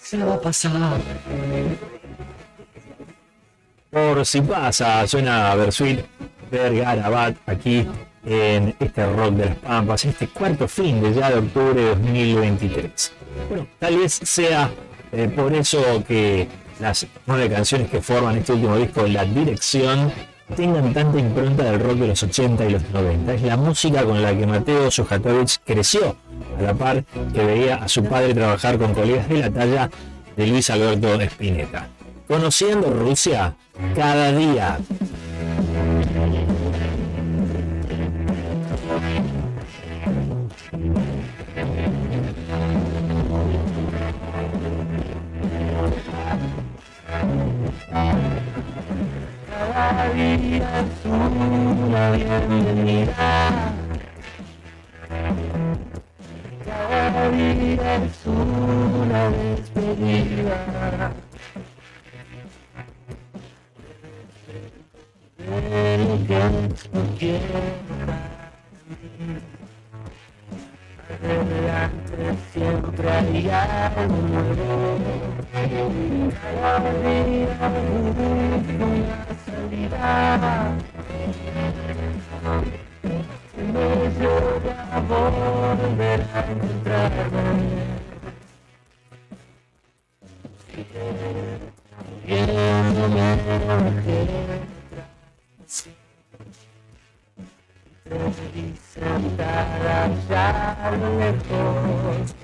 Se va a pasar. Por si pasa, suena Bersuit Vergarabat aquí en este Rock de las Pampas, este cuarto fin de ya de octubre de 2023. Bueno, tal vez sea por eso que las 9 canciones que forman este último disco, La Dirección, tengan tanta impronta del rock de los 80 y los 90. Es la música con la que Mateo Sujatovich creció, a la par que veía a su padre trabajar con colegas de la talla de Luis Alberto Spinetta. Conociendo Rusia cada día. Cada día es una bienvenida. Cada día es una despedida. De lo que no quiera. Adelante siempre hay algo nuevo. Cada día busco una salida. Me lleva a volver a encontrarme. Viéndome y sentada allá a lo lejos.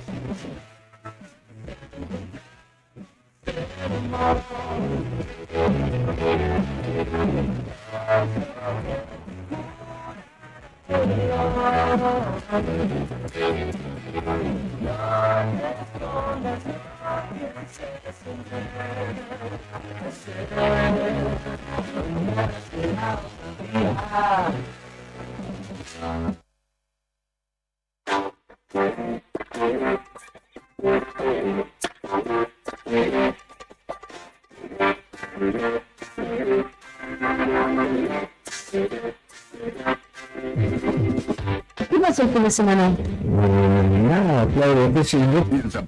¿Qué pasó el fin de semana? Nada, Claudio, ¿qué sigue? Piensa.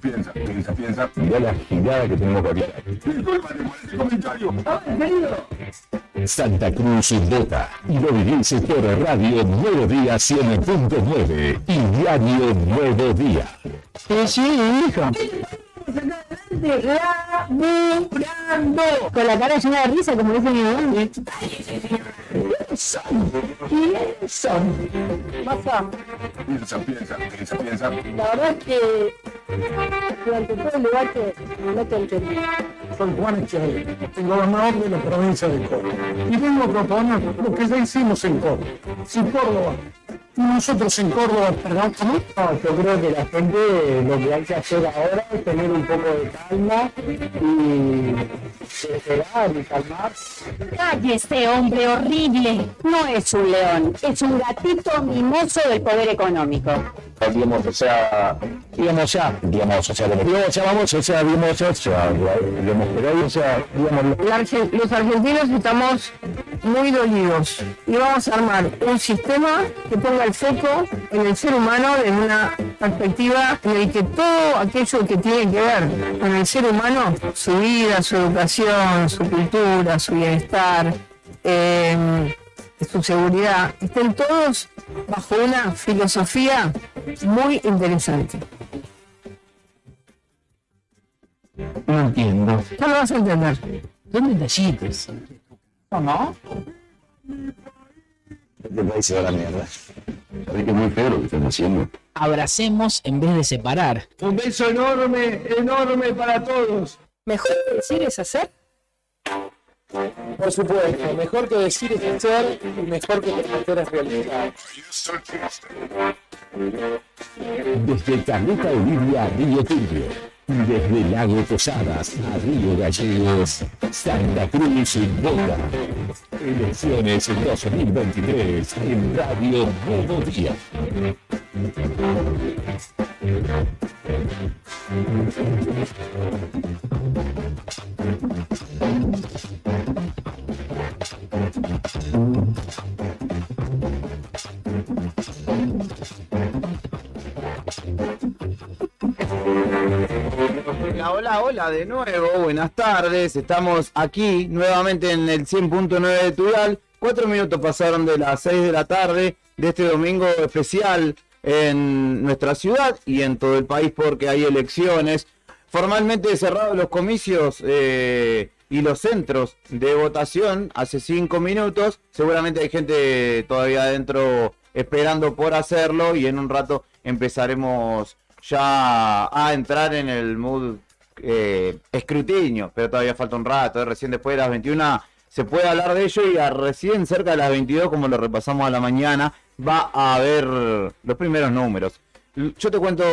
Mirá la girada que tenemos ahorita. Discúlpate por ese comentario. Santa Cruz Bota y lo vivís por Radio Nuevo Día 100.9 y Diario Nuevo Día. Sí, hija. Laburando. Con la cara llena de risa, como dice mi mamá. ¿Quién son? Pasa. Piensa. La verdad es que durante todo el debate no te entendí. Soy Juan Echeverría, el gobernador de la provincia de Córdoba. Y vengo a proponer lo que ya hicimos en Córdoba. Si Córdoba, y nosotros en Córdoba, perdón, ¿cómo? No, yo creo que la gente lo que hay que hacer ahora es tener un poco de calma y esperar y calmar. Cállese, hombre horrible. No es un león, es un gatito mimoso del poder económico. Los argentinos estamos muy dolidos y vamos a armar un sistema que ponga el foco en el ser humano desde una perspectiva en el que todo aquello que tiene que ver con el ser humano, su vida, su educación, su cultura, su bienestar, su seguridad, estén todos bajo una filosofía muy interesante. No entiendo. Ya lo vas a entender. ¿Dónde necesitas? ¿No? Este país se va a la mierda. Sabés que es muy feo lo que están haciendo. Abracemos en vez de separar. Un beso enorme para todos. ¿Mejor que decir es hacer? Por supuesto, mejor que decir es hacer y mejor que prometer es realizar. Desde Caleta Olivia, Río Turbio. Desde Lago Posadas a Río Gallegos, Santa Cruz y Boca. Elecciones 2023 en Radio Nuevo Día. Hola de nuevo, buenas tardes, estamos aquí nuevamente en el 100.9 de Tudal. 4 minutos pasaron de las 6 de la tarde de este domingo especial en nuestra ciudad y en todo el país porque hay elecciones. Formalmente cerrados los comicios y los centros de votación hace 5 minutos. Seguramente hay gente todavía adentro esperando por hacerlo y en un rato empezaremos ya a entrar en el mood escrutinio, pero todavía falta un rato, recién después de las 21 se puede hablar de ello y recién cerca de las 22, como lo repasamos a la mañana, va a haber los primeros números. Yo te cuento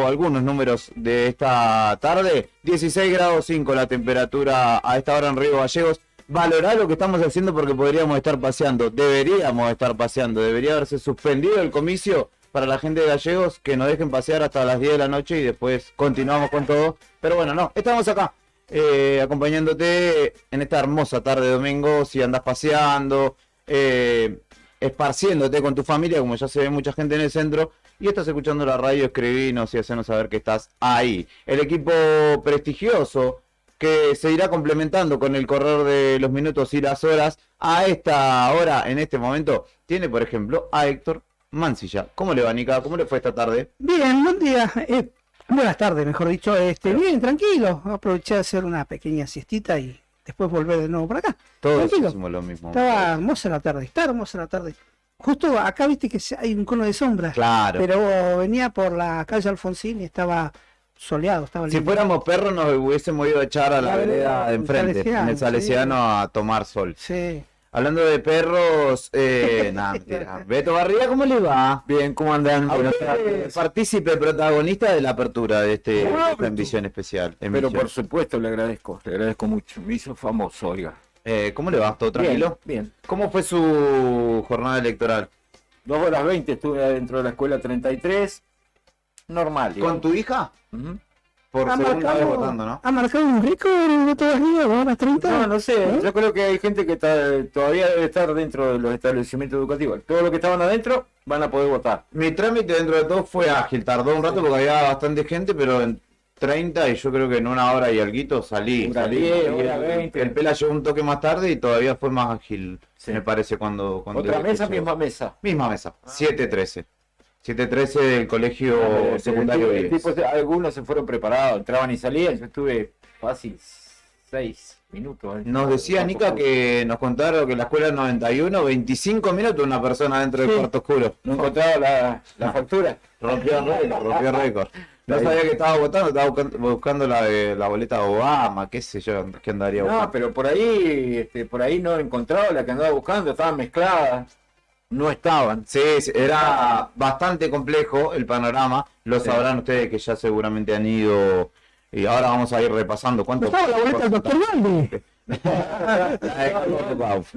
algunos números de esta tarde. 16 grados 5 la temperatura a esta hora en Río Gallegos. Valorá lo que estamos haciendo porque podríamos estar paseando, deberíamos estar paseando, debería haberse suspendido el comicio para la gente de Gallegos, que nos dejen pasear hasta las 10 de la noche y después continuamos con todo. Pero bueno, no, estamos acá acompañándote en esta hermosa tarde de domingo. Si andás paseando, esparciéndote con tu familia, como ya se ve mucha gente en el centro, y estás escuchando la radio, escribinos y hacernos saber que estás ahí. El equipo prestigioso que se irá complementando con el correr de los minutos y las horas a esta hora, en este momento, tiene por ejemplo a Héctor Mancilla. ¿Cómo le va, Nica? ¿Cómo le fue esta tarde? Bien, buen día. Buenas tardes, mejor dicho. Bien, tranquilo. Aproveché de hacer una pequeña siestita y después volver de nuevo para acá. Todos hicimos lo mismo. Estaba hermosa la tarde, está hermosa la tarde. Justo acá viste que hay un cono de sombra. Claro. Pero venía por la calle Alfonsín y estaba soleado, estaba lindo. Si fuéramos perros nos hubiésemos ido a echar a la vereda de enfrente, en el Salesiano, sí, a tomar sol. Sí. Hablando de perros, nada, mentira. Beto Barriga, ¿cómo le va? Bien, ¿cómo andan? Partícipe, protagonista de la apertura de esta emisión especial. Pero por supuesto le agradezco mucho. Me hizo famoso, oiga. ¿Cómo le va? ¿Todo tranquilo? Bien. ¿Cómo fue su jornada electoral? 2 horas 20 estuve adentro de la escuela 33. Normal, digamos. ¿Con tu hija? Por ¿Ha segunda vez votando, ¿no? ¿Ha marcado un récord el voto de arriba, 2 horas 30? No sé. Yo creo que hay gente que todavía debe estar dentro de los establecimientos educativos. Todos los que estaban adentro van a poder votar. Mi trámite dentro de todo fue ágil. Tardó un rato porque había bastante gente, pero en 30 y yo creo que en 1 hora y alguito salí. 10, hora 20. El Pela llegó un toque más tarde y todavía fue más ágil, sí, me parece, cuando ¿Otra mesa, misma mesa? Misma mesa, 7-13. 7-13 del colegio secundario. Algunos se fueron preparados, entraban y salían. Yo estuve fácil 6 minutos. Nos decía Nica que nos contaron que en la escuela 91, 25 minutos una persona dentro del cuarto oscuro. No encontraba la factura. Rompió récord. No sabía que estaba votando, estaba buscando la boleta de Obama, qué sé yo, qué andaría buscando. No, pero por ahí no encontraba la que andaba buscando, estaban mezcladas. No estaban. Sí, era bastante complejo el panorama. Lo sabrán ustedes que ya seguramente han ido. Y ahora vamos a ir repasando cuánto. ¿No estaba la boleta del doctor Valdi? No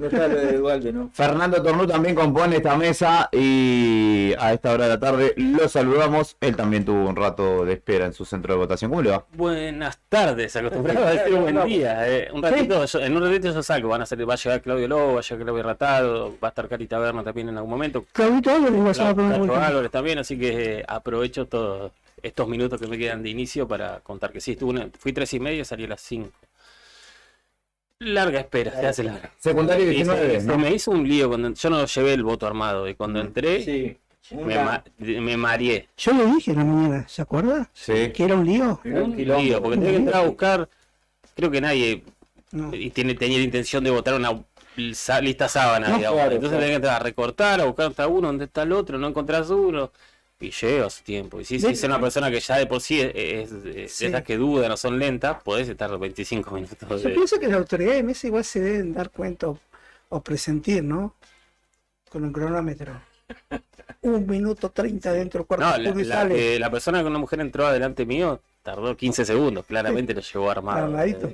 está lo de Dualde, ¿no? Fernando Tornú también compone esta mesa y a esta hora de la tarde lo saludamos. Él también tuvo un rato de espera en su centro de votación. ¿Cómo le va? Buenas tardes, acostumbrado a decir buen día. En un ratito yo salgo, va a llegar Claudio Lobo, va a llegar Claudio Ratado, va a estar Cari Taberna también en algún momento. Claudito Álvarez va a ser la primera vuelta. Álvarez también, así que aprovecho todos estos minutos que me quedan de inicio para contar que sí, fui 3:30, salí a las 5. Larga espera, se hace larga. Secundario 19, ¿no? Me hizo un lío cuando yo no llevé el voto armado y cuando entré me mareé. Yo le dije en la mañana, ¿se acuerda? Sí. Que era un lío. Un lío, porque tenía que entrar a buscar, creo que nadie tenía la intención de votar una lista sábana, digamos. Claro, entonces tenía que entrar a recortar, a buscar hasta uno, dónde está el otro, no encontrás uno. Y llego a su tiempo. Y si es una persona que ya de por sí es esas que dudan, no son lentas, podés estar 25 minutos. Yo pienso que las autoridades de mesa igual se deben dar cuenta o presentir, ¿no? Con un cronómetro. 1 minuto 30 dentro del cuarto No, oscuro y sale la persona que una mujer entró adelante mío tardó 15 segundos. Claramente lo llevó armado. armadito.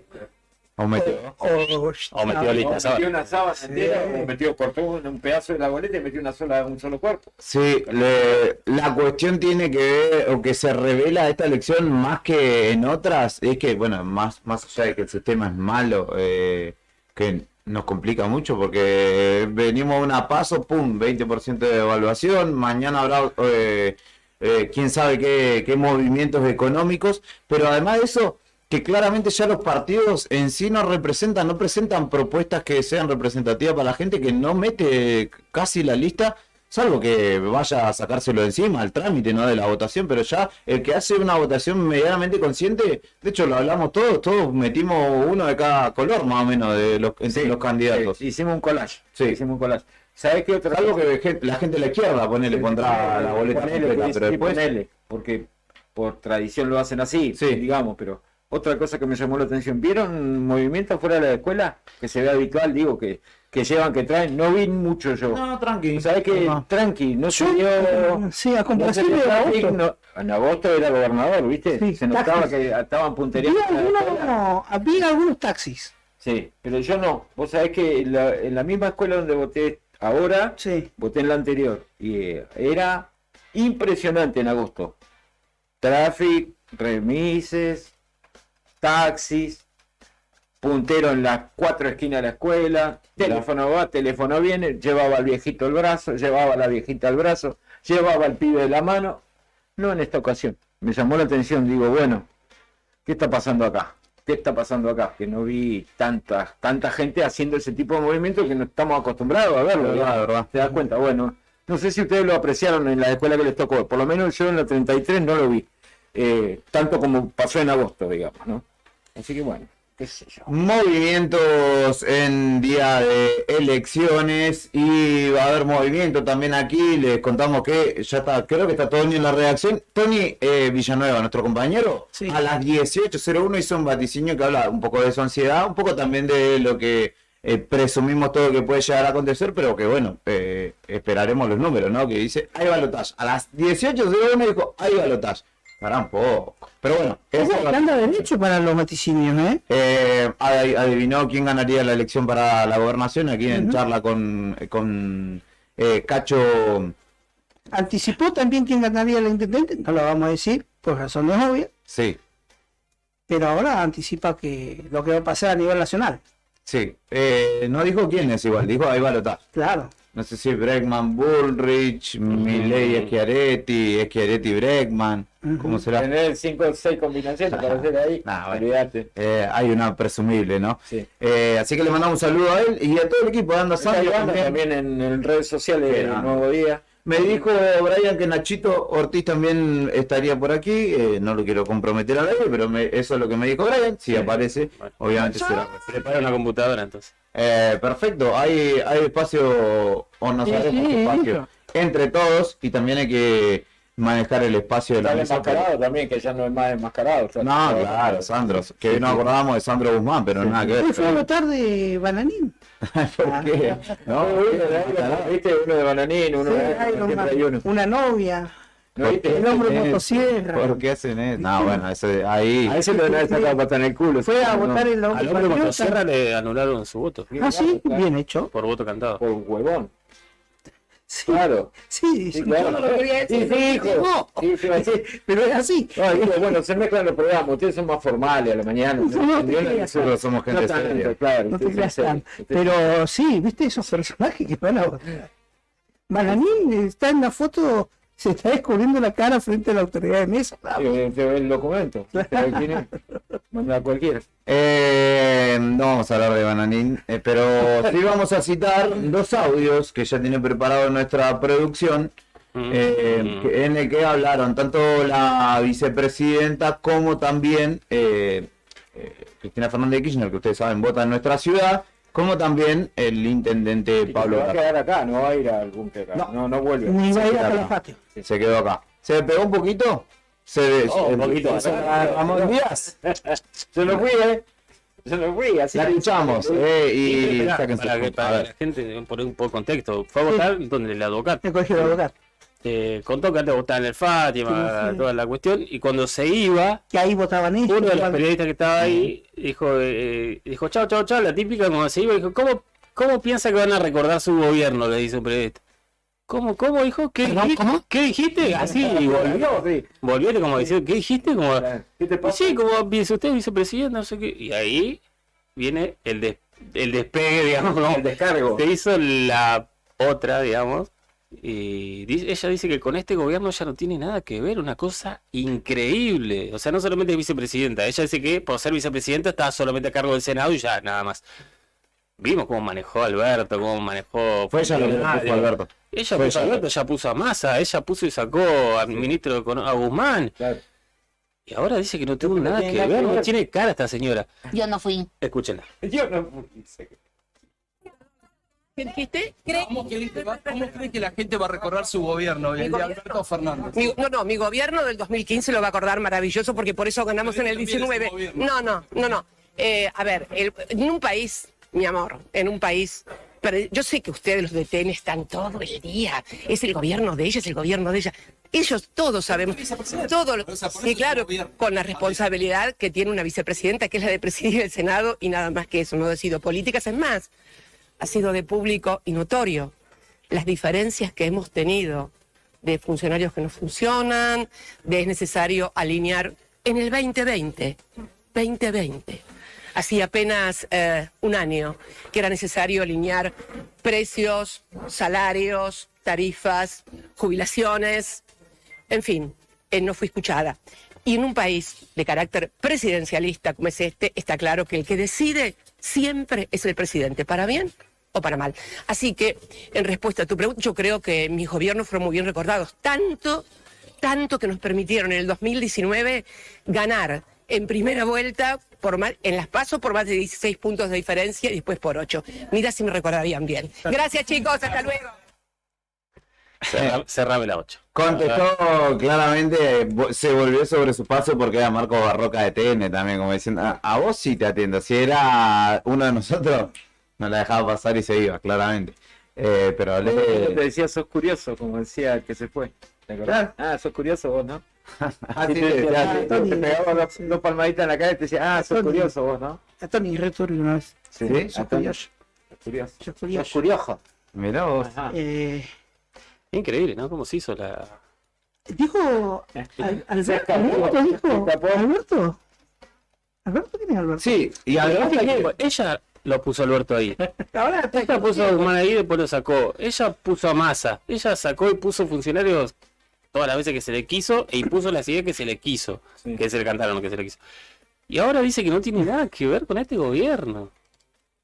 O metió lista, ¿sabes? Metió una sábana entera, cortó un pedazo de la boleta y metió un solo cuerpo. Sí, la cuestión tiene que ver, o que se revela de esta elección más que en otras, es que, bueno, más allá de que el sistema es malo, que nos complica mucho, porque venimos a una paso, pum, 20% de evaluación, mañana habrá quién sabe qué movimientos económicos, pero además de eso, que claramente ya los partidos en sí no presentan propuestas que sean representativas para la gente, que no mete casi la lista, salvo que vaya a sacárselo de encima al trámite, ¿no?, de la votación, pero ya el que hace una votación medianamente consciente, de hecho lo hablamos todos metimos uno de cada color más o menos de los candidatos. Hicimos un collage. Sí. Hicimos un collage. ¿Sabes qué otra Algo que la gente de la izquierda pondrá la boleta completa, pero después porque por tradición lo hacen así, digamos, pero otra cosa que me llamó la atención, ¿vieron movimientos fuera de la escuela? Que se ve habitual, digo, que llevan, que traen, no vi mucho yo. No, tranqui. ¿Sabes qué? Tranqui, no se vio. Sí, a comparación de agosto. En agosto era gobernador, ¿viste? Sí, se notaba taxis. que estaban puntereando. Había algunos taxis. Sí, pero yo no. Vos sabés que en la misma escuela donde voté ahora, voté en la anterior. Y era impresionante en agosto. Tráfico, remises, taxis, puntero en las 4 esquinas de la escuela, teléfono va, teléfono viene, llevaba al viejito el brazo, llevaba a la viejita el brazo, llevaba al pibe de la mano. No en esta ocasión. Me llamó la atención, digo, bueno, ¿qué está pasando acá? ¿Qué está pasando acá? Que no vi tanta gente haciendo ese tipo de movimiento que no estamos acostumbrados a verlo. Verdad. ¿Te das cuenta? Bueno, no sé si ustedes lo apreciaron en la escuela que les tocó, por lo menos yo en la 33 no lo vi. Tanto como pasó en agosto, digamos, ¿no? Así que bueno, qué sé yo. Movimientos en día de elecciones y va a haber movimiento también aquí. Les contamos que ya está, creo que está Tony en la redacción. Tony Villanueva, nuestro compañero, a las 18:01 hizo un vaticinio que habla un poco de su ansiedad, un poco también de lo que presumimos todo que puede llegar a acontecer, pero que bueno, esperaremos los números, ¿no? Que dice, hay balotaje. A las 18:01 dijo, hay balotaje. Para un poco. Pero bueno. Anda derecho para los vaticinios, Adivinó quién ganaría la elección para la gobernación aquí en charla con Cacho. Anticipó también quién ganaría la intendente, no lo vamos a decir, por razones obvias. Sí. Pero ahora anticipa que lo que va a pasar a nivel nacional. Sí. No dijo quién es igual, dijo ahí balotaje. Claro. No sé si Bregman, Bullrich, Milei, Schiaretti, Bregman. ¿Cómo será? Tener 5 o 6 combinaciones para hacer ahí. Olvídate. Hay una presumible, ¿no? Sí. Así que le mandamos un saludo a él y a todo el equipo de Anda Sandro también en redes sociales del Nuevo Día. Me dijo Brian que Nachito Ortiz también estaría por aquí. No lo quiero comprometer al aire, pero eso es lo que me dijo Brian. Si aparece, obviamente será. Prepara una computadora entonces. Perfecto, hay espacio, o no sabemos espacio, entre todos, y también hay que manejar el espacio de la mesa. Enmascarado también, que ya no es más enmascarado. No, claro, Sandro, que nos acordamos de Sandro Guzmán, pero nada que ver. Hoy fue a votar de Bananín. ¿Por qué? No, viste, uno de Bananín, uno de una novia. ¿No viste? El hombre de motosierra. ¿Por qué hacen eso? No, bueno, eso ahí. A ese lo deben haber sacado en el culo. Fue a votar el hombre. Al hombre de motosierra le anularon su voto. Ah, sí, bien hecho. Por voto cantado. Por huevón. Sí, claro. Sí, claro. Yo no lo quería decir. Sí, hijo. Pero es así. Bueno, se mezclan los programas. Ustedes son más formales a la mañana. Nosotros somos gente seria. Claro, no te creas tanto. Pero sí, viste esos personajes que van a votar. Bananín está en la foto. Se está descubriendo la cara frente a la autoridad de mesa. El documento. Manda cualquiera. No vamos a hablar de Bananín, pero sí vamos a citar 2 audios que ya tiene preparado nuestra producción, en el que hablaron tanto la vicepresidenta como también Cristina Fernández de Kirchner, que ustedes saben vota en nuestra ciudad, como también el intendente Pablo. Va a quedar acá, no va a ir al búnker. No vuelve. Ni va a ir a Calafate. Se quedó acá. ¿Se pegó un poquito? Un poquito. Ramón Díaz. Se lo fui, Yo no fui, así La que- escuchamos, y Esperá, sáquense para, el punto. A para ver. la gente, por un poco de contexto, fue a votar donde el advocado El colegio de abogados. contó que antes votaba en el Fátima, Sí, sí. toda la cuestión, y cuando se iba, Que ahí votaban ellos. uno de los votaban- periodistas que estaba ahí dijo chao, chao, chao, la típica cuando se iba, dijo, ¿cómo piensa que van a recordar su gobierno? Le dice un periodista. ¿Cómo dijo? ¿Qué Perdón, dijiste? ¿cómo? ¿Qué dijiste? Así, y volvió. Volvió como diciendo, ¿qué dijiste? Como, ¿Qué te pasa? sí, como dice usted, vicepresidente, no sé qué. Y ahí viene el despegue, digamos, como El descargo. se hizo la otra, digamos. Y ella dice que con este gobierno ya no tiene nada que ver, una cosa increíble. O sea, no solamente es vicepresidenta, ella dice que por ser vicepresidenta estaba solamente a cargo del Senado y ya, nada más. Vimos cómo manejó Alberto, cómo manejó... Fue ella lo que puso Alberto. Ella Fue puso a ella. Alberto, ella puso a Massa, ella puso y sacó al ministro de Economía, a Guzmán. Claro. Y ahora dice que no tuvo No nada tiene que nada ver, que no ver. tiene cara esta señora. Yo no fui. Escúchenla. Yo no fui. ¿Qué dijiste? ¿Cómo cree que la gente va a recordar su gobierno, el de Alberto Fernández? Mi gobierno del 2015 lo va a acordar maravilloso porque por eso ganamos en el 19. No. A ver, en un país, mi amor, en un país... Pero yo sé que ustedes, los de TN, están todo el día. Es el gobierno de ella, es el gobierno de ella. Ellos todos sabemos. Sí, claro, con la responsabilidad que tiene una vicepresidenta, que es la de presidir el Senado, y nada más que eso. No ha sido políticas, es más, ha sido de público y notorio las diferencias que hemos tenido de funcionarios que no funcionan, de es necesario alinear en el 2020. Hacía apenas un año que era necesario alinear precios, salarios, tarifas, jubilaciones, en fin, no fui escuchada. Y en un país de carácter presidencialista como es este, está claro que el que decide siempre es el presidente, para bien o para mal. Así que, en respuesta a tu pregunta, yo creo que mis gobiernos fueron muy bien recordados, tanto que nos permitieron en el 2019 ganar en primera vuelta en las PASO por más de 16 puntos de diferencia y después por 8. Mira si me recordarían bien. Gracias, chicos, hasta luego. Cerrame la 8. Contestó claramente, se volvió sobre su paso porque era Marco Barroca de TN también, como diciendo, a vos sí te atiendo, si era uno de nosotros, no la dejaba pasar y se iba, claramente. Pero hablé Te decía, sos curioso, como decía el que se fue. ¿Te acordás? Ah, sos curioso vos, ¿no? Así Sí, te decía, te pegaba dos palmaditas en la cara y te decía, sos Tony. curioso vos, ¿no? A Tony Retori una vez. ¿Sí? Sos curioso. Curioso. Sos curioso. Sos curioso. Mirá vos. Increíble, ¿no? ¿Cómo se hizo la...? Dijo Alberto, Alberto. ¿Alberto quién es Alberto? Sí, y Alberto Ella lo puso Alberto ahí. Ahora Ella puso a Guzmán ahí y después lo sacó. Ella puso a Massa. Ella sacó y puso funcionarios todas las veces que se le quiso e impuso las ideas que se le quiso. Que se le cantaron que se le quiso. Y ahora dice que no tiene nada que ver con este gobierno.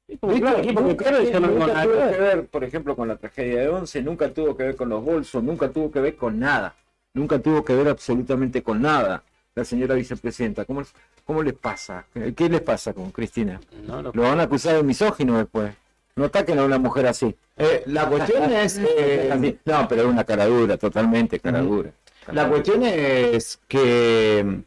Es como, claro, aquí porque claro, ya no Nunca con nada tuvo que que ver. ver, por ejemplo, con la tragedia de Once, nunca tuvo que ver con los bolsos, nunca tuvo que ver con nada. Nunca tuvo que ver absolutamente con nada. La señora vicepresidenta, ¿cómo les pasa? ¿Qué les pasa con Cristina? No, Lo van a acusar de misógino después. No ataquen a una mujer así. La cuestión es... No, pero es una caradura, totalmente caradura. La cuestión es que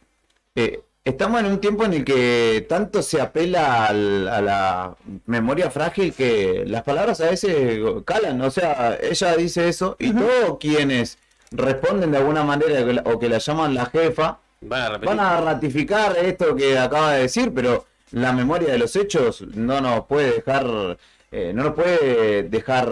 estamos en un tiempo en el que tanto se apela a la memoria frágil que las palabras a veces calan. O sea, ella dice eso y todos quienes responden de alguna manera o que la llaman la jefa van a ratificar esto que acaba de decir, pero la memoria de los hechos no nos puede dejar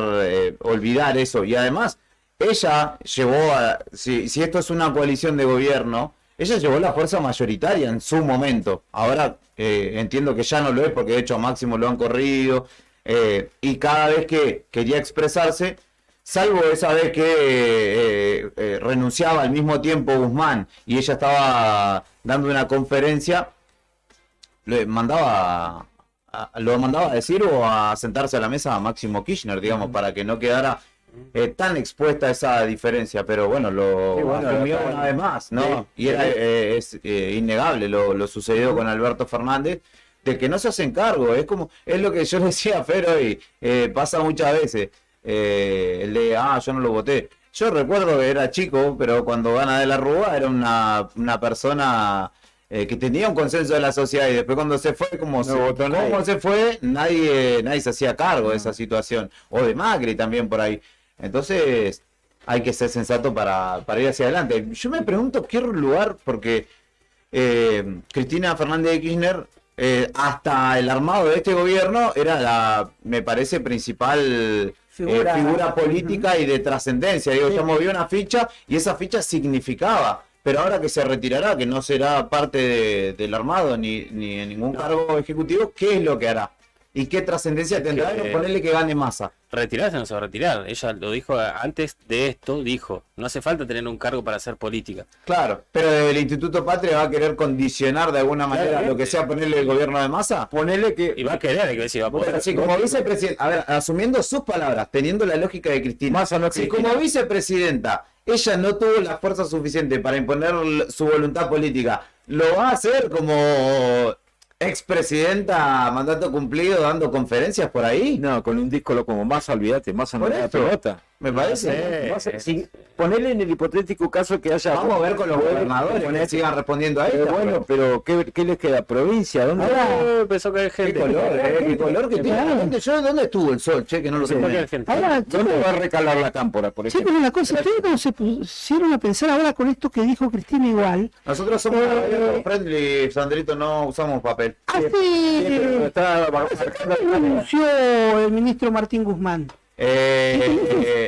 olvidar eso. Y además ella llevó si esto es una coalición de gobierno, ella llevó la fuerza mayoritaria en su momento. Ahora entiendo que ya no lo es porque de hecho a Máximo lo han corrido y cada vez que quería expresarse, salvo esa vez que renunciaba al mismo tiempo Guzmán y ella estaba dando una conferencia, lo mandaba a decir o a sentarse a la mesa a Máximo Kirchner, digamos, para que no quedara tan expuesta esa diferencia, pero bueno, lo asumió una vez más, ¿no? Y es innegable lo sucedido con Alberto Fernández, de que no se hacen cargo, es lo que yo decía a Fer hoy, pasa muchas veces, el de, yo no lo voté. Yo recuerdo que era chico, pero cuando gana de la Rúa era una persona que tenía un consenso de la sociedad, y después cuando se fue, como se fue, nadie se hacía cargo de esa situación, o de Macri también por ahí. Entonces hay que ser sensato para ir hacia adelante. Yo me pregunto qué lugar, porque Cristina Fernández de Kirchner, hasta el armado de este gobierno, era la, me parece, principal figura política y de trascendencia. Digo, ya movió una ficha y esa ficha significaba. Pero ahora que se retirará, que no será parte del armado ni en ningún cargo ejecutivo, ¿qué es lo que hará? ¿Y qué trascendencia tendrá? Ponerle que gane Massa. Retirarse no se va a retirar. Ella lo dijo antes de esto, dijo, no hace falta tener un cargo para hacer política. Claro, pero el Instituto Patria va a querer condicionar de alguna manera lo que sea ponerle el gobierno de Massa. Ponerle que... Y va a querer, hay que decir, va a poder. Pero si como vicepresidenta, a ver, asumiendo sus palabras, teniendo la lógica de Cristina, Massa no es si Cristina. como vicepresidenta ella no tuvo la fuerza suficiente para imponer su voluntad política, lo va a hacer como expresidenta, mandato cumplido, dando conferencias por ahí. No, con un disco como Massa, olvídate, Massa no Por es la eso, pelota. me parece. Massa, si, ponerle en el hipotético caso que haya... Vamos a ver con los gobernadores que sigan respondiendo a esto. Bueno, pero ¿qué les queda? ¿Provincia? ¿Dónde? Empezó a caer gente. Qué color que tiene la gente. Yo, ¿dónde estuvo el sol? Che, que no lo sé. Ahora, ¿Dónde va a recalar la cámpora, por sí, ejemplo? pero una cosa, ustedes no se pusieron a pensar ahora con esto que dijo Cristina igual. Nosotros somos friendly, Sandrito, no usamos papel. Anunció el ministro Martín Guzmán.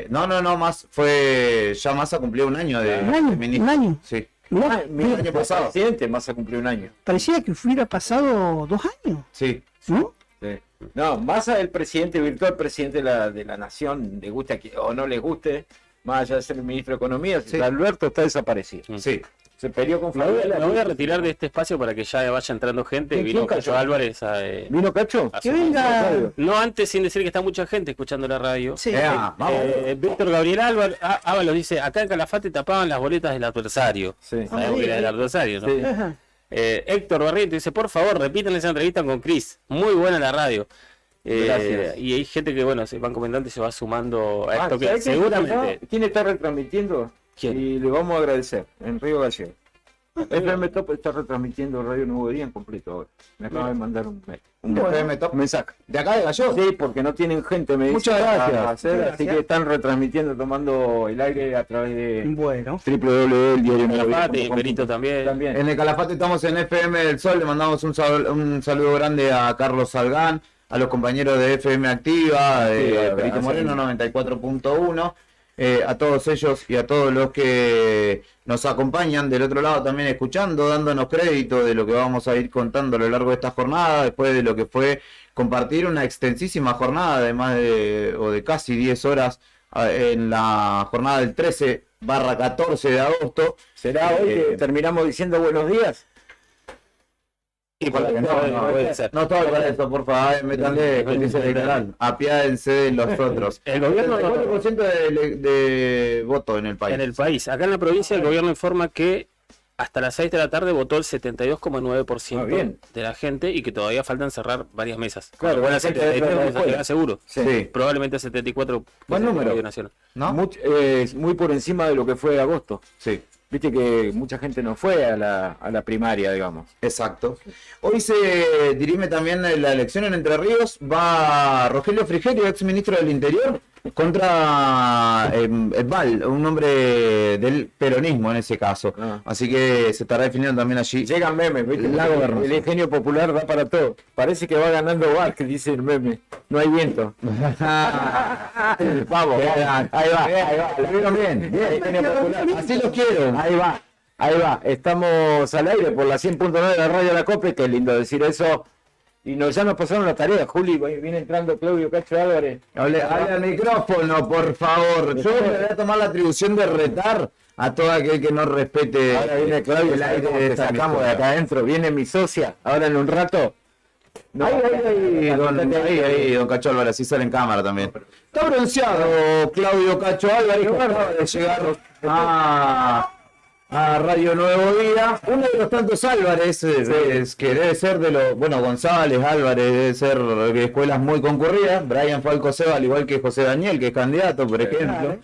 No, más fue, ya Massa cumplió un año de ministro. Un año. Sí. No, El año pasado. Presidente, Massa cumplió un año. parecía que hubiera pasado 2 años, Sí. ¿no? Sí. No, Massa es el presidente virtual, presidente de la nación, le guste o no le guste, más allá de ser el ministro de Economía. Sí. Alberto está desaparecido. Sí. Se peleó con Me voy Fabiola. a retirar de este espacio para que ya vaya entrando gente. ¿Quién Vino Cacho? Cacho Álvarez a... ¿Vino Cacho? a Que sumar. venga. No antes sin decir que está mucha gente escuchando la radio. Sí. Vamos. Víctor Gabriel Ábalos dice, acá en Calafate tapaban las boletas del adversario. Sí. Sabemos que era del adversario, ¿no? Sí. Ajá. Héctor Barriento dice, por favor, repiten esa entrevista con Cris. Muy buena la radio. Gracias. Y hay gente que, bueno, se van comentando y se va sumando a esto ¿Sabés que quién seguramente... ¿Quién está retransmitiendo? ¿Quién? Y le vamos a agradecer, en Río Gallego. FM Top está retransmitiendo Radio Nuevo Día en completo ahora. Me acaba de mandar un FM Top. mensaje. ¿De acá de Gallo? Sí, porque no tienen gente, me dice. Muchas gracias. para hacer, así que están retransmitiendo, tomando el aire a través de Bueno. Calafate, y Perito también. En el Calafate estamos en FM del Sol. Le mandamos un saludo grande a Carlos Salgán, a los compañeros de FM Activa, de Perito Moreno 94.1. A todos ellos y a todos los que nos acompañan del otro lado también escuchando, dándonos crédito de lo que vamos a ir contando a lo largo de esta jornada, después de lo que fue compartir una extensísima jornada de más de casi 10 horas en la jornada del 13/14 de agosto. ¿Será hoy que terminamos diciendo buenos días? Sí, No puede ser. todo para eso, por favor, métanle justicia electoral. Apiádense de los otros. El gobierno... 4% de voto en el país. En el país. Acá en la provincia el gobierno informa que hasta las 6 de la tarde votó el 72,9% de la gente y que todavía faltan cerrar varias mesas. Claro, bueno, la gente de 73 la vamos a escuela. llegar seguro. Sí. Probablemente 74. Buen número. Radio Nacional. ¿No? Muy por encima de lo que fue agosto. Sí. Viste que mucha gente no fue a la primaria, digamos. Exacto. Hoy se dirime también la elección en Entre Ríos. Va Rogelio Frigerio, ex ministro del Interior, contra Edval, un hombre del peronismo en ese caso. Así que se estará definiendo también allí. Llegan memes, ¿viste? La gobernación. El ingenio popular da para todo. Parece que va ganando Barque, dice el meme. No hay viento. Vamos, ahí va. Lo vieron bien. Bien, ingenio popular. Así lo quiero. Ahí va. Estamos al aire por la 100.9 de la Radio La Cope. Qué lindo decir eso. Y ya nos pasaron la tarea, Juli. Viene entrando Claudio Cacho Álvarez. Hable al micrófono, por favor. Yo me voy a tomar la atribución de retar a todo aquel que no respete. Ahora viene Claudio, el aire te sacamos de acá adentro. Viene mi socia. Ahora en un rato. Ahí, don Cacho Álvarez, así sale en cámara también. Está bronceado Claudio Cacho Álvarez, que acaba de llegar a Radio Nuevo Día. Uno de los tantos Álvarez, que debe ser de los, bueno, González Álvarez, debe ser de escuelas muy concurridas. Brian Falco Seba, al igual que José Daniel, que es candidato, por ejemplo.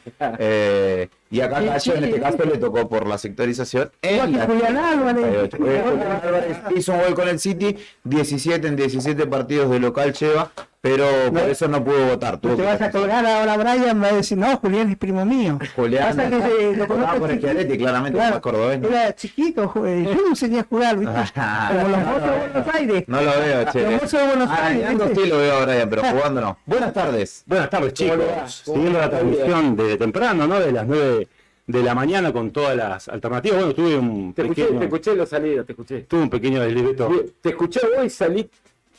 Y acá a Cayo en este caso le tocó por la sectorización. Igual que Julián Álvarez. Julián Álvarez hizo un gol con el City, 17 en 17 partidos de local lleva, pero por eso no pudo votar. Te vas a colgar ahora, Brian va a decir, no, Julián es primo mío. Julián Pasa que lo conozco por Schiaretti, claramente, claro, más cordobés. Era chiquito, yo no enseñé a jugar, ¿viste? Como los mozos de Buenos Aires. No lo veo, che. Los mozos de Buenos Aires. Arañando sí lo veo a Brian, pero jugando no. Buenas tardes. Buenas tardes, chicos. Siguiendo la transmisión desde temprano, ¿no? De las 9 de la mañana con todas las alternativas. Bueno, tuve un pequeño... Te escuché la salida, te escuché. Tuve un pequeño deslibeto. Te escuché hoy, salí,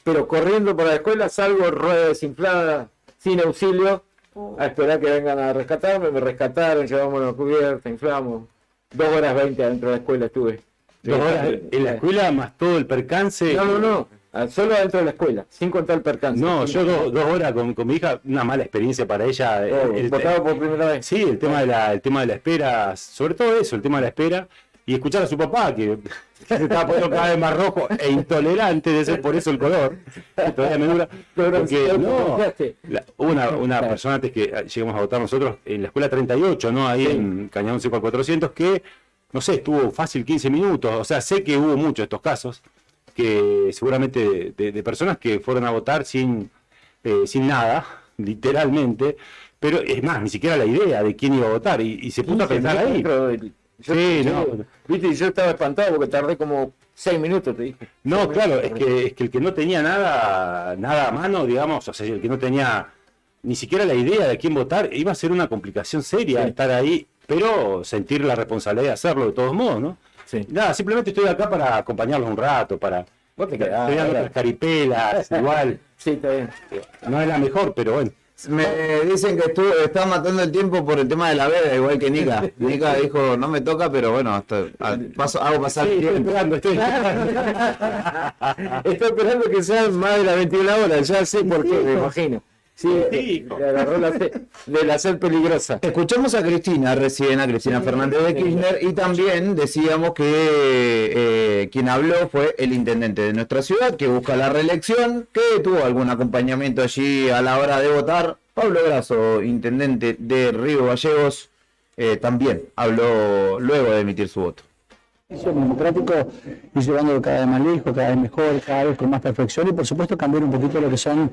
pero corriendo para la escuela, salgo rueda desinflada, sin auxilio, a esperar que vengan a rescatarme. Me rescataron, llevamos la cubierta, inflamos. 2 horas 20 adentro de la escuela estuve. 2 horas en la escuela más todo el percance. No. Solo adentro de la escuela, sin contar el percance. No, yo 2 horas con mi hija, una mala experiencia para ella. ¿Votaba por primera vez? Sí, el tema de la espera, sobre todo eso, el tema de la espera, y escuchar a su papá, que se estaba poniendo cada vez más rojo e intolerante, de ser por eso el color, que todavía me dura. Porque una persona antes que lleguemos a votar nosotros, en la escuela 38, ¿no? Ahí en Cañadón Seco al 400, que, no sé, estuvo fácil 15 minutos, o sea, sé que hubo muchos estos casos, que seguramente de personas que fueron a votar sin nada, literalmente, pero es más, ni siquiera la idea de quién iba a votar, y se puso a pensar ahí. Viste, yo estaba espantado porque tardé como 6 minutos, te dije. No, claro, es que el que no tenía nada a mano, digamos, o sea, el que no tenía ni siquiera la idea de quién votar, iba a ser una complicación seria estar ahí, pero sentir la responsabilidad de hacerlo de todos modos, ¿no? Sí. Nada, simplemente estoy acá para acompañarlos un rato, para... Vos te quedás, estoy dando otras caripelas, igual. Sí, está bien. No es la mejor, pero bueno. Me dicen que está matando el tiempo por el tema de la veda, igual que Nica. Nica dijo, no me toca, pero bueno, hago pasar el tiempo. Estoy esperando que sean más de las 21 horas, ya sé por qué, me imagino. Sí, le agarró la sed peligrosa. Escuchamos a Cristina recién, a Cristina Fernández de Kirchner, y también decíamos que quien habló fue el intendente de nuestra ciudad, que busca la reelección, que tuvo algún acompañamiento allí a la hora de votar. Pablo Grasso, intendente de Río Gallegos, también habló luego de emitir su voto. Democrático y llevándolo cada vez más lejos, cada vez mejor, cada vez con más perfección y por supuesto cambiar un poquito lo que son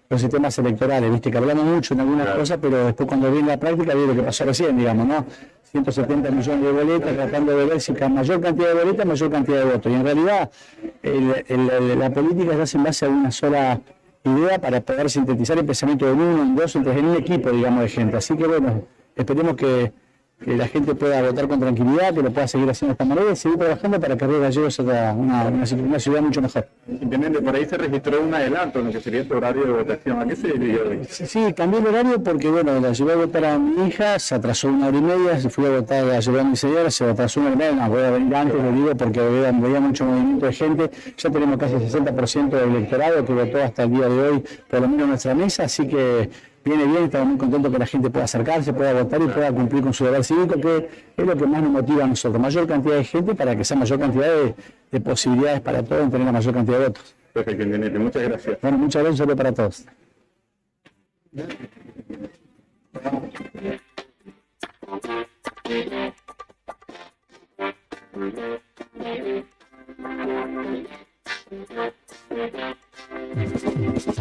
los sistemas electorales, viste que hablamos mucho en algunas cosas, pero después cuando viene la práctica viene lo que pasó recién, digamos, ¿no? 170 millones de boletas, tratando de ver si con mayor cantidad de boletas, mayor cantidad de votos. Y en realidad la política se hace en base a una sola idea para poder sintetizar el pensamiento de uno, en dos, en tres, en un equipo, digamos, de gente. Así que bueno, esperemos que la gente pueda votar con tranquilidad, que lo pueda seguir haciendo de esta manera y seguir trabajando para que Río Gallegos sea una ciudad mucho mejor. Intendente, por ahí se registró un adelanto en lo que sería este horario de votación. ¿A qué se debió? Sí, cambié el horario porque, bueno, la llevé a votar a mi hija, se atrasó 1 hora y media, se fui a votar, la llevé a mi señora, se atrasó 1 hora y media, no, voy a venir antes, lo digo, porque veía mucho movimiento de gente, ya tenemos casi 60% del electorado que votó hasta el día de hoy, por lo menos en nuestra mesa, así que viene bien, estamos muy contentos que la gente pueda acercarse, pueda votar y pueda cumplir con su deber cívico, que es lo que más nos motiva a nosotros, mayor cantidad de gente para que sea mayor cantidad de posibilidades para todos en tener la mayor cantidad de votos. Perfecto, intendente, muchas gracias. Bueno, muchas gracias, saludos para todos.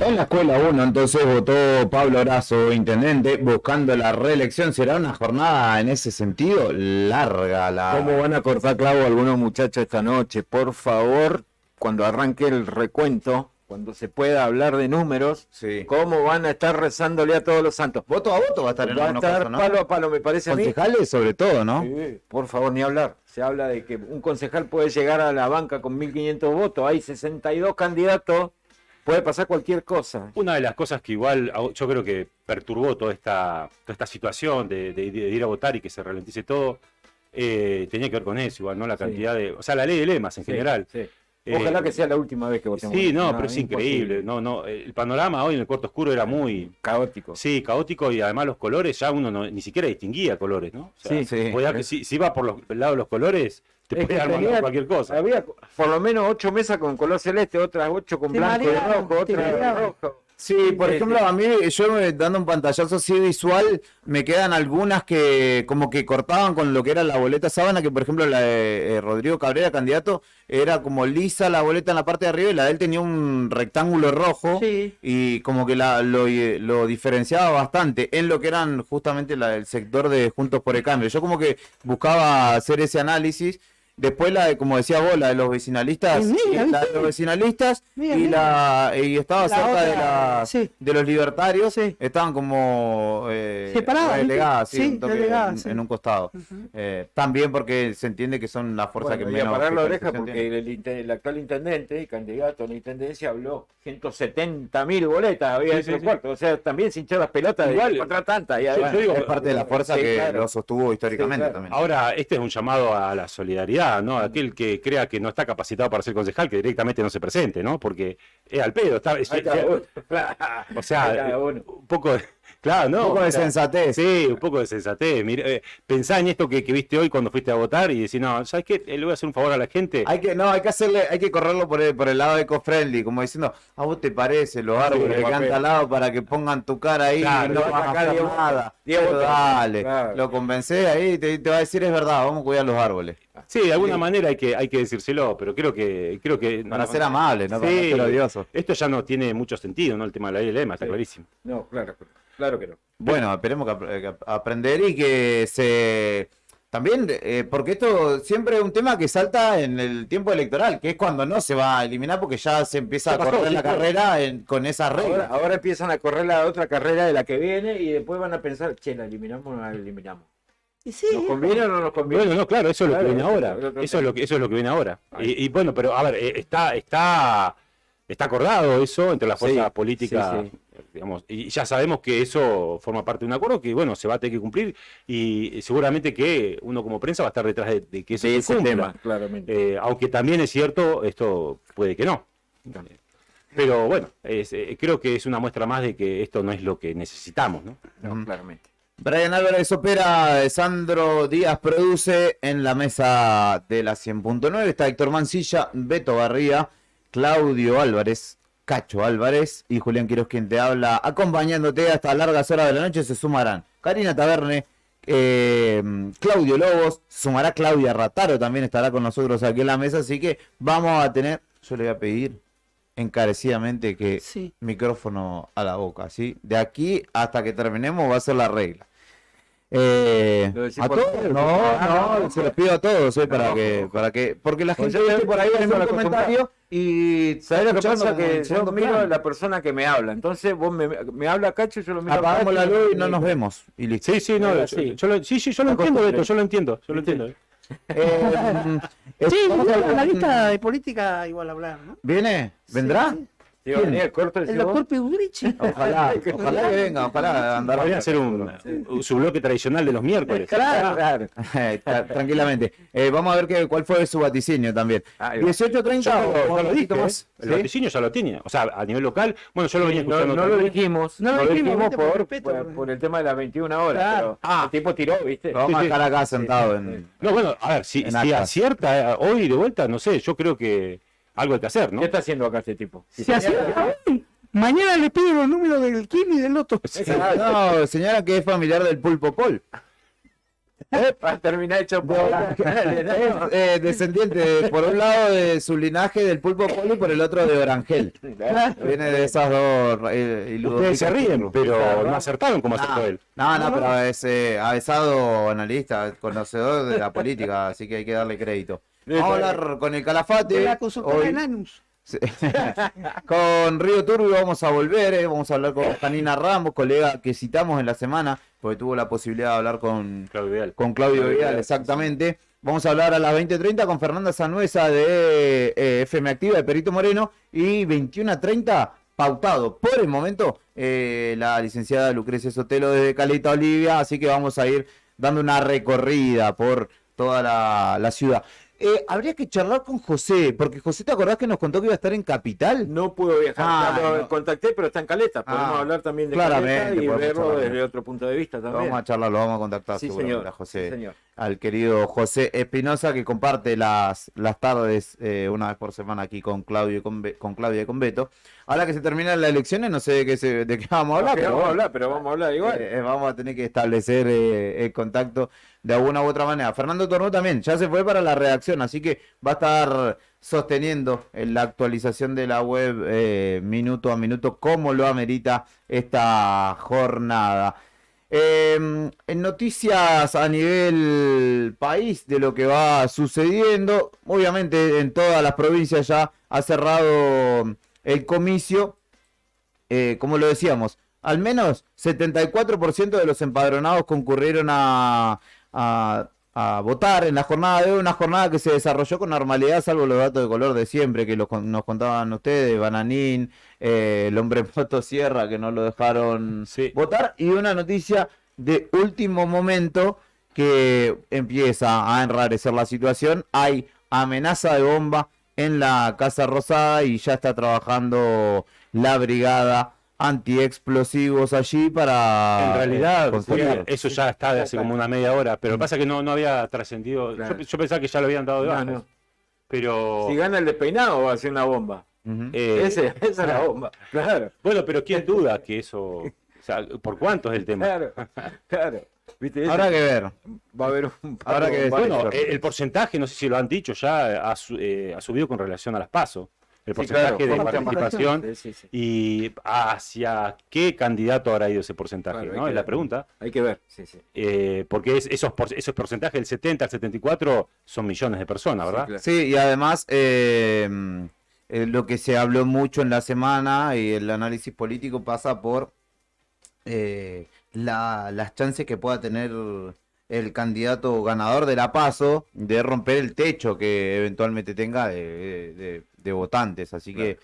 En la escuela 1 entonces votó Pablo Grasso, intendente, buscando la reelección. ¿Será una jornada en ese sentido larga? ¿Cómo van a cortar clavo algunos muchachos esta noche? Por favor, cuando arranque el recuento, cuando se pueda hablar de números, ¿cómo van a estar rezándole a todos los santos? Voto a voto va a estar en algunos casos, ¿no? Palo a palo, me parece a mí. Concejales sobre todo, ¿no? Sí, por favor, ni hablar. Se habla de que un concejal puede llegar a la banca con 1.500 votos. Hay 62 candidatos. Puede pasar cualquier cosa. Una de las cosas que igual yo creo que perturbó toda esta situación de ir a votar y que se ralentice todo, tenía que ver con eso, igual, ¿no? La cantidad de... O sea, la ley de lemas en general. Sí. Ojalá que sea la última vez que votemos. Sí, no, pero es increíble. No, el panorama hoy en el Cuarto Oscuro era muy... caótico. Sí, caótico, y además los colores, ya uno ni siquiera distinguía colores, ¿no? O sea, si iba por el lado de los colores, te podía armar cualquier cosa. Había por lo menos 8 mesas con color celeste, otras 8 con blanco y rojo, otras rojo. Sí, por ejemplo, a mí, dando un pantallazo así visual, me quedan algunas que como que cortaban con lo que era la boleta sábana, que por ejemplo la de Rodrigo Cabrera, candidato, era como lisa la boleta en la parte de arriba y la de él tenía un rectángulo rojo y como que lo diferenciaba bastante en lo que eran justamente el sector de Juntos por el Cambio. Yo como que buscaba hacer ese análisis. Después como decía vos, la de los vecinalistas, y estaba cerca de los libertarios, estaban como separadas, relegadas, relegadas, en un costado. También porque se entiende que son la fuerza que menos. Y a parar la oreja porque el actual intendente y candidato a la intendencia habló 170.000 boletas, había ese cuarto. O sea, también sin echar las pelotas de encontrar tantas. Yo digo, es parte de la fuerza que lo sostuvo históricamente también. Ahora, este es un llamado a la solidaridad, ¿no? Aquel que crea que no está capacitado para ser concejal, que directamente no se presente, ¿no? Porque es al pedo. O sea, un poco de, claro, ¿no? Un poco de sensatez. Sí, un poco de sensatez. Mira, pensá en esto que viste hoy cuando fuiste a votar y decir, no, ¿sabes qué? Le voy a hacer un favor a la gente. Hay que correrlo por el lado eco-friendly, como diciendo, a vos te parece los árboles que quedan talados para que pongan tu cara ahí, claro, y no vas a hacer nada. Pero dale, lo convencés ahí, te va a decir es verdad, vamos a cuidar los árboles. Sí, de alguna manera hay que decírselo, pero creo que para ser amable, no para ser odioso. Esto ya no tiene mucho sentido, ¿no? El tema de la ley de lema, está clarísimo. No, claro que no. Bueno, esperemos que aprender y que se también, porque esto siempre es un tema que salta en el tiempo electoral, que es cuando no se va a eliminar porque ya se empieza a correr la carrera con esa regla. Ahora empiezan a correr la otra carrera de la que viene y después van a pensar, che, ¿la eliminamos o no la eliminamos? ¿Nos conviene o no nos conviene? Bueno, no, claro, eso es lo que viene ahora. Eso es lo que viene ahora. Y bueno, pero a ver, está acordado eso entre las fuerzas políticas, digamos, y ya sabemos que eso forma parte de un acuerdo que, bueno, se va a tener que cumplir y seguramente que uno como prensa va a estar detrás de que eso se cumpla. Tema, claramente. Aunque también es cierto, esto puede que no. Pero bueno, creo que es una muestra más de que esto no es lo que necesitamos, ¿no? No, claramente. Brian Álvarez opera, Sandro Díaz produce, en la mesa de la 100.9 está Héctor Mancilla, Beto Barría, Claudio Álvarez, Cacho Álvarez y Julián Quiroz quien te habla, acompañándote hasta largas horas de la noche. Se sumarán Karina Taverne, Claudio Lobos, se sumará Claudia Rataro, también estará con nosotros aquí en la mesa, así que vamos a tener, yo le voy a pedir encarecidamente que micrófono a la boca, ¿sí? De aquí hasta que terminemos va a ser la regla. ¿A todos? No, se los pido a todos, para que, porque la gente por ahí hace un comentario y ¿sabes lo que pasa? Que yo miro a la persona que me habla, entonces vos me habla Cacho, yo lo miro. Apagamos la luz y no nos vemos y listo. Sí, no, yo lo entiendo, Beto, yo lo entiendo. Sí, la lista de política igual a hablar, ¿no? ¿Viene? ¿Vendrá? Sí, el doctor Pedurici. Ojalá que venga, ojalá andar. Podría hacer su bloque tradicional de los miércoles. Claro. Tranquilamente. Vamos a ver cuál fue su vaticinio también. 18:30. Ya lo dije, más. El vaticinio ya lo tiene. O sea, a nivel local, bueno, yo lo venía escuchando. No lo dijimos por el tema de las 21 horas. Claro. Pero el tipo tiró, ¿viste? Vamos a estar acá sentado en. No, bueno, a ver, si acierta hoy de vuelta, no sé, yo creo que algo hay que hacer, ¿no? ¿Qué está haciendo acá este tipo? Si acierta hoy, mañana le pido los números del Kim y del Loto. No, señora que es familiar del Pulpo Pol. Para terminar hecho descendiente por un lado de su linaje del Pulpo Pol y por el otro de Orangel. Viene de esas dos. Ustedes se ríen, pero no acertaron como acertó él. No, pero es avesado analista, conocedor de la política, así que hay que darle crédito. Vamos a hablar con el Calafate. De la consultora Enanus. Con Río Turbio vamos a volver, vamos a hablar con Janina Ramos, colega que citamos en la semana, porque tuvo la posibilidad de hablar con Claudio Vidal, exactamente. Vamos a hablar a las 20:30 con Fernanda Sanuesa de FM Activa, de Perito Moreno, y 21:30 pautado por el momento la licenciada Lucrecia Sotelo desde Caleta Olivia, así que vamos a ir dando una recorrida por toda la ciudad. Habría que charlar con José, porque José, ¿te acordás que nos contó que iba a estar en Capital? No pudo viajar, lo contacté, pero está en Caleta. Podemos hablar también de Caleta y verlo desde otro punto de vista también. Vamos a charlar, lo vamos a contactar sí, seguramente señor. a José. Sí, señor. al querido José Espinosa, que comparte las tardes una vez por semana aquí con Claudio con Claudia y con Beto. Ahora que se terminan las elecciones, no sé de qué vamos a hablar, pero vamos a hablar igual. Vamos a tener que establecer el contacto de alguna u otra manera. Fernando Tornó también ya se fue para la redacción, así que va a estar sosteniendo la actualización de la web minuto a minuto, como lo amerita esta jornada. En noticias a nivel país de lo que va sucediendo, obviamente en todas las provincias ya ha cerrado el comicio, como lo decíamos, al menos 74% de los empadronados concurrieron a votar en la jornada de hoy, una jornada que se desarrolló con normalidad, salvo los datos de color de siempre que nos contaban ustedes, Bananín, el hombre motosierra que no lo dejaron votar, y una noticia de último momento que empieza a enrarecer la situación. Hay amenaza de bomba en la Casa Rosada y ya está trabajando la brigada antiexplosivos allí para... En realidad, eso ya está de hace como una media hora, pero pasa que no había trascendido. Claro. Yo pensaba que ya lo habían dado de baja. No. Pero... Si gana el despeinado va a ser una bomba. Esa es la bomba, claro. Bueno, pero ¿quién duda que eso... O sea, ¿por cuánto es el tema? Claro. ¿Viste? Habrá que ver. Va a haber un... Habrá que ver. Bueno, el porcentaje, no sé si lo han dicho ya, ha subido con relación a las PASO. El porcentaje de participación y hacia qué candidato habrá ido ese porcentaje, ¿no? Es la pregunta. Hay que ver, porque esos porcentajes del 70 al 74 son millones de personas, ¿verdad? Sí, y además lo que se habló mucho en la semana y el análisis político pasa por las chances que pueda tener el candidato ganador de la PASO de romper el techo que eventualmente tenga de votantes, así que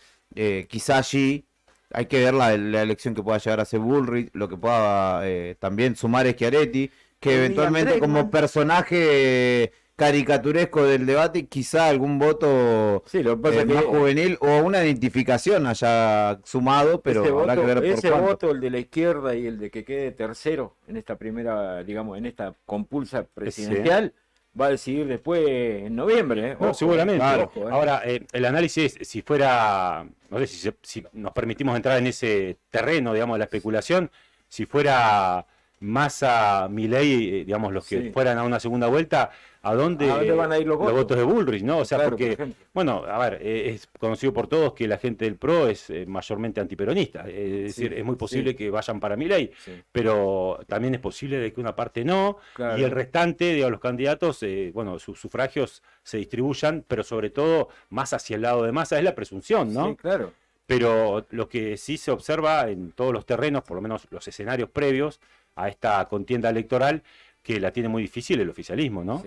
quizá allí hay que ver la elección que pueda llegar a ser Bullrich, lo que pueda también sumar Schiaretti, que eventualmente como personaje caricaturesco del debate, quizá algún voto más juvenil o una identificación haya sumado, pero habrá que ver por ese cuánto. voto, el de la izquierda y el de que quede tercero en esta primera, digamos, en esta compulsa presidencial, va a decidir después en noviembre. No, seguramente. Ojo. Ahora, el análisis es, si fuera, no sé si nos permitimos entrar en ese terreno, digamos, de la especulación, si fuera Massa, Milei, digamos, los que fueran a una segunda vuelta, ¿a dónde van a ir los votos de Bullrich, ¿no? O sea, Claro, porque, por bueno, a ver, es conocido por todos que la gente del PRO es mayormente antiperonista, es decir, es muy posible que vayan para Milei, pero también es posible de que una parte no, y el restante, digamos, los candidatos, bueno, sus sufragios se distribuyan, pero sobre todo más hacia el lado de Massa, es la presunción, ¿no? Sí, claro. Pero lo que sí se observa en todos los terrenos, por lo menos los escenarios previos a esta contienda electoral, que la tiene muy difícil el oficialismo, ¿no?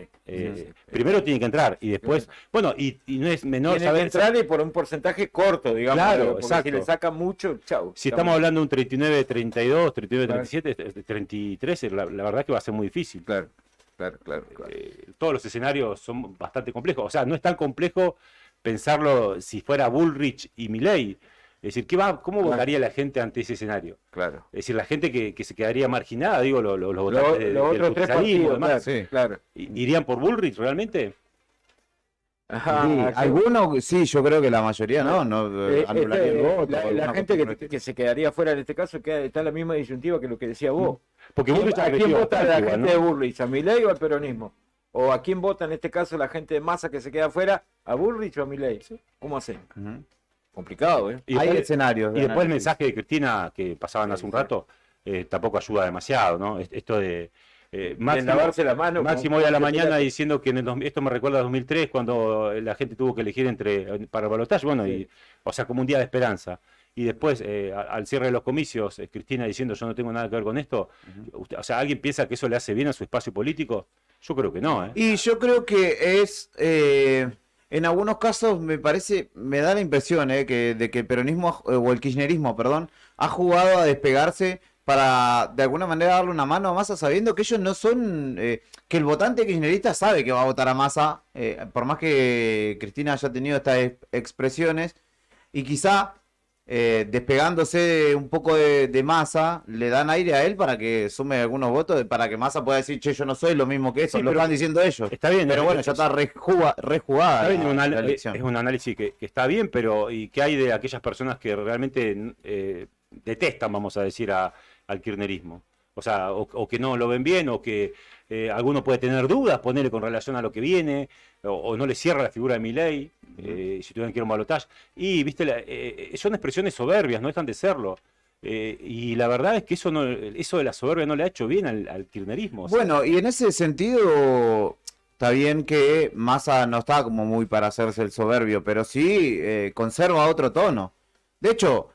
Primero tiene que entrar y después, bueno, y no es menor Tiene que entrar y por un porcentaje corto, digamos. Claro, porque exacto. si le saca mucho, chau. Si estamos hablando de un 39-32, 39-37, 33, la verdad que va a ser muy difícil. Claro. Todos los escenarios son bastante complejos. O sea, no es tan complejo pensarlo si fuera Bullrich y Milei. Es decir, ¿cómo votaría la gente ante ese escenario? Claro. Es decir, la gente que se quedaría marginada, digo, los votantes del otros tres socialismo, partidos, demás. claro. ¿Irían por Bullrich realmente? Algunos sí, yo creo que la mayoría no anularía el voto. La gente que se quedaría fuera en este caso está en la misma disyuntiva que lo que decía vos. Porque Bullrich ¿A quién vota la gente de ¿no? Bullrich? ¿A Milei o al peronismo? ¿O a quién vota en este caso la gente de Massa que se queda afuera? ¿A Bullrich o a Milei? ¿Cómo hacen? Complicado, ¿eh? Y después, y después el mensaje de Cristina que pasaban hace un rato tampoco ayuda demasiado, ¿no? Esto de lavarse la mano. Máximo hoy a la mañana diciendo que esto me recuerda a 2003 cuando la gente tuvo que elegir para el balotaje, bueno, o sea, como un día de esperanza. Y después, al cierre de los comicios, Cristina diciendo yo no tengo nada que ver con esto. O sea, ¿alguien piensa que eso le hace bien a su espacio político? Yo creo que no, ¿eh? Y yo creo que es... en algunos casos me da la impresión de que el peronismo o el kirchnerismo, perdón, ha jugado a despegarse para de alguna manera darle una mano a Massa, sabiendo que ellos no son, que el votante kirchnerista sabe que va a votar a Massa, por más que Cristina haya tenido estas expresiones, y quizá despegándose un poco de Massa, le dan aire a él para que sume algunos votos, para que Massa pueda decir, che, yo no soy lo mismo que eso, Sí, lo pero están diciendo ellos. Está bien, pero bueno, ya está rejugada Está bien, la elección. es un análisis que está bien, pero ¿y qué hay de aquellas personas que realmente detestan, vamos a decir, al kirchnerismo? O sea, o que no lo ven bien, o que alguno puede tener dudas, ponerle con relación a lo que viene, o no le cierra la figura de Milei, si tuvieran que ir a un balotaje. Y, viste, son expresiones soberbias, no dejan de serlo. Y la verdad es que eso de la soberbia no le ha hecho bien al kirchnerismo. O sea, Bueno, y en ese sentido, está bien que Massa no está como muy para hacerse el soberbio, pero sí conserva otro tono. De hecho,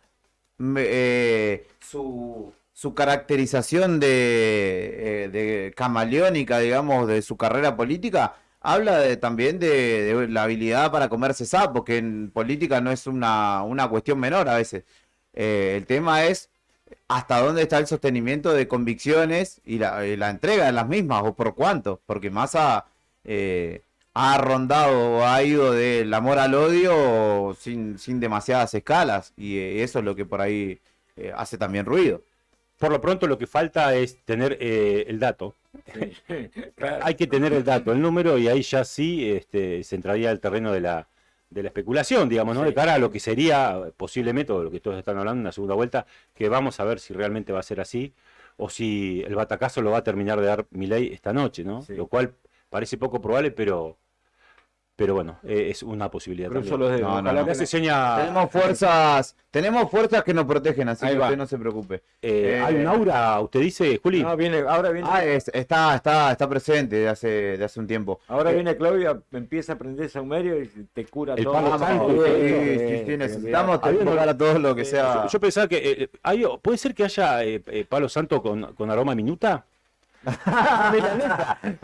su caracterización de camaleónica, digamos, de su carrera política, habla también de la habilidad para comerse sapos, que en política no es una cuestión menor a veces. El tema es hasta dónde está el sostenimiento de convicciones y la entrega de las mismas, o por cuánto, porque Massa ha rondado o ha ido del amor al odio sin demasiadas escalas, y eso es lo que por ahí hace también ruido. por lo pronto lo que falta es tener el dato. Hay que tener el dato, el número, y ahí ya sí se entraría al terreno de la especulación, digamos, ¿no? De cara a lo que sería posiblemente, o lo que todos están hablando, una segunda vuelta, que vamos a ver si realmente va a ser así, o si el batacazo lo va a terminar de dar Milei esta noche, ¿no? Sí. Lo cual parece poco probable, pero bueno, es una posibilidad. Cruzo también. los dedos. Ojalá Le hace seña- Tenemos fuerzas que nos protegen, así Ahí que va. usted no se preocupe. Hay un aura, usted dice, Juli. No, ahora viene. Está presente de hace un tiempo. Ahora viene Claudia, empieza a aprender saumerio y te cura El todo. palo santo. Sí, necesitamos tocar a todos lo que sea. Yo pensaba que puede ser que haya palo santo con aroma a minuta. A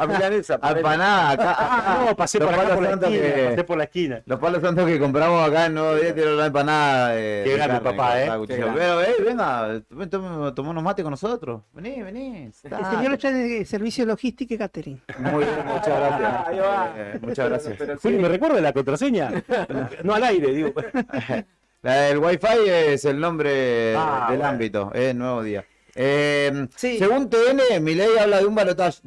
milanesa. Empanada acá. No, pasé Los por acá palos por la santos esquina, que- pasé por la esquina. Los palos santos que compramos acá en Nuevo Día tienen una empanada de Qué grande, carne, papá, con qué cuchillo. grande. Pero, venga, toma unos mates con nosotros. Vení. El señor está en servicio de logística y catering. Muy bien, muchas gracias. Ahí va. Muchas gracias. Juli, ¿me recuerda la contraseña? No al aire, digo. La del Wi-Fi es el nombre del bueno. ámbito, Nuevo Día. Según TN, Milei habla de un balotaje,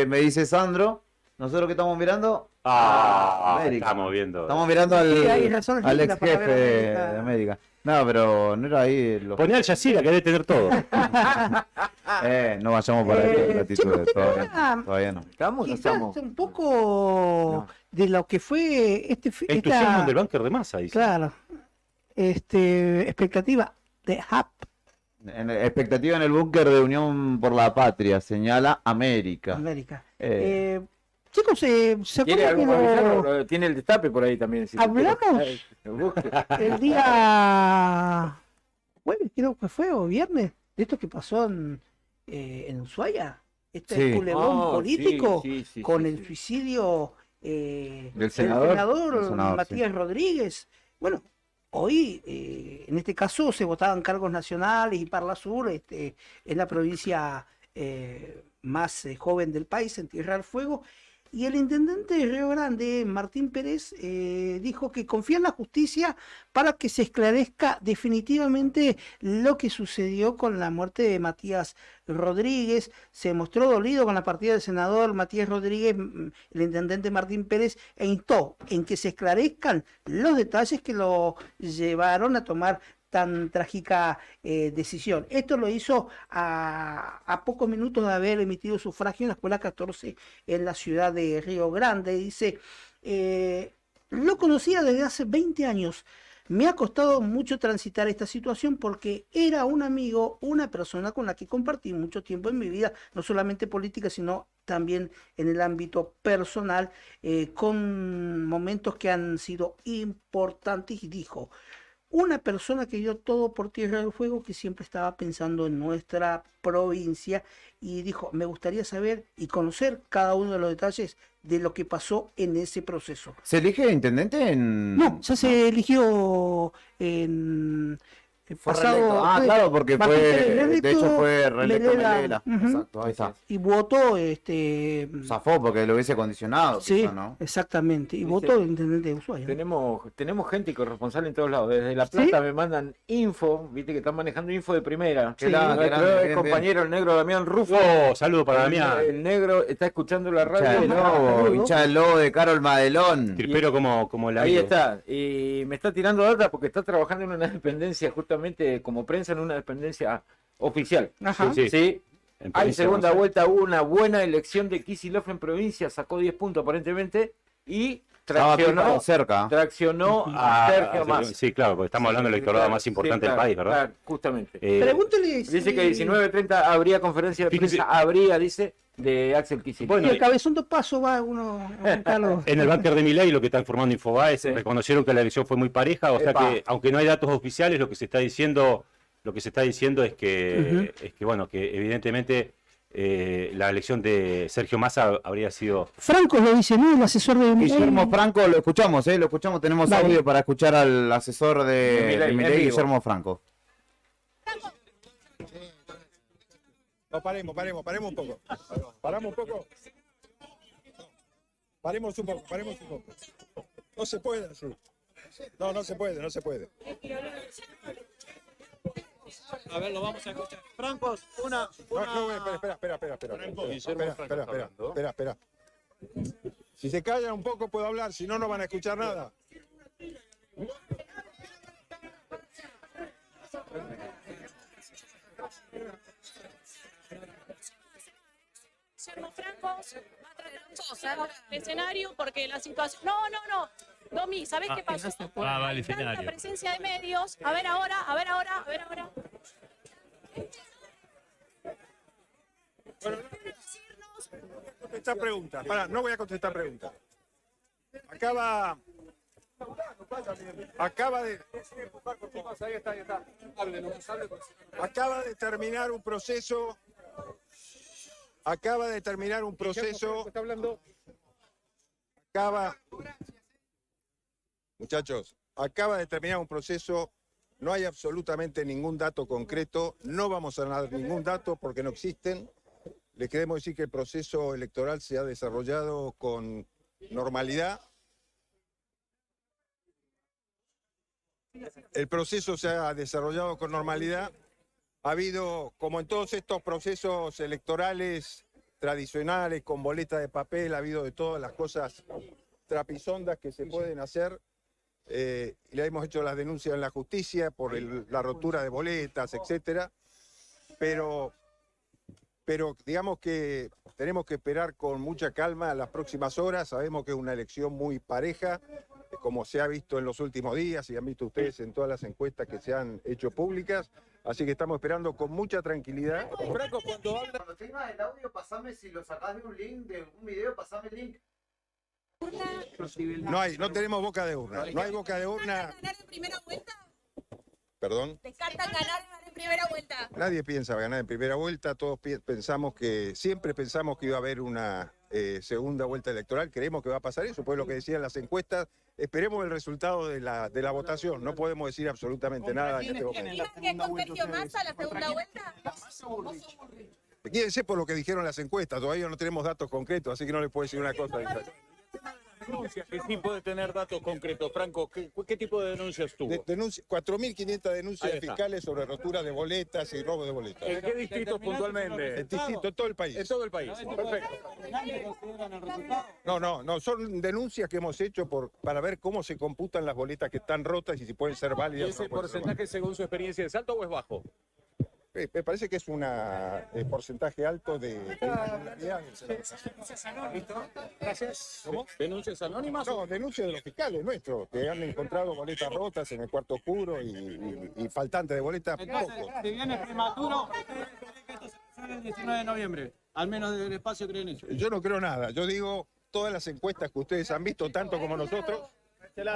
me dice Sandro. ¿Nosotros qué estamos mirando? América. Estamos viendo. Estamos mirando al, Sí, hay razones al lindas ex para jefe ver América. de América. No, pero no era ahí. Poné al Yacira, que debe tener todo. No vayamos para ahí, gratitud, todavía no. ¿Estamos o no Quizás estamos? un poco de lo que fue Entusiasmo del búnker de Massa, dice. claro, expectativa de HAP. Expectativa en el búnker de Unión por la Patria, señala América. América. Eh, Chicos, ¿se ¿Quiere acuerdan algo que para lo- avisar? Tiene el destape por ahí también. si ¿Hablamos? quiere. Busque. el día jueves, creo que fue, o viernes, de esto que pasó en Ushuaia? Este Sí. culebrón político sí, con sí, el sí. suicidio Del senador. del Senador, Matías Rodríguez. Bueno, hoy, en este caso, se votaban cargos nacionales y Parla Sur, es la provincia más joven del país en Tierra del Fuego. Y el intendente de Río Grande, Martín Pérez, dijo que confía en la justicia para que se esclarezca definitivamente lo que sucedió con la muerte de Matías Rodríguez. Se mostró dolido con la partida del senador Matías Rodríguez, el intendente Martín Pérez, e instó en que se esclarezcan los detalles que lo llevaron a tomar tan trágica decisión. Esto lo hizo a pocos minutos de haber emitido sufragio en la Escuela 14 en la ciudad de Río Grande. Dice, lo conocía desde hace 20 años. Me ha costado mucho transitar esta situación porque era un amigo, una persona con la que compartí mucho tiempo en mi vida, no solamente política, sino también en el ámbito personal, con momentos que han sido importantes. Y dijo, una persona que dio todo por Tierra del Fuego, que siempre estaba pensando en nuestra provincia, y dijo, me gustaría saber y conocer cada uno de los detalles de lo que pasó en ese proceso. ¿Se elige intendente en...? No, ya se eligió en Fue reelecto. Ah, claro, porque fue, de hecho fue reelecto Melela. Exacto, ahí está. Y votó, Zafó porque lo hubiese condicionado, sí, quizá, ¿no? exactamente, y votó el intendente de Ushuaia. Tenemos gente corresponsal en todos lados. Desde La Plata me mandan info, viste que están manejando info de primera. Sí, grande, compañero, el negro Damián Rufo. Saludo para Damián. El negro está escuchando la radio. Hincha del Lobo de Carol Madelón. Tripero como el Ahí amigo. está. Y me está tirando data porque está trabajando en una dependencia, justamente como prensa, en una dependencia oficial. Ajá. Sí. En Hay provincia segunda de Buenos vuelta, hubo una buena elección de Kicillof en provincia, sacó 10 puntos aparentemente y Estaba traccionó cerca. a Sergio Massa. Sí, claro, porque estamos hablando del electorado más importante del país, ¿verdad? Claro, justamente. Pregúntele si... Dice que 19:30 habría conferencia de prensa, dice, de Axel Kicillof. Bueno, y el cabezón de paso va uno a buscarlo. En el búnker de Milei, lo que está informando Infobae, reconocieron que la elección fue muy pareja, o sea que, aunque no hay datos oficiales, lo que se está diciendo es que, bueno, que evidentemente la elección de Sergio Massa habría sido... Franco lo dice, ¿no? El asesor de Guillermo Franco, lo escuchamos, tenemos Dale. audio para escuchar al asesor de Milei, Guillermo Franco. No, paremos un poco. Paramos un poco. Paremos un poco. No se puede así. No se puede. A ver, lo vamos a escuchar. Francos, una... Espera. Si se callan un poco puedo hablar, si no, no van a escuchar nada. Guillermo Franco va a traer el escenario porque la situación... No. Domi, ¿sabés qué pasó? Vale, Tanta presencia de medios. A ver ahora. No voy a contestar preguntas. Acaba de terminar un proceso. Muchachos, acaba de terminar un proceso. No hay absolutamente ningún dato concreto. No vamos a dar ningún dato porque no existen. Les queremos decir que el proceso electoral se ha desarrollado con normalidad. Ha habido, como en todos estos procesos electorales tradicionales, con boleta de papel, ha habido de todas las cosas trapisondas que se pueden hacer. Le hemos hecho las denuncias en la justicia por la rotura de boletas, etcétera. Pero digamos que tenemos que esperar con mucha calma las próximas horas. Sabemos que es una elección muy pareja, como se ha visto en los últimos días y han visto ustedes en todas las encuestas que se han hecho públicas. Así que estamos esperando con mucha tranquilidad. Franco, cuando habla... Cuando tengas el audio, pasame, si lo sacás de un link, de un video, pasame el link. No tenemos boca de urna. No hay boca de urna. ¿Ganar en primera vuelta? ¿Perdón? ¿Descartan ganar en primera vuelta? Nadie piensa ganar en primera vuelta. Todos siempre pensamos que iba a haber una segunda vuelta electoral. Creemos que va a pasar eso, pues lo que decían las encuestas. Esperemos el resultado de la votación. No podemos decir absolutamente nada. ¿Que con Sergio Massa la segunda vuelta? Quédense por lo que dijeron las encuestas. Todavía no tenemos datos concretos, así que no les puedo decir una cosa. Denuncia, que sí puede tener datos concretos. Franco, ¿qué tipo de denuncias tuvo? 4.500 denuncias fiscales sobre rotura de boletas y robo de boletas. ¿En qué distritos puntualmente? En todo el país. En todo el país, perfecto. No, son denuncias que hemos hecho para ver cómo se computan las boletas que están rotas y si pueden ser válidas. ¿Y ese porcentaje, según su experiencia, es alto o es bajo? Me parece que es un porcentaje alto de irregularidad. Gracias. ¿Cómo? ¿Denuncias anónimas? No, denuncias de los fiscales nuestros, que han encontrado boletas rotas en el cuarto oscuro y faltantes de boletas. Entonces, si viene prematuro, que esto se resuelve el 19 de noviembre. Al menos desde el espacio creen eso. Yo no creo nada. Yo digo, todas las encuestas que ustedes han visto, tanto como nosotros,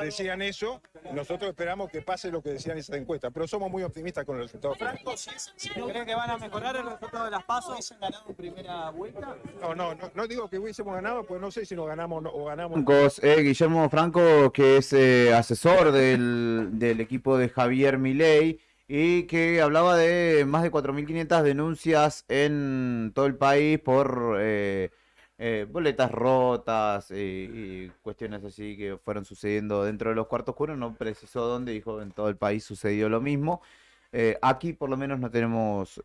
decían eso. Nosotros esperamos que pase lo que decían esas encuestas, pero somos muy optimistas con el resultado. Franco, ¿creen que van a mejorar el resultado de las PASO? ¿Hubiesen ganado en primera vuelta? No digo que hubiésemos ganado, pues no sé si nos ganamos o ganamos. Guillermo Franco, que es asesor del equipo de Javier Milei, y que hablaba de más de 4.500 denuncias en todo el país por boletas rotas y cuestiones así que fueron sucediendo dentro de los cuartos oscuros. No precisó dónde, dijo en todo el país sucedió lo mismo. Aquí por lo menos no tenemos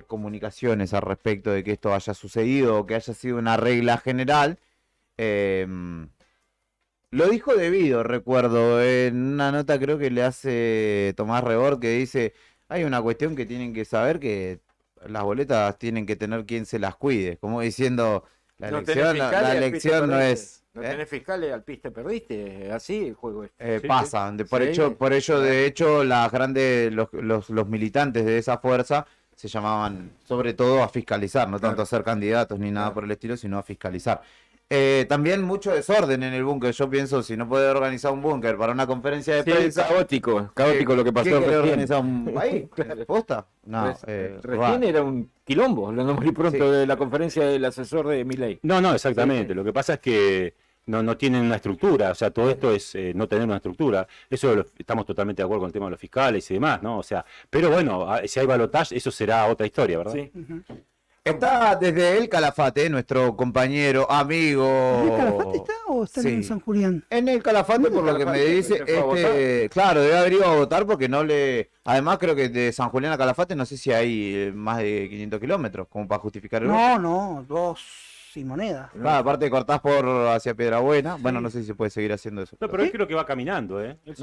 comunicaciones al respecto de que esto haya sucedido o que haya sido una regla general. Lo dijo Debido, recuerdo, en una nota creo que le hace Tomás Rebord, que dice, hay una cuestión que tienen que saber, que las boletas tienen que tener quien se las cuide, como diciendo, la elección no es... No tenés fiscales, al piste perdiste, así el juego es. Pasan, por ello de hecho las grandes, los militantes de esa fuerza se llamaban sobre todo a fiscalizar, no tanto a ser candidatos ni nada por el estilo, sino a fiscalizar. También mucho desorden en el búnker. Yo pienso, si no puede organizar un búnker para una conferencia de prensa. Caótico lo que pasó recién. organizar un país? ¿Posta? No, recién era un quilombo, hablando muy pronto de la conferencia del asesor de Milei. No, exactamente. Lo que pasa es que no tienen una estructura, o sea, todo esto es no tener una estructura. Eso estamos totalmente de acuerdo con el tema de los fiscales y demás, ¿no? O sea, pero bueno, si hay balotaje, eso será otra historia, ¿verdad? Sí. Está desde el Calafate, nuestro compañero, amigo. ¿En el Calafate está o está en San Julián? En el Calafate, por lo que me dice, claro, debe haber ido a votar porque no le... Además, creo que de San Julián a Calafate no sé si hay más de 500 kilómetros, como para justificar el voto. No, 2 y moneda. Claro, aparte cortás por hacia Piedrabuena. Bueno, no sé si se puede seguir haciendo eso. No, pero él creo que va caminando, ¿eh? Él es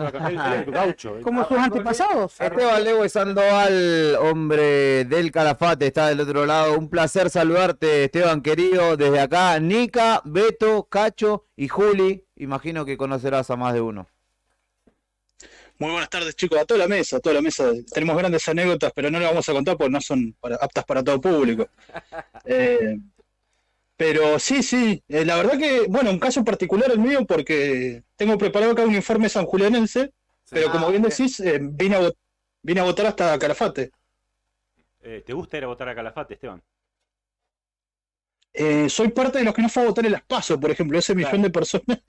gaucho. Como sus antepasados. Esteban Lewe Sandoval, hombre del Calafate, está del otro lado. Un placer saludarte, Esteban querido. Desde acá, Nica, Beto, Cacho y Juli. Imagino que conocerás a más de uno. Muy buenas tardes, chicos, a toda la mesa. Tenemos grandes anécdotas, pero no las vamos a contar porque no son aptas para todo público. Pero sí, la verdad que, bueno, un caso particular el mío, porque tengo preparado acá un informe sanjulianense, pero como bien decís, vine a votar hasta Calafate. ¿Te gusta ir a votar a Calafate, Esteban? Soy parte de los que no fue a votar en las PASO, por ejemplo, ese millón de personas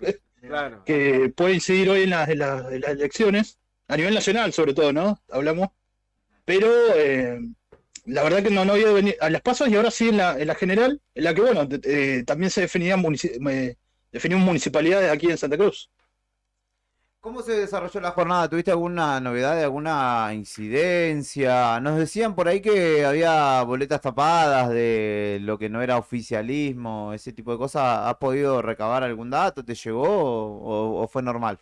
que pueden incidir hoy en las elecciones, a nivel nacional sobre todo, ¿no? Hablamos. Pero la verdad que no había venido a las PASO y ahora sí en la general, en la que, bueno, también se definían municipalidades aquí en Santa Cruz. ¿Cómo se desarrolló la jornada? ¿Tuviste alguna novedad, alguna incidencia? Nos decían por ahí que había boletas tapadas de lo que no era oficialismo, ese tipo de cosas. ¿Has podido recabar algún dato? ¿Te llegó o fue normal?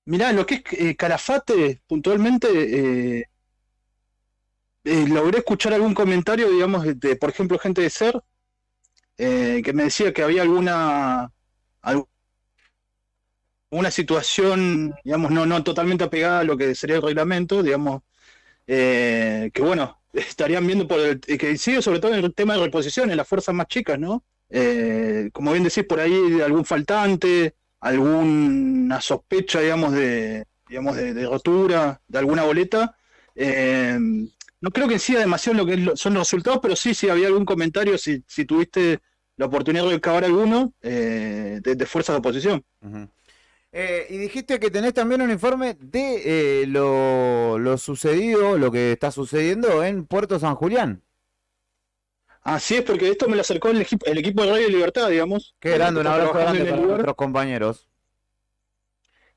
Mirá, lo que es Calafate, puntualmente, logré escuchar algún comentario, digamos, de, por ejemplo, gente de SER, que me decía que había alguna situación, digamos, no totalmente apegada a lo que sería el reglamento, digamos, que bueno, estarían viendo por que sigue sobre todo en el tema de reposición, en las fuerzas más chicas, ¿no? Como bien decís, por ahí algún faltante, alguna sospecha, digamos, de rotura de alguna boleta. No creo que sea demasiado lo que son los resultados, pero sí había algún comentario, si tuviste la oportunidad de recabar alguno, de fuerzas de oposición. Y dijiste que tenés también un informe de lo sucedido, lo que está sucediendo en Puerto San Julián. Así es, porque esto me lo acercó el equipo de Radio Libertad, digamos. Qué grande, un abrazo grande para nuestros compañeros.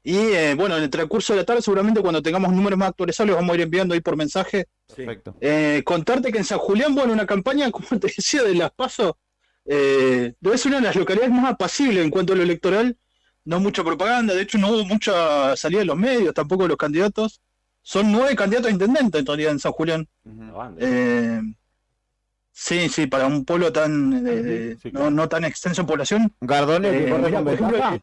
Y bueno, en el transcurso de la tarde, seguramente cuando tengamos números más actualizados, los vamos a ir enviando ahí por mensaje. Perfecto. Contarte que en San Julián, bueno, una campaña, como te decía, de las PASO, debe ser una de las localidades más apacibles en cuanto a lo electoral. No mucha propaganda, de hecho no hubo mucha salida de los medios, tampoco de los candidatos. Son 9 candidatos a intendente en realidad en San Julián. Sí, para un pueblo tan no tan extenso en población. Gardone, por ejemplo,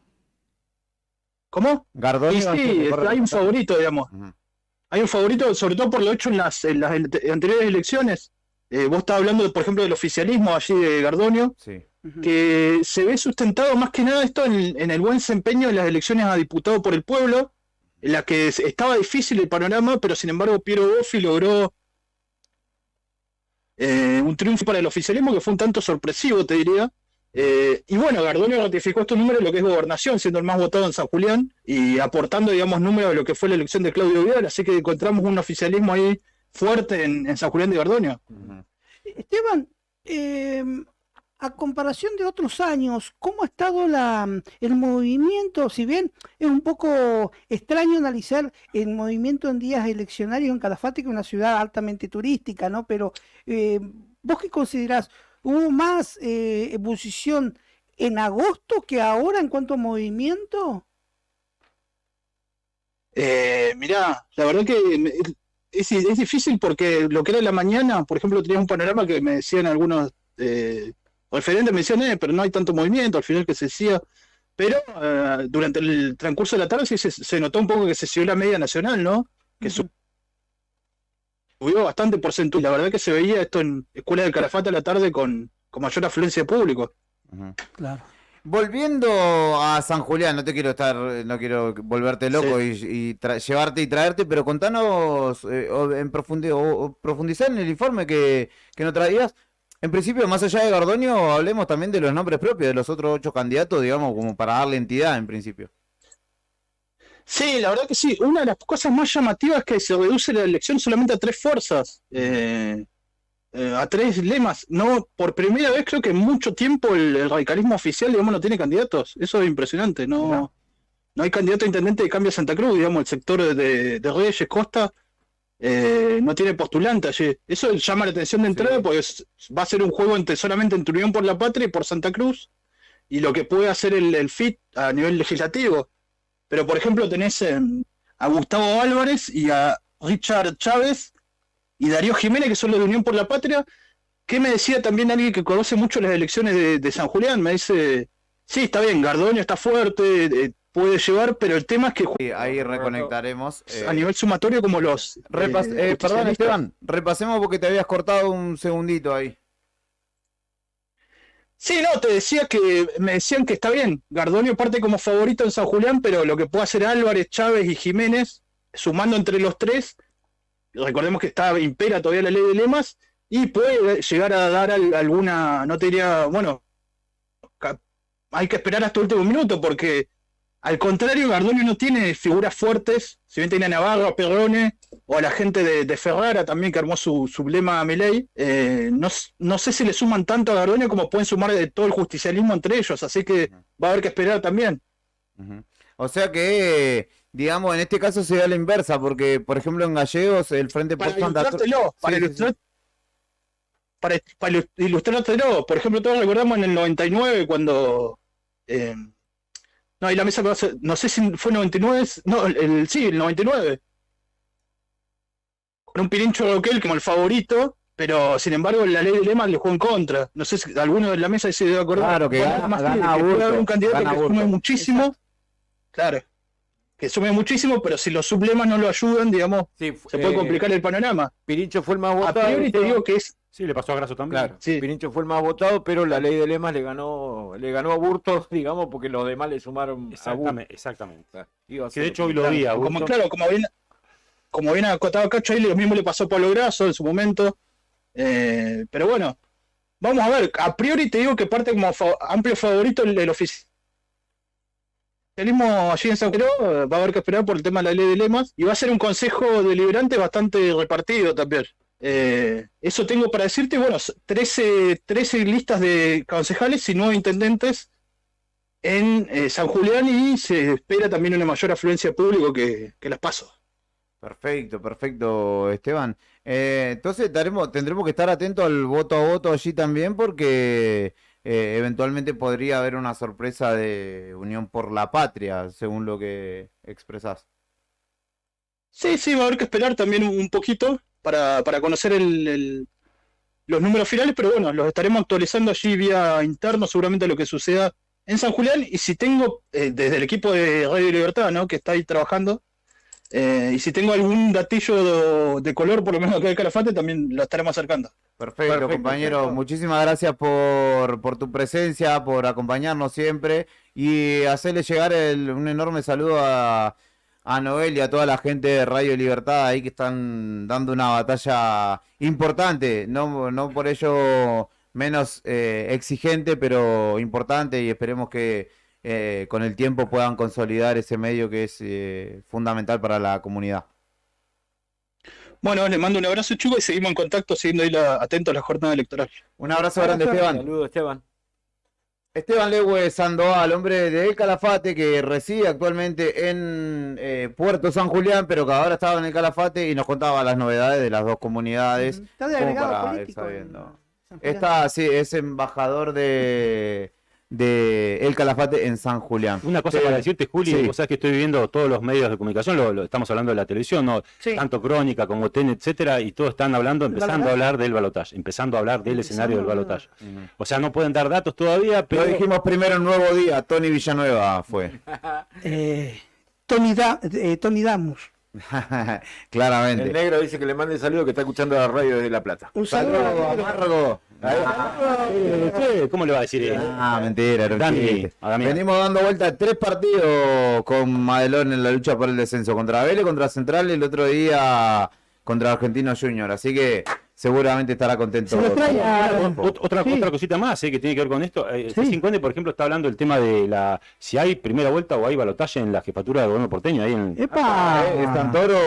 ¿cómo? Gardone, sí, hay un favorito, digamos. Hay un favorito, sobre todo por lo hecho en las anteriores elecciones. Vos estabas hablando, por ejemplo, del oficialismo allí de Gardonio, que se ve sustentado más que nada esto en el buen desempeño en las elecciones a diputado por el pueblo, en la que estaba difícil el panorama, pero sin embargo Piero Boffi logró un triunfo para el oficialismo que fue un tanto sorpresivo, te diría, Y bueno, Gardonio ratificó estos números, lo que es gobernación, siendo el más votado en San Julián y aportando, digamos, números de lo que fue la elección de Claudio Vidal, así que encontramos un oficialismo ahí fuerte en San Julián de Gardonio. Esteban, a comparación de otros años, ¿cómo ha estado el movimiento? Si bien es un poco extraño analizar el movimiento en días eleccionarios en Calafate, que es una ciudad altamente turística, ¿no? Pero ¿vos qué considerás? ¿Hubo más ebullición en agosto que ahora en cuanto a movimiento? Mirá, la verdad que es difícil porque lo que era la mañana, por ejemplo, tenía un panorama que me decían algunos referentes, me decían, pero no hay tanto movimiento, al final que se decía, pero durante el transcurso de la tarde sí se notó un poco que se siguió la media nacional, ¿no? Que subió bastante porcentual, la verdad que se veía esto en Escuela del Calafate a la tarde con mayor afluencia de público. Claro. Volviendo a San Julián, no quiero volverte loco y llevarte y traerte, pero contanos en profundizar en el informe que nos traías. En principio, más allá de Gardonio, hablemos también de los nombres propios de los otros 8 candidatos, digamos, como para darle entidad en principio. Sí, la verdad que sí. Una de las cosas más llamativas es que se reduce la elección solamente a 3 fuerzas, a 3 lemas. No, por primera vez creo que en mucho tiempo el radicalismo oficial, digamos, no tiene candidatos. Eso es impresionante. No hay candidato a intendente de Cambio Santa Cruz, digamos, el sector de Reyes, Costa, no tiene postulante allí. Eso llama la atención de entrada porque va a ser un juego solamente entre Unión por la Patria y por Santa Cruz, y lo que puede hacer el FIT a nivel legislativo. Pero, por ejemplo, tenés a Gustavo Álvarez y a Richard Chávez y Darío Jiménez, que son los de Unión por la Patria, que me decía también alguien que conoce mucho las elecciones de San Julián, me dice, sí, está bien, Gardonio está fuerte, puede llevar, pero el tema es que... Ahí reconectaremos. A nivel sumatorio como los... Perdón, Esteban, repasemos porque te habías cortado un segundito ahí. Sí, no, te decía que me decían que está bien, Gardonio parte como favorito en San Julián, pero lo que puede hacer Álvarez, Chávez y Jiménez, sumando entre los 3, recordemos que impera todavía la ley de lemas, y puede llegar a dar alguna, no te diría, bueno, hay que esperar hasta el último minuto, porque al contrario, Gardonio no tiene figuras fuertes, si bien tiene a Navarro, a Perrone, o a la gente de Ferrara también, que armó su lema a Milei, no sé si le suman tanto a Gardonio como pueden sumar de todo el justicialismo entre ellos, así que va a haber que esperar también. O sea que, digamos, en este caso se da la inversa, porque, por ejemplo, en Gallegos, el Frente por Santa Cruz... Para ilustrártelo, por ejemplo, todos recordamos en el 99 cuando... no, hay la mesa, no sé si fue 99, no, sí, el 99. Con un Pirincho Roquel como el favorito, pero sin embargo la ley de lemas le jugó en contra. No sé si alguno de la mesa se debe acordar. Claro, que gana puede haber un candidato que sume muchísimo. Claro, que sume muchísimo, pero si los sublemas no lo ayudan, digamos, se puede complicar el panorama. Pirincho fue el más votado. A priori te digo que es... Sí, le pasó a Grasso también. Claro, sí. Pirincho fue el más votado, pero la ley de lemas le ganó a Burtos, digamos, porque los demás le sumaron a Burtos. Exactamente. Claro. Que de hecho hoy lo vi a Burtos. Como bien acotado Cacho, ahí lo mismo le pasó a Pablo Grasso en su momento. Pero bueno, vamos a ver. A priori te digo que parte como amplio favorito el oficialismo allí en San Cruz. Va a haber que esperar por el tema de la ley de lemas. Y va a ser un consejo deliberante bastante repartido también. Eso tengo para decirte. Bueno, 13 listas de concejales y 9 intendentes en San Julián, y se espera también una mayor afluencia de público que las PASO. Perfecto, Esteban. Entonces tendremos que estar atentos al voto a voto allí también, porque eventualmente podría haber una sorpresa de Unión por la Patria, según lo que expresás. Sí, va a haber que esperar también un poquito para conocer los números finales, pero bueno, los estaremos actualizando allí vía interno, seguramente lo que suceda en San Julián, y si tengo, desde el equipo de Radio Libertad, ¿no?, que está ahí trabajando, y si tengo algún datillo de color, por lo menos acá de Calafate, también lo estaremos acercando. Perfecto, compañero. Muchísimas gracias por tu presencia, por acompañarnos siempre, y hacerle llegar un enorme saludo a Noel y a toda la gente de Radio Libertad ahí que están dando una batalla importante. No por ello menos exigente, pero importante, y esperemos que con el tiempo puedan consolidar ese medio que es fundamental para la comunidad. Bueno, les mando un abrazo, chicos, y seguimos en contacto, siguiendo ahí atentos a la jornada electoral. Un abrazo grande, Esteban. Saludos, Esteban. Esteban Lewe Sandoval, hombre de El Calafate, que reside actualmente en Puerto San Julián, pero que ahora estaba en El Calafate y nos contaba las novedades de las dos comunidades. Está de como agregado para ir político. sabiendo. Sí, es embajador de El Calafate en San Julián. Una cosa para decirte, Juli, Sí. vos sabés que estoy viendo todos los medios de comunicación, estamos hablando de la televisión, ¿no? Tanto Crónica como TN, etcétera, y todos están empezando a hablar del balotaje, empezando a hablar del escenario del balotaje. O sea, no pueden dar datos todavía, pero... Lo dijimos primero en Nuevo Día, Tony Villanueva fue. Tony Damus. Claramente. El negro dice que le mande saludo, que está escuchando la radio desde La Plata. Un saludo a Amargo. ¿Cómo le va a decir? Mentira, era un chiste. Venimos dando vuelta 3 partidos con Madelón en la lucha por el descenso. Contra Vélez, contra Central y el otro día contra Argentino Junior. Así que seguramente estará contento. Otra cosita más que tiene que ver con esto. C50, por ejemplo, está hablando del tema de si hay primera vuelta o hay balotaje en la jefatura del gobierno porteño. Ahí en, ¿Es Santoro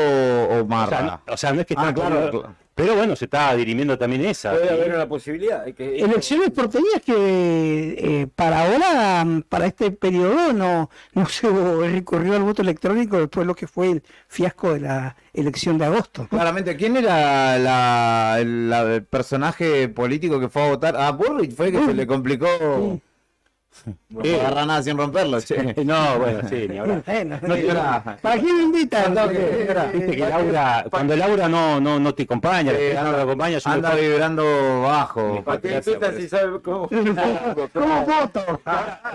o Marra? O sea, no es que está claro. Pero bueno, se está dirimiendo también esa. Puede haber una posibilidad. Elecciones porteñas que para ahora, para este periodo, no se recurrió al voto electrónico después de lo que fue el fiasco de la elección de agosto. Claramente, ¿quién era el personaje político que fue a votar? Burrich fue que se le complicó. No agarra nada sin romperlo. No, bueno, sí, ni hablar. ¿Para qué me invitan? Viste que Laura, cuando Laura no te acompaña, no te acompaña, anda vibrando bajo. ¿Para qué invitan si sabe cómo? ¿Cómo voto?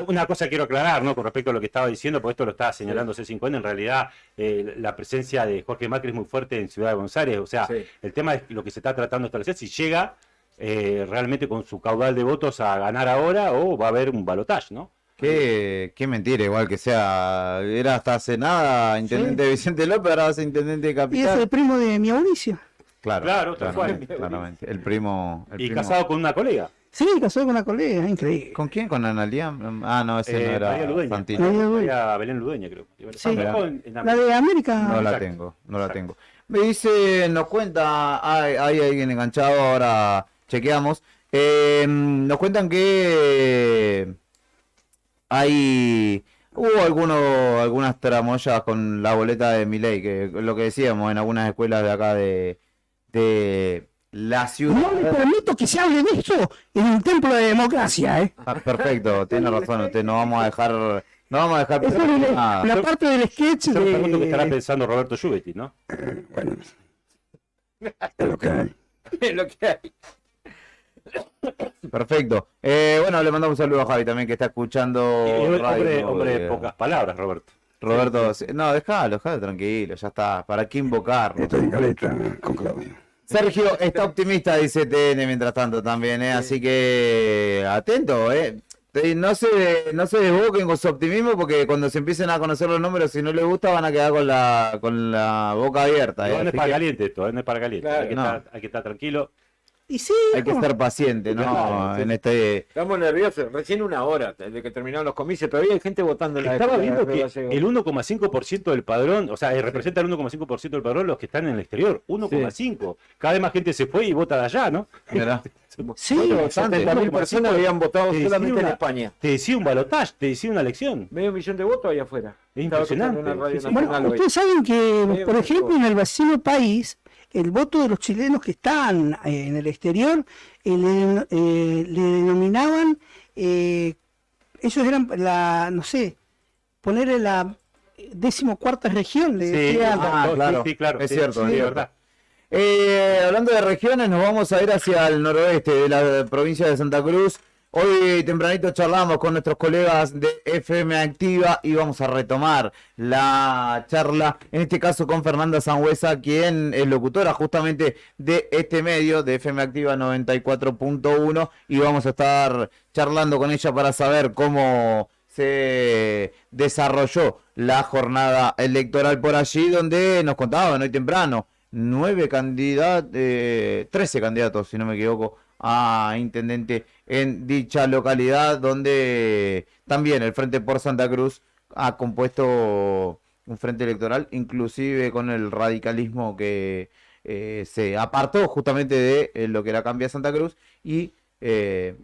Una cosa quiero aclarar, ¿no? Con respecto a lo que estaba diciendo, porque esto lo estaba señalando C50, en realidad la presencia de Jorge Macri es muy fuerte en Ciudad de Buenos Aires. O sea, el tema es lo que se está tratando de establecer, si llega realmente con su caudal de votos a ganar ahora o va a haber un balotaje, ¿no? Qué mentira, igual que sea. Era hasta hace nada intendente de Vicente López, ahora va a ser intendente de Y Capital. es el primo de mi Mauricio. Claro, tal cual. Claramente. El primo. Y casado con una colega. Sí, casado con una colega, increíble. ¿Con quién? ¿Con Analia? No, ese no era María Ludueña. Santino. María Belén Ludueña, creo. Sí. La de América. No la tengo. Me dice, nos cuenta, hay alguien enganchado, ahora chequeamos. Nos cuentan que hubo algunas tramoyas con la boleta de Milei, que lo que decíamos en algunas escuelas de acá de la ciudad. No le permito que se hable de esto en un templo de democracia, Perfecto, tiene razón, usted no vamos a dejar Esa es la parte del sketch Yo me pregunto qué estará pensando Roberto Giuvetti, ¿no? Bueno, es lo que hay. Es lo que hay. Perfecto. Bueno, le mandamos un saludo a Javi también, que está escuchando. Hombre de pocas palabras, Roberto. Roberto, no, déjalo tranquilo, ya está. ¿Para qué invocarlo? Estoy caleta con Claudio. Sergio está optimista, dice TN, mientras tanto también, así que atento, No se desboquen con su optimismo, porque cuando se empiecen a conocer los números, si no les gusta, van a quedar con la boca abierta. No es para caliente esto, no es para caliente. Claro, hay que estar tranquilo. Y sí, hay que ser paciente, ¿no? Claro, sí. Estamos nerviosos, recién una hora desde que terminaron los comicios, todavía hay gente votando en la Estaba viendo que el 1,5% del padrón, o sea, representa el 1,5% del padrón los que están en el exterior, 1,5%. Cada vez más gente se fue y vota de allá, ¿no? Sí, bueno, 70.000 personas habían votado solamente en España. Te decía un balotaje, te decía una elección. Medio millón de votos allá afuera. Es impresionante. Bueno, ustedes saben que, por ejemplo, en el vecino país, el voto de los chilenos que están en el exterior le denominaban, ellos eran ponerle la 14ª región. Le decían, claro, sí, claro, es cierto, sí, es verdad. Hablando de regiones, nos vamos a ir hacia el noroeste de la provincia de Santa Cruz. Hoy tempranito charlamos con nuestros colegas de FM Activa y vamos a retomar la charla, en este caso con Fernanda Sangüesa, quien es locutora justamente de este medio, de FM Activa 94.1, y vamos a estar charlando con ella para saber cómo se desarrolló la jornada electoral por allí, donde nos contaban hoy temprano 13 candidatos, si no me equivoco, a intendente en dicha localidad, donde también el Frente por Santa Cruz ha compuesto un frente electoral, inclusive con el radicalismo que se apartó justamente de lo que era Cambia Santa Cruz, y es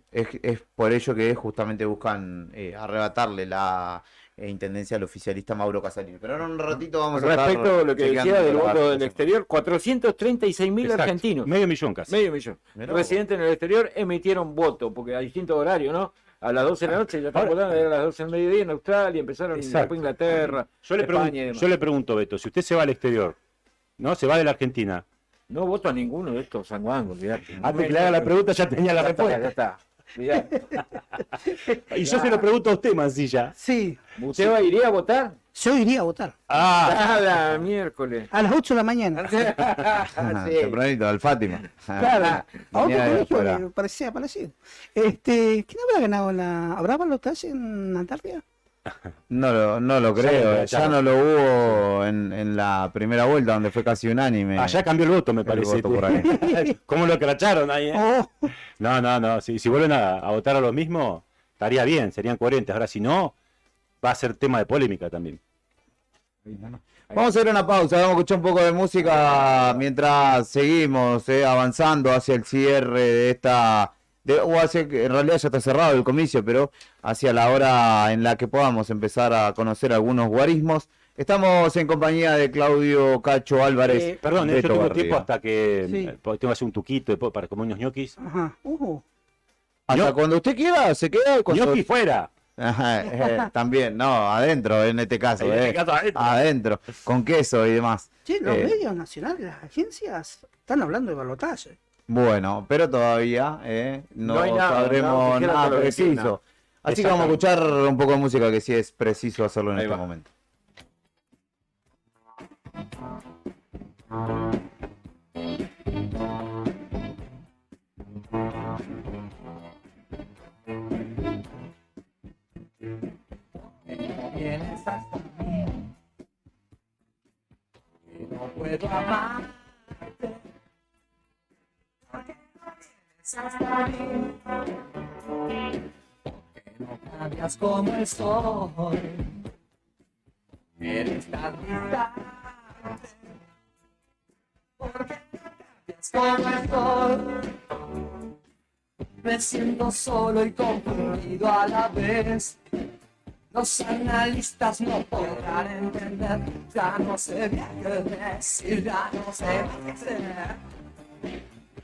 por ello que justamente buscan arrebatarle la intendencia al oficialista Mauro Casalini. Pero ahora en un ratito vamos a estar respecto a lo que decía chequeando del la voto base. del exterior, 436.000 Exacto, argentinos. medio millón casi. Medio millón. Mirá vos. Residentes en el exterior emitieron voto, porque a distintos horarios, ¿no? A las 12 de la noche, ya están votando, era a las 12 del mediodía en Australia, empezaron Exacto. después Inglaterra, España y demás. Yo le pregunto, Beto, si usted se va al exterior, ¿no? Se va de la Argentina. No voto a ninguno de estos sanguangos, mirate. Antes que le haga la pregunta ya tenía la respuesta. Ya está. Mirá. Y yo se lo pregunto a usted, Mancilla. Sí. ¿Usted iría a votar? Yo iría a votar. Ah, la miércoles. A las 8 de la mañana. Sí. Tempranito, al Fátima. Claro. A otro Venía de colegio afuera. que parecía parecido. ¿Quién habrá ganado ¿Habrá balotaje en Antártida? No lo creo, ya no lo hubo en la primera vuelta, donde fue casi unánime. Allá cambió el voto, me parece. voto por ahí. ¿Cómo lo cracharon ahí? Oh. No. Si vuelven a votar a lo mismo, estaría bien, serían coherentes. Ahora, si no, va a ser tema de polémica también. Vamos a hacer una pausa, vamos a escuchar un poco de música mientras seguimos avanzando hacia el cierre de esta... en realidad ya está cerrado el comicio, pero hacia la hora en la que podamos empezar a conocer algunos guarismos. Estamos en compañía de Claudio Cacho Álvarez. Perdón, yo Beto tengo Barriga. tiempo hasta que Sí. tengo que hacer un tuquito después para comer unos ñoquis. Ajá. Hasta cuando usted quiera, se queda. ¡Ñoqui fuera! Ajá, también, no, adentro en este caso. En este caso, adentro, con queso y demás. Sí, los medios nacionales, las agencias, están hablando de balotaje. Bueno, pero todavía no, No hay nada, sabremos no, nada dijeron que lo preciso. Así que vamos a escuchar un poco de música que sí es preciso hacerlo en Ahí este va. momento. Vienes hasta mí, y no puedo amarte, porque no vienes hasta mí, porque no cambias como el sol, eres tan distante, porque no cambias como el sol, me siento solo y confundido a la vez. Los analistas no podrán entender, ya no sé bien qué decir, ya no sé qué hacer.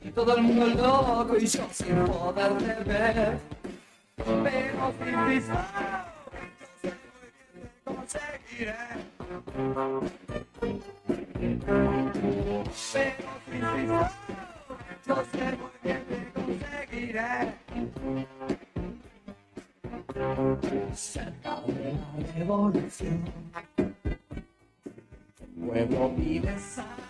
Y todo el mundo loco y yo sin poder ver. Pero si te conseguiré. Pero si yo sé muy bien que conseguiré. Cerca de la revolución, el pueblo pide sangre.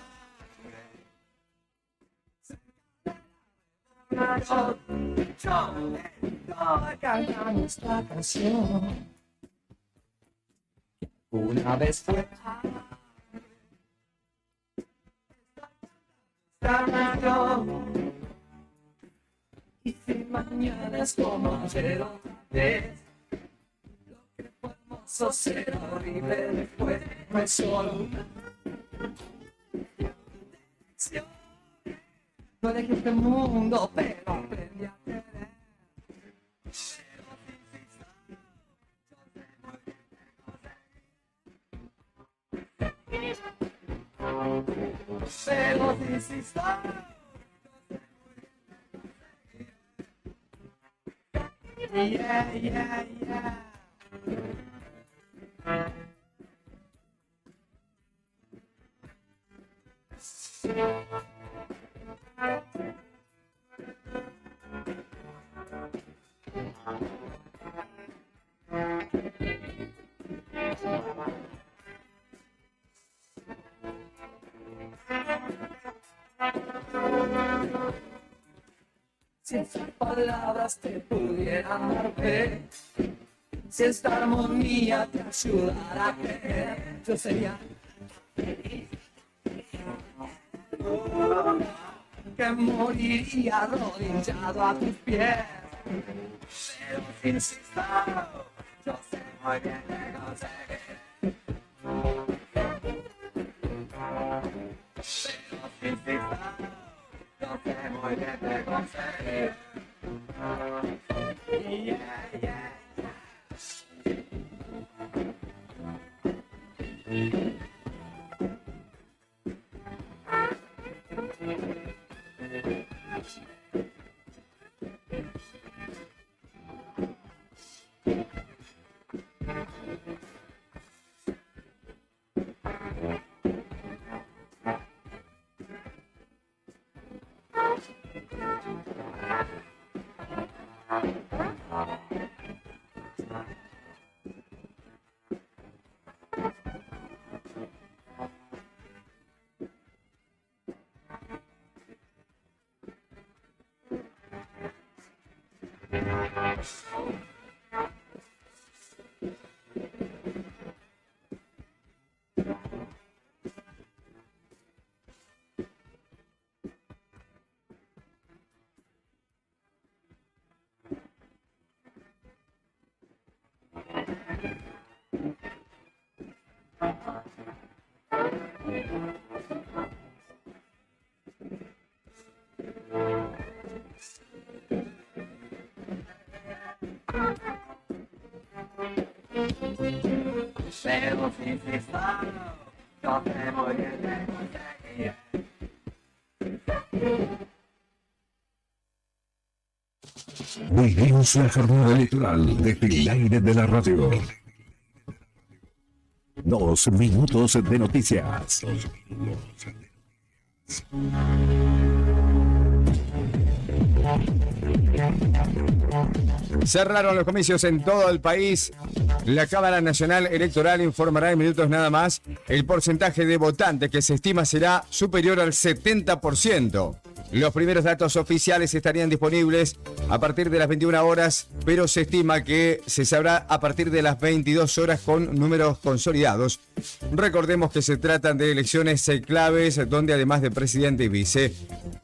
Yo vengo cantando nuestra canción. Una vez fue esta canción. Y si mañana es como ayer otra vez, lo que fue hermoso será horrible después. No es solo una lección. No elegí este mundo, pero aprendí a querer. Pero si insisto, yeah, yeah, yeah. Si esas palabras te pudieran dar fe, si esta armonía te ayudara a creer, yo sería feliz. que moriría arrodillado a tus pies. Pero insisto, yo sé muy bien que conseguir. Pero insisto, yo sé muy bien que conseguir. Yeah, yeah. Pero insisto, yo sé muy bien que conseguir. Vivimos la jornada electoral desde el aire de la radio. 2 minutos de noticias. Cerraron los comicios en todo el país. La Cámara Nacional Electoral informará en minutos nada más el porcentaje de votantes que se estima será superior al 70%. Los primeros datos oficiales estarían disponibles a partir de las 21 horas, pero se estima que se sabrá a partir de las 22 horas con números consolidados. Recordemos que se tratan de elecciones claves donde además de presidente y vice,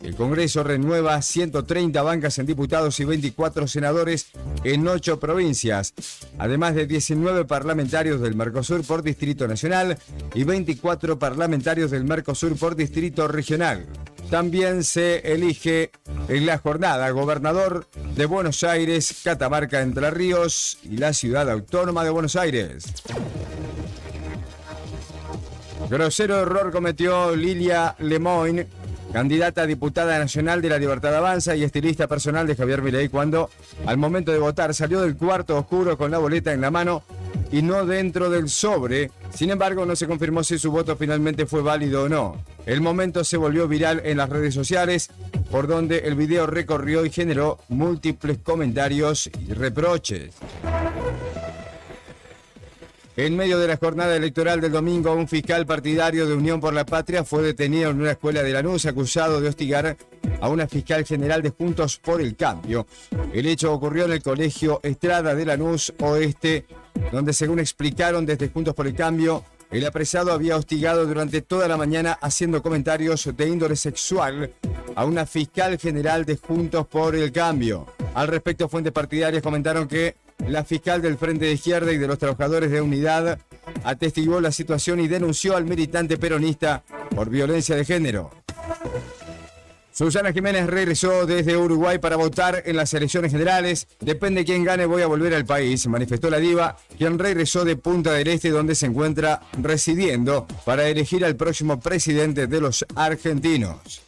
el Congreso renueva 130 bancas en diputados y 24 senadores en 8 provincias, además de 19 parlamentarios del Mercosur por Distrito Nacional y 24 parlamentarios del Mercosur por Distrito Regional. También se elige en la jornada gobernador de Buenos Aires, Catamarca, Entre Ríos y la Ciudad Autónoma de Buenos Aires. Grosero error cometió Lilia Lemoyne, candidata a diputada nacional de La Libertad Avanza y estilista personal de Javier Milei, cuando al momento de votar salió del cuarto oscuro con la boleta en la mano y no dentro del sobre. Sin embargo, no se confirmó si su voto finalmente fue válido o no. El momento se volvió viral en las redes sociales, por donde el video recorrió y generó múltiples comentarios y reproches. En medio de la jornada electoral del domingo, un fiscal partidario de Unión por la Patria fue detenido en una escuela de Lanús acusado de hostigar a una fiscal general de Juntos por el Cambio. El hecho ocurrió en el colegio Estrada de Lanús Oeste, donde según explicaron desde Juntos por el Cambio, el apresado había hostigado durante toda la mañana haciendo comentarios de índole sexual a una fiscal general de Juntos por el Cambio. Al respecto, fuentes partidarias comentaron que la fiscal del Frente de Izquierda y de los Trabajadores de Unidad atestiguó la situación y denunció al militante peronista por violencia de género. Susana Jiménez regresó desde Uruguay para votar en las elecciones generales. Depende quién gane, voy a volver al país, manifestó la diva, quien regresó de Punta del Este, donde se encuentra residiendo, para elegir al próximo presidente de los argentinos.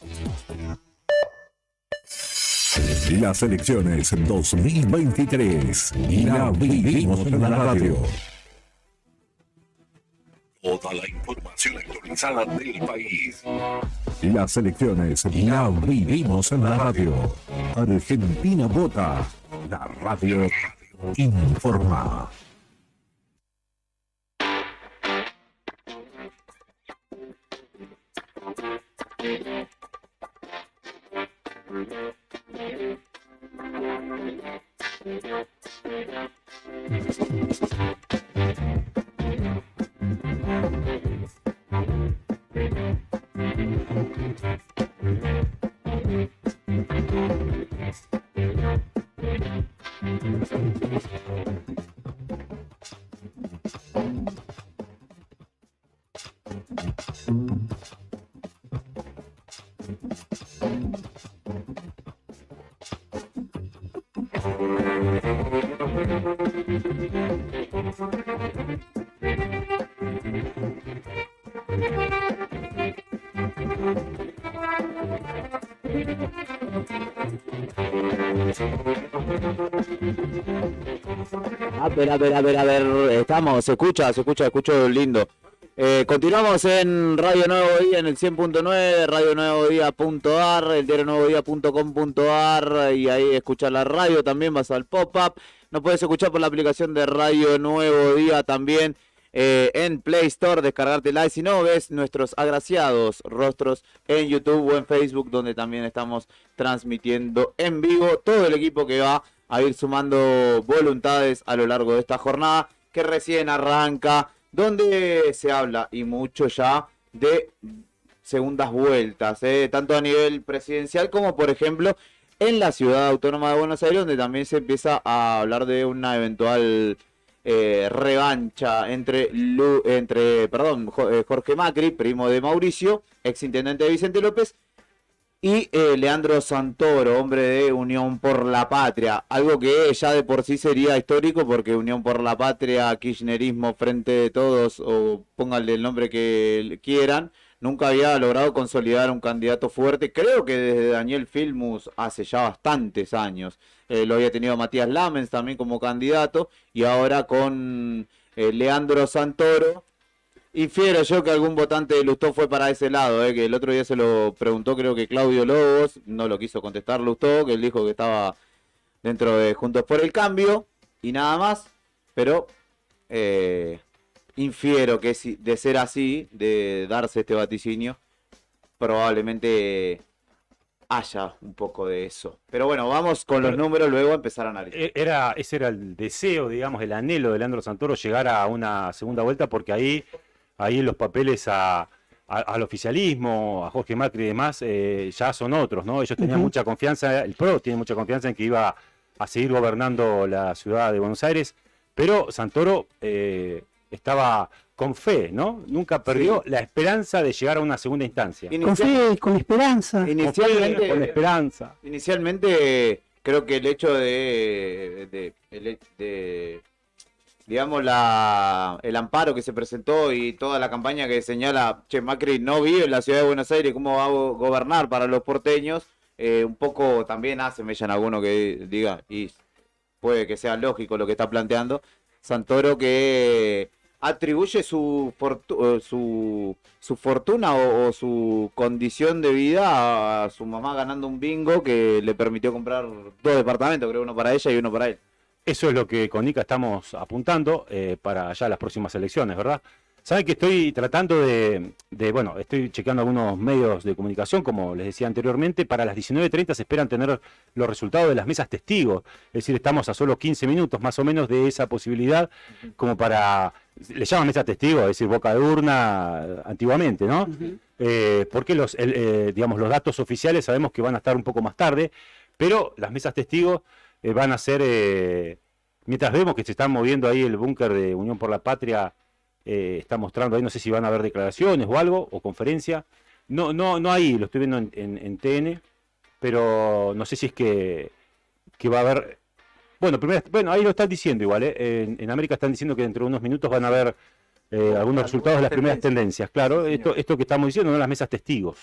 Las elecciones 2023 y la vivimos en la radio. Toda la información actualizada del país. Las elecciones la vivimos en la radio. Argentina vota. La radio informa. A ver, estamos, se escucha lindo. Continuamos en Radio Nuevo Día, en el 100.9, radionuevodía.ar, el diarionuevodía.com.ar, y ahí escuchar la radio, también vas al pop-up. Nos puedes escuchar por la aplicación de Radio Nuevo Día también en Play Store, descargártela, y si no, ves nuestros agraciados rostros en YouTube o en Facebook, donde también estamos transmitiendo en vivo todo el equipo que va a ir sumando voluntades a lo largo de esta jornada que recién arranca, donde se habla y mucho ya de segundas vueltas, tanto a nivel presidencial como, por ejemplo, en la ciudad autónoma de Buenos Aires, donde también se empieza a hablar de una eventual revancha entre Jorge Macri, primo de Mauricio, exintendente de Vicente López, y Leandro Santoro, hombre de Unión por la Patria, algo que ya de por sí sería histórico, porque Unión por la Patria, kirchnerismo, Frente de Todos, o pónganle el nombre que quieran, nunca había logrado consolidar un candidato fuerte. Creo que desde Daniel Filmus hace ya bastantes años. Lo había tenido Matías Lamens también como candidato, y ahora con Leandro Santoro. Infiero yo que algún votante de Lustó fue para ese lado, que el otro día se lo preguntó, creo que Claudio Lobos, no lo quiso contestar Lustó, que él dijo que estaba dentro de Juntos por el Cambio y nada más, pero infiero que de ser así, de darse este vaticinio, probablemente haya un poco de eso. Pero bueno, vamos con los números, luego a empezar a analizar. Ese era el deseo, digamos, el anhelo de Leandro Santoro, llegar a una segunda vuelta, porque ahí en los papeles al oficialismo, a Jorge Macri y demás, ya son otros, ¿no? Ellos tenían mucha confianza, el PRO tiene mucha confianza en que iba a seguir gobernando la ciudad de Buenos Aires, pero Santoro estaba con fe, ¿no? Nunca perdió la esperanza de llegar a una segunda instancia. Con fe, con esperanza. Inicialmente, con esperanza. Inicialmente, creo que el hecho de digamos, el amparo que se presentó y toda la campaña que señala, che, Macri no vive en la ciudad de Buenos Aires, ¿cómo va a gobernar para los porteños? Un poco también hace en alguno que diga, y puede que sea lógico lo que está planteando, Santoro, que atribuye su fortuna o su condición de vida a su mamá ganando un bingo que le permitió comprar 2 departamentos, creo, uno para ella y uno para él. Eso es lo que con Nica estamos apuntando para ya las próximas elecciones, ¿verdad? Saben que estoy tratando bueno, estoy chequeando algunos medios de comunicación, como les decía anteriormente. Para las 19:30 se esperan tener los resultados de las mesas testigos. Es decir, estamos a solo 15 minutos más o menos de esa posibilidad, como para, le llaman mesa testigos, es decir, boca de urna antiguamente, ¿no? Porque digamos, los datos oficiales sabemos que van a estar un poco más tarde, pero las mesas testigos van a ser, mientras vemos que se está moviendo ahí el búnker de Unión por la Patria, está mostrando ahí, no sé si van a haber declaraciones o algo, o conferencia. No ahí, lo estoy viendo en TN, pero no sé si es que va a haber. Bueno, ahí lo están diciendo igual, en América están diciendo que dentro de unos minutos van a haber algunos resultados de las primeras tendencias. Claro, esto que estamos diciendo, no las mesas testigos.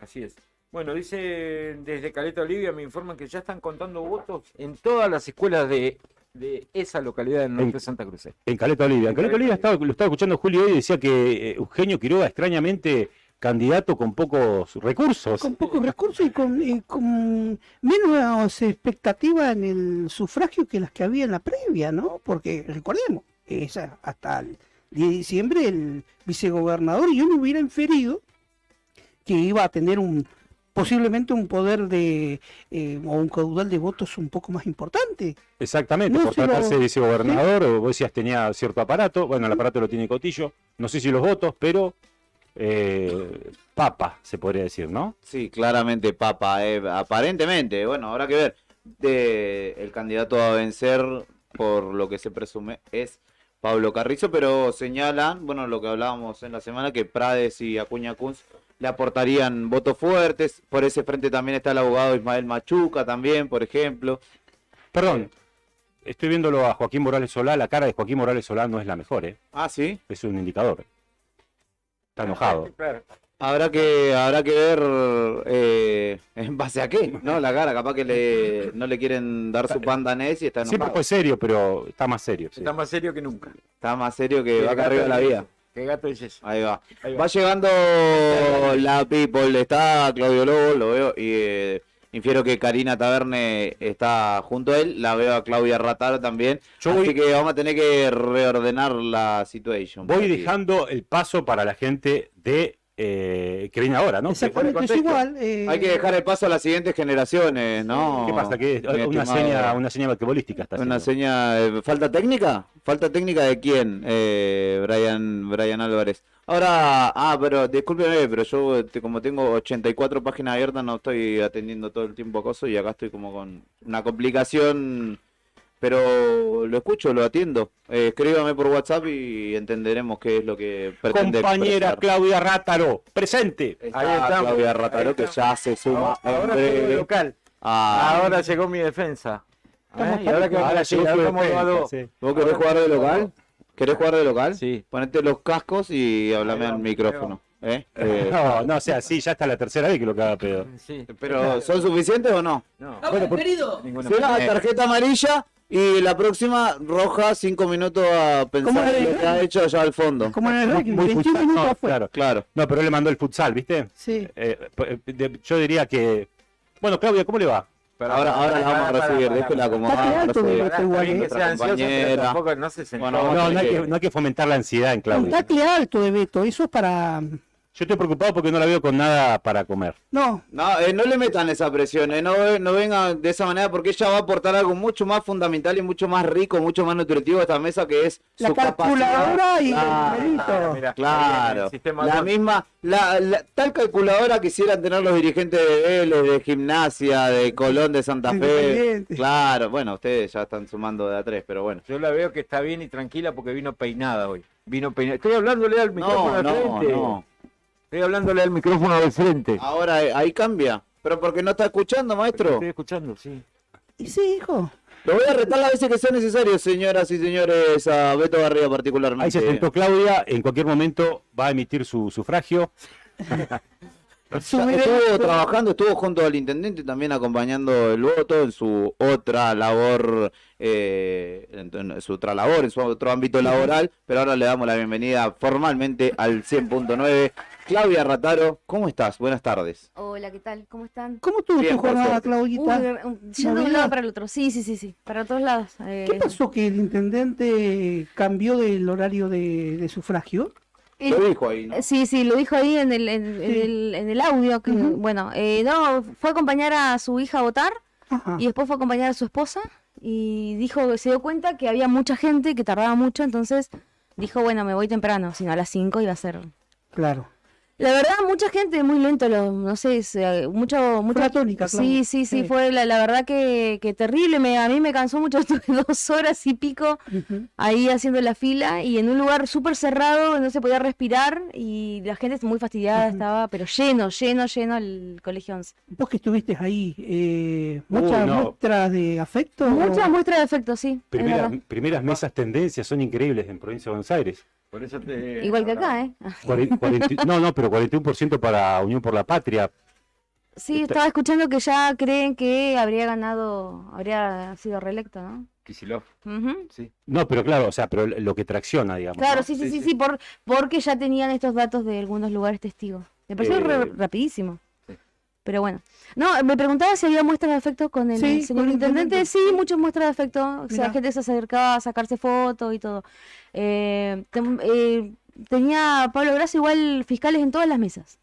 Así es. Bueno, dice desde Caleta Olivia, me informan que ya están contando votos en todas las escuelas de esa localidad del norte de Santa Cruz. En Caleta Olivia. En Caleta Olivia lo estaba escuchando Julio hoy y decía que Eugenio Quiroga, extrañamente, candidato con pocos recursos. Con pocos recursos y con menos expectativa en el sufragio que las que había en la previa, ¿no? Porque recordemos, hasta el 10 de diciembre el vicegobernador, yo me hubiera inferido que iba a tener posiblemente un poder o un caudal de votos un poco más importante. Exactamente, por tratarse de vicegobernador, ¿sí? Vos decías tenía cierto aparato, bueno, el aparato lo tiene Cotillo, no sé si los votos, pero papa, se podría decir, ¿no? Sí, claramente papa, aparentemente, bueno, habrá que ver. el candidato a vencer, por lo que se presume, es Pablo Carrizo, pero señalan, bueno, lo que hablábamos en la semana, que Prades y Acuña Kunz le aportarían votos fuertes. Por ese frente también está el abogado Ismael Machuca también, por ejemplo. Perdón, estoy viéndolo a Joaquín Morales Solá, la cara de Joaquín Morales Solá no es la mejor, ¿eh? Ah, ¿sí? Es un indicador. Está enojado. Habrá que ver en base a qué, ¿no? La cara, capaz que no le quieren dar su pan danés y está enojado. Siempre fue serio, pero está más serio. Sí. Está más serio que nunca. Está más serio que va acá arriba de la vida. ¿Qué gato es eso? Ahí va. Va llegando la people, está Claudio Lobo, lo veo, y infiero que Karina Taverne está junto a él, la veo a Claudia Rataro también, así que vamos a tener que reordenar la situación. Voy dejando el paso para la gente de que viene ahora, ¿no? Exactamente, es igual. Hay que dejar el paso a las siguientes generaciones, ¿no? ¿Qué pasa? ¿Qué? Una seña basquetbolística está haciendo. Una seña. ¿Falta técnica? ¿Falta técnica de quién? Brian Álvarez. Ahora, pero discúlpeme, pero yo como tengo 84 páginas abiertas no estoy atendiendo todo el tiempo acoso y acá estoy como con una complicación, pero lo escucho, lo atiendo. Escríbame por WhatsApp y entenderemos qué es lo que pretende Compañera expresar. Claudia Rátaro, presente. Ahí está Claudia Rátaro, que ya se suma. Ahora llegó el local. Ahora llegó mi defensa. Y ahora que ahora llegó su defensa, sí. ¿Vos querés jugar de local? ¿Querés jugar de local? Sí. Ponete los cascos y hablame al micrófono. No, o sea, sí, ya está la tercera vez que lo caga pedo. Sí. ¿Pero son suficientes o no? No. Bueno, querido. será tarjeta amarilla y la próxima roja, 5 minutos a pensar en lo que ha hecho allá al fondo. Como en el rugby, Muy 21 futsal, minutos no, afuera. claro. No, pero él le mandó el futsal, ¿viste? Sí. Yo diría que... Bueno, Claudia, ¿cómo le va? Ahora la vamos a recibir, déjela acomodar. Que sea ansiosa, pero tampoco no se sentó. No hay que fomentar la ansiedad en Claudia. Un tacle alto de Beto, eso es para... Yo estoy preocupado porque no la veo con nada para comer. No. No le metan esa presión, no vengan de esa manera porque ella va a aportar algo mucho más fundamental y mucho más rico, mucho más nutritivo a esta mesa, que es la su calculadora y capacidad. el Mira, claro, sistema la misma, tal calculadora quisieran tener los dirigentes de Vélez, de Gimnasia, de Colón, de Santa Fe. Claro, bueno, ustedes ya están sumando de a 3, pero bueno. Yo la veo que está bien y tranquila porque vino peinada hoy. Estoy hablándole al micrófono de frente. No. Estoy hablándole al micrófono de frente. Ahora ahí cambia. Pero porque no está escuchando, maestro. Estoy escuchando, sí. Y sí, hijo. Lo voy a retar las veces que sea necesario, señoras y señores, a Beto Garriga particularmente. Ahí se sentó Claudia, en cualquier momento va a emitir su sufragio. Estuvo trabajando, estuvo junto al intendente también acompañando el voto en su otra labor, en su otro ámbito laboral, pero ahora le damos la bienvenida formalmente al 100.9. Claudia Rataro, ¿cómo estás? Buenas tardes. Hola, ¿qué tal? ¿Cómo están? ¿Cómo estuvo tu jornada, Claudita? Yendo de un lado para el otro, sí, para todos lados. ¿Qué pasó que el intendente cambió del horario de sufragio? Lo dijo ahí, ¿no? Sí, lo dijo ahí en el audio. Que, bueno, no, fue a acompañar a su hija a votar y después fue a acompañar a su esposa y dijo, se dio cuenta que había mucha gente, que tardaba mucho, entonces dijo, bueno, me voy temprano, sino a las 5 iba a ser... Claro. La verdad, mucha gente, muy lento, no sé, mucha tónica, sí, fue la verdad que terrible, a mí me cansó mucho, estuve 2 horas y pico ahí haciendo la fila y en un lugar súper cerrado, no se podía respirar y la gente muy fastidiada estaba, pero lleno el colegio 11. Vos que estuviste ahí, muchas muestras de afecto. Muchas muestras de afecto, sí. Primeras mesas tendencias son increíbles en Provincia de Buenos Aires. Por eso igual que acá, ¿eh? Pero 41% para Unión por la Patria. Sí, estaba escuchando que ya creen que habría sido reelecto, ¿no? Kicillof. Sí. No, pero claro, o sea, pero lo que tracciona, digamos. Claro, ¿no? sí, porque ya tenían estos datos de algunos lugares testigos. Me pareció rapidísimo. Sí. Pero bueno. No, me preguntaba si había muestras de afecto con el señor intendente. Sí, muchas muestras de afecto. O sea, la gente se acercaba a sacarse fotos y todo. Tenía Pablo Grasso igual fiscales en todas las mesas.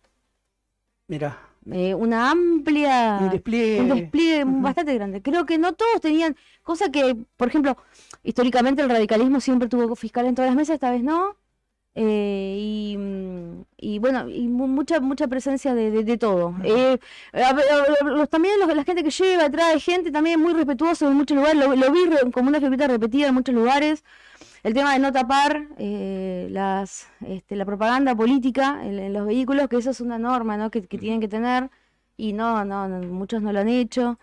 Mira. Una amplia... Un despliegue bastante grande. Creo que no todos tenían... Cosa que, por ejemplo, históricamente el radicalismo siempre tuvo fiscal en todas las mesas, esta vez no. Y bueno, y mucha presencia de todo. También la gente que lleva, trae gente también muy respetuoso en muchos lugares, lo vi como una figurita repetida en muchos lugares. El tema de no tapar la propaganda política en los vehículos, que eso es una norma, ¿no? que tienen que tener, y no, muchos no lo han hecho.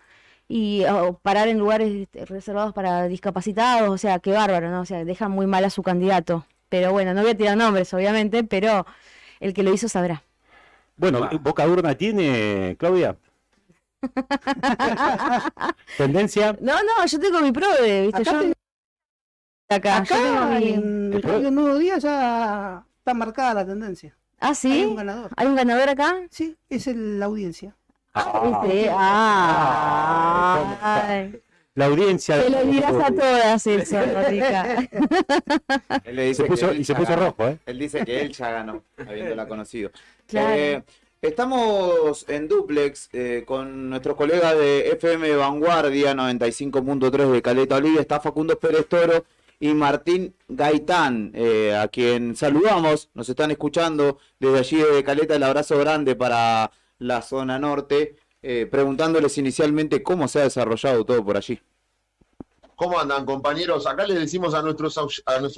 Y parar en lugares reservados para discapacitados, o sea, qué bárbaro, ¿no? O sea, dejan muy mal a su candidato. Pero bueno, no voy a tirar nombres, obviamente, pero el que lo hizo sabrá. Bueno, ¿Boca Urna tiene, Claudia? ¿Tendencia? No, yo tengo mi prove, ¿viste? Acá yo tengo en el Radio Nuevo Día ya está marcada la tendencia. Ah, ¿sí? Hay un ganador. ¿Hay un ganador acá? Sí, es la audiencia. La audiencia. Te lo dirás a todas, Elsa, Rica. Él le dice se puso rojo, ¿eh? Él dice que él ya ganó, habiéndola conocido. Claro. Estamos en duplex con nuestros colegas de FM Vanguardia 95.3 de Caleta Olivia. Está Facundo Pérez Toro y Martín Gaitán, a quien saludamos. Nos están escuchando desde allí de Caleta. El abrazo grande para la zona norte, preguntándoles inicialmente cómo se ha desarrollado todo por allí. ¿Cómo andan, compañeros? Acá les decimos a nuestros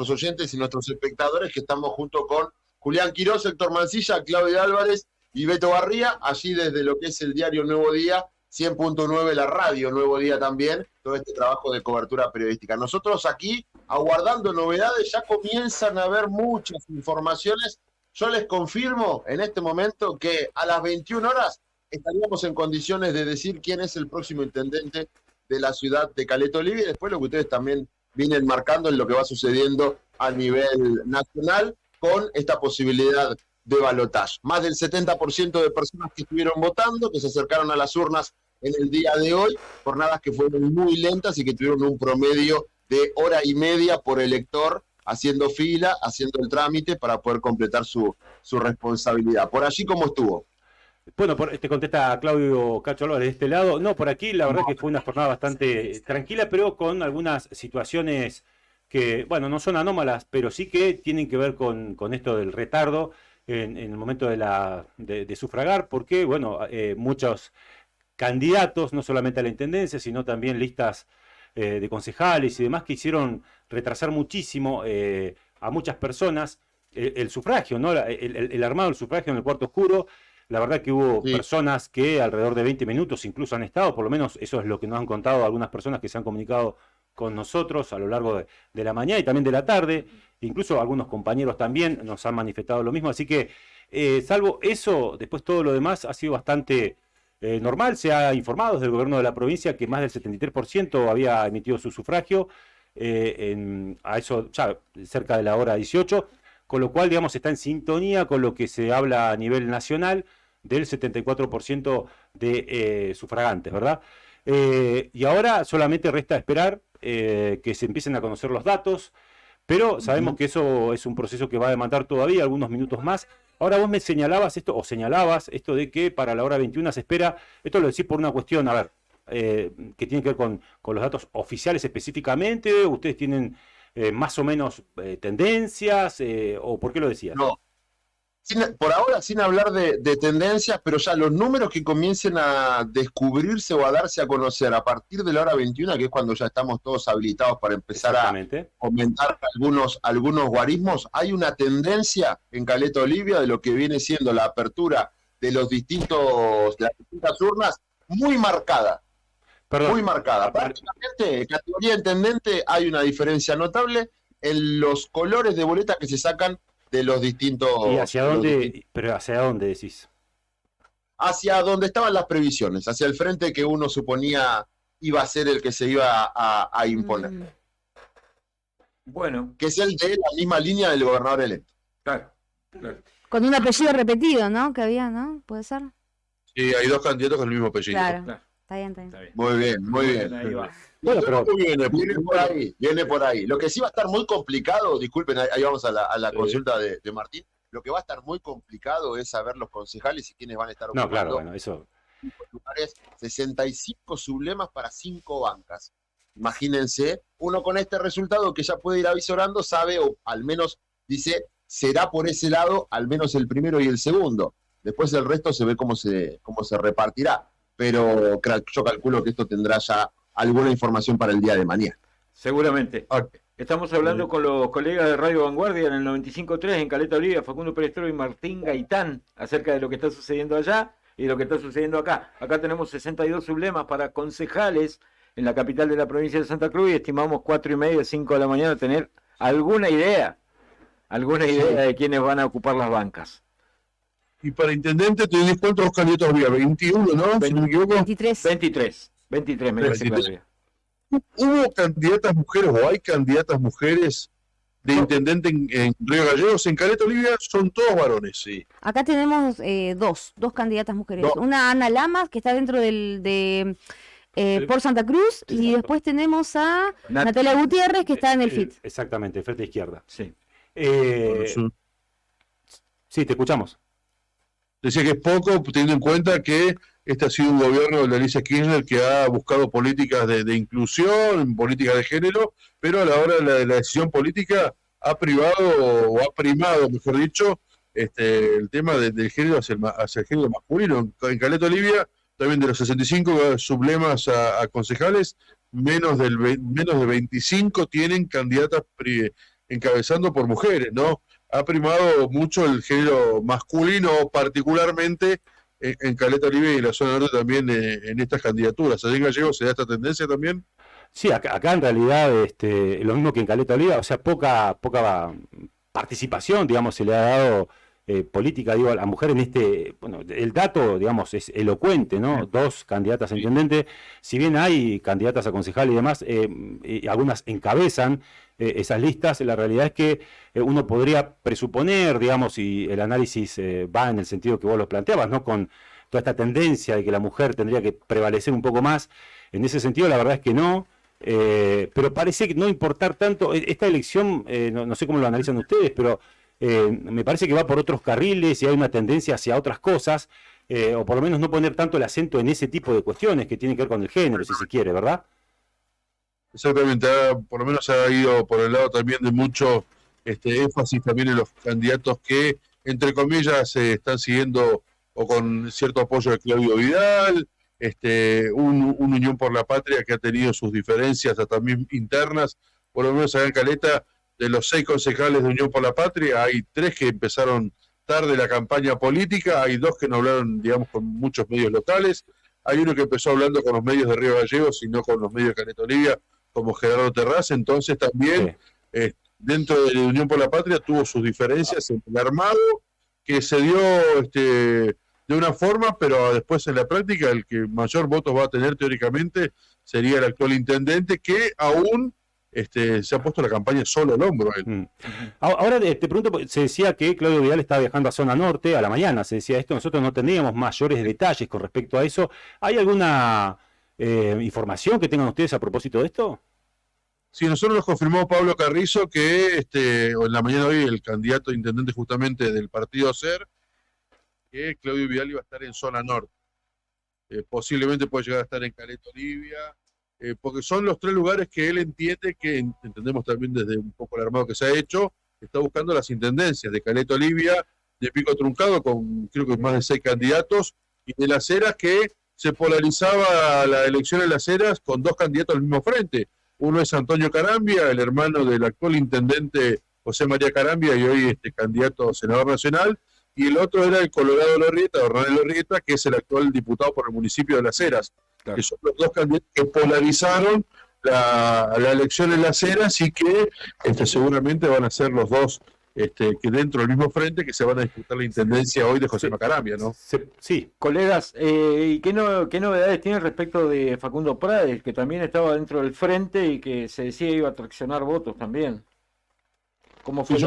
oyentes y nuestros espectadores que estamos junto con Julián Quirós, Héctor Mancilla, Claudia Álvarez y Beto Barría, allí desde lo que es el diario Nuevo Día, 100.9, la radio Nuevo Día también, todo este trabajo de cobertura periodística. Nosotros aquí, aguardando novedades, ya comienzan a haber muchas informaciones. Yo les confirmo en este momento que a las 21 horas estaríamos en condiciones de decir quién es el próximo intendente de la ciudad de Caleta Olivia, y después lo que ustedes también vienen marcando en lo que va sucediendo a nivel nacional con esta posibilidad de balotaje. Más del 70% de personas que estuvieron votando, que se acercaron a las urnas en el día de hoy, jornadas que fueron muy lentas y que tuvieron un promedio de hora y media por elector, haciendo fila, haciendo el trámite para poder completar su responsabilidad. Por allí, ¿cómo estuvo? Bueno, te contesta Claudio Cacho Álvarez de este lado. No, por aquí la verdad que fue una jornada bastante tranquila, pero con algunas situaciones que, bueno, no son anómalas, pero sí que tienen que ver con esto del retardo en el momento de sufragar, porque, bueno, muchos candidatos, no solamente a la intendencia, sino también listas de concejales y demás, que hicieron retrasar muchísimo a muchas personas el sufragio, ¿no? El armado del sufragio en el cuarto oscuro. La verdad que hubo personas que alrededor de 20 minutos incluso han estado, por lo menos eso es lo que nos han contado algunas personas que se han comunicado con nosotros a lo largo de la mañana y también de la tarde. Incluso algunos compañeros también nos han manifestado lo mismo. Así que, salvo eso, después todo lo demás ha sido bastante normal. Se ha informado desde el gobierno de la provincia que más del 73% había emitido su sufragio a eso ya cerca de la hora 18, con lo cual, digamos, está en sintonía con lo que se habla a nivel nacional del 74% de sufragantes, ¿verdad? Y ahora solamente resta esperar que se empiecen a conocer los datos, pero sabemos que eso es un proceso que va a demandar todavía algunos minutos más. Ahora vos me señalabas esto de que para la hora 21 se espera, esto lo decís por una cuestión, a ver, que tiene que ver con los datos oficiales específicamente. ¿Ustedes tienen más o menos tendencias o por qué lo decías? No, por ahora sin hablar de tendencias, pero ya los números que comiencen a descubrirse o a darse a conocer a partir de la hora 21, que es cuando ya estamos todos habilitados para empezar a comentar algunos guarismos, hay una tendencia en Caleta Olivia de lo que viene siendo la apertura de las distintas urnas muy marcada. Muy marcada. Prácticamente, categoría intendente, hay una diferencia notable en los colores de boleta que se sacan de los distintos... ¿Y hacia dónde? ¿Pero hacia dónde decís? Hacia donde estaban las previsiones, hacia el frente que uno suponía iba a ser el que se iba a imponer. Bueno. Que es el de la misma línea del gobernador electo. Claro. Con un apellido repetido, ¿no? Que había, ¿no? ¿Puede ser? Sí, hay dos candidatos con el mismo apellido. Claro. Está bien. Muy bien, muy bien. Ahí va. Bueno, pero viene por ahí. Lo que sí va a estar muy complicado, disculpen, ahí vamos a la consulta de Martín, lo que va a estar muy complicado es saber los concejales y quiénes van a estar ocupando. No, claro, bueno, eso. Lugares, 65 sublemas para 5 bancas. Imagínense, uno con este resultado que ya puede ir avisorando, sabe, o al menos dice, será por ese lado, al menos el primero y el segundo. Después el resto se ve cómo se repartirá. Pero yo calculo que esto tendrá ya alguna información para el día de mañana. Seguramente. Estamos hablando con los colegas de Radio Vanguardia en el 95.3 en Caleta Olivia, Facundo Pérez Toro y Martín Gaitán, acerca de lo que está sucediendo allá y lo que está sucediendo acá. Acá tenemos 62 sublemas para concejales en la capital de la provincia de Santa Cruz y estimamos 4:30, 5 de la mañana tener alguna idea de quiénes van a ocupar las bancas. Y para intendente, ¿tenés cuántos candidatos había? 21, ¿no? Si no me equivoco. 23 me parece que había. ¿Hubo candidatas mujeres o hay candidatas mujeres de intendente en Río Gallegos? En Caleta Olivia son todos varones, sí. Acá tenemos dos candidatas mujeres. Una Ana Lamas, que está dentro de por Santa Cruz, y después tenemos a Natalia Gutiérrez, que está en el FIT. Exactamente, frente izquierda. Sí. Sí, te escuchamos. Decía que es poco, teniendo en cuenta que este ha sido un gobierno de Alicia Kirchner que ha buscado políticas de inclusión, políticas de género, pero a la hora de la decisión política ha primado, mejor dicho, el tema del género hacia el género masculino. En Caleta Olivia, también de los 65 sublemas a concejales, menos de 25 tienen candidatas encabezando por mujeres, ¿no? Ha primado mucho el género masculino, particularmente en Caleta Olivia y en la zona norte también en estas candidaturas. ¿Allí en Gallegos se da esta tendencia también? Sí, acá en realidad lo mismo que en Caleta Olivia, o sea, poca participación, digamos, se le ha dado política, digo, a la mujer en el dato, digamos, es elocuente, ¿no? 2 candidatas a intendente, si bien hay candidatas a concejal y demás, y algunas encabezan esas listas, la realidad es que uno podría presuponer, digamos, y el análisis va en el sentido que vos lo planteabas, ¿no? Con toda esta tendencia de que la mujer tendría que prevalecer un poco más, en ese sentido la verdad es que no, pero parece no importar tanto, esta elección, no sé cómo lo analizan ustedes, pero me parece que va por otros carriles y hay una tendencia hacia otras cosas, o por lo menos no poner tanto el acento en ese tipo de cuestiones que tienen que ver con el género, si se quiere, ¿verdad? Exactamente, por lo menos ha ido por el lado también de mucho énfasis también en los candidatos que, entre comillas, están siguiendo o con cierto apoyo de Claudio Vidal, un Unión por la Patria que ha tenido sus diferencias también internas, por lo menos acá en Caleta, de los 6 concejales de Unión por la Patria, hay 3 que empezaron tarde la campaña política, hay 2 que no hablaron, digamos, con muchos medios locales, hay uno que empezó hablando con los medios de Río Gallegos y no con los medios de Caleta Olivia, como Gerardo Terraz, entonces también dentro de la Unión por la Patria tuvo sus diferencias en el armado, que se dio de una forma, pero después en la práctica el que mayor votos va a tener teóricamente sería el actual intendente, que aún se ha puesto la campaña solo al hombro a él. Ahora te pregunto, se decía que Claudio Vidal estaba viajando a zona norte a la mañana, se decía esto, nosotros no teníamos mayores detalles con respecto a eso. ¿Hay alguna información que tengan ustedes a propósito de esto? Sí, nosotros nos confirmó Pablo Carrizo que en la mañana de hoy el candidato a intendente justamente del partido SER, que Claudio Vidal iba a estar en zona norte. Posiblemente puede llegar a estar en Caleta Olivia, porque son los 3 lugares que él entiende que, entendemos también desde un poco el armado que se ha hecho, está buscando las intendencias de Caleta Olivia, de Pico Truncado, con creo que más de 6 candidatos, y de Las Heras, que se polarizaba la elección en Las Heras con 2 candidatos al mismo frente. Uno es Antonio Carambia, el hermano del actual intendente José María Carambia, y hoy candidato a senador nacional, y el otro era el Colorado Lorrieta, Hernán Lorrieta, que es el actual diputado por el municipio de Las Heras, claro, que son los 2 candidatos que polarizaron la elección en Las Heras y que seguramente van a ser los 2 que dentro del mismo frente que se van a disputar la intendencia hoy de José Macarambia, ¿no? Sí, colegas, ¿y qué novedades tiene respecto de Facundo Prades, que también estaba dentro del frente y que se decía iba a traccionar votos también? ¿Cómo fue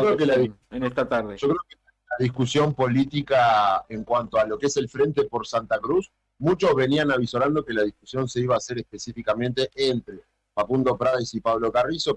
en esta tarde? Yo creo que la discusión política en cuanto a lo que es el Frente por Santa Cruz, muchos venían avisorando que la discusión se iba a hacer específicamente entre Facundo Prades y Pablo Carrizo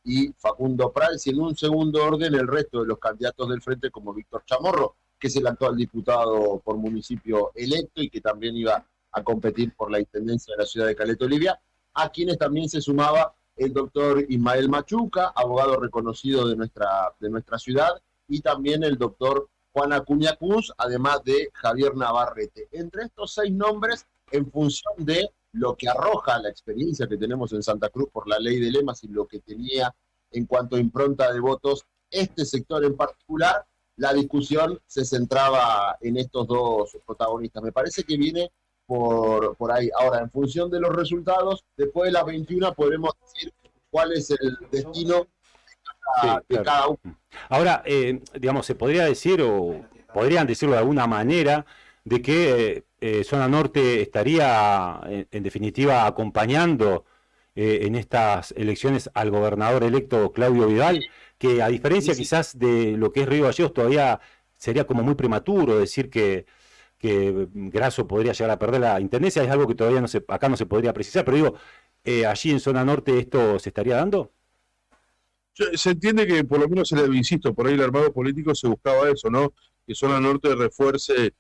y Facundo Prades, y en un segundo orden el resto de los candidatos del Frente, como Víctor Chamorro, que es el actual diputado por municipio electo y que también iba a competir por la intendencia de la ciudad de Caleta Olivia, a quienes también se sumaba el doctor Ismael Machuca, abogado reconocido de nuestra ciudad, y también el doctor Juan Acuña Cruz, además de Javier Navarrete. Entre estos 6 nombres, en función de lo que arroja la experiencia que tenemos en Santa Cruz por la ley de lemas y lo que tenía en cuanto a impronta de votos este sector en particular, la discusión se centraba en estos 2 protagonistas. Me parece que viene por ahí. Ahora, en función de los resultados, después de las 21 podremos decir cuál es el destino de cada uno. Ahora, digamos, se podría decir, o podrían decirlo de alguna manera, de que Zona Norte estaría, en definitiva, acompañando en estas elecciones al gobernador electo Claudio Vidal, que a diferencia quizás de lo que es Río Gallegos, todavía sería como muy prematuro decir que Grasso podría llegar a perder la intendencia. Es algo que todavía acá no se podría precisar, pero digo, allí en Zona Norte esto se estaría dando. Se entiende que por lo menos, insisto, por ahí el armado político se buscaba eso, ¿no? Que Zona Norte refuerce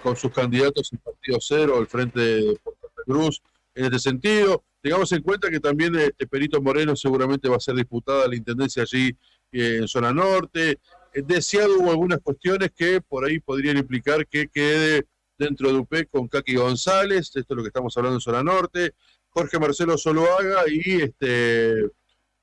con sus candidatos el Partido Cero, el Frente de Santa Cruz, en este sentido. Tengamos en cuenta que también Perito Moreno seguramente va a ser disputada la intendencia allí en Zona Norte. Deseado hubo algunas cuestiones que por ahí podrían implicar que quede dentro de UP con Kaki González, esto es lo que estamos hablando en Zona Norte, Jorge Marcelo Zuluaga y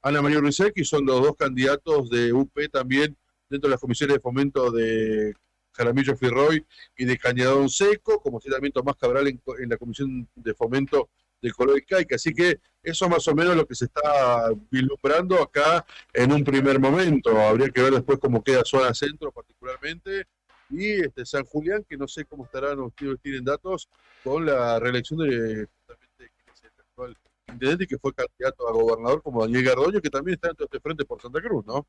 Ana María Rizeki, son los 2 candidatos de UP también dentro de las comisiones de fomento de Jaramillo Firroy y de Cañadón Seco, como así también Tomás Cabral en la comisión de fomento de Color y Caica. Así que eso más o menos lo que se está vislumbrando acá en un primer momento. Habría que ver después cómo queda Zona Centro particularmente, y San Julián, que no sé cómo estarán, ustedes tienen datos, con la reelección de justamente el actual intendente, que fue candidato a gobernador como Daniel Gardoño, que también está dentro de este frente por Santa Cruz, ¿no?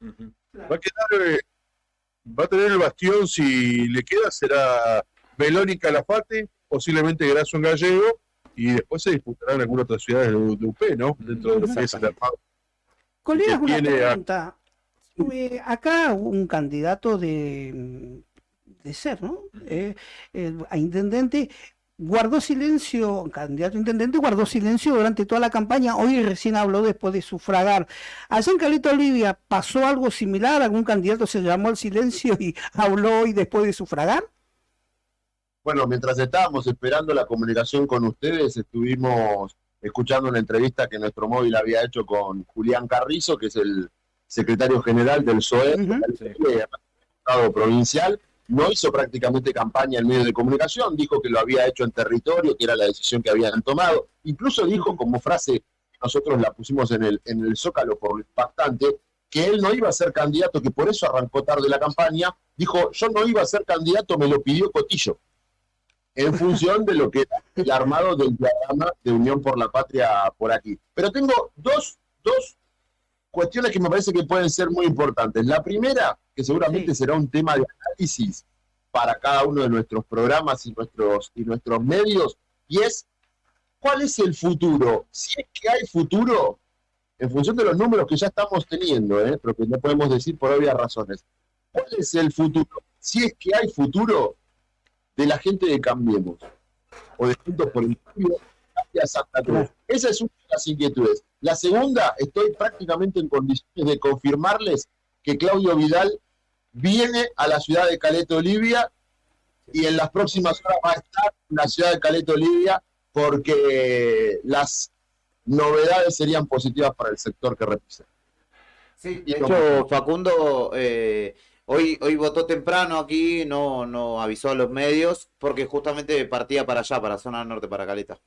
Va a tener el bastión, si le queda, será Beloni Calafate, posiblemente Grasso en Gallego, y después se disputarán en algunas otras ciudades de UP, ¿no? Dentro de lo que es el armado. Colegas, una pregunta. Acá un candidato de ser, ¿no? A intendente guardó silencio, candidato a intendente guardó silencio durante toda la campaña. Hoy recién habló después de sufragar. Allá en Caleta Olivia, ¿pasó algo similar? ¿Algún candidato se llamó al silencio y habló hoy después de sufragar? Bueno, mientras estábamos esperando la comunicación con ustedes, estuvimos escuchando una entrevista que nuestro móvil había hecho con Julián Carrizo, que es el secretario general del SOE, el Estado provincial. No hizo prácticamente campaña en medios de comunicación, dijo que lo había hecho en territorio, que era la decisión que habían tomado. Incluso dijo como frase, nosotros la pusimos en el Zócalo por lo impactante, que él no iba a ser candidato, que por eso arrancó tarde la campaña. Dijo, yo no iba a ser candidato, me lo pidió Cotillo, en función de lo que era el armado del diagrama de Unión por la Patria por aquí. Pero tengo dos cuestiones que me parece que pueden ser muy importantes. La primera, que seguramente será un tema de análisis para cada uno de nuestros programas y nuestros medios, y es, ¿cuál es el futuro? Si es que hay futuro, en función de los números que ya estamos teniendo, pero que no podemos decir por obvias razones, ¿cuál es el futuro? Si es que hay futuro de la gente de Cambiemos, o de Juntos por el Cambio, hacia Santa Cruz. Esa es una de las inquietudes. La segunda, estoy prácticamente en condiciones de confirmarles que Claudio Vidal viene a la ciudad de Caleta Olivia y en las próximas horas va a estar en la ciudad de Caleta Olivia, porque las novedades serían positivas para el sector que representa. Sí, de hecho, Facundo hoy votó temprano aquí, no avisó a los medios, porque justamente partía para allá, para Zona Norte, para Caleta.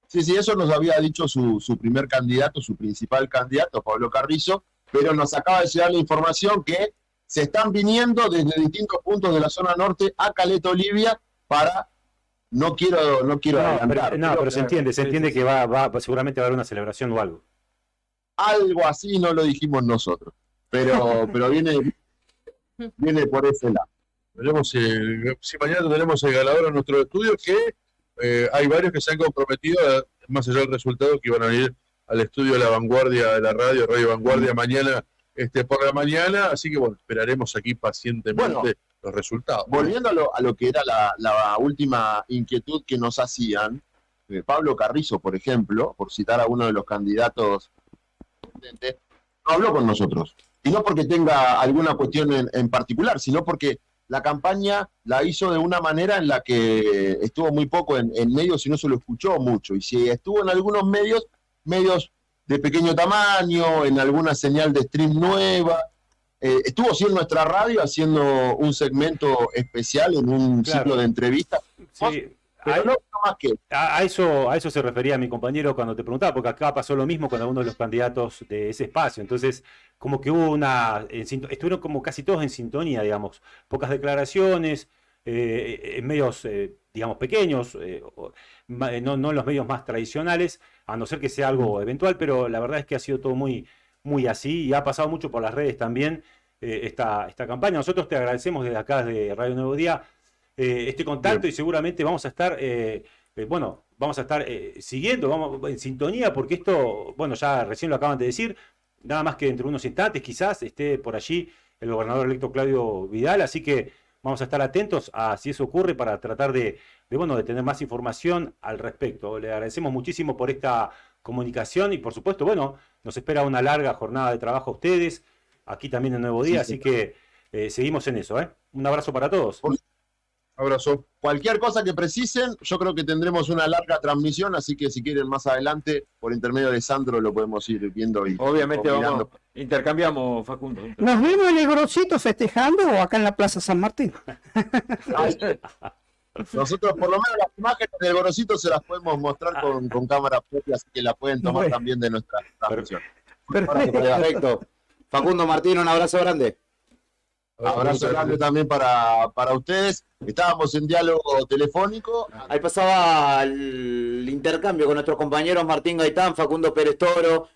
Sí, eso nos había dicho su primer candidato, su principal candidato, Pablo Carrizo, pero nos acaba de llegar la información que se están viniendo desde distintos puntos de la Zona Norte a Caleta Olivia para... No quiero adelantar. Pero se entiende que seguramente va a haber una celebración o algo. Algo así no lo dijimos nosotros, pero viene por ese lado. Veremos si mañana tenemos el ganador en nuestro estudio, que hay varios que se han comprometido, más allá del resultado, que iban a ir al estudio de la Vanguardia de la Radio Vanguardia mañana por la mañana, así que bueno, esperaremos aquí pacientemente los resultados. Volviendo a lo que era la última inquietud que nos hacían, Pablo Carrizo, por ejemplo, por citar a uno de los candidatos intendente, no habló con nosotros. Y no porque tenga alguna cuestión en particular, sino porque la campaña la hizo de una manera en la que estuvo muy poco en medios y no se lo escuchó mucho. Y si estuvo en algunos medios de pequeño tamaño, en alguna señal de stream nueva, estuvo sí en nuestra radio haciendo un segmento especial en un ciclo de entrevistas. Sí. Pero no más que a eso se refería mi compañero cuando te preguntaba, porque acá pasó lo mismo con algunos de los candidatos de ese espacio. Entonces, como que hubo estuvieron como casi todos en sintonía, digamos, pocas declaraciones, en medios, digamos, pequeños, no en los medios más tradicionales, a no ser que sea algo eventual, pero la verdad es que ha sido todo muy, muy así y ha pasado mucho por las redes también esta campaña. Nosotros te agradecemos desde acá, de Radio Nuevo Día, este contacto y seguramente vamos a estar, siguiendo, vamos en sintonía, porque esto, bueno, ya recién lo acaban de decir, nada más que dentro de unos instantes quizás esté por allí el gobernador electo Claudio Vidal, así que vamos a estar atentos a si eso ocurre para tratar de tener más información al respecto. Le agradecemos muchísimo por esta comunicación y por supuesto, bueno, nos espera una larga jornada de trabajo a ustedes, aquí también en Nuevo Día, así que seguimos en eso. Un abrazo para todos. Abrazo. Cualquier cosa que precisen, yo creo que tendremos una larga transmisión, así que si quieren más adelante, por intermedio de Sandro, lo podemos ir viendo. Obviamente intercambiamos, Facundo. ¿Nos vemos en el Gorosito festejando o acá en la Plaza San Martín? Nosotros, por lo menos, las imágenes del Gorosito se las podemos mostrar con cámaras propias, que la pueden tomar también de nuestra transmisión. Perfecto. Facundo Martín, un abrazo grande. Abrazo grande también para ustedes. Estábamos en diálogo telefónico. Ahí pasaba el intercambio con nuestros compañeros Martín Gaitán, Facundo Pérez Toro.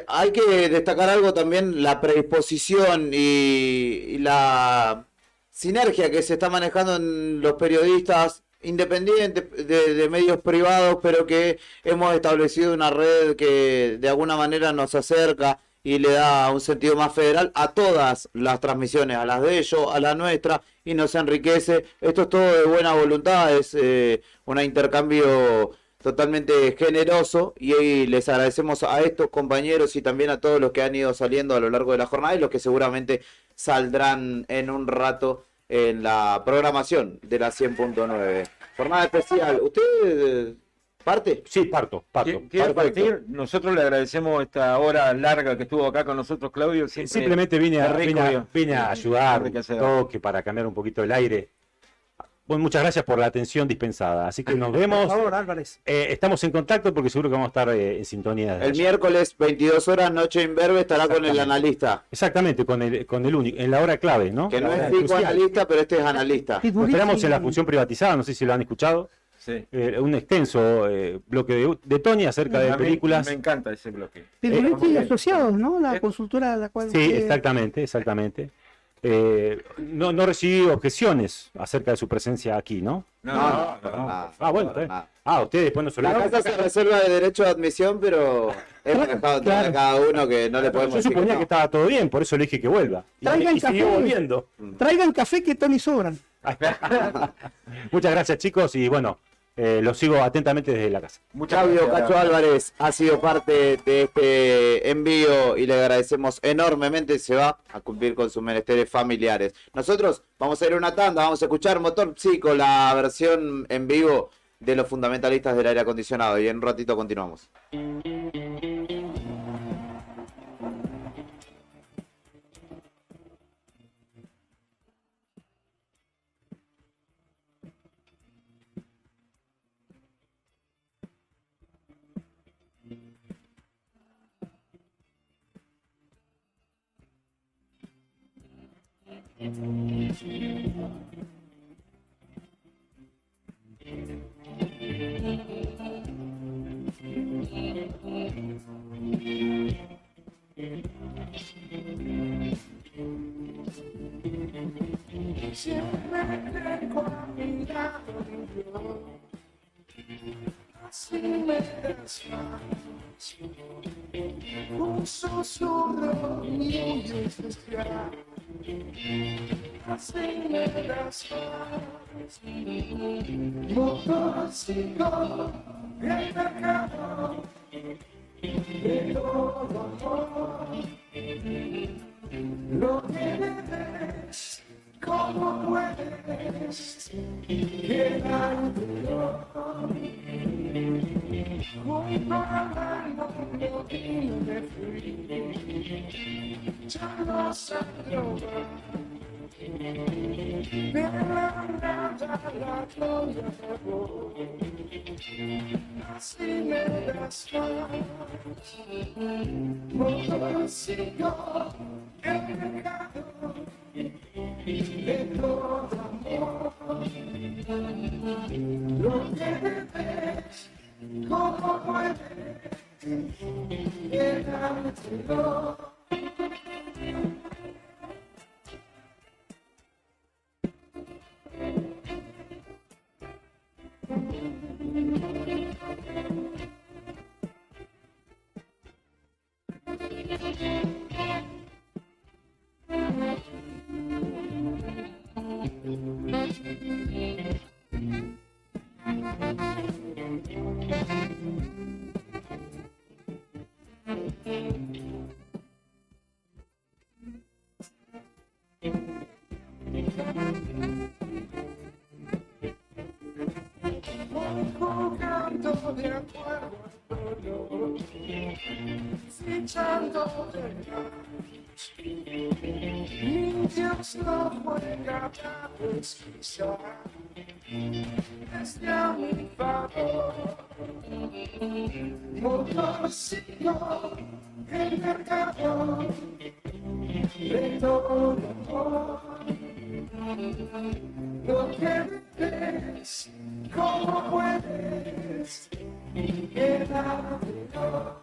Hay que destacar algo también, la predisposición y la sinergia que se está manejando en los periodistas independientes de medios privados, pero que hemos establecido una red que de alguna manera nos acerca y le da un sentido más federal a todas las transmisiones, a las de ellos, a la nuestra, y nos enriquece. Esto es todo de buena voluntad, es un intercambio totalmente generoso, y les agradecemos a estos compañeros y también a todos los que han ido saliendo a lo largo de la jornada y los que seguramente saldrán en un rato en la programación de la 100.9. Jornada especial. ¿Usted parte? Sí, parto. ¿Quiere partir? Nosotros le agradecemos esta hora larga que estuvo acá con nosotros, Claudio. Simplemente vine a ayudar un toque para cambiar un poquito el aire. Bueno, muchas gracias por la atención dispensada. Así que nos vemos. Por favor, Álvarez. Estamos en contacto porque seguro que vamos a estar en sintonía. El miércoles, 22 horas, Noche Imberbe, estará con el analista. Exactamente, con el único, en la hora clave, ¿no? Que no es fijo analista, pero este es analista. Lo esperamos en la función privatizada, no sé si lo han escuchado. Sí. Un extenso bloque de Tony acerca de películas. Me encanta ese bloque. Piruliti y Asociados, ¿no? La consultora a la cual... Sí, exactamente. No recibí objeciones acerca de su presencia aquí, ¿no? No. Bueno. Ustedes después no se lo... La casa se reserva de derecho de admisión, pero hemos dejado entrar a cada uno que no le podemos decir. Yo suponía que estaba todo bien, por eso le dije que vuelva. Traigan y siguió volviendo. Traigan café que Tony sobran. Muchas gracias, chicos, y bueno, los sigo atentamente desde la casa. Claudio Cacho Álvarez ha sido parte de este envío y le agradecemos enormemente. Se va a cumplir con sus menesteres familiares. Nosotros vamos a ir a una tanda, vamos a escuchar Motor Psico, la versión en vivo de los fundamentalistas del aire acondicionado, y en un ratito continuamos. Siempre tengo a mi lado yo, así me despacio, un susurro muy especial, así me despacio, motorcito, el mercado, de todo Así me das más, sigo el mercado de todo amor. Lo que ves, cómo puedes quedártelo. Jugando de acuerdo al dolor, fichando de gas. Mi Dios no juega a desquiciar, desde a mi favor. Motorcito el mercado de todo amor. Lo que ves, cómo puedes quedártelo.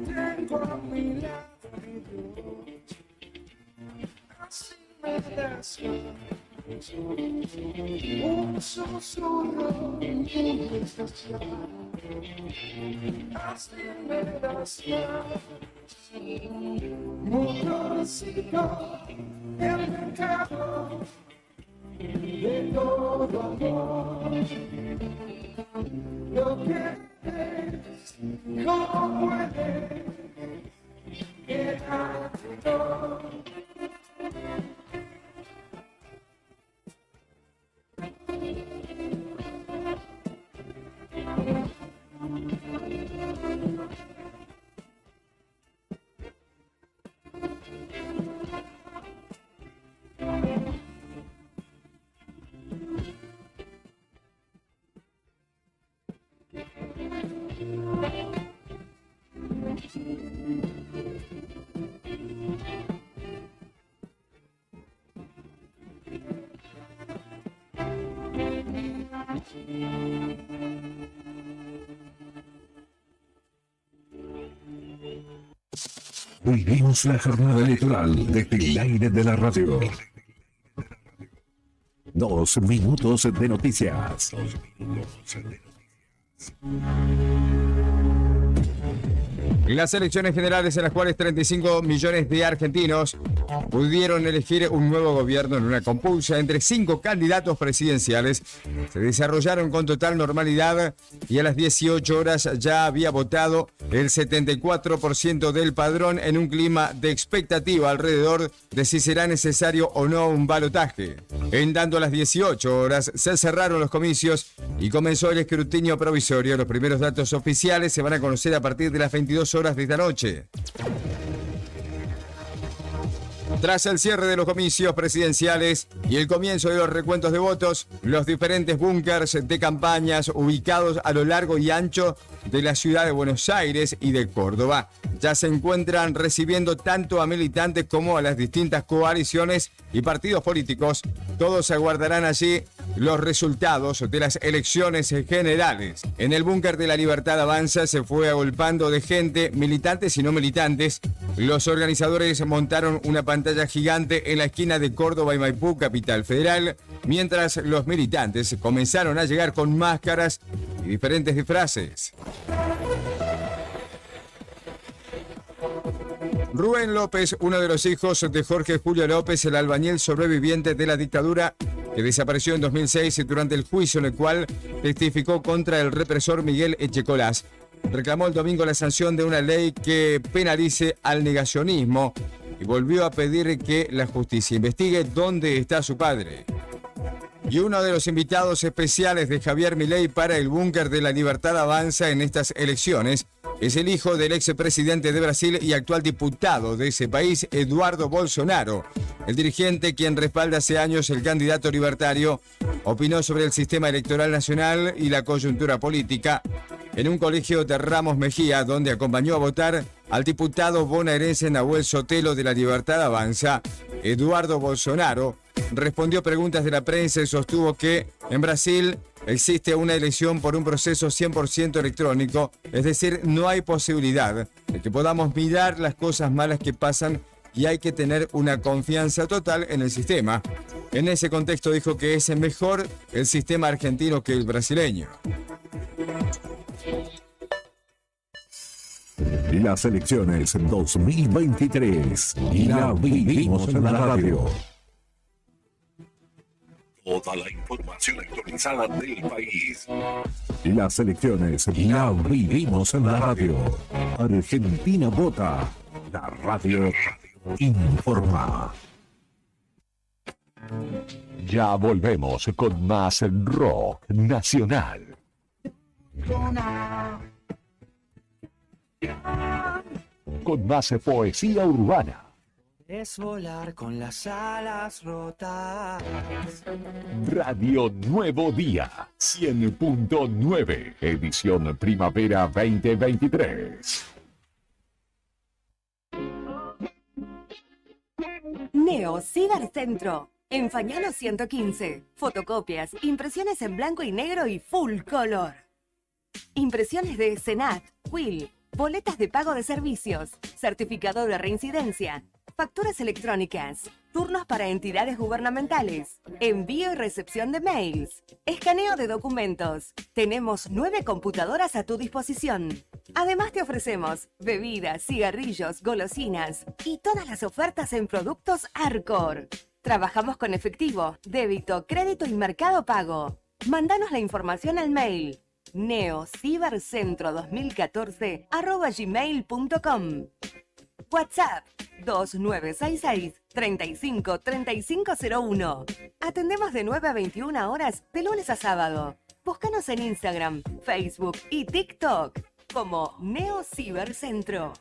Tengo a mi lado, así me das más. Un susurro en tu estación, así me das más. Motorcito el mercado de todo amor. Lo que es, cómo puedes quedártelo. Vivimos la jornada electoral desde el aire de la radio. 2 minutos de noticias. Las elecciones generales en las cuales 35 millones de argentinos pudieron elegir un nuevo gobierno en una compulsa entre 5 candidatos presidenciales se desarrollaron con total normalidad y a las 18 horas ya había votado el 74% del padrón en un clima de expectativa alrededor de si será necesario o no un balotaje. En tanto, a las 18 horas se cerraron los comicios y comenzó el escrutinio provisorio. Los primeros datos oficiales se van a conocer a partir de las 22 horas de esta noche. Tras el cierre de los comicios presidenciales y el comienzo de los recuentos de votos, los diferentes búnkers de campañas ubicados a lo largo y ancho de la ciudad de Buenos Aires y de Córdoba ya se encuentran recibiendo tanto a militantes como a las distintas coaliciones y partidos políticos. Todos aguardarán allí los resultados de las elecciones generales. En el búnker de La Libertad Avanza se fue agolpando de gente, militantes y no militantes. Los organizadores montaron una pantalla gigante en la esquina de Córdoba y Maipú, capital federal, mientras los militantes comenzaron a llegar con máscaras y diferentes disfraces. Rubén López, uno de los hijos de Jorge Julio López, el albañil sobreviviente de la dictadura que desapareció en 2006 durante el juicio en el cual testificó contra el represor Miguel Echecolás, reclamó el domingo la sanción de una ley que penalice al negacionismo y volvió a pedir que la justicia investigue dónde está su padre. Y uno de los invitados especiales de Javier Milei para el búnker de La Libertad Avanza en estas elecciones es el hijo del expresidente de Brasil y actual diputado de ese país, Eduardo Bolsonaro. El dirigente, quien respalda hace años el candidato libertario, opinó sobre el sistema electoral nacional y la coyuntura política en un colegio de Ramos Mejía, donde acompañó a votar al diputado bonaerense Nahuel Sotelo de La Libertad Avanza. Eduardo Bolsonaro respondió preguntas de la prensa y sostuvo que en Brasil existe una elección por un proceso 100% electrónico, es decir, no hay posibilidad de que podamos mirar las cosas malas que pasan y hay que tener una confianza total en el sistema. En ese contexto dijo que es mejor el sistema argentino que el brasileño. Las elecciones 2023 y la vivimos en la radio. Toda la información actualizada del país. Las elecciones la vivimos en la radio. Argentina vota. La radio informa. Ya volvemos con más rock nacional. Con más poesía urbana. Es volar con las alas rotas. Radio Nuevo Día 100.9, edición primavera 2023. Neo Cibercentro, en Fañano 115. Fotocopias, impresiones en blanco y negro y full color. Impresiones de Senat, Quill, boletas de pago de servicios, certificado de reincidencia, facturas electrónicas, turnos para entidades gubernamentales, envío y recepción de mails, escaneo de documentos. Tenemos 9 computadoras a tu disposición. Además te ofrecemos bebidas, cigarrillos, golosinas y todas las ofertas en productos Arcor. Trabajamos con efectivo, débito, crédito y mercado pago. Mándanos la información al mail neocibercentro2014@gmail.com. WhatsApp 2966-353501. Atendemos de 9 a 21 horas de lunes a sábado. Búscanos en Instagram, Facebook y TikTok como Neo Cibercentro.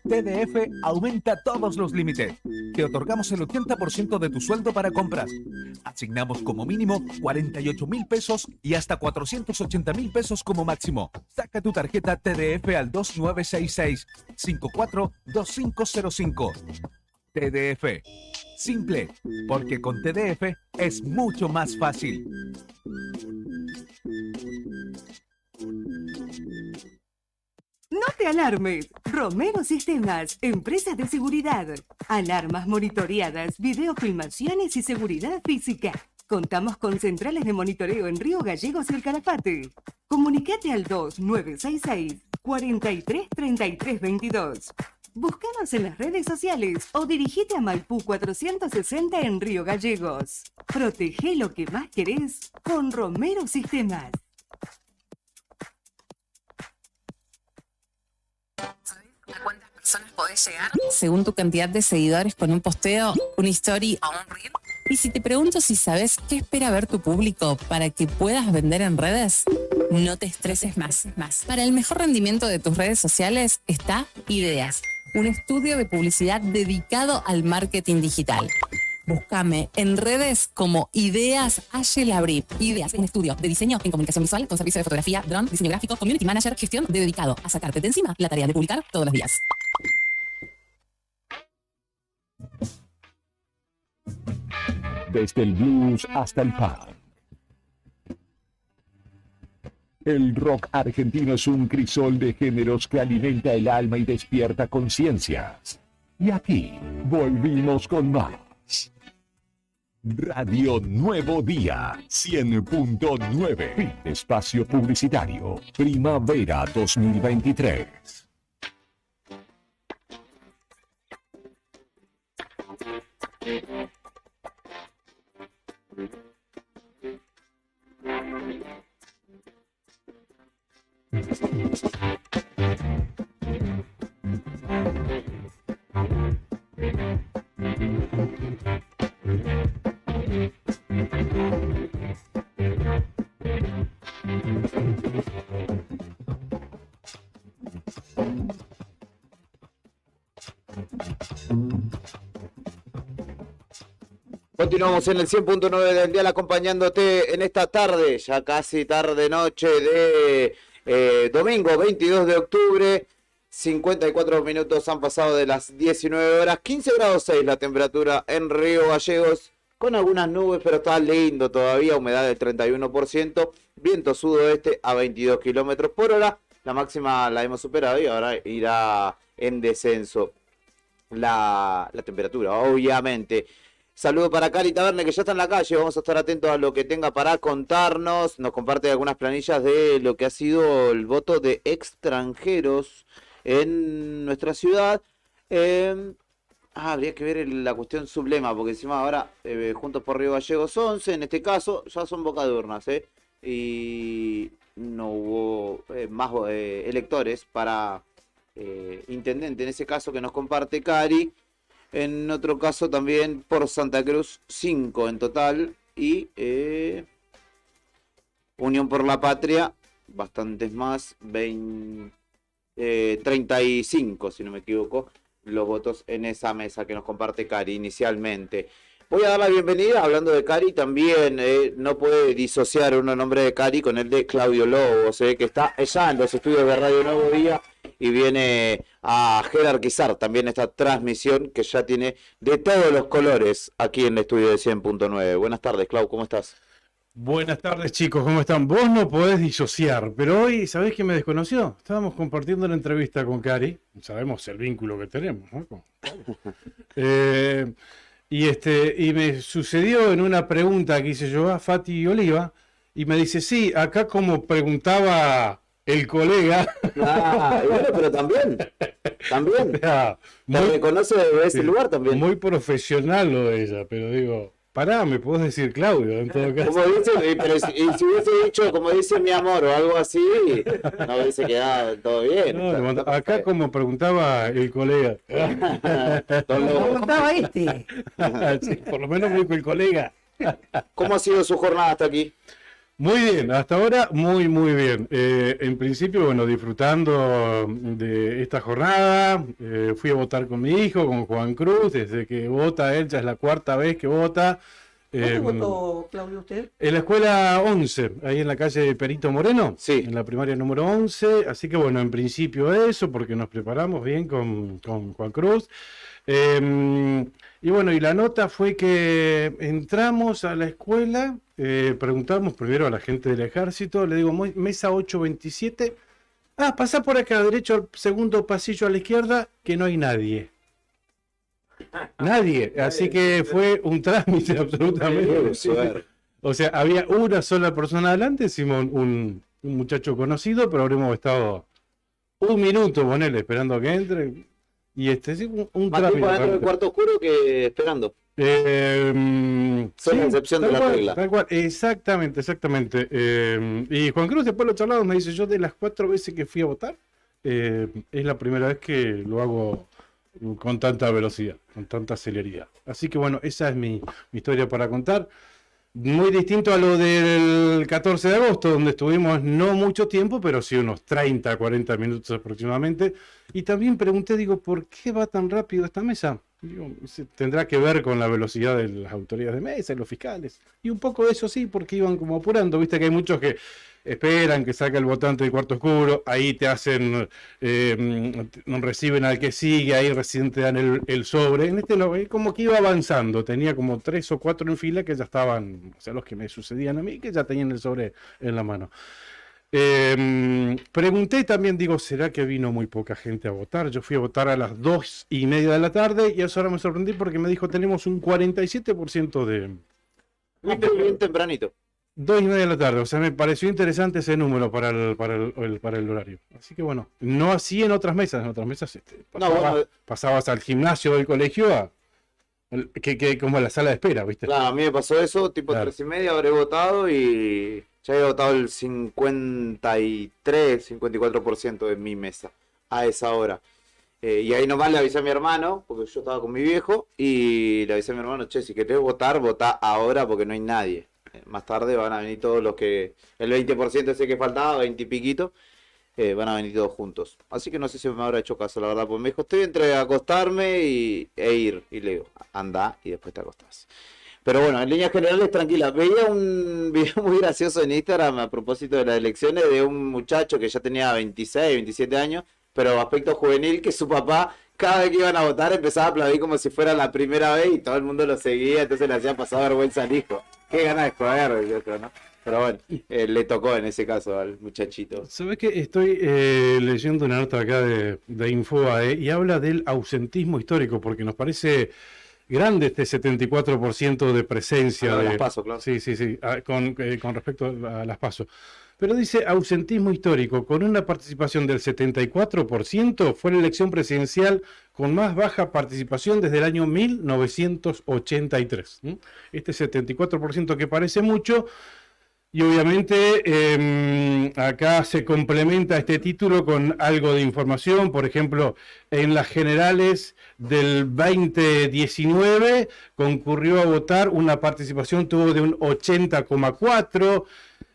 TDF aumenta todos los límites. Te otorgamos el 80% de tu sueldo para compras. Asignamos como mínimo 48.000 pesos y hasta 480.000 pesos como máximo. Saca tu tarjeta TDF al 2966-542505. TDF. Simple, porque con TDF es mucho más fácil. No te alarmes. Romero Sistemas, empresa de seguridad. Alarmas monitoreadas, videofilmaciones y seguridad física. Contamos con centrales de monitoreo en Río Gallegos y El Calafate. Comunicate al 2966-433322. Búscanos en las redes sociales o dirigite a Maipú 460 en Río Gallegos. Protege lo que más querés con Romero Sistemas. ¿A cuántas personas podés llegar? Según tu cantidad de seguidores con un posteo, una story o un reel. Y si te pregunto si sabes qué espera ver tu público para que puedas vender en redes, no te estreses más. Para el mejor rendimiento de tus redes sociales está Ideas, un estudio de publicidad dedicado al marketing digital. Búscame en redes como Ideas Labri. Ideas, un estudio de diseño en comunicación visual con servicio de fotografía, drone, diseño gráfico, community manager, gestión dedicado a sacarte de encima la tarea de publicar todos los días. desde el blues hasta el punk. El rock argentino es un crisol de géneros que alimenta el alma y despierta conciencias. Y aquí volvimos con más. Radio Nuevo Día 100.9. Fin de espacio publicitario. Primavera 2023. Continuamos en el 100.9 del dial acompañándote en esta tarde, ya casi tarde noche de domingo 22 de octubre. 54 minutos han pasado de las 19 horas, 15 grados 6 la temperatura en Río Gallegos, con algunas nubes, pero está lindo todavía, humedad del 31%, viento sudoeste a 22 kilómetros por hora, la máxima la hemos superado y ahora irá en descenso la temperatura, obviamente. Saludo para Cari Taberne, que ya está en la calle. Vamos a estar atentos a lo que tenga para contarnos. Nos comparte algunas planillas de lo que ha sido el voto de extranjeros en nuestra ciudad. Habría que ver la cuestión sublema, porque encima ahora Juntos por Río Gallegos 11, en este caso ya son boca de urnas, y no hubo más electores para intendente, en ese caso que nos comparte Cari. En otro caso también por Santa Cruz, 5 en total. Y Unión por la Patria, bastantes más, 35, si no me equivoco, los votos en esa mesa que nos comparte Cari inicialmente. Voy a dar la bienvenida, hablando de Cari, también no puede disociar uno el nombre de Cari con el de Claudio Lobo, que está allá en los estudios de Radio Nuevo Día y viene a jerarquizar también esta transmisión que ya tiene de todos los colores aquí en el estudio de 100.9. Buenas tardes, Clau, ¿cómo estás? Buenas tardes, chicos, ¿cómo están? Vos no podés disociar, pero hoy, ¿sabés quién me desconoció? Estábamos compartiendo una entrevista con Cari, sabemos el vínculo que tenemos, ¿no? Y me sucedió en una pregunta que hice yo a Fati Oliva, y me dice, sí, acá como preguntaba el colega. Bueno, pero también. Me reconoce de ese lugar también. Muy profesional lo de ella, pero digo, pará, me podés decir Claudio, en todo caso. Como dice, pero si hubiese dicho, como dice mi amor o algo así, no hubiese quedado todo bien. No, acá como preguntaba el colega. Preguntaba este. Sí, por lo menos me dijo el colega. ¿Cómo ha sido su jornada hasta aquí? Muy bien, hasta ahora muy bien. En principio, bueno, disfrutando de esta jornada, fui a votar con mi hijo, con Juan Cruz, desde que vota él, ya es la 4ª vez que vota. ¿Dónde votó, Claudio, usted? En la escuela 11, ahí en la calle Perito Moreno, sí, en la primaria número 11, así que bueno, en principio eso, porque nos preparamos bien con Juan Cruz. Y bueno, y la nota fue que entramos a la escuela, preguntamos primero a la gente del ejército, le digo, mesa 827, pasá por acá, derecho al segundo pasillo a la izquierda, que no hay nadie. Nadie, así que fue un trámite absolutamente. O sea, había una sola persona adelante, Simón, un muchacho conocido, pero habremos estado un minuto, ponele, esperando a que entre. Y sí, un más tiempo dentro del cuarto oscuro que esperando. Son la excepción de la regla. Tal cual, exactamente. Y Juan Cruz, después lo charlamos, me dice, yo de las 4 veces que fui a votar, es la primera vez que lo hago con tanta velocidad, con tanta celeridad. Así que bueno, esa es mi historia para contar. Muy distinto a lo del 14 de agosto, donde estuvimos no mucho tiempo, pero sí unos 30, 40 minutos aproximadamente. Y también pregunté, digo, ¿por qué va tan rápido esta mesa? Digo, tendrá que ver con la velocidad de las autoridades de mesa y los fiscales. Y un poco de eso sí, porque iban como apurando. Viste que hay muchos que esperan que saque el votante del cuarto oscuro, ahí te hacen, reciben al que sigue, ahí recién te dan el sobre. En este no, como que iba avanzando, tenía como 3 o 4 en fila que ya estaban, o sea, los que me sucedían a mí, que ya tenían el sobre en la mano. Pregunté también, digo, ¿será que vino muy poca gente a votar? Yo fui a votar a las 2:30 de la tarde y a esa hora me sorprendí porque me dijo, tenemos un 47% de... Bien tempranito. 2:30 de la tarde, o sea, me pareció interesante ese número para el horario. Así que bueno, no así en otras mesas pasabas al gimnasio del colegio como a la sala de espera, ¿viste? Claro, a mí me pasó eso, tipo 3:30 habré votado y ya había votado el 54% de mi mesa a esa hora. Y ahí nomás le avisé a mi hermano, porque yo estaba con mi viejo, y le avisé a mi hermano, che, si querés votar, votá ahora porque no hay nadie. Más tarde van a venir todos los que, el 20% ese que faltaba, 20 y piquito, van a venir todos juntos. Así que no sé si me habrá hecho caso, la verdad, porque me dijo, estoy entre acostarme e ir. Y le digo, anda y después te acostás. Pero bueno, en líneas generales, tranquila. Veía un video muy gracioso en Instagram a propósito de las elecciones de un muchacho que ya tenía 26, 27 años, pero aspecto juvenil, que su papá, cada vez que iban a votar, empezaba a aplaudir como si fuera la primera vez y todo el mundo lo seguía, entonces le hacía pasar vergüenza al hijo. Qué ganas de joder, yo creo, ¿no? Pero bueno, le tocó en ese caso al muchachito. ¿Sabes qué? Estoy leyendo una nota acá de Infobae y habla del ausentismo histórico, porque nos parece grande este 74% de presencia de las PASO, claro. Sí, con respecto a las PASO. Pero dice ausentismo histórico, con una participación del 74%, fue la elección presidencial con más baja participación desde el año 1983. Este 74% que parece mucho, y obviamente acá se complementa este título con algo de información. Por ejemplo, en las generales del 2019 concurrió a votar, una participación tuvo de un 80,4%.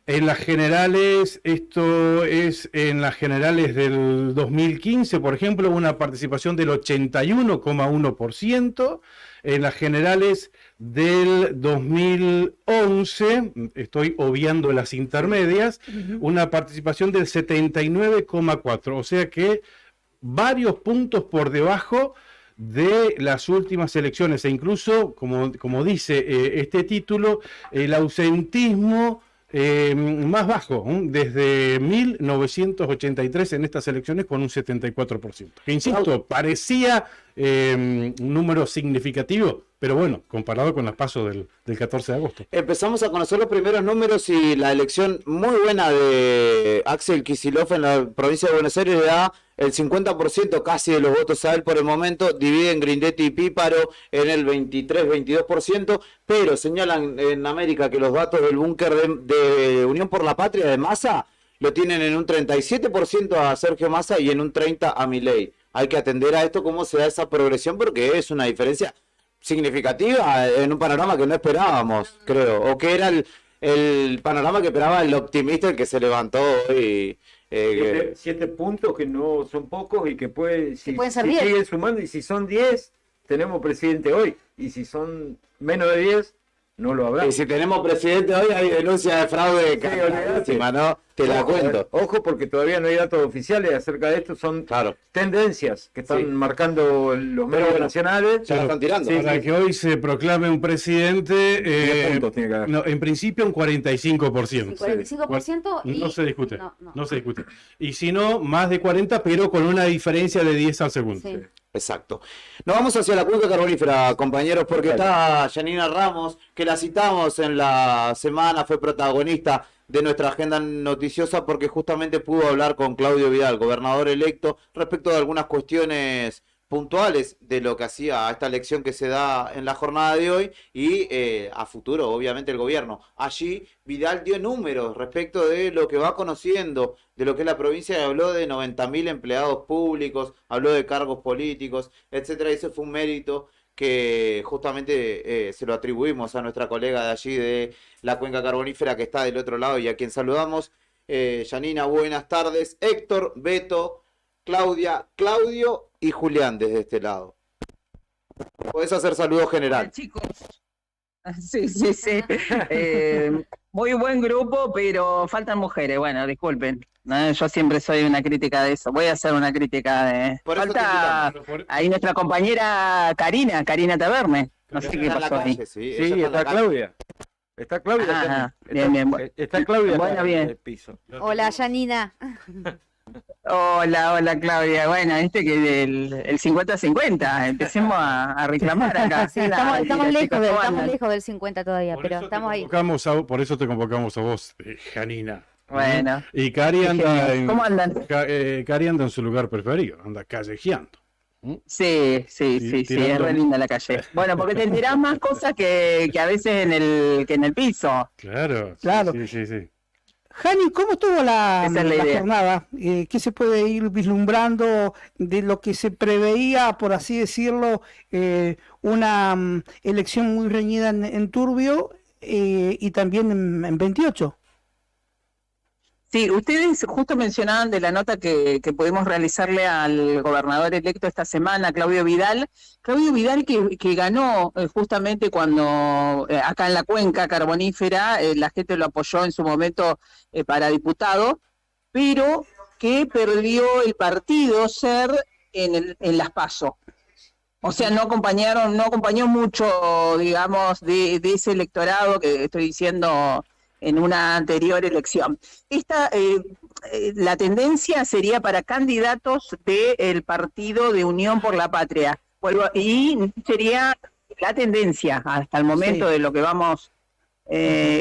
En las generales, esto es en las generales del 2015, por ejemplo, una participación del 81,1%. En las generales del 2011, estoy obviando las intermedias, una participación del 79,4%. O sea que varios puntos por debajo de las últimas elecciones. E incluso, como dice este título, el ausentismo más bajo, desde 1983 en estas elecciones, con un 74%. Que insisto, parecía un número significativo, pero bueno, comparado con las PASO del 14 de agosto. Empezamos a conocer los primeros números y la elección muy buena de Axel Kicillof en la provincia de Buenos Aires le da el 50% casi de los votos a él por el momento, dividen Grindetti y Píparo en el 23-22%, pero señalan en América que los datos del búnker de Unión por la Patria de Massa lo tienen en un 37% a Sergio Massa y en un 30% a Milei. Hay que atender a esto, cómo se da esa progresión, porque es una diferencia significativa en un panorama que no esperábamos, creo, o que era el panorama que esperaba el optimista, el que se levantó hoy. 7 puntos que no son pocos y que pueden ser 10. Siguen sumando, y si son 10, tenemos presidente hoy, y si son menos de 10, no lo habrá. Y si tenemos presidente hoy, hay denuncia de fraude carísima, ¿no? Te la cuento. Ojo, porque todavía no hay datos oficiales acerca de esto, son tendencias que están marcando los medios nacionales. Ya lo están tirando. Para que hoy se proclame un presidente, 10 puntos tiene que haber. No, en principio un 45%. 45% y... No se discute, no se discute. Y si no, más de 40, pero con una diferencia de 10 al segundo. Sí. Exacto. Nos vamos hacia la cuenca carbonífera, compañeros, porque está Yanina Ramos, que la citamos en la semana, fue protagonista de nuestra agenda noticiosa porque justamente pudo hablar con Claudio Vidal, gobernador electo, respecto de algunas cuestiones puntuales de lo que hacía esta elección que se da en la jornada de hoy y a futuro, obviamente, el gobierno. Allí Vidal dio números respecto de lo que va conociendo de lo que es la provincia y habló de 90.000 empleados públicos, habló de cargos políticos, etcétera. Y ese fue un mérito que justamente se lo atribuimos a nuestra colega de allí de la cuenca carbonífera que está del otro lado y a quien saludamos. Yanina, buenas tardes. Héctor, Beto, Claudia, Claudio y Julián desde este lado. Podés hacer saludo general. Chicos. Sí. Muy buen grupo, pero faltan mujeres. Bueno, disculpen. ¿no? Yo siempre soy una crítica de eso. Voy a hacer una crítica de... Falta ahí nuestra compañera Karina Taverne. No sé qué pasó ahí. Sí, está Claudia. Está Claudia. Bien. Está Claudia Bueno, bien. en el piso. Hola, Janina. Hola Claudia. Bueno, que el 50-50. Empecemos a reclamar acá. Sí, estamos lejos del 50 todavía, pero estamos ahí. Por eso te convocamos a vos, Janina. Bueno. Y Cari anda ¿Cómo andan? Cari anda en su lugar preferido, anda callejeando. Sí, es re linda la calle. Bueno, porque te enterás más cosas que a veces en el piso. Claro. Sí. Jani, ¿cómo estuvo la idea. jornada? ¿Qué se puede ir vislumbrando de lo que se preveía, por así decirlo, una elección muy reñida en Turbio y también en 28? Sí, ustedes justo mencionaban de la nota que pudimos realizarle al gobernador electo esta semana, Claudio Vidal. Claudio Vidal que ganó justamente cuando acá en la cuenca carbonífera la gente lo apoyó en su momento para diputado, pero que perdió el partido SER en las PASO. O sea, no acompañó mucho, digamos, de ese electorado que estoy diciendo en una anterior elección. La tendencia sería para candidatos del partido de Unión por la Patria. Y sería la tendencia hasta el momento de lo que vamos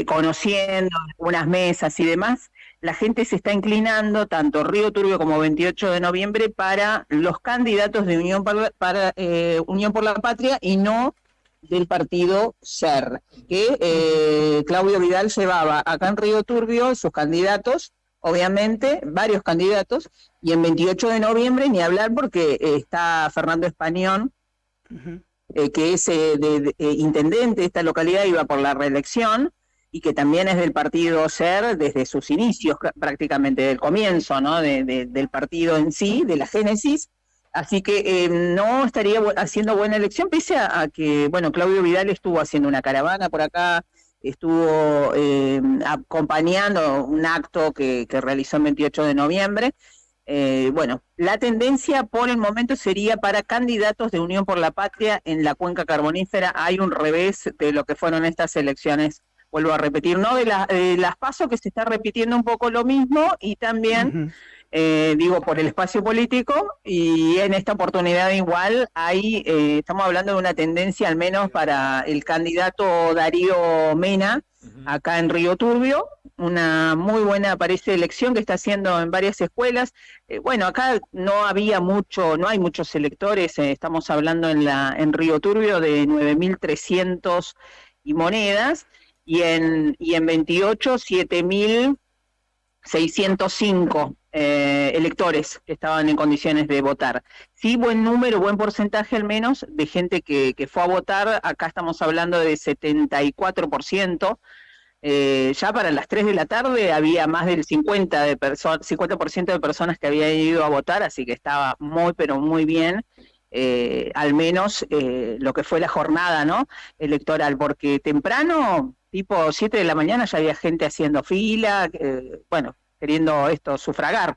conociendo, unas mesas y demás. La gente se está inclinando, tanto Río Turbio como 28 de noviembre, para los candidatos de Unión Unión por la Patria y no del partido SER, que Claudio Vidal llevaba acá en Río Turbio sus candidatos, obviamente, varios candidatos, y en 28 de noviembre ni hablar porque está Fernando Españón, que es intendente de esta localidad, iba por la reelección, y que también es del partido SER desde sus inicios, prácticamente del comienzo, ¿no? del partido en sí, de la génesis. Así que no estaría haciendo buena elección, pese a que, bueno, Claudio Vidal estuvo haciendo una caravana por acá, estuvo acompañando un acto que realizó el 28 de noviembre. Bueno, la tendencia por el momento sería para candidatos de Unión por la Patria en la cuenca carbonífera. Hay un revés de lo que fueron estas elecciones, vuelvo a repetir, ¿no? De las PASO, que se está repitiendo un poco lo mismo, y también... digo, por el espacio político, y en esta oportunidad igual estamos hablando de una tendencia al menos para el candidato Darío Mena, acá en Río Turbio, una muy buena, parece, elección que está haciendo en varias escuelas. Bueno, acá no hay muchos electores, estamos hablando en Río Turbio de 9.300 y monedas, y en 28, 7.605 electores que estaban en condiciones de votar. Sí, buen número, buen porcentaje al menos de gente que fue a votar. Acá estamos hablando de 74%. Ya para las 3 de la tarde había más del 50% de personas que habían ido a votar, así que estaba muy, pero muy bien. Al menos lo que fue la jornada, ¿no?, electoral, porque temprano, tipo 7 de la mañana, ya había gente haciendo fila, queriendo sufragar.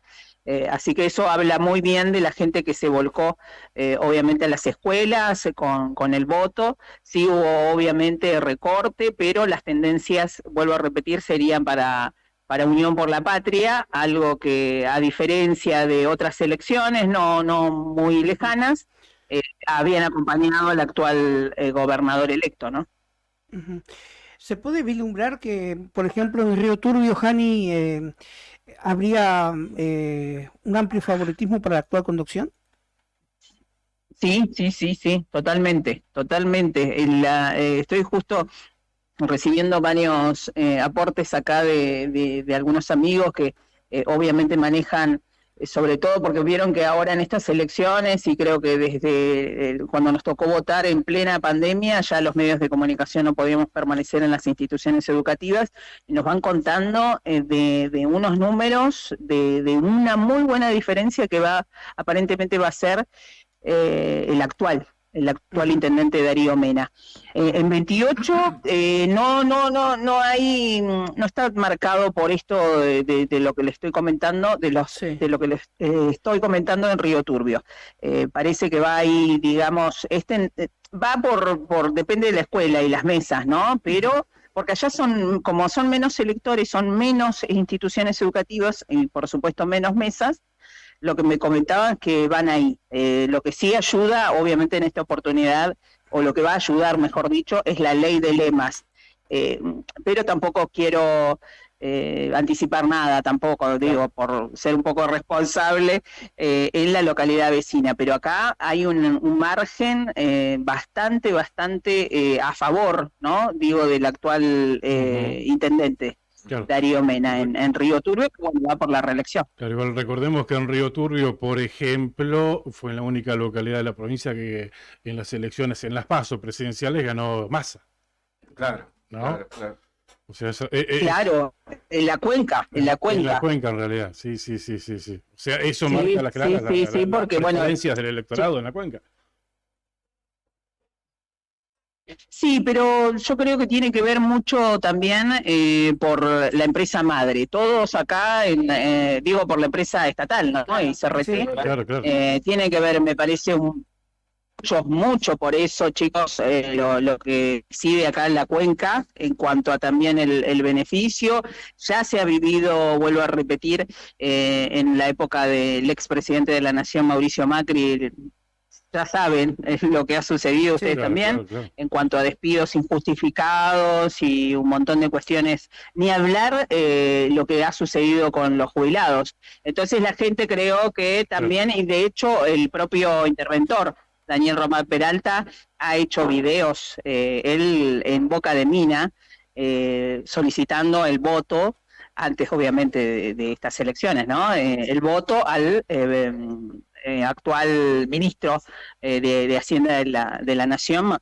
Así que eso habla muy bien de la gente que se volcó, obviamente, a las escuelas con el voto. Sí hubo, obviamente, recorte, pero las tendencias, vuelvo a repetir, serían para Unión por la Patria, algo que, a diferencia de otras elecciones no muy lejanas, habían acompañado al actual gobernador electo, ¿no? ¿Se puede vislumbrar que, por ejemplo, en Río Turbio, Jani, habría un amplio favoritismo para la actual conducción? Sí, totalmente. Estoy justo recibiendo varios aportes acá de algunos amigos que obviamente manejan, sobre todo porque vieron que ahora en estas elecciones, y creo que desde cuando nos tocó votar en plena pandemia, ya los medios de comunicación no podíamos permanecer en las instituciones educativas, y nos van contando de unos números, de una muy buena diferencia que aparentemente va a ser el actual el actual intendente Darío Mena. En 28 no está marcado por esto de lo que le estoy comentando, de lo que les estoy comentando en Río Turbio. Parece que va ahí, digamos, va depende de la escuela y las mesas, ¿no? Pero porque allá como son menos electores, son menos instituciones educativas y por supuesto menos mesas, lo que me comentaban es que van ahí. Lo que sí ayuda, obviamente en esta oportunidad, o lo que va a ayudar, mejor dicho, es la ley de lemas. Pero tampoco quiero anticipar nada, tampoco, digo, por ser un poco responsable en la localidad vecina. Pero acá hay un margen bastante a favor, ¿no? Digo, del actual intendente. Claro. Darío Mena en Río Turbio, que bueno, va por la reelección. Claro, igual recordemos que en Río Turbio, por ejemplo, fue la única localidad de la provincia que en las elecciones, en las PASO presidenciales, ganó Massa. Claro, ¿no? claro. O sea, claro, en la cuenca. En la cuenca, en realidad, sí. O sea, eso marca las porque, preferencias del electorado en la cuenca. Sí, pero yo creo que tiene que ver mucho también por la empresa madre. Todos acá, digo por la empresa estatal, ¿no? Y CRT, sí, claro. Tiene que ver, me parece, mucho por eso, chicos, lo que decide acá en la cuenca, en cuanto a también el beneficio. Ya se ha vivido, vuelvo a repetir, en la época del expresidente de la Nación, Mauricio Macri. Ya saben lo que ha sucedido, ustedes también, claro. En cuanto a despidos injustificados y un montón de cuestiones, ni hablar lo que ha sucedido con los jubilados. Entonces la gente creo que también, y de hecho el propio interventor, Daniel Román Peralta, ha hecho videos, él en Boca de Mina, solicitando el voto, antes obviamente de estas elecciones, ¿no? El voto al actual ministro de Hacienda de la Nación,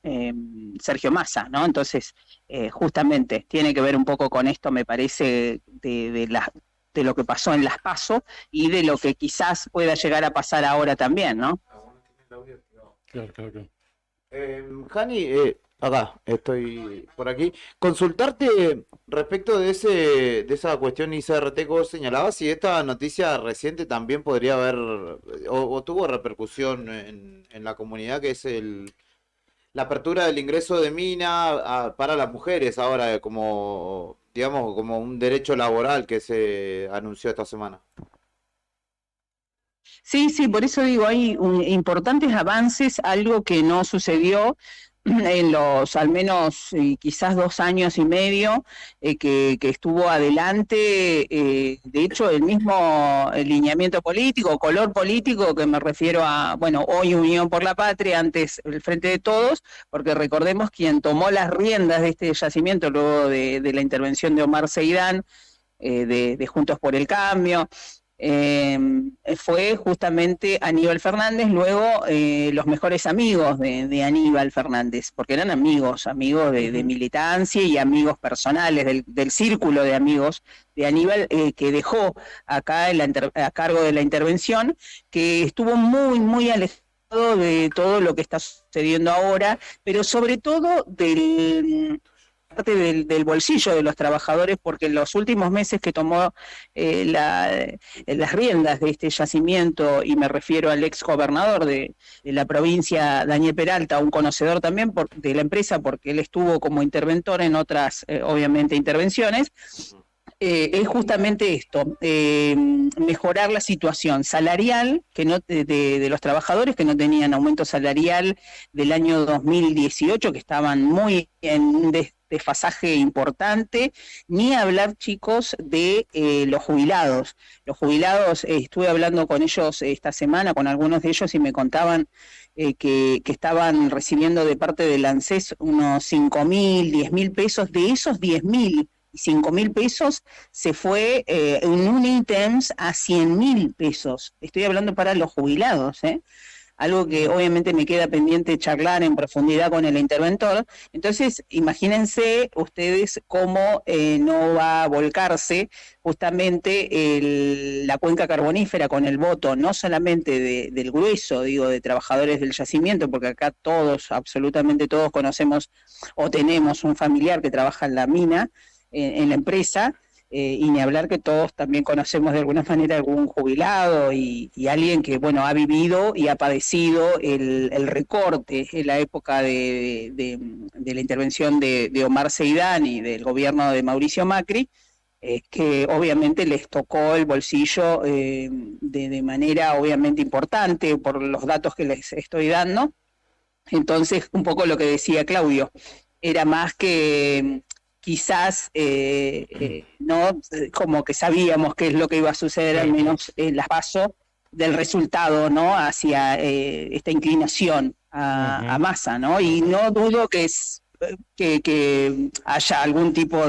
Sergio Massa, ¿no? Entonces, justamente, tiene que ver un poco con esto, me parece, de lo que pasó en las PASO y de lo que quizás pueda llegar a pasar ahora también, ¿no? Claro. Jani, acá, estoy por aquí. Consultarte respecto de esa cuestión ICRT que vos señalabas, si esta noticia reciente también podría haber, o tuvo repercusión en la comunidad, que es la apertura del ingreso de mina para las mujeres ahora, como, digamos, como un derecho laboral que se anunció esta semana. Sí, por eso digo, hay importantes avances, algo que no sucedió en los al menos quizás 2 años y medio que estuvo adelante, de hecho el mismo lineamiento político, color político, que me refiero a, bueno, hoy Unión por la Patria, antes el Frente de Todos, porque recordemos quien tomó las riendas de este yacimiento luego de la intervención de Omar Seidán, de Juntos por el Cambio, fue justamente Aníbal Fernández, luego los mejores amigos de Aníbal Fernández, porque eran amigos de militancia y amigos personales del círculo de amigos de Aníbal, que dejó acá a cargo de la intervención, que estuvo muy alejado de todo lo que está sucediendo ahora, pero sobre todo del bolsillo de los trabajadores, porque en los últimos meses que tomó las riendas de este yacimiento, y me refiero al ex gobernador de la provincia, Daniel Peralta, un conocedor también de la empresa, porque él estuvo como interventor en otras, obviamente, intervenciones, es justamente esto, mejorar la situación salarial de los trabajadores que no tenían aumento salarial del año 2018, que estaban muy en un desfasaje importante, ni hablar, chicos, de los jubilados. Los jubilados, estuve hablando con ellos esta semana, con algunos de ellos, y me contaban que estaban recibiendo de parte del ANSES unos 5.000, 10.000 pesos. De esos 10.000 y 5.000 pesos se fue en un ítems a 100.000 pesos. Estoy hablando para los jubilados, algo que obviamente me queda pendiente charlar en profundidad con el interventor. Entonces, imagínense ustedes cómo no va a volcarse justamente la cuenca carbonífera con el voto, no solamente del grueso, digo, de trabajadores del yacimiento, porque acá todos, absolutamente todos conocemos o tenemos un familiar que trabaja en la mina, en la empresa, y ni hablar que todos también conocemos de alguna manera algún jubilado y alguien que, bueno, ha vivido y ha padecido el recorte en la época de la intervención de Omar Seidán y del gobierno de Mauricio Macri, que obviamente les tocó el bolsillo de manera obviamente importante por los datos que les estoy dando. Entonces, un poco lo que decía Claudio, era más que quizás no como que sabíamos qué es lo que iba a suceder, al menos en las PASO, del resultado, ¿no? Hacia esta inclinación a Massa, ¿no? Y no dudo que haya algún tipo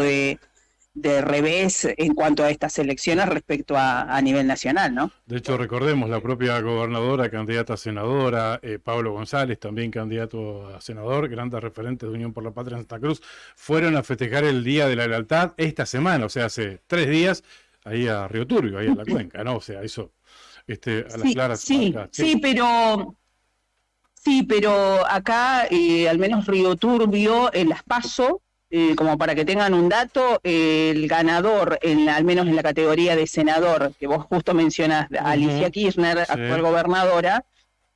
de revés en cuanto a estas elecciones respecto a nivel nacional, ¿no? De hecho, recordemos, la propia gobernadora, candidata a senadora, Pablo González, también candidato a senador, grandes referentes de Unión por la Patria en Santa Cruz, fueron a festejar el Día de la Lealtad esta semana, o sea, hace 3 días, ahí a Río Turbio, ahí en la cuenca, ¿no? O sea, eso, a las claras. Sí, pero acá, al menos Río Turbio, en las PASO, como para que tengan un dato, el ganador, al menos en la categoría de senador, que vos justo mencionás, Alicia Kirchner, actual gobernadora,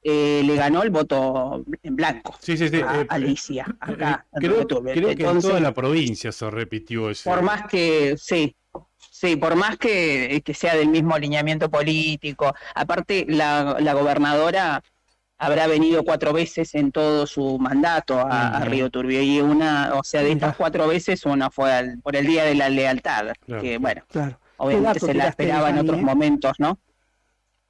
le ganó el voto en blanco a Alicia, acá. Creo que en toda la provincia se repitió ese. Por más que, sí, por más que sea del mismo alineamiento político, aparte la gobernadora habrá venido 4 veces en todo su mandato a Río Turbio, y de estas 4 veces, una fue por el Día de la Lealtad, que bueno, obviamente se la esperaba en otros momentos, ¿no?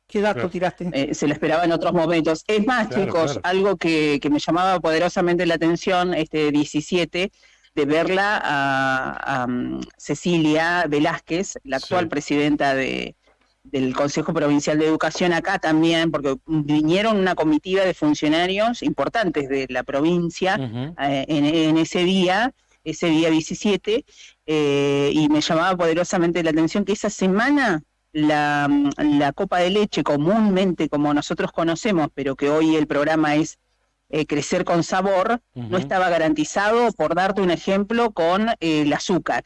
¿Qué dato tiraste? Se la esperaba en otros momentos. Es más, chicos, algo que me llamaba poderosamente la atención, este 17, de verla a Cecilia Velázquez, la actual presidenta del Consejo Provincial de Educación acá también, porque vinieron una comitiva de funcionarios importantes de la provincia en ese día 17, y me llamaba poderosamente la atención que esa semana la copa de leche, comúnmente como nosotros conocemos, pero que hoy el programa es Crecer con Sabor, no estaba garantizado, por darte un ejemplo, con el azúcar.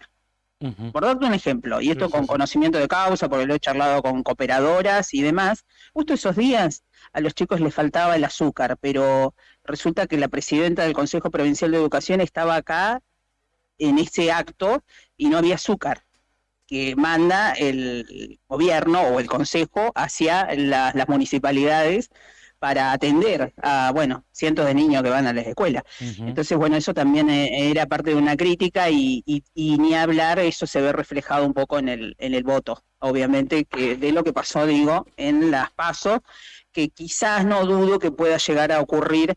Por darte un ejemplo, y esto con conocimiento de causa, porque lo he charlado con cooperadoras y demás, justo esos días a los chicos les faltaba el azúcar, pero resulta que la presidenta del Consejo Provincial de Educación estaba acá en ese acto y no había azúcar, que manda el gobierno o el consejo hacia las municipalidades para atender a, cientos de niños que van a la escuela. Entonces, eso también era parte de una crítica y ni hablar, eso se ve reflejado un poco en el voto, obviamente, que de lo que pasó, en las PASO, que quizás no dudo que pueda llegar a ocurrir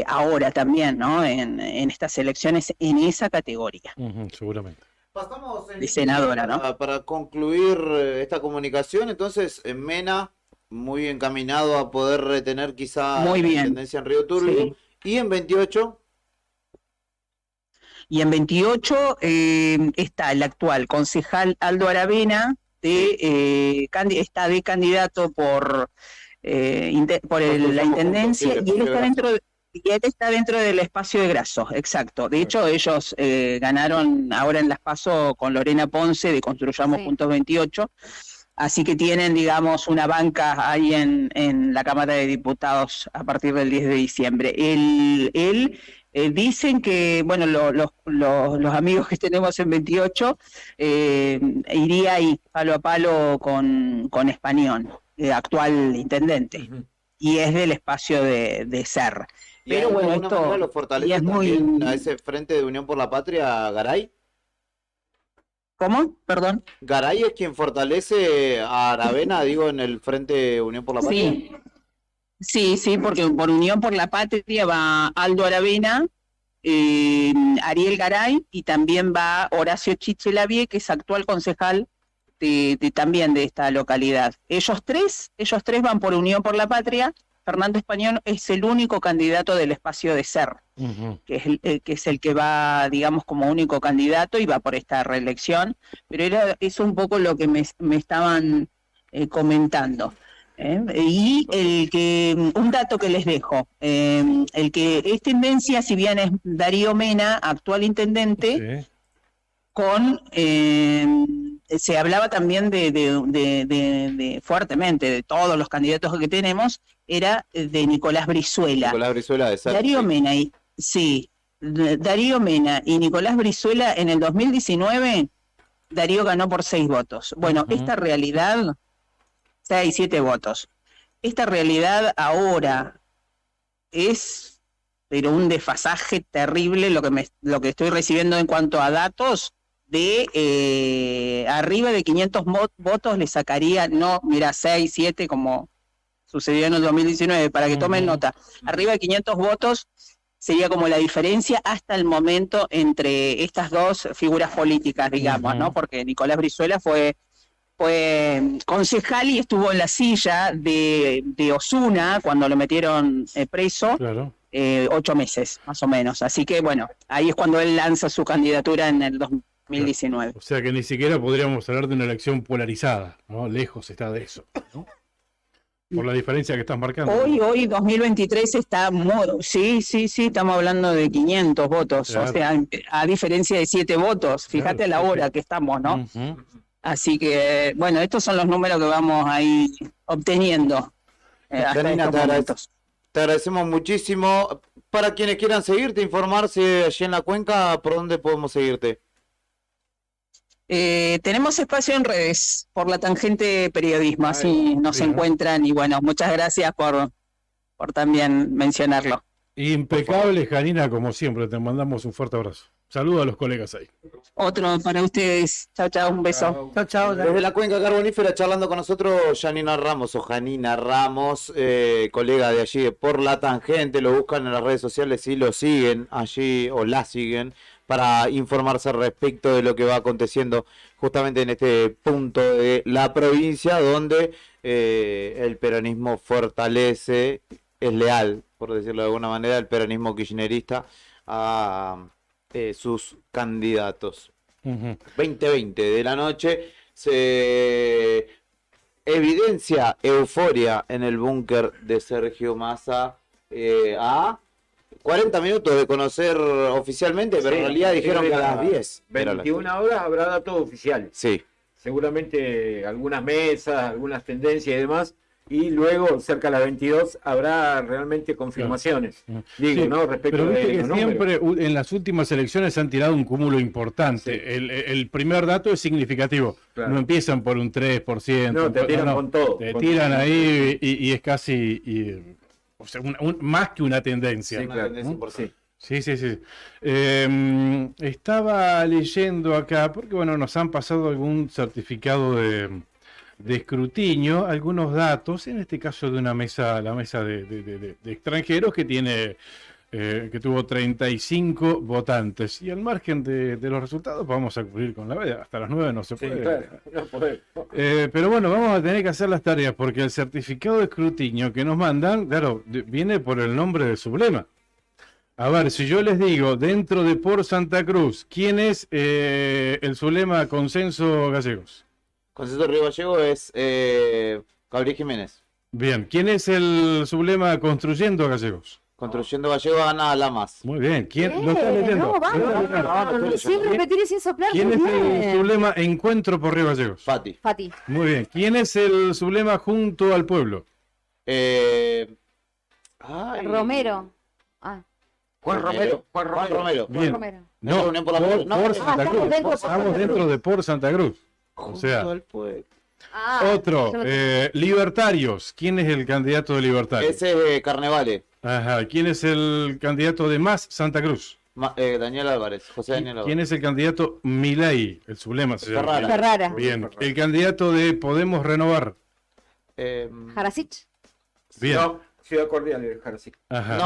ahora también, ¿no? En estas elecciones, en esa categoría. Seguramente. Pasamos de senadora, ¿no? Para concluir esta comunicación, entonces, en Mena, muy encaminado a poder retener quizá la tendencia en Río Turbio. Sí. ¿Y en 28? Y en 28 está el actual concejal Aldo Aravena, está de candidato por la intendencia, y él está dentro del espacio de Grasso, exacto. De hecho, ellos ganaron ahora en las PASO con Lorena Ponce de Construyamos Juntos 28. Así que tienen, una banca ahí en la Cámara de Diputados a partir del 10 de diciembre. Él dicen que, los amigos que tenemos en 28, iría ahí palo a palo con Español, actual intendente, y es del espacio de SER. Pero esto lo fortalece también a ese Frente de Unión por la Patria, Garay. ¿Cómo? Perdón. ¿Garay es quien fortalece a Aravena, en el Frente Unión por la Patria? Sí, porque por Unión por la Patria va Aldo Aravena, Ariel Garay, y también va Horacio Chichelavie, que es actual concejal también de esta localidad. Ellos tres van por Unión por la Patria, Fernando Español es el único candidato del espacio de SER, que es el que va, digamos, como único candidato y va por esta reelección, pero es un poco lo que me estaban comentando. Y un dato que les dejo, el que es tendencia, si bien es Darío Mena, actual intendente, se hablaba también de fuertemente, de todos los candidatos que tenemos, era de Nicolás Brizuela. Nicolás Brizuela de SER. Darío Mena y Nicolás Brizuela en el 2019, Darío ganó por 6 votos. Bueno, esta realidad, 6, 7 votos. Esta realidad ahora es, pero un desfasaje terrible lo que estoy recibiendo en cuanto a datos, de arriba de 500 votos le sacaría, no, mira, 6, 7 como sucedió en el 2019, para que tomen nota, arriba de 500 votos sería como la diferencia hasta el momento entre estas dos figuras políticas, digamos, ¿no? Porque Nicolás Brizuela fue concejal y estuvo en la silla de Osuna cuando lo metieron preso, 8 meses, más o menos. Así que, bueno, ahí es cuando él lanza su candidatura en el 2019. O sea que ni siquiera podríamos hablar de una elección polarizada, ¿no? Lejos está de eso, ¿no? Por la diferencia que estás marcando. Hoy 2023 está sí, estamos hablando de 500 votos, o sea, a diferencia de 7 votos, fíjate la hora que estamos, ¿no? Así que, bueno, estos son los números que vamos ahí obteniendo. Janina, te agradecemos muchísimo. Para quienes quieran seguirte, informarse allí en la cuenca, ¿por dónde podemos seguirte? Tenemos espacio en redes por la Tangente Periodismo, así nos encuentran y bueno, muchas gracias por también mencionarlo. Impecable, Janina, como siempre, te mandamos un fuerte abrazo. Saludos a los colegas ahí. Otro para ustedes. Chao, un beso. Chao. Desde la cuenca carbonífera charlando con nosotros Janina Ramos, colega de allí de Por la Tangente, lo buscan en las redes sociales y lo siguen allí o la siguen para informarse respecto de lo que va aconteciendo justamente en este punto de la provincia donde el peronismo fortalece, es leal, por decirlo de alguna manera, el peronismo kirchnerista a sus candidatos. 20:20 de la noche se evidencia euforia en el búnker de Sergio Massa a 40 minutos de conocer oficialmente, pero en realidad dijeron que a las 10. 21 horas habrá datos oficiales. Sí. Seguramente algunas mesas, algunas tendencias y demás. Y luego, cerca de las 22, habrá realmente confirmaciones. Digo, Sí, ¿no? Respecto pero viste de que los números. siempre en las últimas elecciones han tirado un cúmulo importante. El primer dato es significativo. Claro. No empiezan por un 3%. No, te tiran con todo. Te Con tiran todo. ahí y es casi o sea, más que una tendencia. Sí, claro. Sí. Estaba leyendo acá, porque bueno, nos han pasado algún certificado de escrutinio, algunos datos, en este caso de una mesa, la mesa de extranjeros que tiene que tuvo 35 votantes. Y al margen de los resultados vamos a cubrir con la veda. Hasta las 9 no se puede. Claro, no podemos. Pero bueno, vamos a tener que hacer las tareas porque el certificado de escrutinio que nos mandan, claro, viene por el nombre de sublema. A ver, si yo les digo, dentro de Por Santa Cruz, ¿quién es el sublema Consenso Gallegos? Consenso Río Gallego es Gabriel Jiménez. Bien, ¿quién es el sublema Construyendo Gallegos? Construyendo Gallego gana Lamas. Muy bien, ¿quién lo está leyendo? No, vamos. Sin repetir y sin soplar. ¿Quién muy es el bien. sublema Encuentro por Río Gallegos? Fati. Muy bien, ¿quién es el sublema Junto al Pueblo? Romero. Juan Romero. Bien. Romero. No, Unión por la Paz. No, por Santa Cruz. Estamos dentro de Por Santa Cruz. O sea, otro, Libertarios. ¿Quién es el candidato de Libertarios? Ese es Carnevale. Ajá. ¿Quién es el candidato de Más Santa Cruz? Daniel Álvarez. José Daniel Álvarez. ¿Quién es el candidato Milei? El sublema se llama. Ferrara. Bien. El candidato de Podemos Renovar. Jarasich. Bien. No, Ciudad Cordial de Jaracic. Ajá,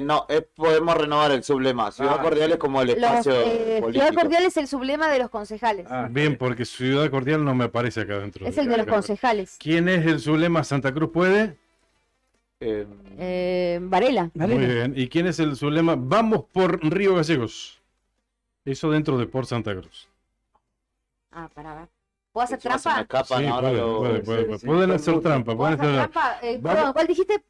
No, podemos renovar el sublema. Ciudad Cordial es como el espacio político. Ciudad Cordial es el sublema de los concejales. Bien, porque Ciudad Cordial no me aparece acá dentro. Es el de los concejales. ¿Quién es el sublema Santa Cruz Puede? Varela. Muy bien. ¿Y quién es su lema? Vamos por Río Gallegos. Eso dentro de Por Santa Cruz. Ah, para ver. ¿Puedo hacer Se me trampa? escapan Sí, ahora pueden, pueden hacer trampa. ¿Puedo Pueden hacer hacer trampa? Vamos. Perdón, ¿cuál dijiste?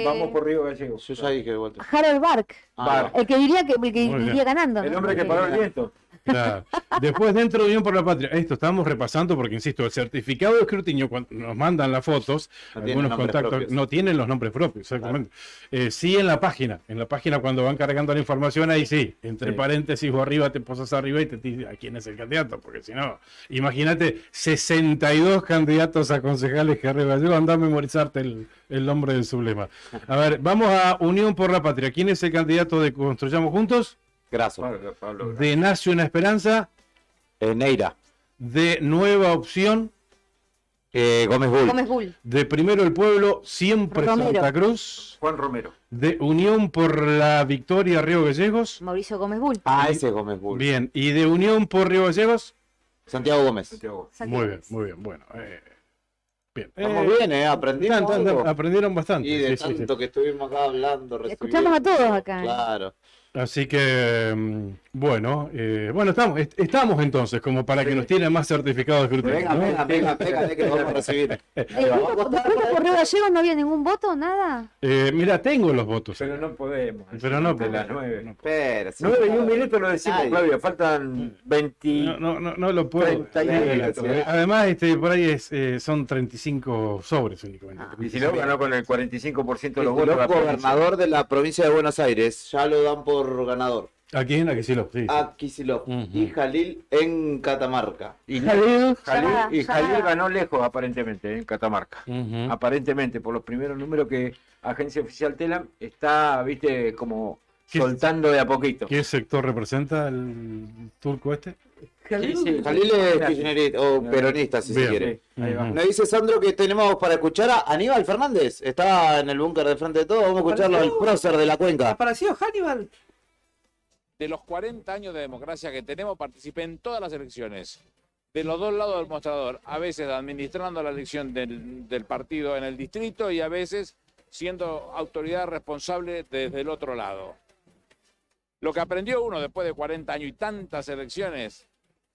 Vamos por Río Gallegos. Yo ya dije de vuelta. Harold Bark. Ah, El que diría que Muy bien. iría ganando. El ¿no? hombre que paró el viento. Claro. Después, dentro de Unión por la Patria, esto estamos repasando porque, insisto, el certificado de escrutinio, cuando nos mandan las fotos, No tiene algunos nombres contactos propios. no tienen los nombres propios, exactamente. Sí, en la página cuando van cargando la información, ahí sí, entre paréntesis o arriba te posas arriba y te dice a quién es el candidato, porque si no, imagínate 62 candidatos a concejales que arriba yo, anda a memorizarte el nombre del sublema. A ver, vamos a Unión por la Patria. ¿Quién es el candidato de Construyamos Juntos? Graso. De Nace una Esperanza. Neira. De Nueva Opción. Gómez Bull. Gómez Bull. De Primero el Pueblo, siempre Romero. Santa Cruz. Juan Romero. De Unión por la Victoria, Río Gallegos. Mauricio Gómez Bull. Ah, ese es Gómez Bull. Bien. ¿Y de Unión por Río Gallegos? Santiago Gómez. Muy bien, muy bien. Bueno, bien. Estamos bien, aprendimos algo. Aprendieron bastante. Y de Sí, sí, sí. tanto que estuvimos acá hablando, Escuchamos a todos acá. Claro. Así que, bueno, estamos entonces, como para que nos tienen más certificados de escrutinio. Venga, ¿no? venga, que lo vamos a recibir. ¿Después por Río Gallegos no había ningún voto? ¿Nada? Mira, tengo los votos. Pero no podemos. Pero no De las podemos. 9. Espera, 9 y un minuto lo decimos, Ay. Claudio. Faltan 20. No lo puedo. 31. Además, por ahí son 35 sobres únicamente. Y si no, ganó con el 45% de los El votos. gobernador de la provincia de Buenos Aires, ya lo dan por ganador. ¿A quién? A Kicillof, sí. A Kicillof. Y Jalil en Catamarca. Y Jalil Jalil ganó lejos, aparentemente, en Catamarca. Aparentemente, por los primeros números que Agencia Oficial Telam está, viste, como soltando de a poquito. ¿Qué sector representa el turco este? Sí, Jalil es kirchnerista o peronista, si Bien. se quiere. Sí, ahí va. Me dice Sandro que tenemos para escuchar a Aníbal Fernández. Está en el búnker de frente de todo. Vamos a escucharlo al prócer de la cuenca. ¿Apareció Hannibal? De los 40 años de democracia que tenemos, participé en todas las elecciones, de los dos lados del mostrador, a veces administrando la elección del partido en el distrito y a veces siendo autoridad responsable desde el otro lado. Lo que aprendió uno después de 40 años y tantas elecciones,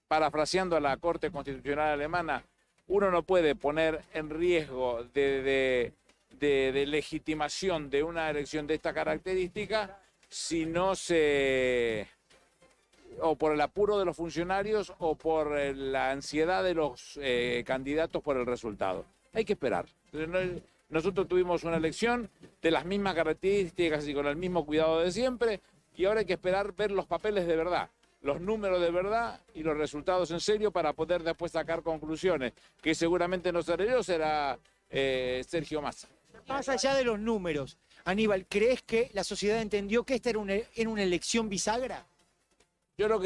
parafraseando a la Corte Constitucional Alemana, uno no puede poner en riesgo de legitimación de una elección de esta característica si no se, o por el apuro de los funcionarios o por la ansiedad de los candidatos por el resultado. Hay que esperar. Nosotros tuvimos una elección de las mismas características y con el mismo cuidado de siempre, y ahora hay que esperar ver los papeles de verdad, los números de verdad y los resultados en serio para poder después sacar conclusiones, que seguramente no seré yo, será Sergio Massa. Más allá de los números, Aníbal, ¿crees que la sociedad entendió que esta era una elección bisagra? Yo creo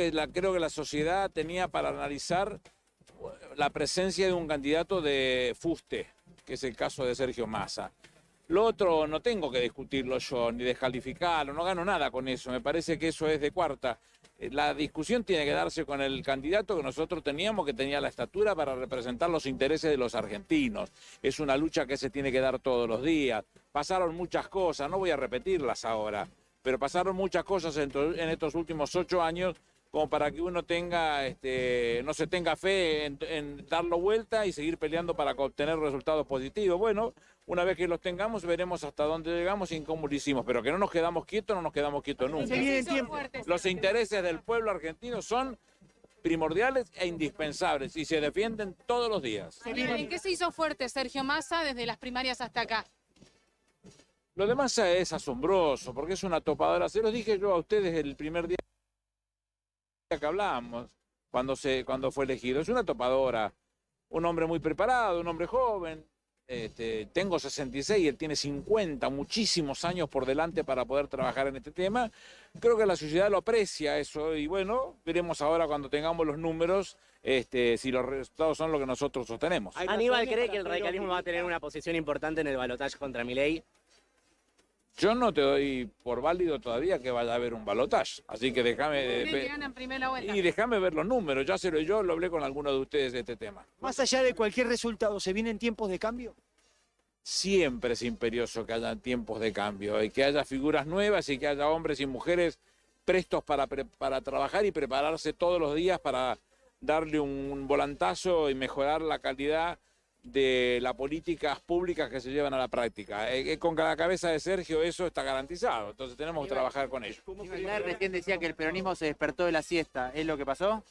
que la sociedad tenía para analizar la presencia de un candidato de fuste, que es el caso de Sergio Massa. Lo otro no tengo que discutirlo yo, ni descalificarlo, no gano nada con eso, me parece que eso es de cuarta. La discusión tiene que darse con el candidato que nosotros teníamos, que tenía la estatura para representar los intereses de los argentinos. Es una lucha que se tiene que dar todos los días. Pasaron muchas cosas, no voy a repetirlas ahora, pero pasaron muchas cosas en estos últimos 8 años como para que uno tenga, no se tenga fe en darlo vuelta y seguir peleando para obtener resultados positivos. Bueno, una vez que los tengamos, veremos hasta dónde llegamos y cómo lo hicimos, pero que no nos quedamos quietos nunca. Los intereses del pueblo argentino son primordiales e indispensables y se defienden todos los días. ¿En qué se hizo fuerte Sergio Massa desde las primarias hasta acá? Lo de Massa es asombroso porque es una topadora. Se los dije yo a ustedes el primer día que hablábamos, cuando fue elegido. Es una topadora, un hombre muy preparado, un hombre joven. Tengo 66, él tiene 50, muchísimos años por delante para poder trabajar en este tema. Creo que la sociedad lo aprecia eso y bueno, veremos ahora cuando tengamos los números si los resultados son lo que nosotros sostenemos. ¿Aníbal cree que el radicalismo va a tener una posición importante en el balotaje contra Milei? Yo no te doy por válido todavía que vaya a haber un balotaje, así que déjame ver los números. Yo lo hablé con algunos de ustedes de este tema. Más allá de cualquier resultado, ¿se vienen tiempos de cambio? siempre es imperioso que haya tiempos de cambio y que haya figuras nuevas y que haya hombres y mujeres prestos para trabajar y prepararse todos los días para darle un volantazo y mejorar la calidad de las políticas públicas que se llevan a la práctica. Con la cabeza de Sergio eso está garantizado, entonces tenemos que trabajar con ello. Recién decía que el peronismo se despertó de la siesta, ¿es lo que pasó?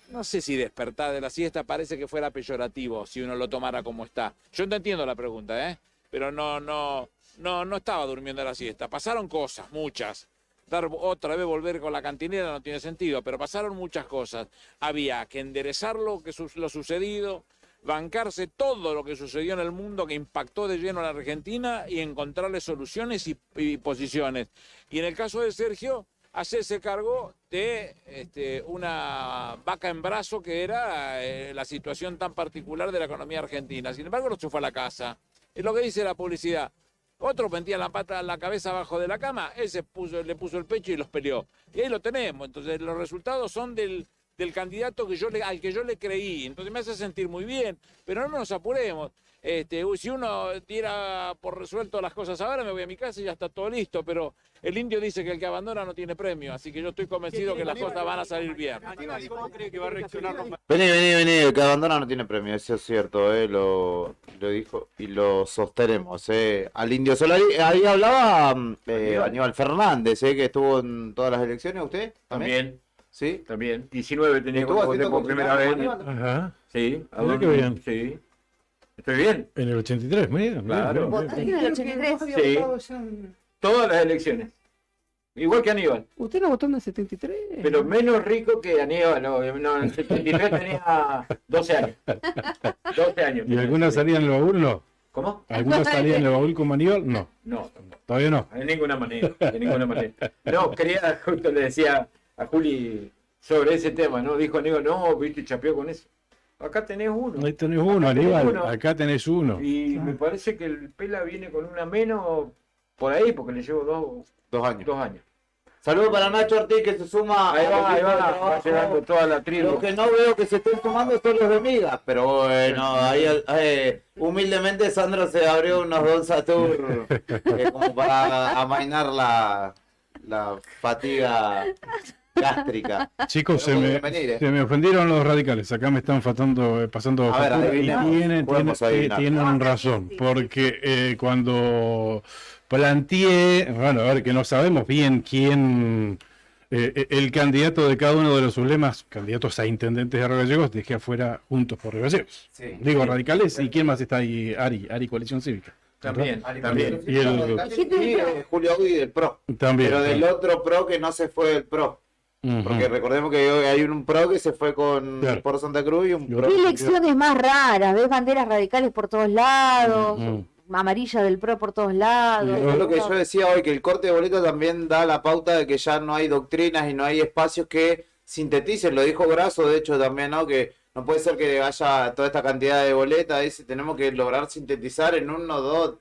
No sé si despertar de la siesta parece que fuera peyorativo si uno lo tomara como está. Yo no entiendo la pregunta, pero no estaba durmiendo de la siesta. Pasaron cosas, muchas. Otra vez volver con la cantinera no tiene sentido, pero pasaron muchas cosas. Había que enderezar lo sucedido, bancarse todo lo que sucedió en el mundo que impactó de lleno a la Argentina y encontrarle soluciones y posiciones. Y en el caso de Sergio, hacerse cargo de una vaca en brazo que era la situación tan particular de la economía argentina. Sin embargo, no se fue a la casa. Es lo que dice la publicidad. Otro metía la cabeza abajo de la cama, él le puso el pecho y los peleó. Y ahí lo tenemos. Entonces los resultados son del candidato al que yo le creí. Entonces me hace sentir muy bien, pero no nos apuremos. Si uno tira por resuelto las cosas ahora, me voy a mi casa y ya está todo listo, pero el indio dice que el que abandona no tiene premio, así que yo estoy convencido que las cosas van a salir bien. ¿Cómo cree que va a reaccionar? Vení, el que abandona no tiene premio, eso es cierto, lo dijo y lo sostenemos. Al Indio Solari, ahí hablaba Aníbal Fernández, que estuvo en todas las elecciones, ¿usted? También. ¿Sí? También. 19 tenía cuando voté por primera vez. Ajá. Sí. Mira qué bien. Sí. ¿Estoy bien? En el 83, mira. Claro. ¿Votaste en el 83? Sí. Todas las elecciones. Igual que Aníbal. ¿Usted no votó en el 73? Pero menos rico que Aníbal. No, en el 73 tenía 12 años. 12 años. ¿Y alguna salía en el baúl? No. ¿Cómo? ¿Alguna salía en el baúl como Aníbal? No. No. Todavía no. De ninguna manera. No, justo le decía a Juli sobre ese tema, ¿no? Dijo Aníbal, no, viste, chapeó con eso. Acá tenés uno. Ahí tenés uno, Aníbal. Acá tenés uno. Y me parece que el Pela viene con una menos por ahí, porque le llevo 2 años. 2 años. Saludos para Nacho Ortiz que se suma. Ahí va llegando toda la tribu. Lo que no veo que se estén sumando son los de Migas, pero bueno, ahí humildemente Sandro se abrió unos Don Satur como para amainar la fatiga gástrica. Chicos, se me ofendieron los radicales. Acá me están pasando factura y tienen razón. Porque cuando planteé, bueno, a ver, que no sabemos bien quién, el candidato de cada uno de los sublemas, candidatos a intendentes de Río Gallegos, dejé afuera Juntos por Río Gallegos. Sí. Digo, radicales, ¿y quién más está ahí? Ari, Coalición Cívica. También. Y Julio Audi del PRO. También. Pero del otro PRO que no se fue del PRO. Porque recordemos que hay un PRO que se fue por Santa Cruz y un PRO. ¿Qué elecciones más raras? ¿Ves banderas radicales por todos lados? Amarilla del PRO por todos lados. Es lo que yo decía hoy, que el corte de boleto también da la pauta de que ya no hay doctrinas y no hay espacios que sinteticen. Lo dijo Grasso, de hecho, también, ¿no? Que no puede ser que haya toda esta cantidad de boletas, dice, tenemos que lograr sintetizar en 1, 2,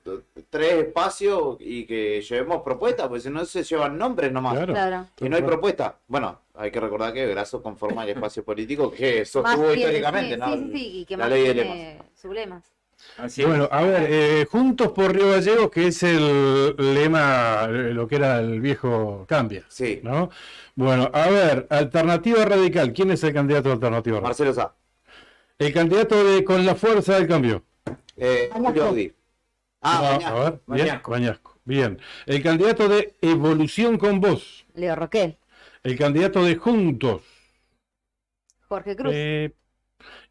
3 espacios y que llevemos propuestas, porque si no se llevan nombres nomás. Claro. Y no hay propuesta. Bueno, hay que recordar que Grasso conforma el espacio político que sostuvo históricamente, ¿no? Sí, y que la más ley de tiene lemas. sublemas. Bueno, a ver, Juntos por Río Gallegos, que es el lema, lo que era el viejo Cambia. Sí. ¿No? Bueno, a ver, Alternativa Radical. ¿Quién es el candidato de Alternativa Radical? Marcelo Sá. El candidato de Con la Fuerza del Cambio. Julio Audi. A ver, Bañasco. Bien. El candidato de Evolución con Voz. Leo Roquel. El candidato de Juntos. Jorge Cruz.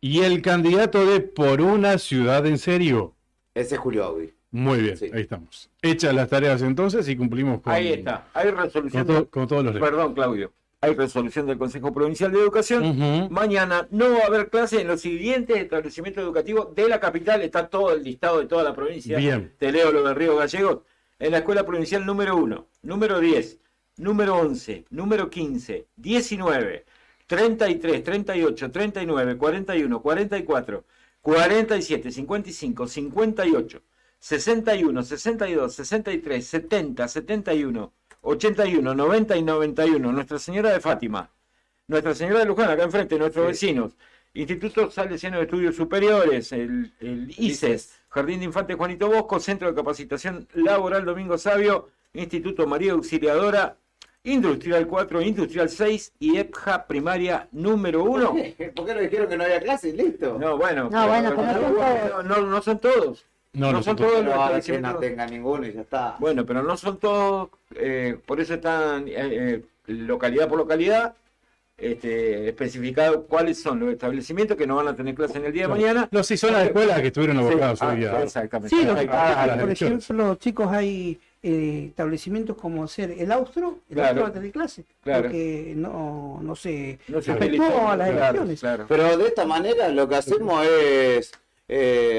Y el candidato de Por una Ciudad en Serio. Ese es Julio Audi. Muy bien, ahí estamos. Hechas las tareas entonces y cumplimos con... Ahí está, hay resolución. Con todos los leyes. Perdón, Claudio. Hay resolución del Consejo Provincial de Educación. Mañana no va a haber clases en los siguientes establecimientos educativos de la capital. Está todo el listado de toda la provincia. Bien. Te leo lo de Río Gallegos. En la Escuela Provincial número 1, número 10, número 11, número 15, 19, 33, 38, 39, 41, 44, 47, 55, 58, 61, 62, 63, 70, 71, 81, 90 y 91. Nuestra Señora de Fátima, Nuestra Señora de Luján, acá enfrente, nuestros vecinos. Instituto Salesiano de Estudios Superiores, el ICES, Jardín de Infantes Juanito Bosco, Centro de Capacitación Laboral Domingo Sabio, Instituto María Auxiliadora, Industrial 4, Industrial 6 y EPJA Primaria número 1. ¿Por qué no dijeron que no había clases? Listo. No, bueno, No, bueno, pero no son todos. No son todos los Pero ahora que establecimientos. no tenga ninguno y ya está. Bueno, pero no son todos, por eso están localidad por localidad especificado cuáles son los establecimientos que no van a tener clase en el día de mañana. No, sí, son las escuelas que estuvieron abocadas hoy día. Exactamente. Sí, lo que Ah, pasa es las que, por elecciones. ejemplo, chicos, hay establecimientos como ser el Austro Claro. va a tener clase, Claro. porque no se se afectó habilitó, a las claro, elecciones. claro. Pero de esta manera lo que hacemos es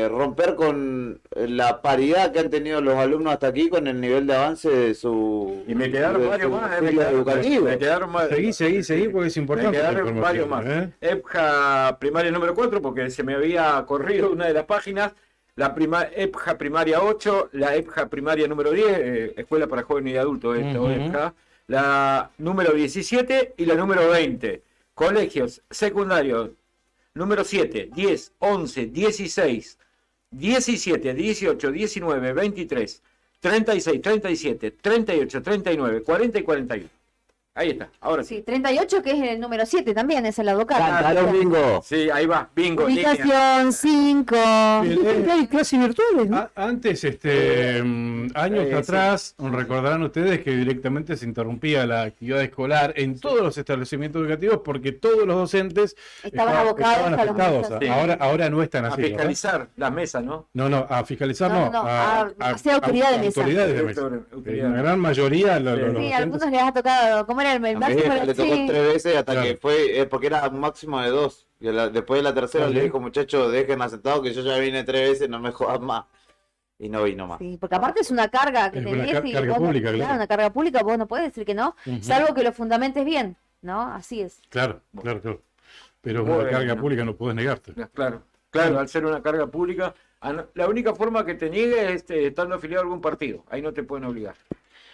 romper con la paridad que han tenido los alumnos hasta aquí con el nivel de avance de su Y me quedaron de varios su más, ciclo educativo. me quedaron más. Seguí porque es importante. Me la quedaron información, varios más. EPJA Primaria número 4, porque se me había corrido una de las páginas. La EPJA Primaria 8, la EPJA Primaria número 10, Escuela para Jóvenes y Adultos, EPJA, la número 17 y la número 20. Colegios secundarios número 7, 10, 11, 16, 17, 18, 19, 23, 36, 37, 38, 39, 40 y 41. Ahí está, ahora sí. Sí, 38, que es el número 7 también, es el advocado. Cantaron bingo. Sí, ahí va, bingo. Ubicación 5. Hay clases virtuales, ¿no? Antes, años atrás, recordarán ustedes que directamente se interrumpía la actividad escolar en todos los establecimientos educativos porque todos los docentes Estaban abocados estaban a los afectados. maestros. Ahora no están A así. ¿verdad? fiscalizar las mesas, ¿no? No, a fiscalizar No, no. no, a ser autoridad de mesa. Autoridades de mesa. Autoridad. La gran mayoría, los Sí, a docentes. algunos les ha tocado, ¿cómo era el A mí máximo? le tocó Sí. 3 veces hasta Claro. que fue, porque era un máximo de 2. Y después de la tercera Vale. le dijo, muchachos, dejen sentado que yo ya vine 3 veces, no me jodas más. Y no vino más. Sí, porque aparte es una carga que Es tenés una y carga vos no- pública, claro. una carga pública, vos no podés decir que no, Ujú. salvo que lo fundamentes bien, ¿no? Así es. Claro. Pero Bueno. una carga pública no puedes negarte. Claro, al ser una carga pública, la única forma que te niegue es estando afiliado a algún partido. Ahí no te pueden obligar.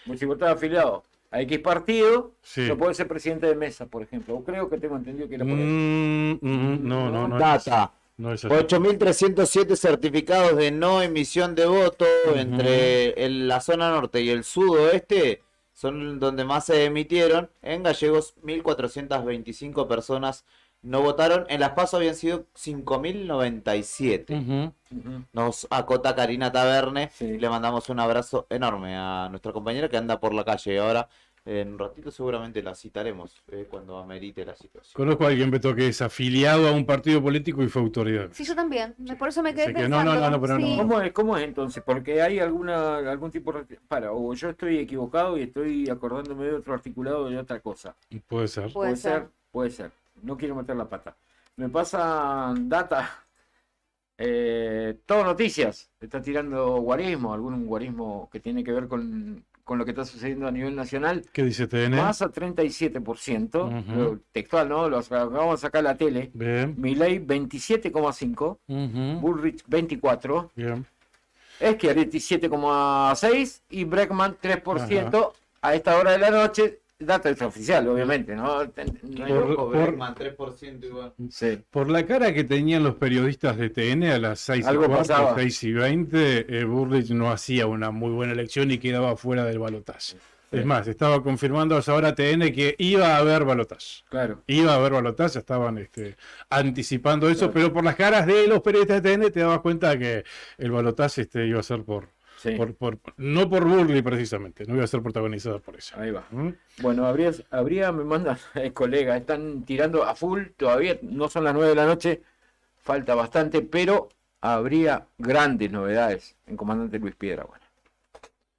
Como si vos estás afiliado a X partido, Sí. no puedes ser presidente de mesa, por ejemplo. O creo que tengo entendido que era por ahí. No. Data. No es así. 8.307 certificados de no emisión de voto entre la zona norte y el sudoeste son donde más se emitieron. En Gallegos, 1.425 personas no votaron. En Las PASO habían sido 5.097. Nos acota Karina Taverne. Le mandamos un abrazo enorme a nuestra compañera que anda por la calle. Ahora, en un ratito, seguramente la citaremos cuando amerite la situación. Conozco a alguien, Beto, que es afiliado a un partido político y fue autoridad. Sí, yo también. Por eso me quedé Así que no, pensando. pero sí. no. ¿Cómo es entonces? Porque hay algún tipo de... o yo estoy equivocado y estoy acordándome de otro articulado de otra cosa. Puede ser. Puede ser. Puede ser. No quiero meter la pata. Me pasan data. Todo noticias. Está tirando guarismo, algún guarismo que tiene que ver con lo que está sucediendo a nivel nacional. ¿Qué dice TN? Massa 37%, Ujú. textual, ¿no? Lo acabamos de sacar a la tele. Bien. Milei 27,5%, Ujú. Bullrich 24%, Bien. Schiaretti 7,6% y Breckman 3% a esta hora de la noche. Data extraoficial, obviamente, ¿no? Bergman, 3% igual. Sí. Por la cara que tenían los periodistas de TN a las 6 Algo y cuarto, pasaba. 6 y 20, Bullrich no hacía una muy buena elección y quedaba fuera del balotaje. Es más, estaba confirmando ahora TN que iba a haber balotaje. Claro. Iba a haber balotaje, estaban anticipando eso, pero por las caras de los periodistas de TN te dabas cuenta que el balotaje iba a ser no por Bullrich precisamente, no iba a ser protagonizado por eso. Ahí va. ¿Mm? Bueno, me mandan colega, están tirando a full, todavía no son las 9 de la noche, falta bastante, pero habría grandes novedades en Comandante Luis Piedrabuena.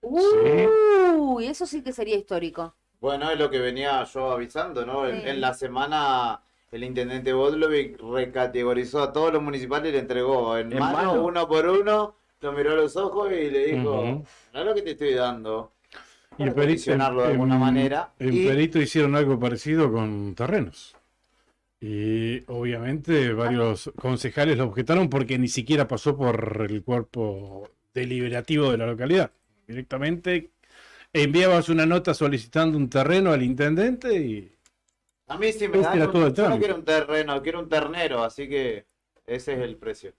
Uy, eso sí que sería histórico. Bueno, es lo que venía yo avisando, ¿no? En la semana el intendente Bodlovic recategorizó a todos los municipales y le entregó en mano, uno por uno, lo miró a los ojos y le dijo, Ujú. no es lo que te estoy dando. Y Para condicionarlo de alguna manera. En Y- Perito hicieron algo parecido con terrenos. Y obviamente varios concejales lo objetaron porque ni siquiera pasó por el cuerpo deliberativo de la localidad. Directamente enviabas una nota solicitando un terreno al intendente y A mí sí me Este da. era todo el Yo no trámite. quiero un terreno, quiero un ternero, así que ese es el precio.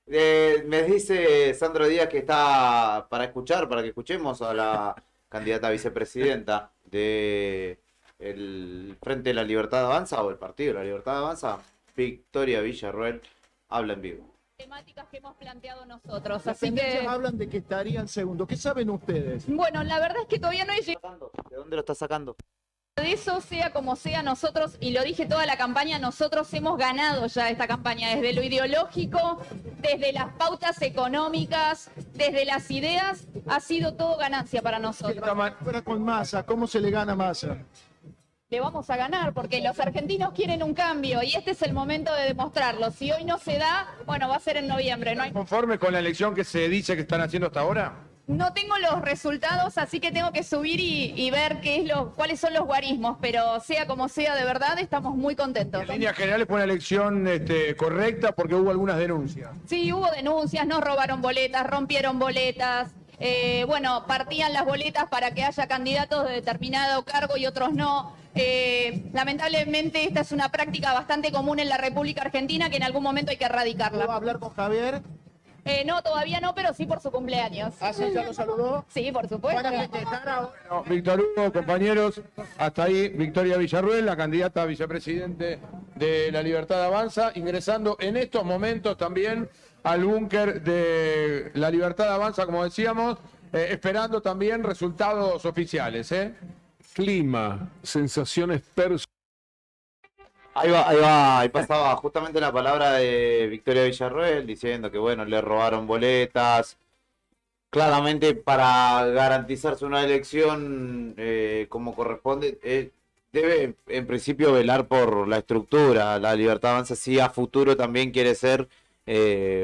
Me dice Sandro Díaz que está para escuchar, para que escuchemos a la candidata a vicepresidenta de el Frente de la Libertad Avanza o el Partido de la Libertad Avanza, Victoria Villarroel, habla en vivo. Temáticas que hemos planteado nosotros, Las así tendencias que hablan de que estarían segundo. ¿Qué saben ustedes? bueno, la verdad es que todavía no he llegado ¿De dónde lo está sacando? de eso, sea como sea, nosotros, y lo dije toda la campaña, nosotros hemos ganado ya esta campaña, desde lo ideológico, desde las pautas económicas, desde las ideas, ha sido todo ganancia para nosotros. Fuera con Massa, ¿cómo se le gana a Massa? Le vamos a ganar porque los argentinos quieren un cambio y este es el momento de demostrarlo. Si hoy no se da, bueno, va a ser en noviembre. No hay... ¿Conforme con la elección que se dice que están haciendo hasta ahora? No tengo los resultados, así que tengo que subir y ver cuáles son los guarismos, pero sea como sea, de verdad estamos muy contentos. En líneas generales fue una elección correcta porque hubo algunas denuncias. Sí, hubo denuncias, nos robaron boletas, rompieron boletas, bueno, partían las boletas para que haya candidatos de determinado cargo y otros no. Lamentablemente esta es una práctica bastante común en la República Argentina que en algún momento hay que erradicarla. ¿Va a hablar con Javier? No, todavía no, pero sí por su cumpleaños. ¿Ah, sí? ¿Ya lo saludó? Sí, por supuesto. ¿Van a festejar ahora? No, Víctor Hugo, compañeros, hasta ahí Victoria Villarruel, la candidata a vicepresidente de la Libertad Avanza, ingresando en estos momentos también al búnker de la Libertad Avanza, como decíamos, esperando también resultados oficiales. Clima, sensaciones personales. Ahí pasaba justamente la palabra de Victoria Villarroel diciendo que bueno, le robaron boletas. Claramente para garantizarse una elección como corresponde, debe en principio velar por la estructura. La Libertad Avanza sí a futuro también quiere ser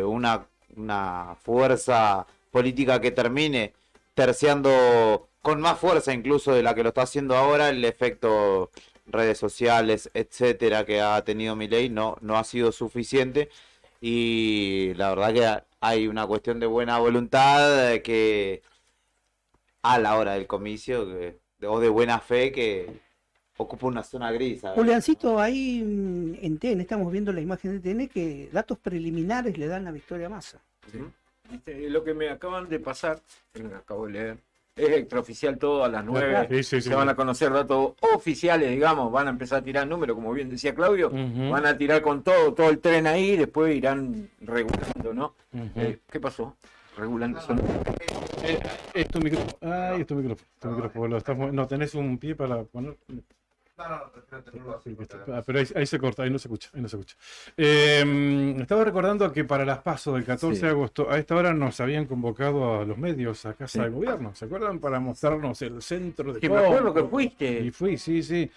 una fuerza política que termine terciando con más fuerza incluso de la que lo está haciendo ahora. El efecto redes sociales, etcétera, que ha tenido Milei no ha sido suficiente, y la verdad que hay una cuestión de buena voluntad que a la hora del comicio o de buena fe que ocupa una zona gris. Juliancito, ahí en TN, estamos viendo la imagen de TN, que datos preliminares le dan la victoria a Massa. Sí. Lo que me acaban de pasar, que me acabo de leer, es extraoficial todo a las 9. Sí. Se van a conocer datos oficiales, digamos, van a empezar a tirar números, como bien decía Claudio, van a tirar con todo el tren ahí y después irán regulando, ¿no? ¿Qué pasó? Regulando eso. Es tu micrófono. Ay, es tu micrófono. No, tenés un pie para poner. Pero ahí se corta, ahí no se escucha. Estaba recordando que para las PASO del 14 de agosto, a esta hora nos habían convocado a los medios a Casa del Gobierno, ¿se acuerdan? Para mostrarnos el centro de cómputo. Me acuerdo que fuiste. Y fui, sí,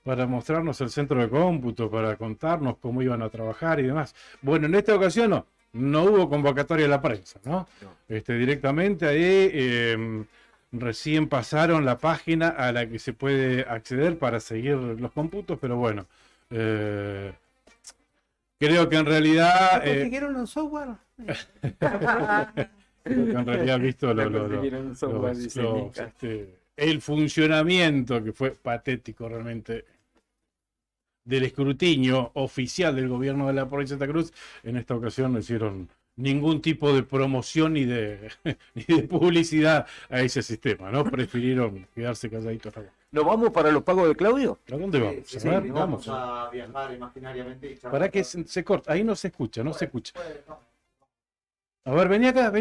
para mostrarnos el centro de cómputo, para contarnos cómo iban a trabajar y demás. Bueno, en esta ocasión no hubo convocatoria a la prensa, ¿no? Directamente ahí recién pasaron la página a la que se puede acceder para seguir los cómputos, pero bueno, creo que en realidad... ¿Consiguieron un software? creo que en realidad visto el funcionamiento, que fue patético realmente, del escrutinio oficial del gobierno de la provincia de Santa Cruz, en esta ocasión no hicieron ningún tipo de promoción ni de publicidad a ese sistema, ¿no? Prefirieron quedarse calladitos. ¿Nos vamos para los pagos de Claudio? ¿A dónde vamos? Sí, vamos a viajar imaginariamente. Para que se corta, ahí no se escucha. A ver, vení acá.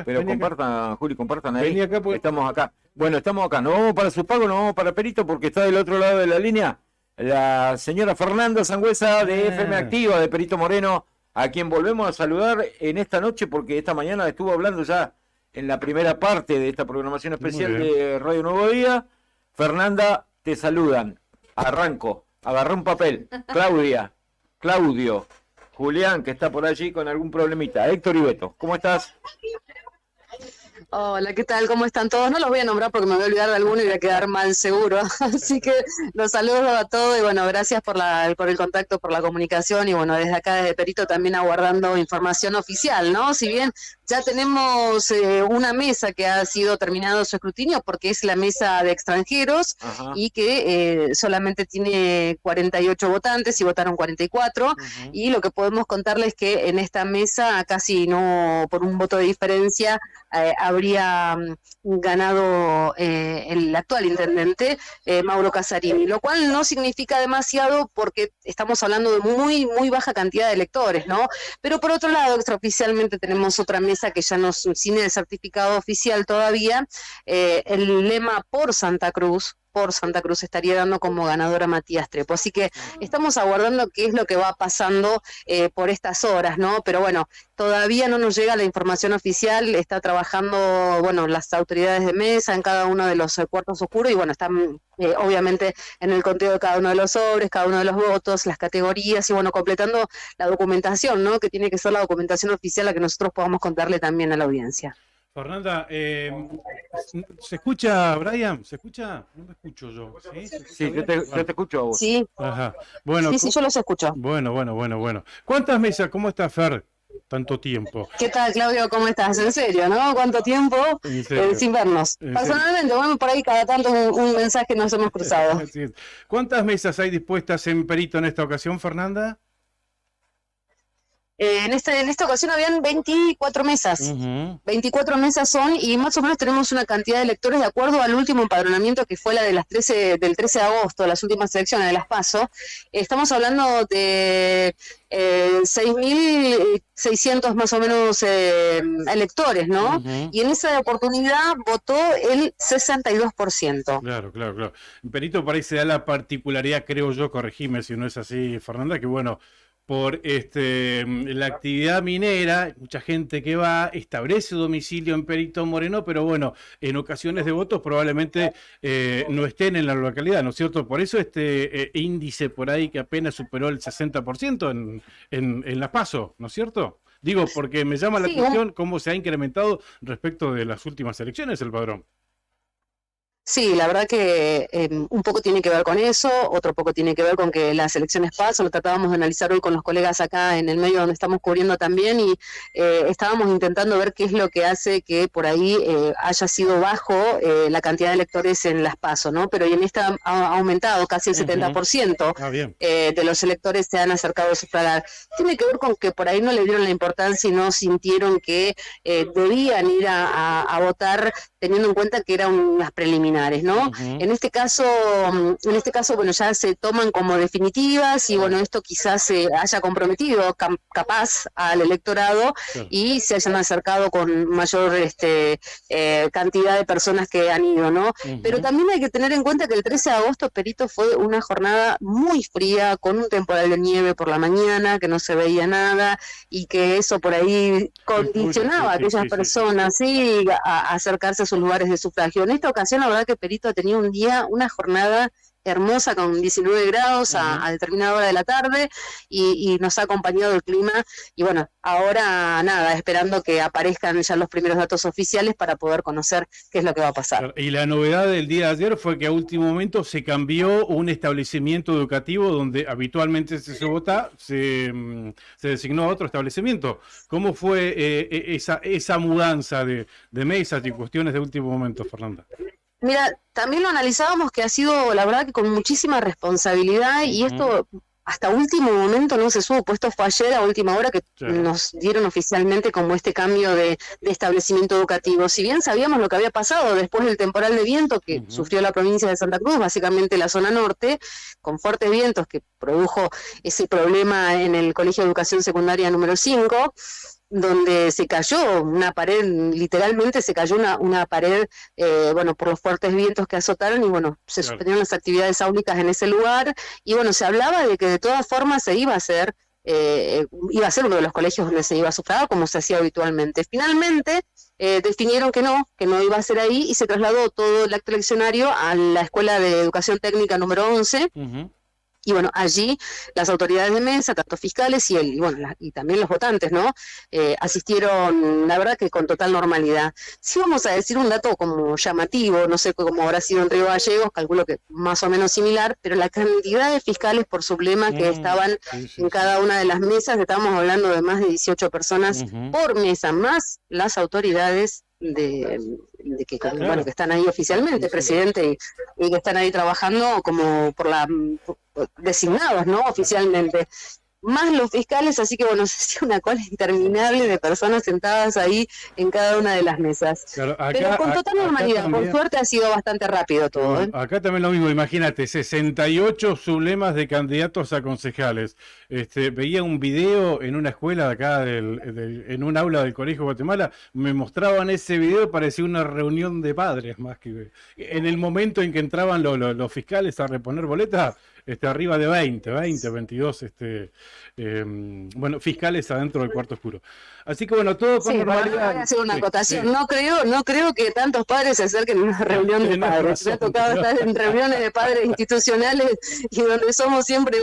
Pero compartan, Juli, compartan ahí. Vení acá, pues. Estamos acá. Bueno, estamos acá. No vamos para su pago, no vamos para Perito, porque está del otro lado de la línea la señora Fernanda Sangüesa de FM Activa, de Perito Moreno, a quien volvemos a saludar en esta noche, porque esta mañana estuvo hablando ya en la primera parte de esta programación especial de Radio Nuevo Día. Fernanda, te saludan. Arranco. Agarré un papel. Claudio, Julián, que está por allí con algún problemita. Héctor y Beto, ¿cómo estás? Hola, ¿qué tal? ¿Cómo están todos? No los voy a nombrar porque me voy a olvidar de alguno y voy a quedar mal seguro. Así que los saludo a todos y bueno, gracias por el contacto, por la comunicación y bueno, desde acá, desde Perito, también aguardando información oficial, ¿no? Si bien ya tenemos una mesa que ha sido terminado su escrutinio porque es la mesa de extranjeros y que solamente tiene 48 votantes y votaron 44 y lo que podemos contarles que en esta mesa casi no, por un voto de diferencia, habría ganado el actual intendente Mauro Casarini, lo cual no significa demasiado porque estamos hablando de muy baja cantidad de electores, ¿no? Pero por otro lado, extraoficialmente tenemos otra mesa que ya no tiene el certificado oficial todavía, el lema por Santa Cruz estaría dando como ganadora a Matías Trepo. Así que estamos aguardando qué es lo que va pasando por estas horas, ¿no? Pero bueno, todavía no nos llega la información oficial, está trabajando, bueno, las autoridades de mesa en cada uno de los cuartos oscuros y bueno, están obviamente en el conteo de cada uno de los sobres, cada uno de los votos, las categorías y bueno, completando la documentación, ¿no? Que tiene que ser la documentación oficial a que nosotros podamos contarle también a la audiencia. Fernanda, ¿se escucha, Brian? ¿Se escucha? No me escucho yo. Sí, yo te escucho a vos. Sí. Ajá. Bueno, sí, yo los escucho. Bueno. ¿Cuántas mesas? ¿Cómo está Fer? Tanto tiempo. ¿Qué tal, Claudio? ¿Cómo estás? ¿En serio, no? ¿Cuánto tiempo sin vernos? Personalmente, bueno, por ahí cada tanto un mensaje nos hemos cruzado. ¿Cuántas mesas hay dispuestas en Perito en esta ocasión, Fernanda? En esta ocasión habían 24 mesas. 24 mesas son y más o menos tenemos una cantidad de electores de acuerdo al último empadronamiento que fue la de del 13 de agosto, las últimas elecciones de las PASO. Estamos hablando de 6.600 más o menos electores, ¿no? Y en esa oportunidad votó el 62%. Claro. En Perito por ahí se da la particularidad, creo yo, corregime si no es así, Fernanda, que bueno, por la actividad minera, mucha gente que va, establece domicilio en Perito Moreno, pero bueno, en ocasiones de votos probablemente no estén en la localidad, ¿no es cierto? Por eso este índice por ahí que apenas superó el 60% en la PASO, ¿no es cierto? Digo, porque me llama la atención cómo se ha incrementado respecto de las últimas elecciones el padrón. Sí, la verdad que un poco tiene que ver con eso, otro poco tiene que ver con que las elecciones pasan, lo tratábamos de analizar hoy con los colegas acá en el medio donde estamos cubriendo también y estábamos intentando ver qué es lo que hace que por ahí haya sido bajo la cantidad de electores en las PASO, ¿no? Pero en esta ha aumentado casi el 70% de los electores se han acercado a sufragar. Tiene que ver con que por ahí no le dieron la importancia y no sintieron que debían ir a votar teniendo en cuenta que eran unas preliminares, ¿no? En este caso, bueno, ya se toman como definitivas y bueno, esto quizás se haya comprometido capaz al electorado y se hayan acercado con mayor cantidad de personas que han ido, ¿no? Pero también hay que tener en cuenta que el 13 de agosto, Perito, fue una jornada muy fría, con un temporal de nieve por la mañana, que no se veía nada y que eso por ahí condicionaba a aquellas personas, sí, a acercarse a sus lugares de sufragio. En esta ocasión, la verdad que Perito ha tenido una jornada hermosa con 19 grados a determinada hora de la tarde y nos ha acompañado el clima y bueno, ahora nada, esperando que aparezcan ya los primeros datos oficiales para poder conocer qué es lo que va a pasar. Y la novedad del día de ayer fue que a último momento se cambió un establecimiento educativo donde habitualmente se vota, se designó a otro establecimiento. ¿Cómo fue esa mudanza de mesas y cuestiones de último momento, Fernanda? Mira, también lo analizábamos que ha sido, la verdad, que con muchísima responsabilidad y esto hasta último momento no se supo, esto fue ayer a última hora que nos dieron oficialmente como este cambio de establecimiento educativo. Si bien sabíamos lo que había pasado después del temporal de viento que sufrió la provincia de Santa Cruz, básicamente la zona norte, con fuertes vientos que produjo ese problema en el Colegio de Educación Secundaria número 5, donde se cayó una pared, literalmente se cayó una pared, bueno, por los fuertes vientos que azotaron y bueno, se suspendieron las actividades áulicas en ese lugar y bueno, se hablaba de que de todas formas se iba a hacer uno de los colegios donde se iba a sufragar como se hacía habitualmente. Finalmente definieron que no iba a ser ahí y se trasladó todo el acto eleccionario a la Escuela de Educación Técnica número 11, Y bueno, allí las autoridades de mesa, tanto fiscales y también los votantes, ¿no? Asistieron, la verdad que con total normalidad. Sí vamos a decir un dato como llamativo, no sé cómo habrá sido en Río Gallegos, calculo que más o menos similar, pero la cantidad de fiscales por sublema que estaban en cada una de las mesas, estábamos hablando de más de 18 personas por mesa, más las autoridades que están ahí oficialmente, presidente, y que están ahí trabajando como designados, ¿no? Oficialmente. Más los fiscales, así que bueno, se hacía una cola interminable de personas sentadas ahí en cada una de las mesas. Claro, pero con total normalidad, también, por suerte ha sido bastante rápido todo. Acá también lo mismo, imagínate, 68 sublemas de candidatos a concejales. Veía un video en una escuela de acá, en un aula del Colegio Guatemala, me mostraban ese video, parecía una reunión de padres más que... En el momento en que entraban los fiscales a reponer boletas, arriba de 22 fiscales adentro del cuarto oscuro. Así que bueno, todo con normalidad. Voy a hacer una acotación. No creo que tantos padres se acerquen a una reunión de padres. Me ha tocado estar en reuniones de padres institucionales y donde somos siempre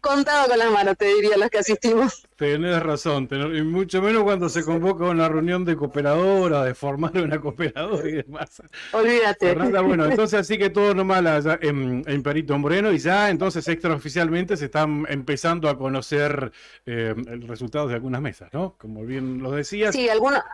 contados con las manos, te diría, los que asistimos. Tenés razón, y mucho menos cuando se convoca una reunión de cooperadora, de formar una cooperadora y demás. Olvídate. Fernanda, bueno, entonces así que todo normal allá en Perito Moreno, y ya entonces extraoficialmente se están empezando a conocer el resultado de algunas mesas, ¿no? Como bien lo decías. Sí, algunos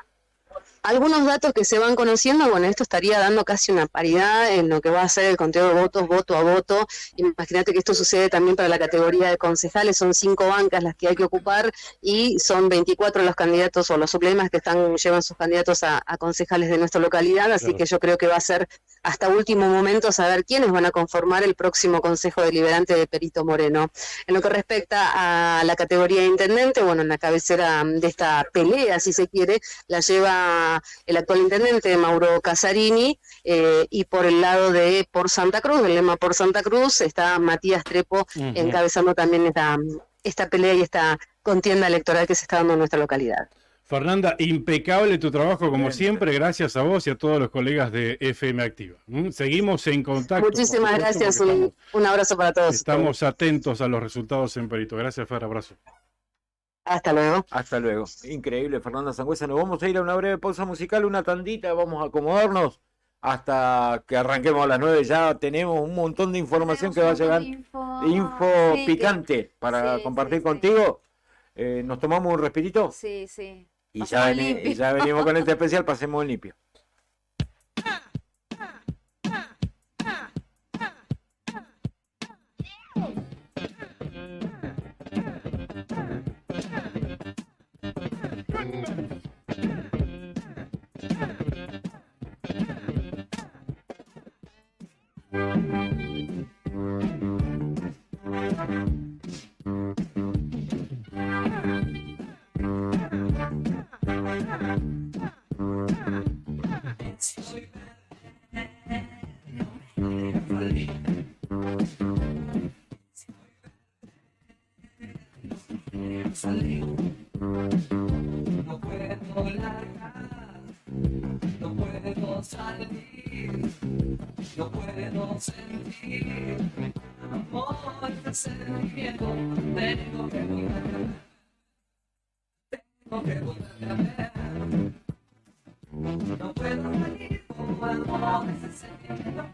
datos que se van conociendo, bueno, esto estaría dando casi una paridad en lo que va a ser el conteo de votos, voto a voto. Imagínate que esto sucede también para la categoría de concejales, son 5 bancas las que hay que ocupar y son 24 los candidatos o los sublemas que llevan sus candidatos a concejales de nuestra localidad, así que yo creo que va a ser hasta último momento saber quiénes van a conformar el próximo Consejo Deliberante de Perito Moreno. En lo que respecta a la categoría de intendente, bueno, en la cabecera de esta pelea, si se quiere, la lleva el actual intendente Mauro Casarini, y por el lado de Por Santa Cruz, el lema Por Santa Cruz, está Matías Trepo encabezando también esta pelea y esta contienda electoral que se está dando en nuestra localidad. Fernanda, impecable tu trabajo como siempre, gracias a vos y a todos los colegas de FM Activa. Seguimos en contacto. Muchísimas gracias, un abrazo para todos. Estamos atentos a los resultados en Perito. Gracias, Fer, abrazo. Hasta luego. Hasta luego. Increíble, Fernanda Sangüesa. Nos vamos a ir a una breve pausa musical, una tandita, vamos a acomodarnos hasta que arranquemos a las 9. Ya tenemos un montón de información que va a llegar. Info picante para compartir contigo. ¿Nos tomamos un respirito? Sí, sí. Y ya venimos con este especial, pasemos en limpio. No puedo largar, no puedo salir, no puedo sentir amor, sentimiento, tengo que volver a ver, no puedo salir como amor, ese sentimiento.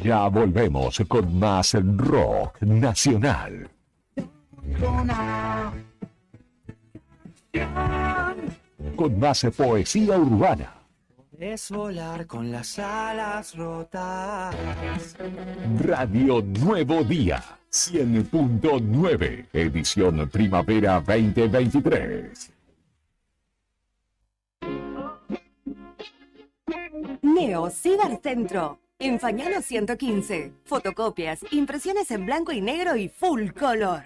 Ya volvemos con más rock nacional. Con más poesía urbana. Es volar con las alas rotas. Radio Nuevo Día 100.9, edición primavera 2023. Neo Cibercentro. En Fañano 115. Fotocopias, impresiones en blanco y negro y full color.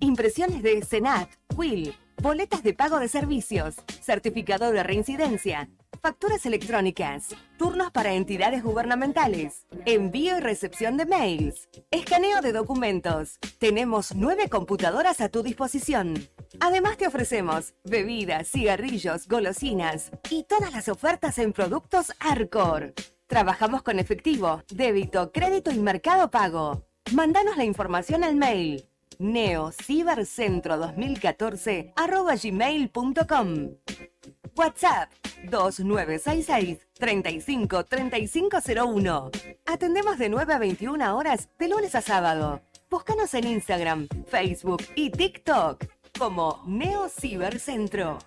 Impresiones de Senat, Quill, boletas de pago de servicios, certificado de reincidencia, facturas electrónicas, turnos para entidades gubernamentales, envío y recepción de mails, escaneo de documentos. Tenemos 9 computadoras a tu disposición. Además te ofrecemos bebidas, cigarrillos, golosinas y todas las ofertas en productos Arcor. Trabajamos con efectivo, débito, crédito y mercado pago. Mándanos la información al mail neocibercentro2014@gmail.com. WhatsApp 2966 35 3501. Atendemos de 9 a 21 horas de lunes a sábado. Búscanos en Instagram, Facebook y TikTok como Neo Cibercentro.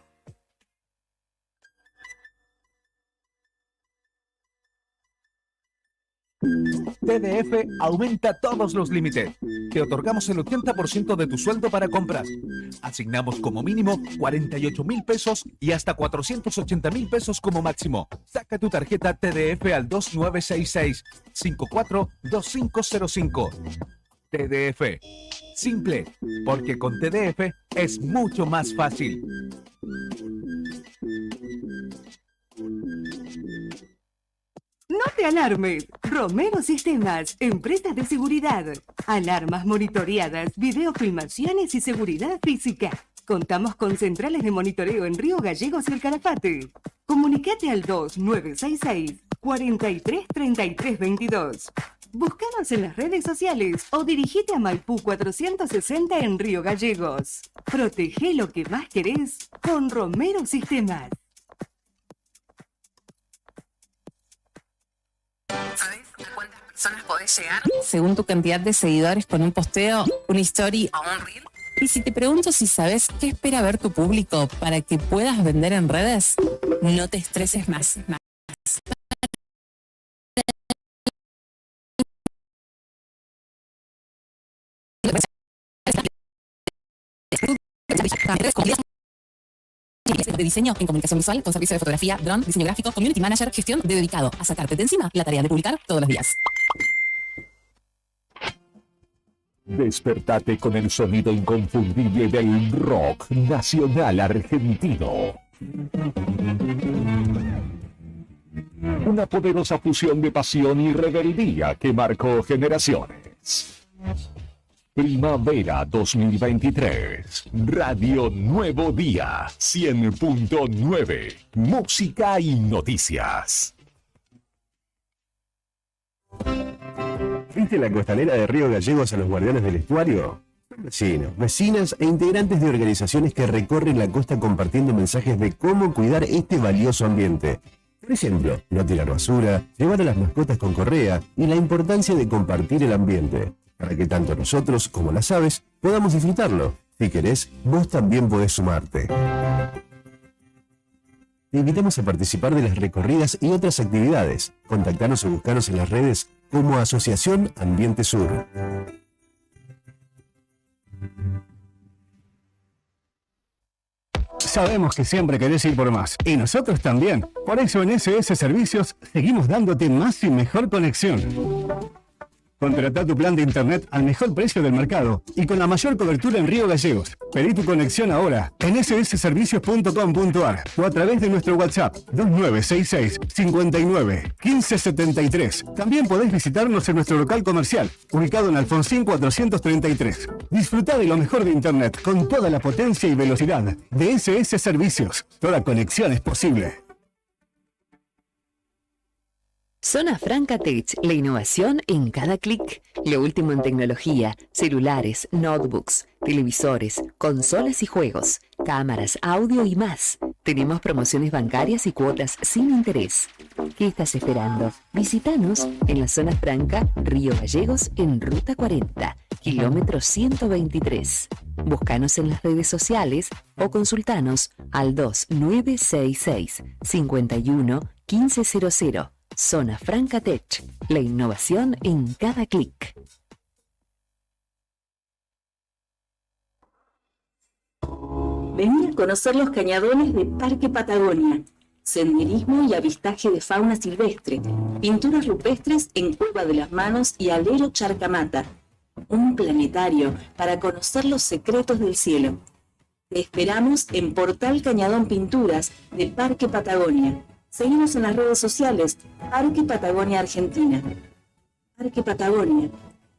TDF aumenta todos los límites. Te otorgamos el 80% de tu sueldo para compras. Asignamos como mínimo 48.000 pesos y hasta 480.000 pesos como máximo. Saca tu tarjeta TDF al 2966-542505. TDF. Simple, porque con TDF es mucho más fácil. No te alarmes. Romero Sistemas, empresa de seguridad. Alarmas monitoreadas, videofilmaciones y seguridad física. Contamos con centrales de monitoreo en Río Gallegos y El Calafate. Comunicate al 2966 433322. Búscanos en las redes sociales o dirigite a Maipú 460 en Río Gallegos. Protege lo que más querés con Romero Sistemas. ¿Sabes a cuántas personas podés llegar? Según tu cantidad de seguidores con un posteo, una story o un reel. Y si te pregunto si sabes qué espera ver tu público para que puedas vender en redes, no te estreses más. De diseño en comunicación visual con servicio de fotografía, dron, diseño gráfico, community manager, gestión dedicado a sacarte de encima la tarea de publicar todos los días. Despertate con el sonido inconfundible del rock nacional argentino. Una poderosa fusión de pasión y rebeldía que marcó generaciones. Primavera 2023. Radio Nuevo Día 100.9. Música y noticias. ¿Viste la costanera de Río Gallegos a los guardianes del estuario? Vecinos, vecinas e integrantes de organizaciones que recorren la costa compartiendo mensajes de cómo cuidar este valioso ambiente. Por ejemplo, no tirar basura, llevar a las mascotas con correa y la importancia de compartir el ambiente, para que tanto nosotros como las aves podamos disfrutarlo. Si querés, vos también podés sumarte. Te invitamos a participar de las recorridas y otras actividades. Contactanos o buscanos en las redes como Asociación Ambiente Sur. Sabemos que siempre querés ir por más, y nosotros también. Por eso en SS Servicios seguimos dándote más y mejor conexión. Contratá tu plan de internet al mejor precio del mercado y con la mayor cobertura en Río Gallegos. Pedí tu conexión ahora en ssservicios.com.ar o a través de nuestro WhatsApp 2966 59 1573. También podés visitarnos en nuestro local comercial, ubicado en Alfonsín 433. Disfrutá de lo mejor de internet con toda la potencia y velocidad de SS Servicios. Toda conexión es posible. Zona Franca Tech, la innovación en cada clic. Lo último en tecnología, celulares, notebooks, televisores, consolas y juegos, cámaras, audio y más. Tenemos promociones bancarias y cuotas sin interés. ¿Qué estás esperando? Visítanos en la Zona Franca, Río Gallegos, en Ruta 40, kilómetro 123. Búscanos en las redes sociales o consultanos al 2966 51 1500. Zona Franca Tech, la innovación en cada clic. Vení a conocer los cañadones de Parque Patagonia. Senderismo y avistaje de fauna silvestre. Pinturas rupestres en Cueva de las Manos y Alero Charcamata. Un planetario para conocer los secretos del cielo. Te esperamos en Portal Cañadón Pinturas de Parque Patagonia. Seguimos en las redes sociales, Parque Patagonia Argentina. Parque Patagonia,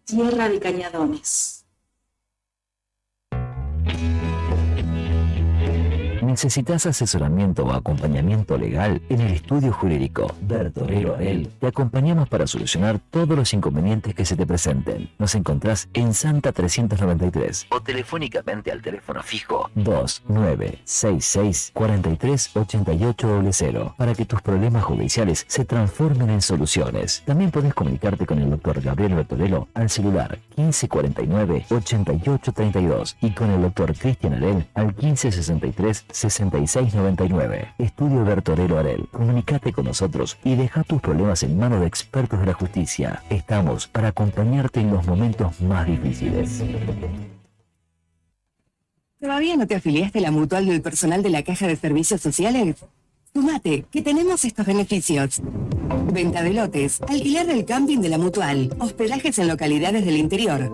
tierra de cañadones. ¿Necesitas asesoramiento o acompañamiento legal? En el estudio jurídico Bertorero Arel te acompañamos para solucionar todos los inconvenientes que se te presenten. Nos encontrás en Santa 393 o telefónicamente al teléfono fijo 2966 438800 para que tus problemas judiciales se transformen en soluciones. También podés comunicarte con el doctor Gabriel Bertorello al celular 1549 8832 y con el doctor Cristian Arel al 1563 6699. Estudio Bertorello Arel. Comunicate con nosotros y deja tus problemas en manos de expertos de la justicia. Estamos para acompañarte en los momentos más difíciles. ¿Todavía no te afiliaste a la mutual del personal de la Caja de Servicios Sociales? Sumate, que tenemos estos beneficios. Venta de lotes, alquiler del camping de la mutual, hospedajes en localidades del interior.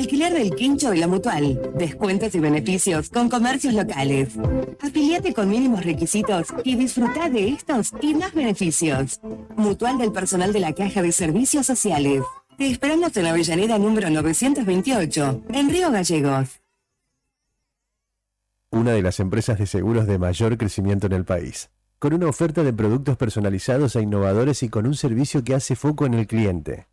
Alquiler del quincho de la mutual, descuentos y beneficios con comercios locales. Afiliate con mínimos requisitos y disfruta de estos y más beneficios. Mutual del personal de la Caja de Servicios Sociales. Te esperamos en Avellaneda número 928, en Río Gallegos. Una de las empresas de seguros de mayor crecimiento en el país, con una oferta de productos personalizados e innovadores y con un servicio que hace foco en el cliente.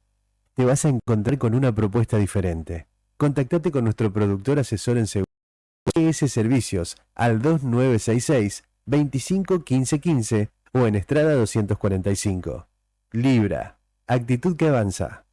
Te vas a encontrar con una propuesta diferente. Contactate con nuestro productor asesor en seguros SS Servicios al 2966 25 15 15 o en Estrada 245. Libra, actitud que avanza.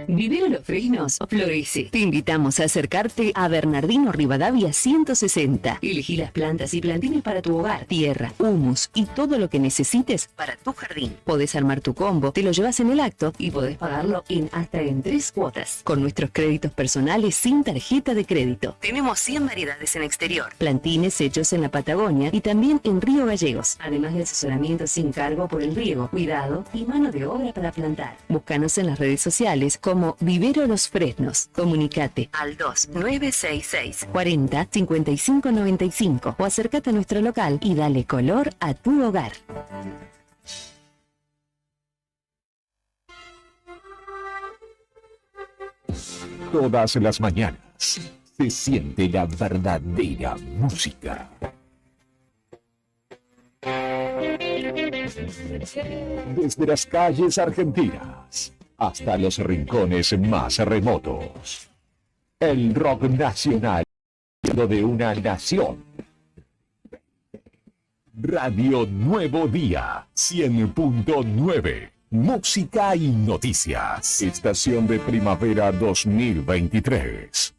Vivero Los Fresnos florece. Te invitamos a acercarte a Bernardino Rivadavia 160. Elegí las plantas y plantines para tu hogar, tierra, humus y todo lo que necesites para tu jardín. Podés armar tu combo, te lo llevas en el acto y podés pagarlo hasta en 3 cuotas. Con nuestros créditos personales sin tarjeta de crédito. Tenemos 100 variedades en exterior. Plantines hechos en la Patagonia y también en Río Gallegos. Además de asesoramiento sin cargo por el riego, cuidado y mano de obra para plantar. Búscanos en las redes sociales como Vivero Los Fresnos. Comunicate al 2966 40 55 95 o acércate a nuestro local y dale color a tu hogar. Todas las mañanas se siente la verdadera música. Desde las calles argentinas hasta los rincones más remotos. El rock nacional de una nación. Radio Nuevo Día 100.9. Música y noticias. Estación de primavera 2023.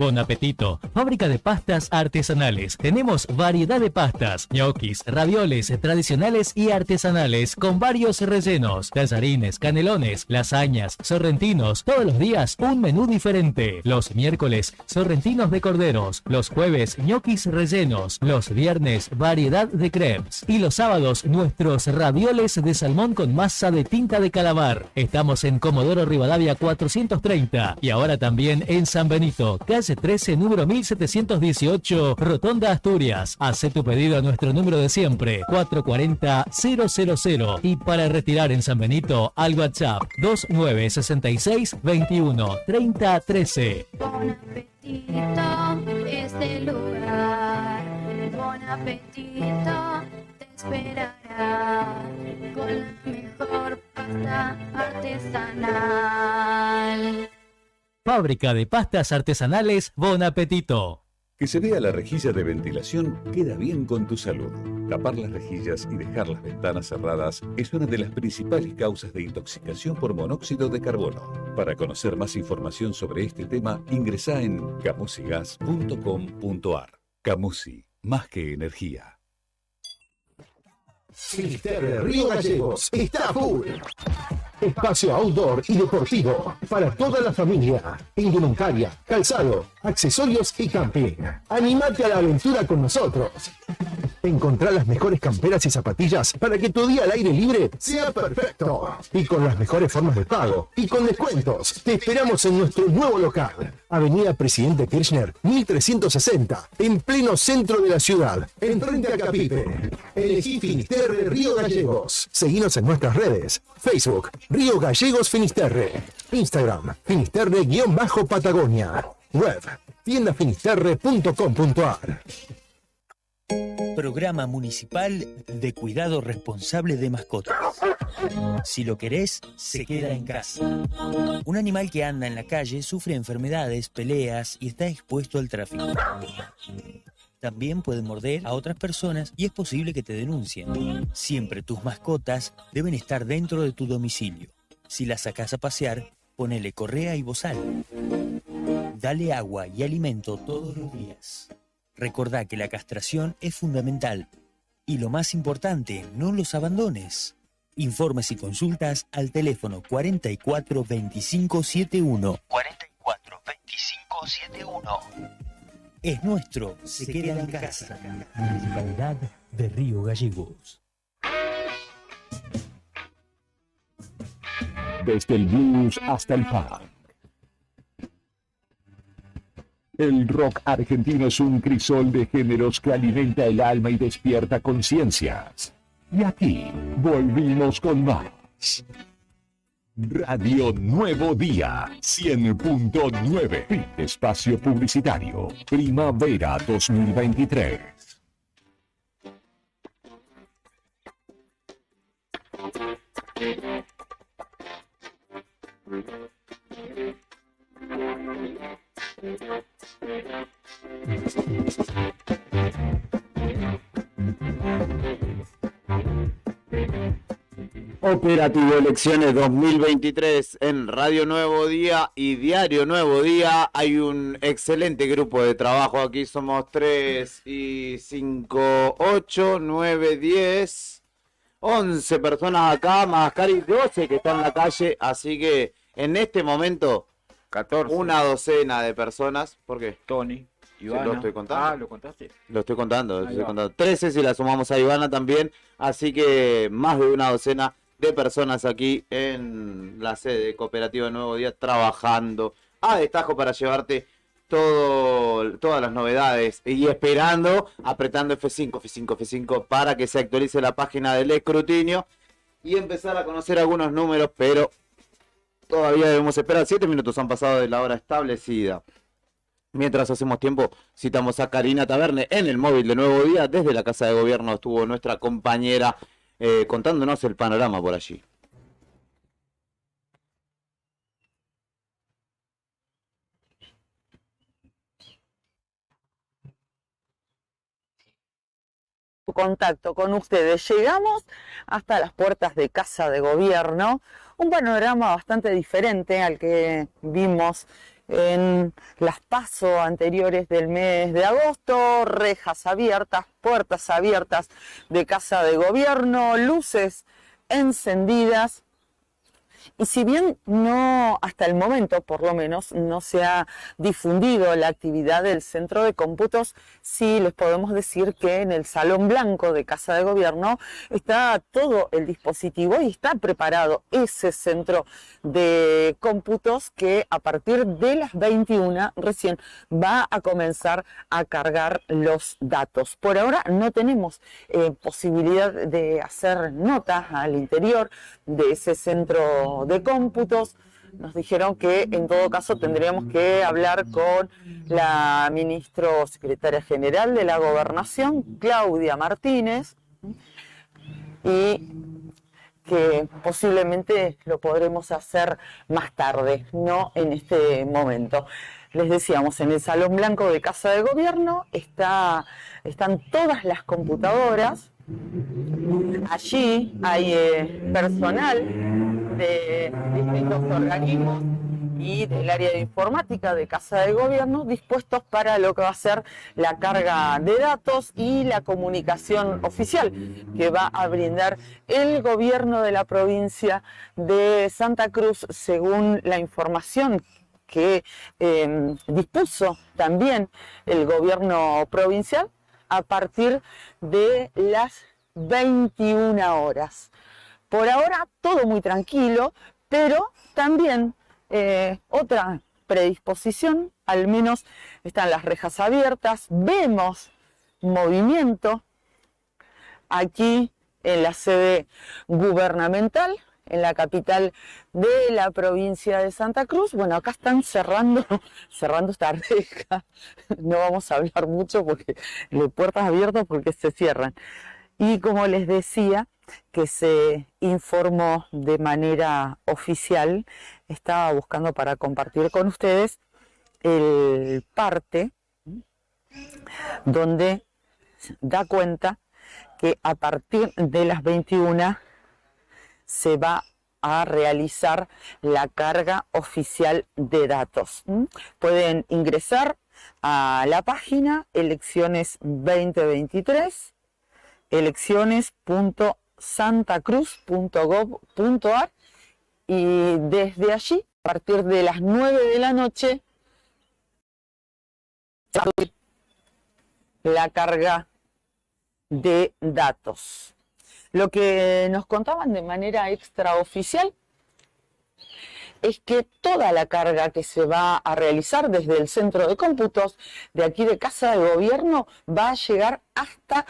Bon Apetito, fábrica de pastas artesanales. Tenemos variedad de pastas, ñoquis, ravioles tradicionales y artesanales con varios rellenos, tallarines, canelones, lasañas, sorrentinos. Todos los días un menú diferente. Los miércoles, sorrentinos de corderos. Los jueves, ñoquis rellenos. Los viernes, variedad de crepes. Y los sábados, nuestros ravioles de salmón con masa de tinta de calamar. Estamos en Comodoro Rivadavia 430 y ahora también en San Benito, calle 13, número 1718, Rotonda Asturias. Hace tu pedido a nuestro número de siempre, 440-000. Y para retirar en San Benito, al WhatsApp 2966 21 30 13. Bon apetito, este lugar. Bon apetito, te esperará con la mejor pasta artesanal. Fábrica de pastas artesanales Bon Apetito. Que se vea la rejilla de ventilación queda bien con tu salud. Tapar las rejillas y dejar las ventanas cerradas es una de las principales causas de intoxicación por monóxido de carbono. Para conocer más información sobre este tema, ingresá en camusigas.com.ar. Camusi, más que energía. Finisterre Río Gallegos está full. Espacio outdoor y deportivo para toda la familia. Indumentaria, calzado, accesorios y camping. Animate a la aventura con nosotros. Encontrá las mejores camperas y zapatillas para que tu día al aire libre sea perfecto. Y con las mejores formas de pago y con descuentos. Te esperamos en nuestro nuevo local. Avenida Presidente Kirchner, 1360, en pleno centro de la ciudad, enfrente a Capipe. Elegí Finisterre Río Gallegos. Seguinos en nuestras redes. Facebook, Río Gallegos Finisterre. Instagram, Finisterre-Patagonia. Web, tiendafinisterre.com.ar. Programa Municipal de Cuidado Responsable de Mascotas. Si lo querés, se queda en casa. Un animal que anda en la calle sufre enfermedades, peleas y está expuesto al tráfico. También puede morder a otras personas y es posible que te denuncien. Siempre tus mascotas deben estar dentro de tu domicilio. Si las sacás a pasear, ponele correa y bozal. Dale agua y alimento todos los días. Recordá que la castración es fundamental. Y lo más importante, no los abandones. Informes y consultas al teléfono 44 25 71. 44 25 71. Es nuestro, se queda en casa. Municipalidad de Río Gallegos. Desde el blues hasta el punk. El rock argentino es un crisol de géneros que alimenta el alma y despierta conciencias. Y aquí volvimos con más. Radio Nuevo Día 100.9. Espacio publicitario. Primavera 2023. Operativo Elecciones 2023 en Radio Nuevo Día y Diario Nuevo Día. Hay un excelente grupo de trabajo aquí. Somos 3 y 5, 8, 9, 10, 11 personas acá, más casi 12 que están en la calle. Así que en este momento, 14. Una docena de personas. ¿Por qué? Tony, Ivana. Lo estoy contando. Ah, ¿lo contaste? Lo estoy contando, Ahí va. 13 si la sumamos a Ivana también. Así que más de una docena de personas aquí en la sede de Cooperativa Nuevo Día trabajando a destajo para llevarte todas las novedades y esperando, apretando F5, F5, F5 para que se actualice la página del escrutinio y empezar a conocer algunos números, pero todavía debemos esperar. 7 minutos han pasado de la hora establecida. Mientras hacemos tiempo, citamos a Karina Taverne en el móvil de Nuevo Día. Desde la Casa de Gobierno estuvo nuestra compañera contándonos el panorama por allí. Contacto con ustedes. Llegamos hasta las puertas de Casa de Gobierno, un panorama bastante diferente al que vimos en las PASO anteriores del mes de agosto. Rejas abiertas, puertas abiertas de Casa de Gobierno, luces encendidas. Y si bien no, hasta el momento por lo menos, no se ha difundido la actividad del centro de cómputos, sí les podemos decir que en el Salón Blanco de Casa de Gobierno está todo el dispositivo y está preparado ese centro de cómputos que a partir de las 21 recién va a comenzar a cargar los datos. Por ahora no tenemos posibilidad de hacer notas al interior de ese centro de cómputos. Nos dijeron que en todo caso tendríamos que hablar con la ministra secretaria general de la Gobernación, Claudia Martínez, y que posiblemente lo podremos hacer más tarde, no en este momento. Les decíamos, en el Salón Blanco de Casa de Gobierno están todas las computadoras. Allí hay personal de distintos organismos y del área de informática de Casa de Gobierno dispuestos para lo que va a ser la carga de datos y la comunicación oficial que va a brindar el gobierno de la provincia de Santa Cruz, según la información que dispuso también el gobierno provincial a partir de las 21 horas. Por ahora todo muy tranquilo, pero también otra predisposición, al menos están las rejas abiertas, vemos movimiento aquí en la sede gubernamental, en la capital de la provincia de Santa Cruz. Bueno, acá están cerrando esta reja. No vamos a hablar mucho porque de puertas abiertas porque se cierran. Y como les decía, que se informó de manera oficial, estaba buscando para compartir con ustedes el parte donde da cuenta que a partir de las 21 se va a realizar la carga oficial de datos. Pueden ingresar a la página Elecciones 2023, elecciones.santacruz.gov.ar, y desde allí, a partir de las 9 de la noche, la carga de datos. Lo que nos contaban de manera extraoficial es que toda la carga que se va a realizar desde el centro de cómputos de aquí de Casa de Gobierno va a llegar hasta,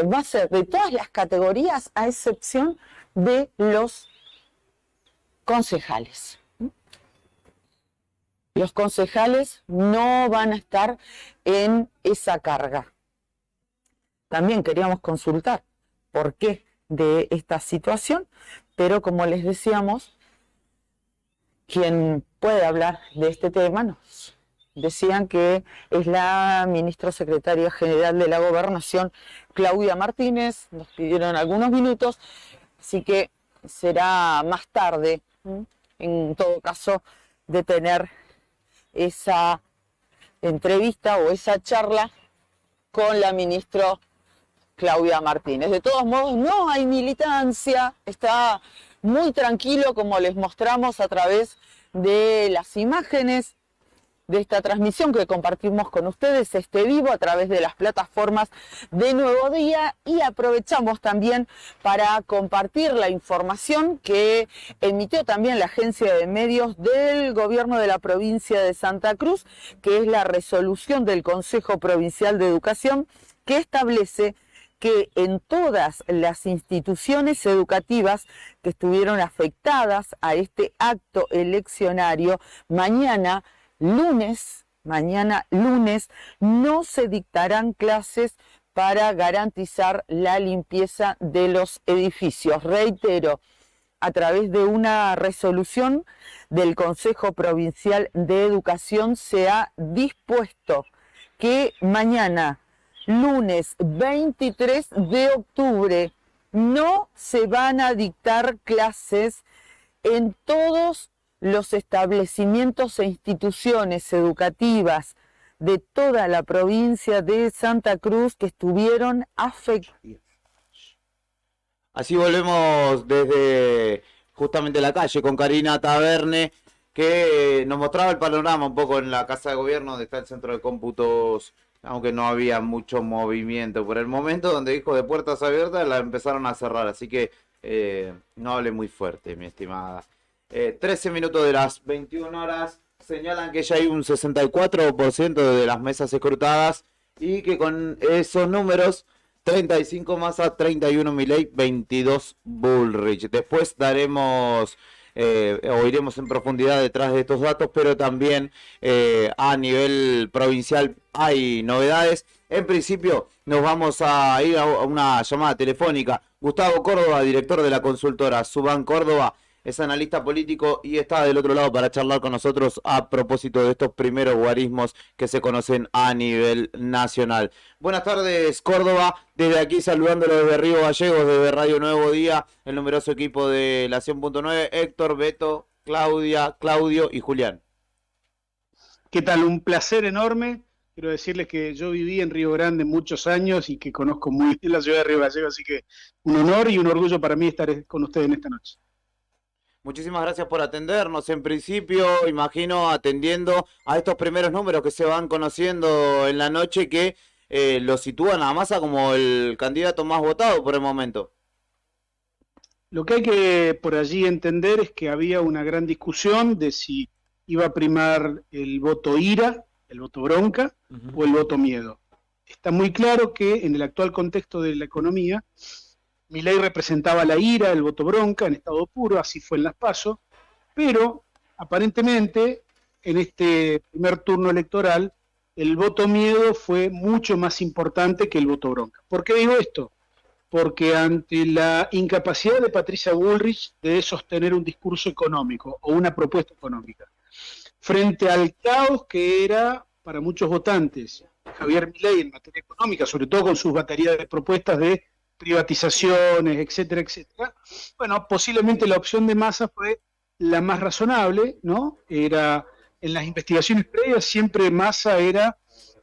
va a ser de todas las categorías a excepción de los concejales. Los concejales no van a estar en esa carga. También queríamos consultar por qué de esta situación, pero como les decíamos, quien puede hablar de este tema nos decían que es la ministra secretaria general de la Gobernación, Claudia Martínez. Nos pidieron algunos minutos, así que será más tarde, en todo caso, de tener esa entrevista o esa charla con la ministra Claudia Martínez. De todos modos, no hay militancia, está muy tranquilo, como les mostramos a través de las imágenes de esta transmisión que compartimos con ustedes, vivo a través de las plataformas de Nuevo Día, y aprovechamos también para compartir la información que emitió también la agencia de medios del gobierno de la provincia de Santa Cruz, que es la resolución del Consejo Provincial de Educación, que establece que en todas las instituciones educativas que estuvieron afectadas a este acto eleccionario, mañana lunes, no se dictarán clases para garantizar la limpieza de los edificios. Reitero, a través de una resolución del Consejo Provincial de Educación se ha dispuesto que mañana, lunes 23 de octubre, no se van a dictar clases en todos los establecimientos e instituciones educativas de toda la provincia de Santa Cruz que estuvieron afectadas. Así volvemos desde justamente la calle con Karina Taverne, que nos mostraba el panorama un poco en la Casa de Gobierno, donde está el centro de cómputos, aunque no había mucho movimiento por el momento, donde dijo de puertas abiertas la empezaron a cerrar, así que no hable muy fuerte, mi estimada. 13 minutos de las 21 horas, señalan que ya hay un 64% de las mesas escrutadas y que con esos números, 35 Massa, 31 Milei, 22 Bullrich. Después daremos o iremos en profundidad detrás de estos datos, pero también a nivel provincial hay novedades. En principio nos vamos a ir a una llamada telefónica. Gustavo Córdoba, director de la consultora Suban Córdoba, es analista político y está del otro lado para charlar con nosotros a propósito de estos primeros guarismos que se conocen a nivel nacional. Buenas tardes, Córdoba. Desde aquí saludándolo desde Río Gallegos, desde Radio Nuevo Día, el numeroso equipo de la 100.9, Héctor, Beto, Claudia, Claudio y Julián. ¿Qué tal? Un placer enorme. Quiero decirles que yo viví en Río Grande muchos años y que conozco muy bien la ciudad de Río Gallegos, así que un honor y un orgullo para mí estar con ustedes en esta noche. Muchísimas gracias por atendernos. En principio, imagino, atendiendo a estos primeros números que se van conociendo en la noche, que lo sitúan a Massa como el candidato más votado por el momento. Lo que hay que por allí entender es que había una gran discusión de si iba a primar el voto ira, el voto bronca, o el voto miedo. Está muy claro que en el actual contexto de la economía, Milei representaba la ira, el voto bronca en estado puro, así fue en las PASO, pero aparentemente en este primer turno electoral el voto miedo fue mucho más importante que el voto bronca. ¿Por qué digo esto? Porque ante la incapacidad de Patricia Bullrich de sostener un discurso económico o una propuesta económica, frente al caos que era para muchos votantes Javier Milei en materia económica, sobre todo con sus baterías de propuestas de privatizaciones, etcétera, etcétera. Bueno, posiblemente la opción de Massa fue la más razonable, ¿no? Era, en las investigaciones previas siempre Massa era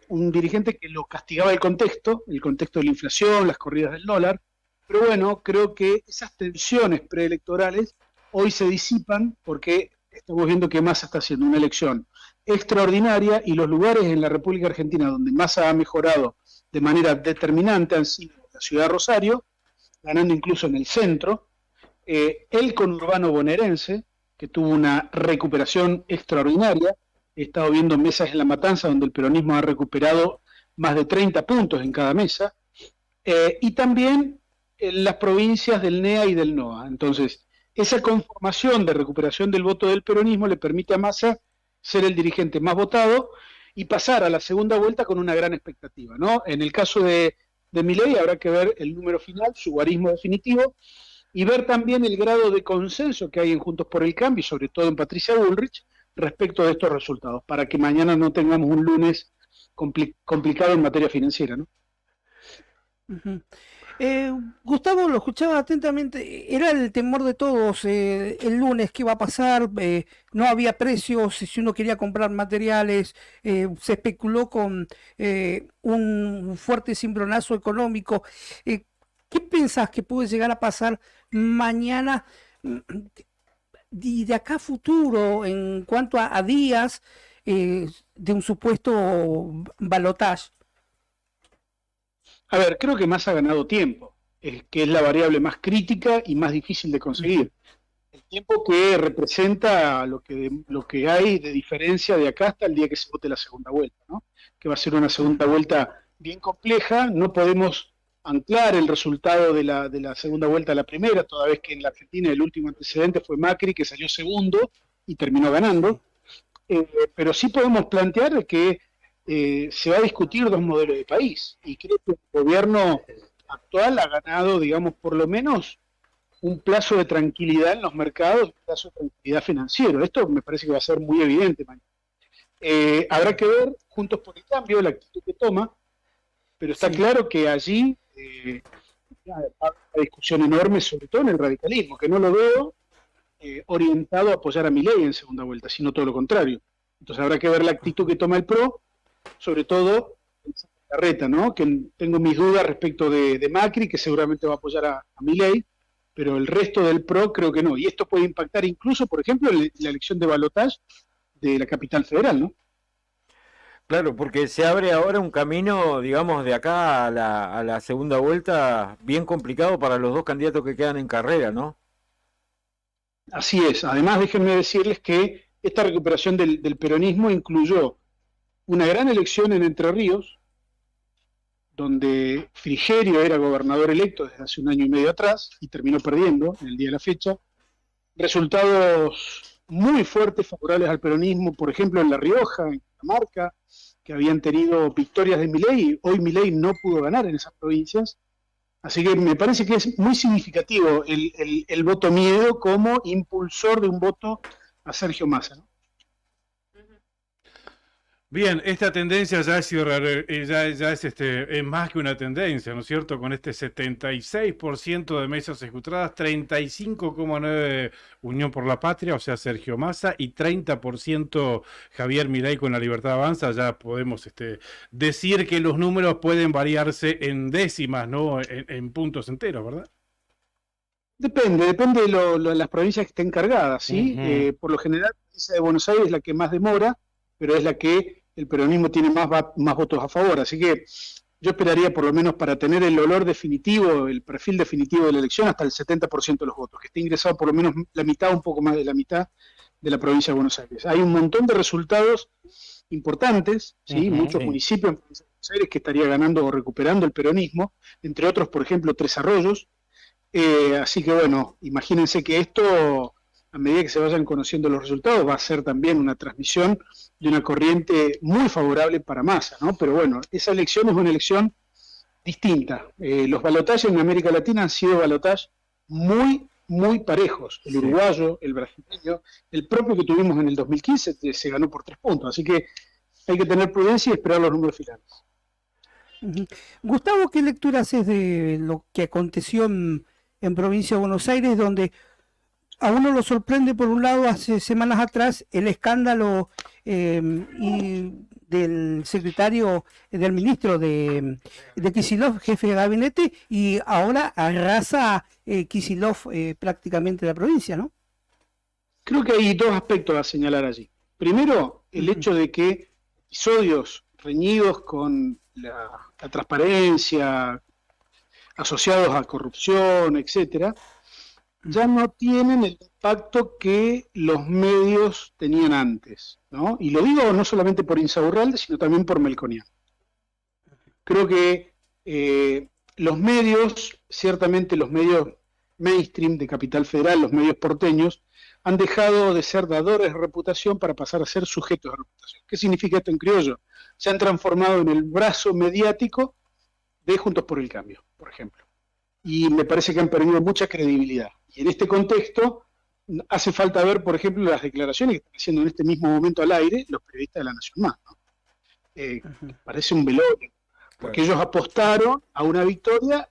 un dirigente que lo castigaba el contexto de la inflación, las corridas del dólar, pero bueno, creo que esas tensiones preelectorales hoy se disipan porque estamos viendo que Massa está haciendo una elección extraordinaria y los lugares en la República Argentina donde Massa ha mejorado de manera determinante han sido la ciudad de Rosario, ganando incluso en el centro, el conurbano bonaerense, que tuvo una recuperación extraordinaria. He estado viendo mesas en La Matanza donde el peronismo ha recuperado más de 30 puntos en cada mesa, y también en las provincias del NEA y del NOA. Entonces, esa conformación de recuperación del voto del peronismo le permite a Massa ser el dirigente más votado y pasar a la segunda vuelta con una gran expectativa, ¿no? En el caso de Milei habrá que ver el número final, su guarismo definitivo, y ver también el grado de consenso que hay en Juntos por el Cambio, y sobre todo en Patricia Bullrich, respecto de estos resultados, para que mañana no tengamos un lunes complicado en materia financiera, ¿no? Gustavo, lo escuchaba atentamente, era el temor de todos, el lunes qué iba a pasar, no había precios, si uno quería comprar materiales, se especuló con un fuerte cimbronazo económico. ¿Qué pensás que puede llegar a pasar mañana y de acá a futuro en cuanto a días de un supuesto balotaje? A ver, creo que Massa ha ganado tiempo, que es la variable más crítica y más difícil de conseguir. El tiempo que representa lo que hay de diferencia de acá hasta el día que se vote la segunda vuelta, ¿no? Que va a ser una segunda vuelta bien compleja. No podemos anclar el resultado de la segunda vuelta a la primera, toda vez que en la Argentina el último antecedente fue Macri, que salió segundo y terminó ganando. Pero sí podemos plantear que se va a discutir dos modelos de país, y creo que el gobierno actual ha ganado, digamos, por lo menos un plazo de tranquilidad en los mercados, un plazo de tranquilidad financiero. Esto me parece que va a ser muy evidente mañana. Habrá que ver, Juntos por el Cambio, la actitud que toma, pero está claro que allí hay una discusión enorme, sobre todo en el radicalismo, que no lo veo orientado a apoyar a Milei en segunda vuelta, sino todo lo contrario. Entonces habrá que ver la actitud que toma el PRO, sobre todo Larreta, ¿no? Que tengo mis dudas respecto de Macri, que seguramente va a apoyar a Milei, pero el resto del PRO creo que no. Y esto puede impactar incluso, por ejemplo, en la elección de balotaje de la capital federal, ¿no? Claro, porque se abre ahora un camino, digamos, de acá a la segunda vuelta bien complicado para los dos candidatos que quedan en carrera, ¿no? Así es. Además, déjenme decirles que esta recuperación del peronismo incluyó una gran elección en Entre Ríos, donde Frigerio era gobernador electo desde hace un año y medio atrás y terminó perdiendo en el día de la fecha. Resultados muy fuertes favorables al peronismo, por ejemplo en La Rioja, en Catamarca, que habían tenido victorias de Milei, y hoy Milei no pudo ganar en esas provincias. Así que me parece que es muy significativo el voto miedo como impulsor de un voto a Sergio Massa, ¿no? Bien, esta tendencia ya es, es más que una tendencia, ¿no es cierto? Con este 76% de mesas ejecutadas, 35,9% Unión por la Patria, o sea, Sergio Massa, y 30% Javier Milei con La Libertad Avanza. Ya podemos decir que los números pueden variarse en décimas, ¿no? En puntos enteros, ¿verdad? Depende de las provincias que estén cargadas, ¿sí? Por lo general, la provincia de Buenos Aires es la que más demora, pero es la que el peronismo tiene más votos a favor. Así que yo esperaría, por lo menos para tener el olor definitivo, el perfil definitivo de la elección, hasta el 70% de los votos, que esté ingresado por lo menos la mitad, un poco más de la mitad de la provincia de Buenos Aires. Hay un montón de resultados importantes, ¿sí? Muchos municipios en provincia de Buenos Aires que estaría ganando o recuperando el peronismo, entre otros, por ejemplo, Tres Arroyos. Así que bueno, imagínense que esto, a medida que se vayan conociendo los resultados, va a ser también una transmisión de una corriente muy favorable para Massa, ¿no? Pero bueno, esa elección es una elección distinta. Los balotajes en América Latina han sido balotajes muy, muy parejos. El uruguayo, el brasileño, el propio que tuvimos en el 2015 se ganó por 3 puntos. Así que hay que tener prudencia y esperar los números finales. Gustavo, ¿qué lectura haces de lo que aconteció en provincia de Buenos Aires, donde a uno lo sorprende, por un lado, hace semanas atrás, el escándalo del secretario, del ministro de Kicillof, jefe de gabinete, y ahora arrasa Kicillof prácticamente la provincia, ¿no? Creo que hay dos aspectos a señalar allí. Primero, el hecho de que episodios reñidos con la transparencia, asociados a corrupción, etcétera, ya no tienen el impacto que los medios tenían antes, ¿no? Y lo digo no solamente por Insaurralde, sino también por Melconian. Creo que los medios, ciertamente los medios mainstream de Capital Federal, los medios porteños, han dejado de ser dadores de reputación para pasar a ser sujetos de reputación. ¿Qué significa esto en criollo? Se han transformado en el brazo mediático de Juntos por el Cambio, por ejemplo. Y me parece que han perdido mucha credibilidad. Y en este contexto hace falta ver, por ejemplo, las declaraciones que están haciendo en este mismo momento al aire los periodistas de La Nación Más, ¿no? Parece un velorio, porque ellos apostaron a una victoria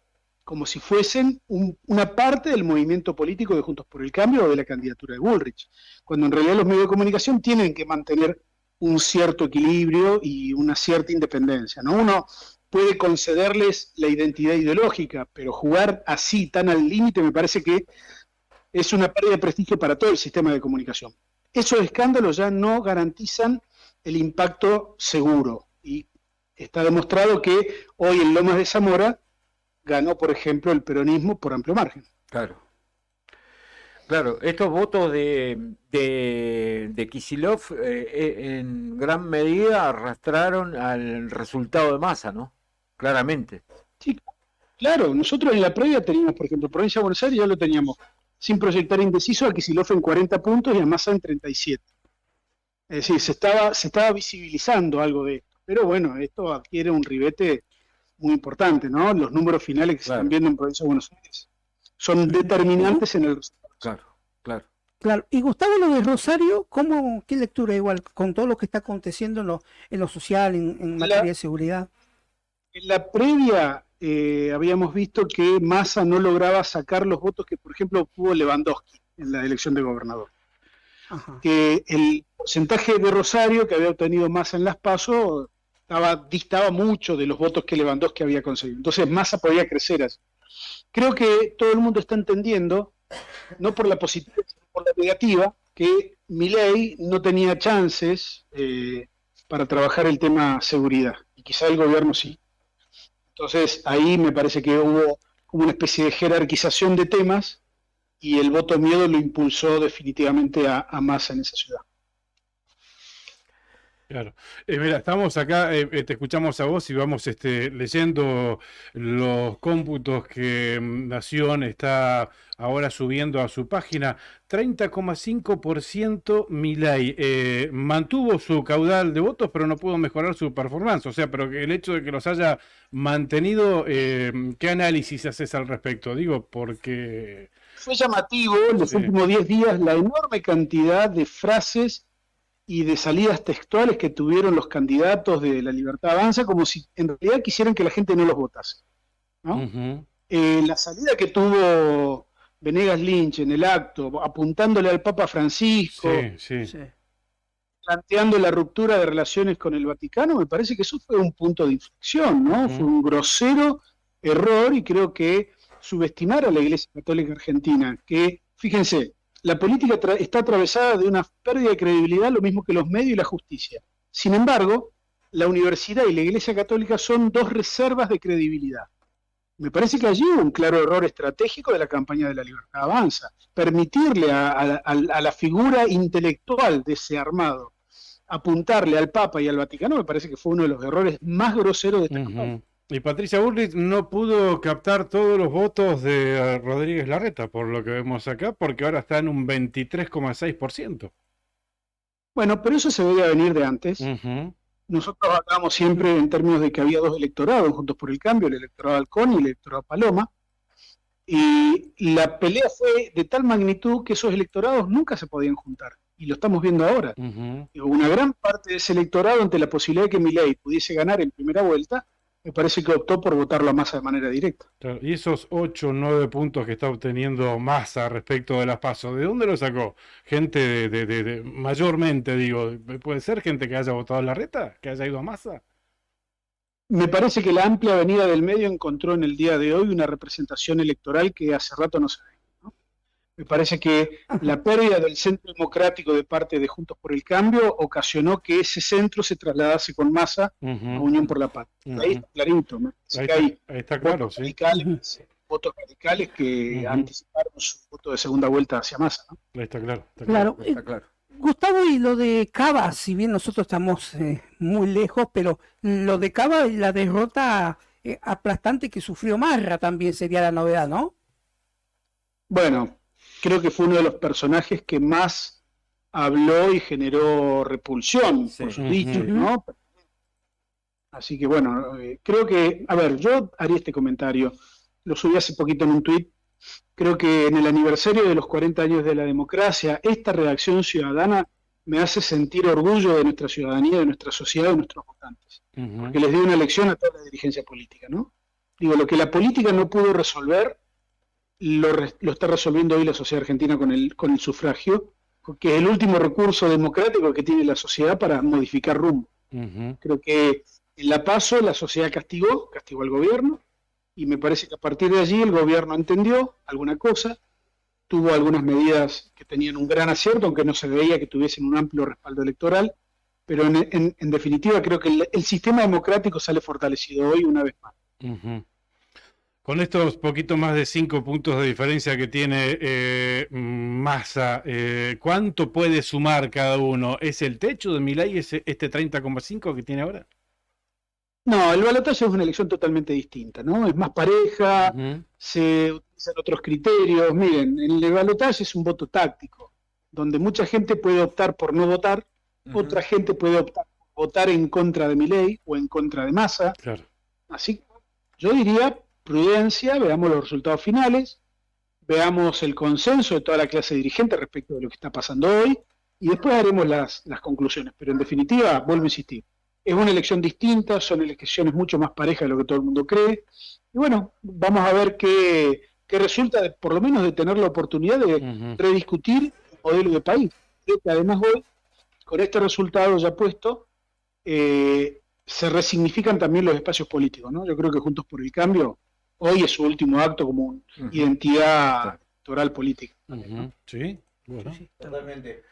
como si fuesen una parte del movimiento político de Juntos por el Cambio o de la candidatura de Bullrich, cuando en realidad los medios de comunicación tienen que mantener un cierto equilibrio y una cierta independencia, ¿no? Uno puede concederles la identidad ideológica, pero jugar así, tan al límite, me parece que es una pérdida de prestigio para todo el sistema de comunicación. Esos escándalos ya no garantizan el impacto seguro, y está demostrado que hoy en Lomas de Zamora ganó, por ejemplo, el peronismo por amplio margen. Claro. Claro, estos votos de Kicillof en gran medida arrastraron al resultado de Massa, ¿no? Claramente. Sí, claro. Nosotros en la previa teníamos, por ejemplo, Provincia de Buenos Aires ya lo teníamos sin proyectar indeciso a Kicillof en 40 puntos y a Massa en 37. Es decir, se estaba visibilizando algo de esto. Pero bueno, esto adquiere un ribete muy importante, ¿no? Los números finales que se están viendo en Provincia de Buenos Aires son determinantes en el resultado. Claro. Y Gustavo, lo de Rosario, ¿qué lectura igual con todo lo que está aconteciendo en lo social, en materia de seguridad? En la previa habíamos visto que Massa no lograba sacar los votos que, por ejemplo, obtuvo Lewandowski en la elección de gobernador. Que el porcentaje de Rosario que había obtenido Massa en las PASO distaba mucho de los votos que Lewandowski había conseguido. Entonces Massa podía crecer así. Creo que todo el mundo está entendiendo, no por la positiva, sino por la negativa, que Milei no tenía chances para trabajar el tema seguridad, y quizá el gobierno sí. Entonces ahí me parece que hubo como una especie de jerarquización de temas, y el voto miedo lo impulsó definitivamente a Massa en esa ciudad. Claro. Mira, estamos acá, te escuchamos a vos y vamos leyendo los cómputos que Nación está ahora subiendo a su página. 30,5% Milei. Mantuvo su caudal de votos, pero no pudo mejorar su performance. O sea, pero que el hecho de que los haya mantenido, ¿qué análisis haces al respecto? Digo, porque... Fue llamativo en los últimos 10 días la enorme cantidad de frases y de salidas textuales que tuvieron los candidatos de La Libertad Avanza, como si en realidad quisieran que la gente no los votase, ¿no? La salida que tuvo Venegas Lynch en el acto, apuntándole al Papa Francisco, planteando la ruptura de relaciones con el Vaticano, me parece que eso fue un punto de inflexión, ¿no? Fue un grosero error, y creo que subestimar a la Iglesia Católica Argentina, que, fíjense, la política está atravesada de una pérdida de credibilidad, lo mismo que los medios y la justicia. Sin embargo, la universidad y la Iglesia Católica son dos reservas de credibilidad. Me parece que allí hubo un claro error estratégico de la campaña de La Libertad Avanza. Permitirle a la figura intelectual de ese armado apuntarle al Papa y al Vaticano, me parece que fue uno de los errores más groseros de esta campaña. Y Patricia Bullrich no pudo captar todos los votos de Rodríguez Larreta, por lo que vemos acá, porque ahora está en un 23,6%. Bueno, pero eso se veía venir de antes. Nosotros hablábamos siempre en términos de que había dos electorados, Juntos por el Cambio, el electorado Halcón y el electorado Paloma, y la pelea fue de tal magnitud que esos electorados nunca se podían juntar, y lo estamos viendo ahora. Una gran parte de ese electorado, ante la posibilidad de que Milei pudiese ganar en primera vuelta, me parece que optó por votarlo a Massa de manera directa. Claro, y esos 8 o 9 puntos que está obteniendo Massa respecto de las PASO, ¿de dónde lo sacó? Gente mayormente, digo, ¿puede ser gente que haya votado a Larreta? ¿Que haya ido a Massa? Me parece que la amplia avenida del medio encontró en el día de hoy una representación electoral que hace rato no se ve, ¿no? Me parece que la pérdida del centro democrático de parte de Juntos por el Cambio ocasionó que ese centro se trasladase con Massa a Unión por la Paz. Ahí está clarito, ¿no? Ahí está claro, votos radicales que anticiparon su voto de segunda vuelta hacia Massa, ¿no? Ahí está claro. Está claro. Gustavo, y lo de Cava, si bien nosotros estamos muy lejos, pero lo de Cava y la derrota aplastante que sufrió Marra también sería la novedad, ¿no? Bueno, creo que fue uno de los personajes que más habló y generó repulsión por sus dichos, ¿no? Así que bueno, creo que, a ver, yo haría este comentario, lo subí hace poquito en un tuit. Creo que en el aniversario de los 40 años de la democracia, esta reacción ciudadana me hace sentir orgullo de nuestra ciudadanía, de nuestra sociedad, de nuestros votantes. Porque les dio una lección a toda la dirigencia política, ¿no? Digo, lo que la política no pudo resolver, lo está resolviendo hoy la sociedad argentina con el sufragio, que es el último recurso democrático que tiene la sociedad para modificar rumbo. Creo que en la PASO la sociedad castigó al gobierno, y me parece que a partir de allí el gobierno entendió alguna cosa, tuvo algunas medidas que tenían un gran acierto, aunque no se veía que tuviesen un amplio respaldo electoral, pero en definitiva creo que el sistema democrático sale fortalecido hoy una vez más. Con estos poquito más de 5 puntos de diferencia que tiene Massa, ¿cuánto puede sumar cada uno? ¿Es el techo de Milei este 30,5 que tiene ahora? No, el balotaje es una elección totalmente distinta, ¿no? Es más pareja, se utilizan otros criterios. Miren, el balotaje es un voto táctico, donde mucha gente puede optar por no votar, otra gente puede optar por votar en contra de Milei o en contra de Massa. Claro. Así que yo diría prudencia, veamos los resultados finales, veamos el consenso de toda la clase dirigente respecto de lo que está pasando hoy, y después haremos las conclusiones. Pero en definitiva, vuelvo a insistir, es una elección distinta, son elecciones mucho más parejas de lo que todo el mundo cree, y bueno, vamos a ver qué resulta, por lo menos de tener la oportunidad de rediscutir el modelo de país. Creo que además hoy, con este resultado ya puesto, se resignifican también los espacios políticos, ¿no? Yo creo que Juntos por el Cambio hoy es su último acto como identidad electoral política. Sí, bueno. Totalmente.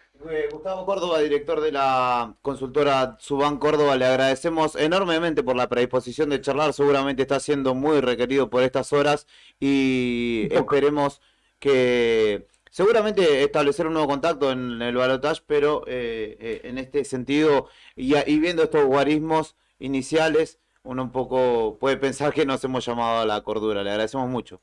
Gustavo Córdoba, director de la consultora Suban Córdoba, le agradecemos enormemente por la predisposición de charlar. Seguramente está siendo muy requerido por estas horas y esperemos que seguramente establecer un nuevo contacto en el balotaje, pero en este sentido y viendo estos guarismos iniciales, uno un poco puede pensar que nos hemos llamado a la cordura. Le agradecemos mucho.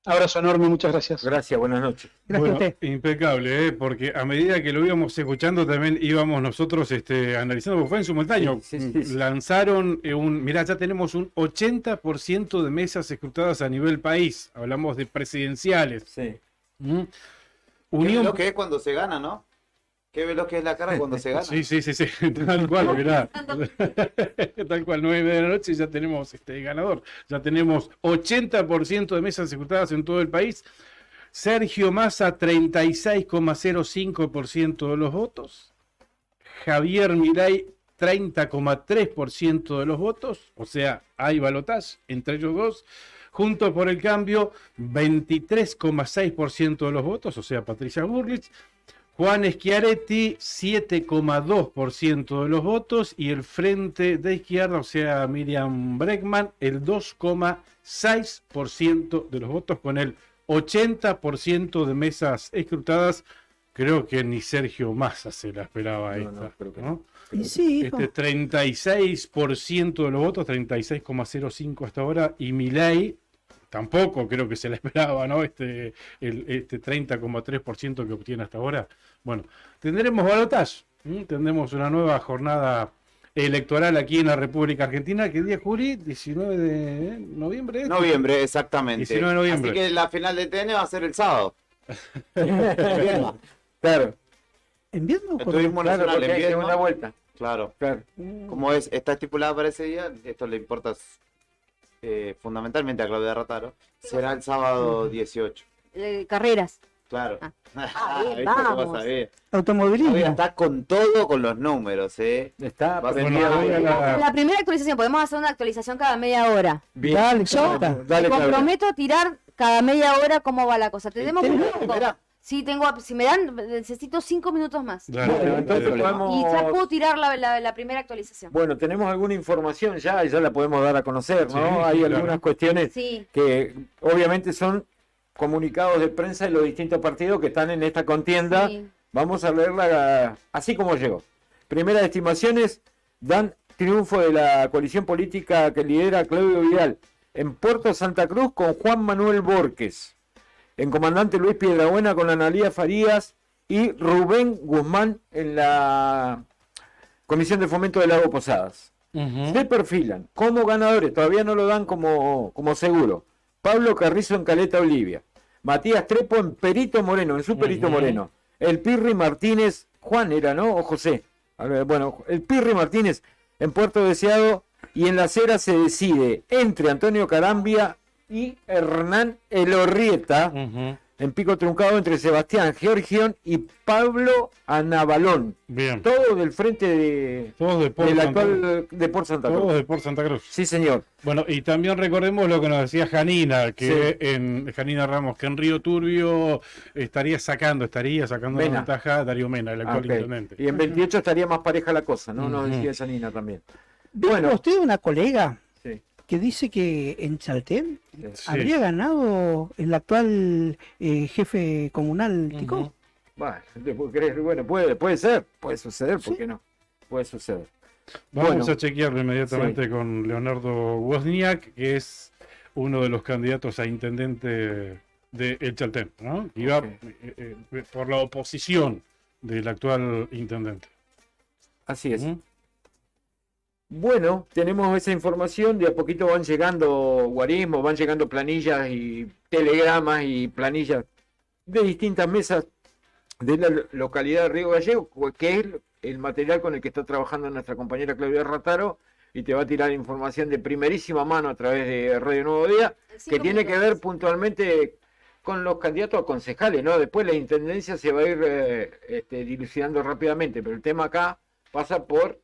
Abrazo enorme, muchas gracias. Gracias, buenas noches. Bueno, impecable, porque a medida que lo íbamos escuchando también íbamos nosotros analizando, porque fue en simultáneo. Lanzaron mirá, ya tenemos un 80% de mesas escrutadas a nivel país. Hablamos de presidenciales. Sí. Unión... Qué veloz que es cuando se gana, ¿no? Qué veloz que es la cara cuando se gana. Sí, tal cual, mirá. Tal cual, 9 de la noche y ya tenemos ganador. Ya tenemos 80% de mesas ejecutadas en todo el país. Sergio Massa, 36,05% de los votos. Javier Milei, 30,3% de los votos. O sea, hay balotaje entre ellos dos. Juntos por el Cambio, 23,6% de los votos. O sea, Patricia Bullrich. Juan Schiaretti, 7,2% de los votos, y el Frente de Izquierda, o sea, Miriam Bregman, el 2,6% de los votos, con el 80% de mesas escrutadas. Creo que ni Sergio Massa se la esperaba esta, ¿no? Sí, 36% de los votos, 36,05 hasta ahora, y Milei tampoco creo que se la esperaba, ¿no? Este 30,3% que obtiene hasta ahora. Bueno, tendremos balotaje, tendremos una nueva jornada electoral aquí en la República Argentina. ¿Qué día, Juli? 19 de noviembre. Noviembre, exactamente. 19 de noviembre. Así que la final de TN va a ser el sábado. Claro. ¿En Viedma? El turismo nacional en Viedma. Una vuelta. Claro. Como está estipulada para ese día, esto le importa fundamentalmente a Claudia Rataro, será el sábado 18. Carreras. Claro. Bien, vamos. Automovilismo. Está con todo, con los números, Está La primera actualización, podemos hacer una actualización cada media hora. Bien. Dale, Yo me comprometo a tirar cada media hora cómo va la cosa. ¿Tenemos un minuto? Sí, si me dan, necesito 5 minutos más. Bueno, entonces podemos... Y ya puedo tirar la primera actualización. Bueno, tenemos alguna información ya la podemos dar a conocer, ¿no? Sí, hay claro. algunas cuestiones Sí. que obviamente son comunicados de prensa de los distintos partidos que están en esta contienda. Sí. Vamos a leerla así como llegó. Primeras estimaciones dan triunfo de la coalición política que lidera Claudio Vidal en Puerto Santa Cruz con Juan Manuel Borges. En Comandante Luis Piedrabuena con Analía Farías y Rubén Guzmán en la Comisión de Fomento de Lago Posadas. Se perfilan como ganadores, todavía no lo dan como seguro. Pablo Carrizo en Caleta Olivia, Matías Trepo en Perito Moreno, en su Perito Moreno, el Pirri Martínez, Juan era, ¿no? O José. Bueno, el Pirri Martínez en Puerto Deseado Y en las Heras se decide entre Antonio Carambia y Hernán Elorrieta, en pico truncado entre Sebastián Georgión y Pablo Anabalón. Bien. Todos del frente de, del actual Depor Santa Cruz. Todos de por Santa Cruz. Sí, señor. Bueno, y también recordemos lo que nos decía Janina, que Janina Ramos, que en Río Turbio estaría sacando Mena. la ventaja a Darío Mena, el actual intendente. Y en 28 estaría más pareja la cosa, ¿no? Nos decía Janina también. Bueno, usted una colega Sí. que dice que en Chaltén habría ganado el actual jefe comunal Ticó. Bueno, ¿te puedo creer? Bueno, puede ser, puede suceder, ¿por qué no? Puede suceder. Vamos a chequearlo inmediatamente con Leonardo Wozniak, que es uno de los candidatos a intendente de El Chaltén, ¿no? Y va por la oposición del actual intendente. Así es. Bueno, tenemos esa información, de a poquito van llegando guarismos, van llegando planillas y telegramas y planillas de distintas mesas de la localidad de Río Gallego, que es el material con el que está trabajando nuestra compañera Claudia Rataro, y te va a tirar información de primerísima mano a través de Radio Nuevo Día, que tiene que ver puntualmente con los candidatos a concejales, ¿no? Después la intendencia se va a ir dilucidando rápidamente, pero el tema acá pasa por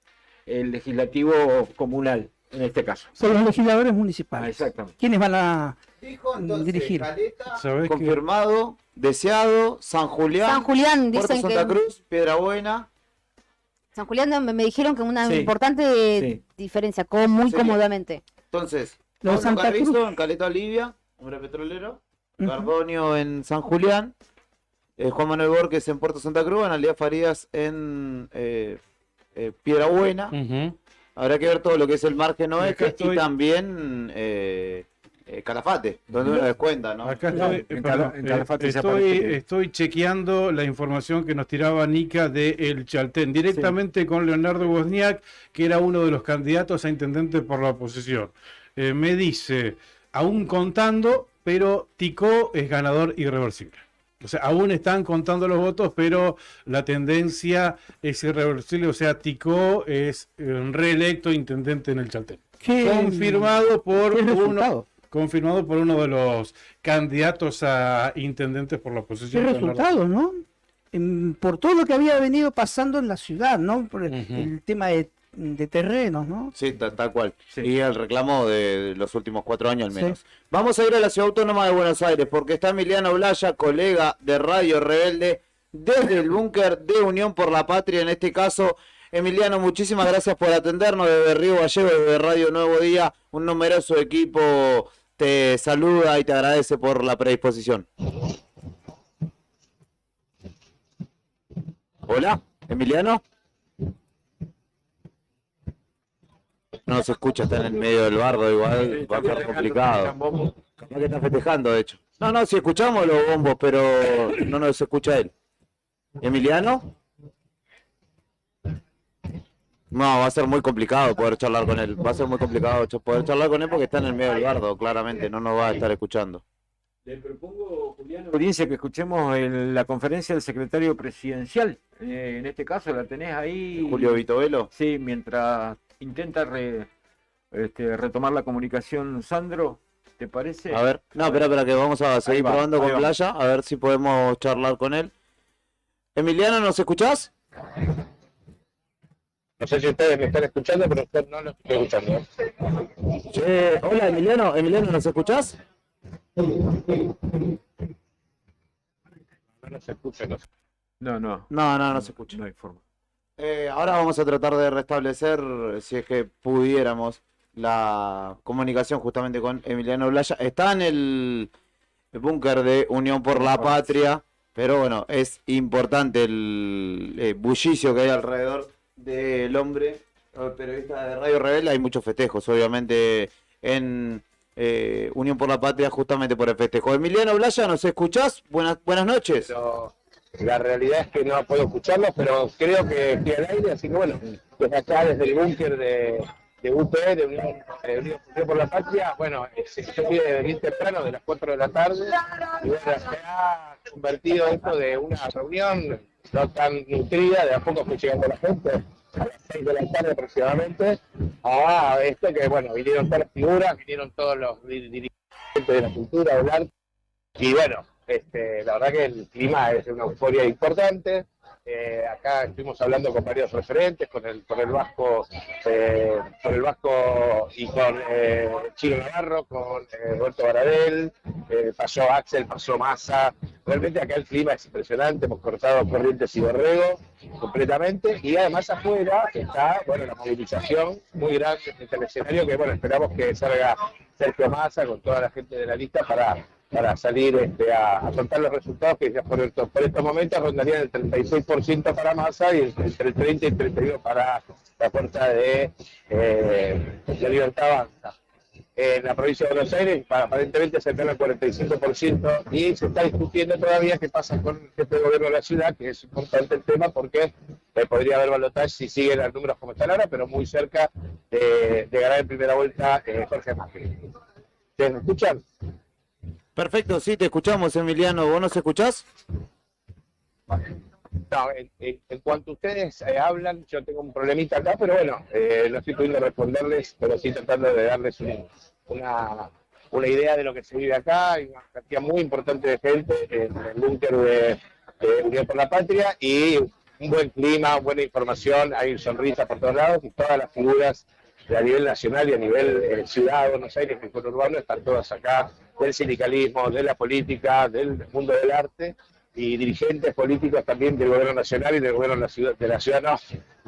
el legislativo comunal, en este caso. Son los legisladores municipales. Exactamente. ¿Quiénes van a dirigir? Confirmado, deseado, San Julián. San Julián, Puerto dicen Santa que... Cruz, Piedrabuena. San Julián me dijeron que una Sí. importante diferencia, muy cómodamente. Entonces, Los Pablo Santa Carrizo Cruz. en Caleta Olivia, hombre petrolero. Cardonio en San Julián. Juan Manuel Borges en Puerto Santa Cruz. Analía Farías en Piedrabuena. Habrá que ver todo lo que es el margen oeste y también Calafate, donde uno descuenta, ¿no? Acá estoy chequeando la información que nos tiraba Nica de El Chaltén, directamente con Leonardo Wozniak, que era uno de los candidatos a intendente por la oposición. Me dice, aún contando, pero Ticó es ganador irreversible. O sea, aún están contando los votos, pero la tendencia es irreversible. O sea, Ticó es reelecto intendente en El Chaltén. Confirmado por uno de los candidatos a intendentes por la oposición. ¿Qué resultado, no? Por todo lo que había venido pasando en la ciudad, ¿no? Por el tema de terrenos, ¿no? Sí, tal cual. Y el reclamo de los últimos 4 años al menos. Vamos a ir a la Ciudad Autónoma de Buenos Aires porque está Emiliano Blaya, colega de Radio Rebelde, desde el búnker de Unión por la Patria. En este caso, Emiliano, muchísimas gracias por atendernos desde Río Gallego, desde Radio Nuevo Día. Un numeroso equipo te saluda y te agradece por la predisposición. Hola, Emiliano. No se escucha, está en el medio del bardo, igual va a ser complicado. Capaz que está festejando, de hecho. No, si escuchamos los bombos, pero no nos escucha él. ¿Emiliano? No, va a ser muy complicado poder charlar con él. Va a ser muy complicado poder charlar con él porque está en el medio del bardo, claramente, no nos va a estar escuchando. Le propongo, Julián, audiencia, que escuchemos la conferencia del secretario presidencial. En este caso, ¿la tenés ahí? Julio Vitovelo. Sí, mientras intenta retomar la comunicación, Sandro, ¿te parece? A ver, no, espera, que vamos a seguir probando con va. Blaya, a ver si podemos charlar con él. Emiliano, ¿nos escuchás? No sé si ustedes me están escuchando, pero usted no lo estoy escuchando. Hola, Emiliano, ¿nos escuchás? No se escucha, no. No se escucha. No hay forma. Ahora vamos a tratar de restablecer, si es que pudiéramos, la comunicación justamente con Emiliano Blaya. Está en el búnker de Unión por la Patria, pero bueno, es importante el bullicio que hay alrededor del hombre, el periodista de Radio Rebelde. Hay muchos festejos, obviamente, en Unión por la Patria, justamente por el festejo. Emiliano Blaya, ¿nos escuchás? Buenas noches. Pero la realidad es que no puedo escucharlos, pero creo que estoy al aire, así que bueno, desde acá, desde el búnker de UP, de Unión por la Patria, bueno, se pide bien temprano, de las 4 de la tarde, y bueno, se ha convertido esto de una reunión no tan nutrida, de a poco fue llegando la gente, a las 6 de la tarde aproximadamente, a esto que, bueno, vinieron todas las figuras, vinieron todos los dirigentes de la cultura, del arte, y bueno, la verdad que el clima es una euforia importante. Acá estuvimos hablando con varios referentes, con el Vasco y con Chino Navarro, con Roberto Baradel, pasó Axel, pasó Massa. Realmente acá el clima es impresionante, hemos cortado Corrientes y Borrego completamente, y además afuera está, bueno, la movilización muy grande en el escenario, que bueno, esperamos que salga Sergio Massa con toda la gente de la lista para salir a contar los resultados, que por estos momentos rondarían el 36% para Massa y entre el 30 y el 32% para la puerta de la Libertad Avanza. En la provincia de Buenos Aires aparentemente se queda el 45% y se está discutiendo todavía qué pasa con el jefe de gobierno de la ciudad, que es importante el tema porque podría haber balotaje si siguen los números como están ahora, pero muy cerca de ganar en primera vuelta Jorge Macri. ¿Ustedes me escuchan? Perfecto, sí, te escuchamos, Emiliano. ¿Vos nos escuchás? No, en cuanto ustedes hablan, yo tengo un problemita acá, pero bueno, no estoy pudiendo responderles, pero sí tratando de darles una idea de lo que se vive acá. Hay una cantidad muy importante de gente en el búnker de Unión por la Patria y un buen clima, buena información, hay sonrisas por todos lados y todas las figuras a nivel nacional y a nivel ciudad de Buenos Aires, el conurbano, están todas acá, del sindicalismo, de la política, del mundo del arte, y dirigentes políticos también del gobierno nacional y del gobierno de la ciudad, no,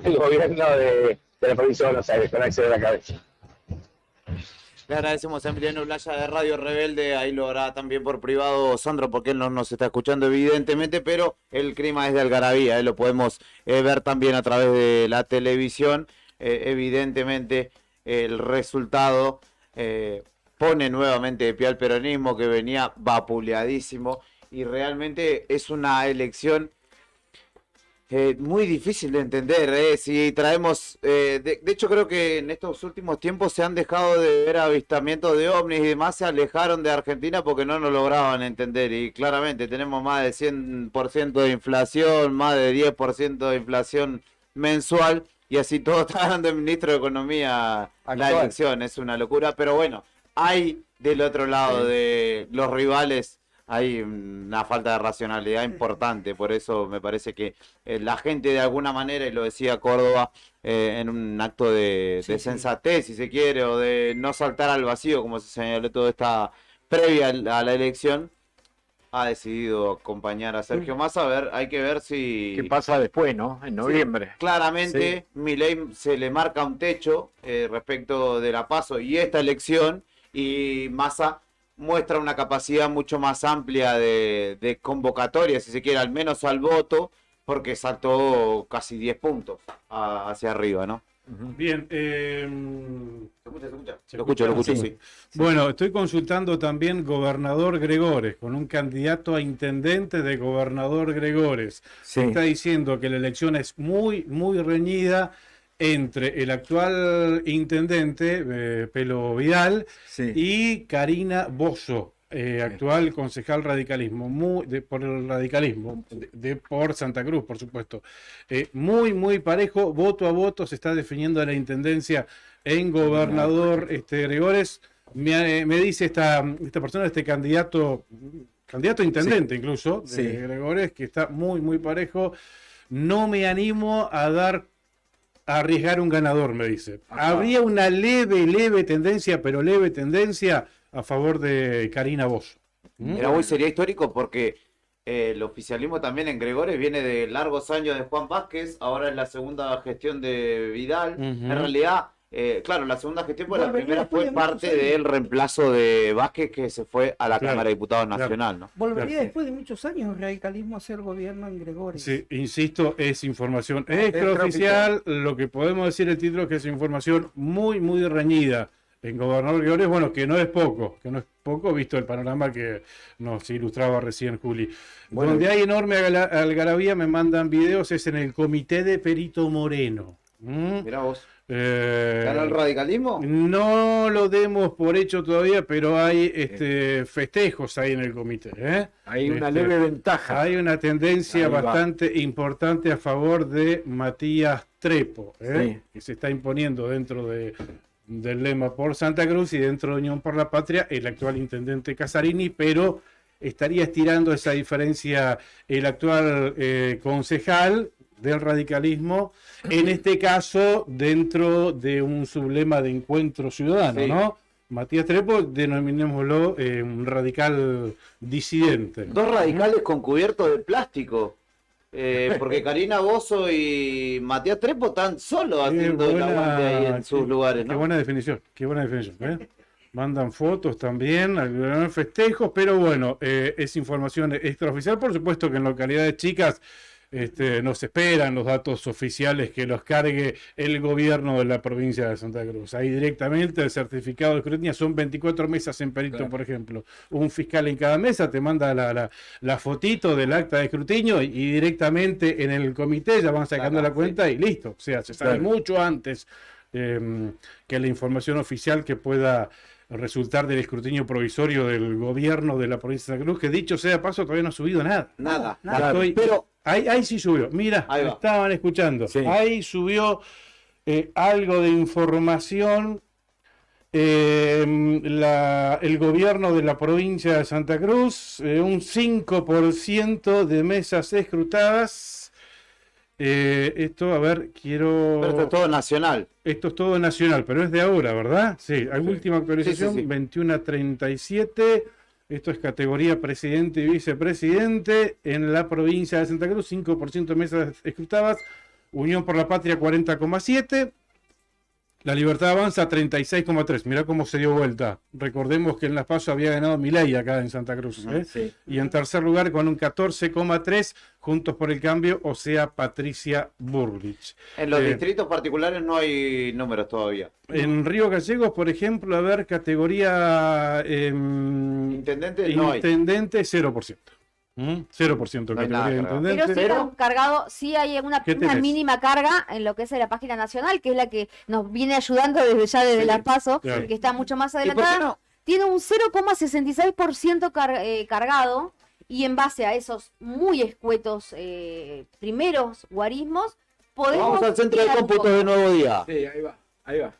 del gobierno de la provincia de Buenos Aires, con Axel de la cabeza. Le agradecemos a Emiliano Blaya de Radio Rebelde, ahí lo hará también por privado Sandro, porque él no nos está escuchando evidentemente, pero el clima es de algarabía, lo podemos ver también a través de la televisión. Evidentemente el resultado pone nuevamente de pie al peronismo, que venía vapuleadísimo, y realmente es una elección muy difícil de entender. Si traemos, de hecho creo que en estos últimos tiempos se han dejado de ver avistamientos de ovnis y demás, se alejaron de Argentina porque no nos lograban entender, y claramente tenemos más de 100% de inflación, más de 10% de inflación mensual, y así todo está dando el ministro de Economía la elección. Es una locura, pero bueno, hay del otro lado de los rivales, hay una falta de racionalidad importante. Por eso me parece que la gente de alguna manera, y lo decía Córdoba, en un acto de sensatez, si se quiere, o de no saltar al vacío, como se señaló todo esta previa a la elección, ha decidido acompañar a Sergio Massa. A ver, hay que ver si... ¿Qué pasa después, no? En noviembre. Sí, claramente, Milei se le marca un techo respecto de la PASO y esta elección, y Massa muestra una capacidad mucho más amplia de convocatoria, si se quiere, al menos al voto, porque saltó casi 10 puntos hacia arriba, ¿no? Bien, ¿Se escucha? Lo escucho, sí. Bueno, estoy consultando también Gobernador Gregores, con un candidato a intendente de Gobernador Gregores. Sí. Está diciendo que la elección es muy, muy reñida entre el actual intendente, Pelo Vidal, y Karina Bozzo, actual concejal radicalismo, por el radicalismo, por Santa Cruz, por supuesto. Muy, muy parejo, voto a voto se está definiendo la intendencia en Gobernador Gregores. Me dice esta persona, este candidato a intendente incluso, de Gregores, que está muy, muy parejo. No me animo a arriesgar un ganador, me dice. Habría una leve tendencia, pero leve tendencia a favor de Karina Bozzo. Mira, hoy sería histórico porque el oficialismo también en Gregores viene de largos años de Juan Vázquez, ahora es la segunda gestión de Vidal. En realidad, claro, la segunda gestión, pues la primera fue parte del reemplazo de Vázquez, que se fue a la Cámara de Diputados Nacional, ¿no? Volvería después de muchos años el radicalismo a hacer gobierno en Gregores. Sí, insisto, es información extraoficial. Lo que podemos decir el título es que es información muy, muy reñida en Gobernador Gregores, bueno, que no es poco, visto el panorama que nos ilustraba recién Juli. Bueno, donde hay enorme algarabía, me mandan videos, es en el comité de Perito Moreno. Mirá vos. ¿Ganó el radicalismo? No lo demos por hecho todavía, pero hay festejos ahí en el comité. Hay una leve ventaja. Hay una tendencia Ahí va. bastante importante a favor de Matías Trepo, Sí. que se está imponiendo dentro del lema por Santa Cruz y dentro de Unión por la Patria, el actual intendente Casarini, pero estaría estirando esa diferencia el actual concejal del radicalismo, en este caso dentro de un sublema de Encuentro Ciudadano, Sí. ¿no? Matías Trepo, denominémoslo un radical disidente. Dos radicales con cubiertos de plástico. Porque Karina Bozo y Matías Trepo están solos haciendo el aguante ahí en sus lugares, Qué ¿no? buena definición, qué buena definición. Mandan fotos también, algunos festejos, pero bueno, es información extraoficial. Por supuesto que en localidades chicas nos esperan los datos oficiales que los cargue el gobierno de la provincia de Santa Cruz. Ahí directamente el certificado de escrutinio, son 24 mesas en Perito, por ejemplo. Un fiscal en cada mesa te manda la fotito del acta de escrutinio y directamente en el comité ya van sacando la cuenta y listo. O sea, se sabe Claro. mucho antes que la información oficial que pueda resultar del escrutinio provisorio del gobierno de la provincia de Santa Cruz, que dicho sea de paso todavía no ha subido nada. Nada. Pero ahí sí subió. Mira, Ahí va. estaban escuchando. Sí. Ahí subió algo de información. El gobierno de la provincia de Santa Cruz, un 5% de mesas escrutadas. Esto, a ver, quiero... Pero esto es todo nacional. Esto es todo nacional, pero es de ahora, ¿verdad? Sí, hay última actualización, Sí, sí, sí. 21 a 37. Esto es categoría presidente y vicepresidente. En la provincia de Santa Cruz, 5% de mesas escrutadas. Unión por la Patria, 40,7%. La Libertad Avanza, 36,3%. Mirá cómo se dio vuelta. Recordemos que en Las PASO había ganado Milei acá en Santa Cruz. Sí. Y en tercer lugar, con un 14,3%, Juntos por el Cambio, o sea, Patricia Burrich. En los distritos particulares no hay números todavía. En Río Gallegos, por ejemplo, a ver, categoría Intendente no hay. intendente, 0%. 0% No hay categoría nada de cargado. intendente. Pero sí está cargado, sí hay una ¿Qué tenés? mínima carga en lo que es la página nacional, que es la que nos viene ayudando desde la PASO, claro. que está mucho más por qué adelantada. no? Tiene un 0,66% cargado, y en base a esos muy escuetos primeros guarismos, podemos Vamos al centro de tirar un cómputo poco. de Nuevo Día. Sí, ahí va.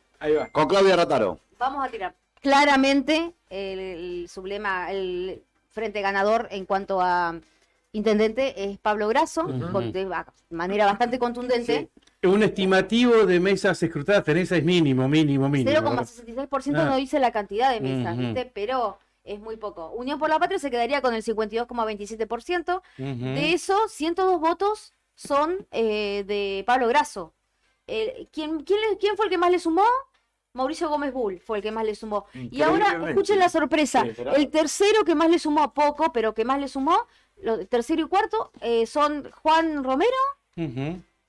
Con Claudia Rataro. Vamos a tirar. Claramente el sublema, el frente ganador en cuanto a intendente es Pablo Grasso, de manera bastante contundente. Un estimativo de mesas escrutadas tenés es mínimo. 0,66% Ah. no dice la cantidad de mesas, Ujú. ¿viste? Pero es muy poco. Unión por la Patria se quedaría con el 52,27%. De eso, 102 votos son de Pablo Grasso. ¿Quién fue el que más le sumó? Mauricio Gómez Bull fue el que más le sumó. Y ahora, Increíblemente. escuchen la sorpresa. Sí, ¿será? El tercero que más le sumó, poco, pero que más le sumó, tercero y cuarto, son Juan Romero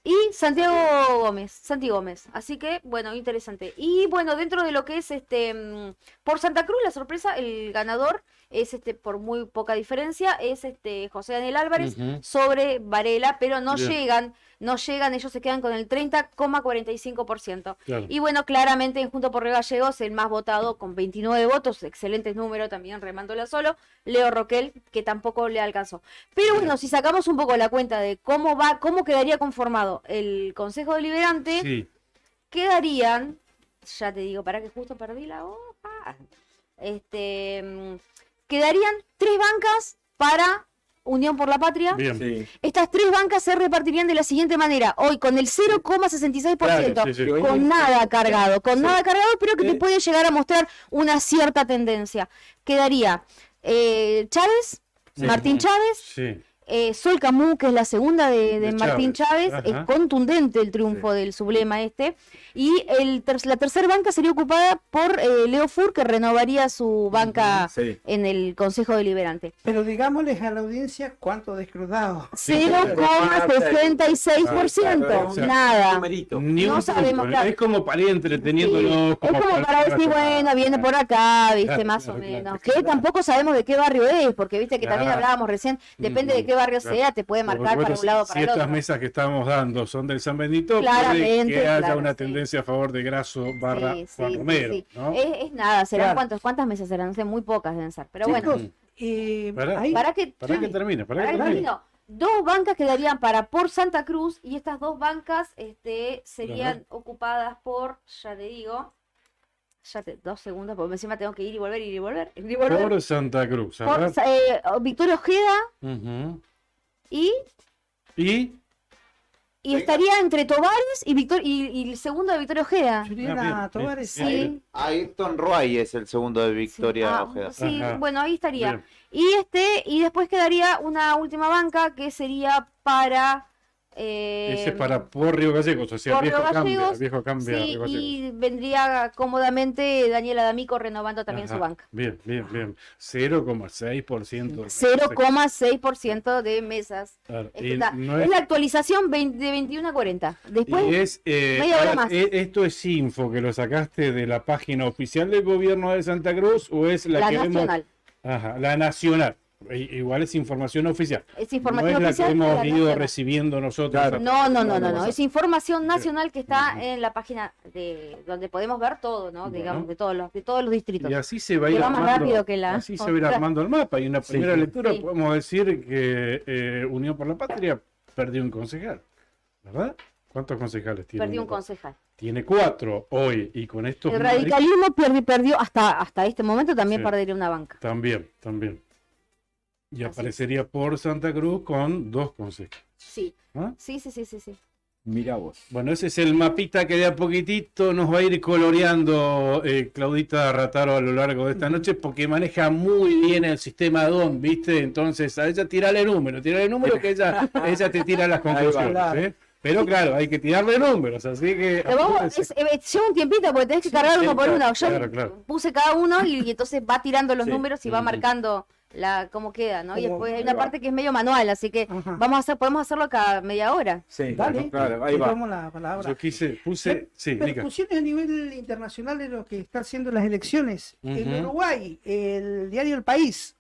y Santiago Gómez. Santi Gómez. Así que, bueno, interesante. Y bueno, dentro de lo que es por Santa Cruz, la sorpresa, el ganador es por muy poca diferencia, es José Daniel Álvarez sobre Varela, pero no Bien. llegan, ellos se quedan con el 30,45%. Claro. Y bueno, claramente en Junto por Río Gallegos, el más votado con 29 votos, excelentes números también remándola solo, Leo Roquel, que tampoco le alcanzó. Pero bueno, si sacamos un poco la cuenta de cómo quedaría conformado el Consejo Deliberante, Sí. quedarían, ya te digo, para que justo perdí la hoja, quedarían 3 bancas para Unión por la Patria. Bien. Sí. Estas 3 bancas se repartirían de la siguiente manera. Hoy con el 0,66%, Claro, sí, sí. con nada cargado, pero que te puede llegar a mostrar una cierta tendencia. Quedaría Chávez, Sí. Martín Chávez, Sí. Sol Camus, que es la segunda de De Martín Chávez. Chávez, es Ajá. contundente el triunfo del sublema y la tercera banca sería ocupada por Leo Fur, que renovaría su banca Sí. en el Consejo Deliberante. Pero digámosles a la audiencia cuánto descrudado. 0,66%, O sea, nada. Ni No un sabemos, punto. claro. Es como para ir entreteniéndonos. Es como para decir, bueno, viene por acá, viste, Claro, más o claro, menos. claro. Que tampoco sabemos de qué barrio es, porque viste que también Claro. hablábamos recién, depende de qué Barrio Claro. Sea te puede marcar Bueno, para un lado o para si el estas otro. mesas que estamos dando son del San Benito, puede Claramente, que haya claro, una sí. tendencia a favor de Grasso barra Sí, Juan sí, Romero, sí. ¿no? Es nada, serán Claro. ¿cuántas mesas serán? No sé, muy pocas deben ser. Pero Chicos, bueno, Pará que que termine, para que termino. Dos bancas quedarían para por Santa Cruz y estas dos bancas serían ocupadas por, ya te digo, 2 segundos, porque encima tengo que ir y volver, ir y volver, ir y volver. Por Santa Cruz, a Por, ver. Victoria Ojeda Ujú. y Y estaría entre Tovares y el segundo de Victoria Ojeda. Juliana Tovares. Sí. Ayrton Roy es el segundo de Victoria Ah, Ojeda. sí, bueno, ahí estaría. Bien. Y después quedaría una última banca que sería para ese es para por Río Gallegos, o sea, por viejo Río cambia, Gallegos, viejo cambia sí, Río Gallegos. y vendría cómodamente Daniela D'Amico renovando también Ajá, su banca. Bien, bien, bien. 0,6%. 0,6% de mesas. Claro, Esto y está- no es es- la actualización de 21 a 40. Después, Y es, media hora ahora, más. ¿esto es info que lo sacaste de la página oficial del gobierno de Santa Cruz o es la, La que nacional. vemos? Ajá, la nacional. Igual es información oficial. Es información no es oficial la que hemos de la ido nacional. recibiendo nosotros. No. Es información nacional que está en la página de donde podemos ver todo, ¿no? Digamos, de todos los distritos. Y así se va a ir Que va más armando, rápido que la así se va a ir otra. armando el mapa. Y en una primera lectura Sí. podemos decir que Unión por la Patria perdió un concejal, ¿verdad? ¿Cuántos concejales tiene? Perdió un concejal. Tiene 4 hoy y con estos El números- radicalismo perdió hasta este momento también Sí. perdería una banca. También. Y aparecería por Santa Cruz con 2 concejales. Sí. ¿Ah? Sí. Mirá vos. Bueno, ese es el mapita que de a poquitito nos va a ir coloreando Claudita Rataro a lo largo de esta noche, porque maneja muy bien el sistema DON, ¿viste? Entonces a ella tirale número que ella te tira las conclusiones, Claro. ¿eh? Pero claro, hay que tirarle números, así que... Pero vos, lleva un tiempito porque tenés que cargar uno por uno. Yo Claro. puse cada uno y entonces va tirando los Sí. números y va marcando cómo queda, ¿no? Y Cómo- después hay ahí una va. parte que es medio manual, así que podemos hacerlo cada media hora. Sí, Dale, claro, ahí te va. tomo la palabra. Yo puse... Sí, Mica. Repercusiones a nivel internacional de lo que está haciendo las elecciones. En Ujú. Uruguay, el diario El País.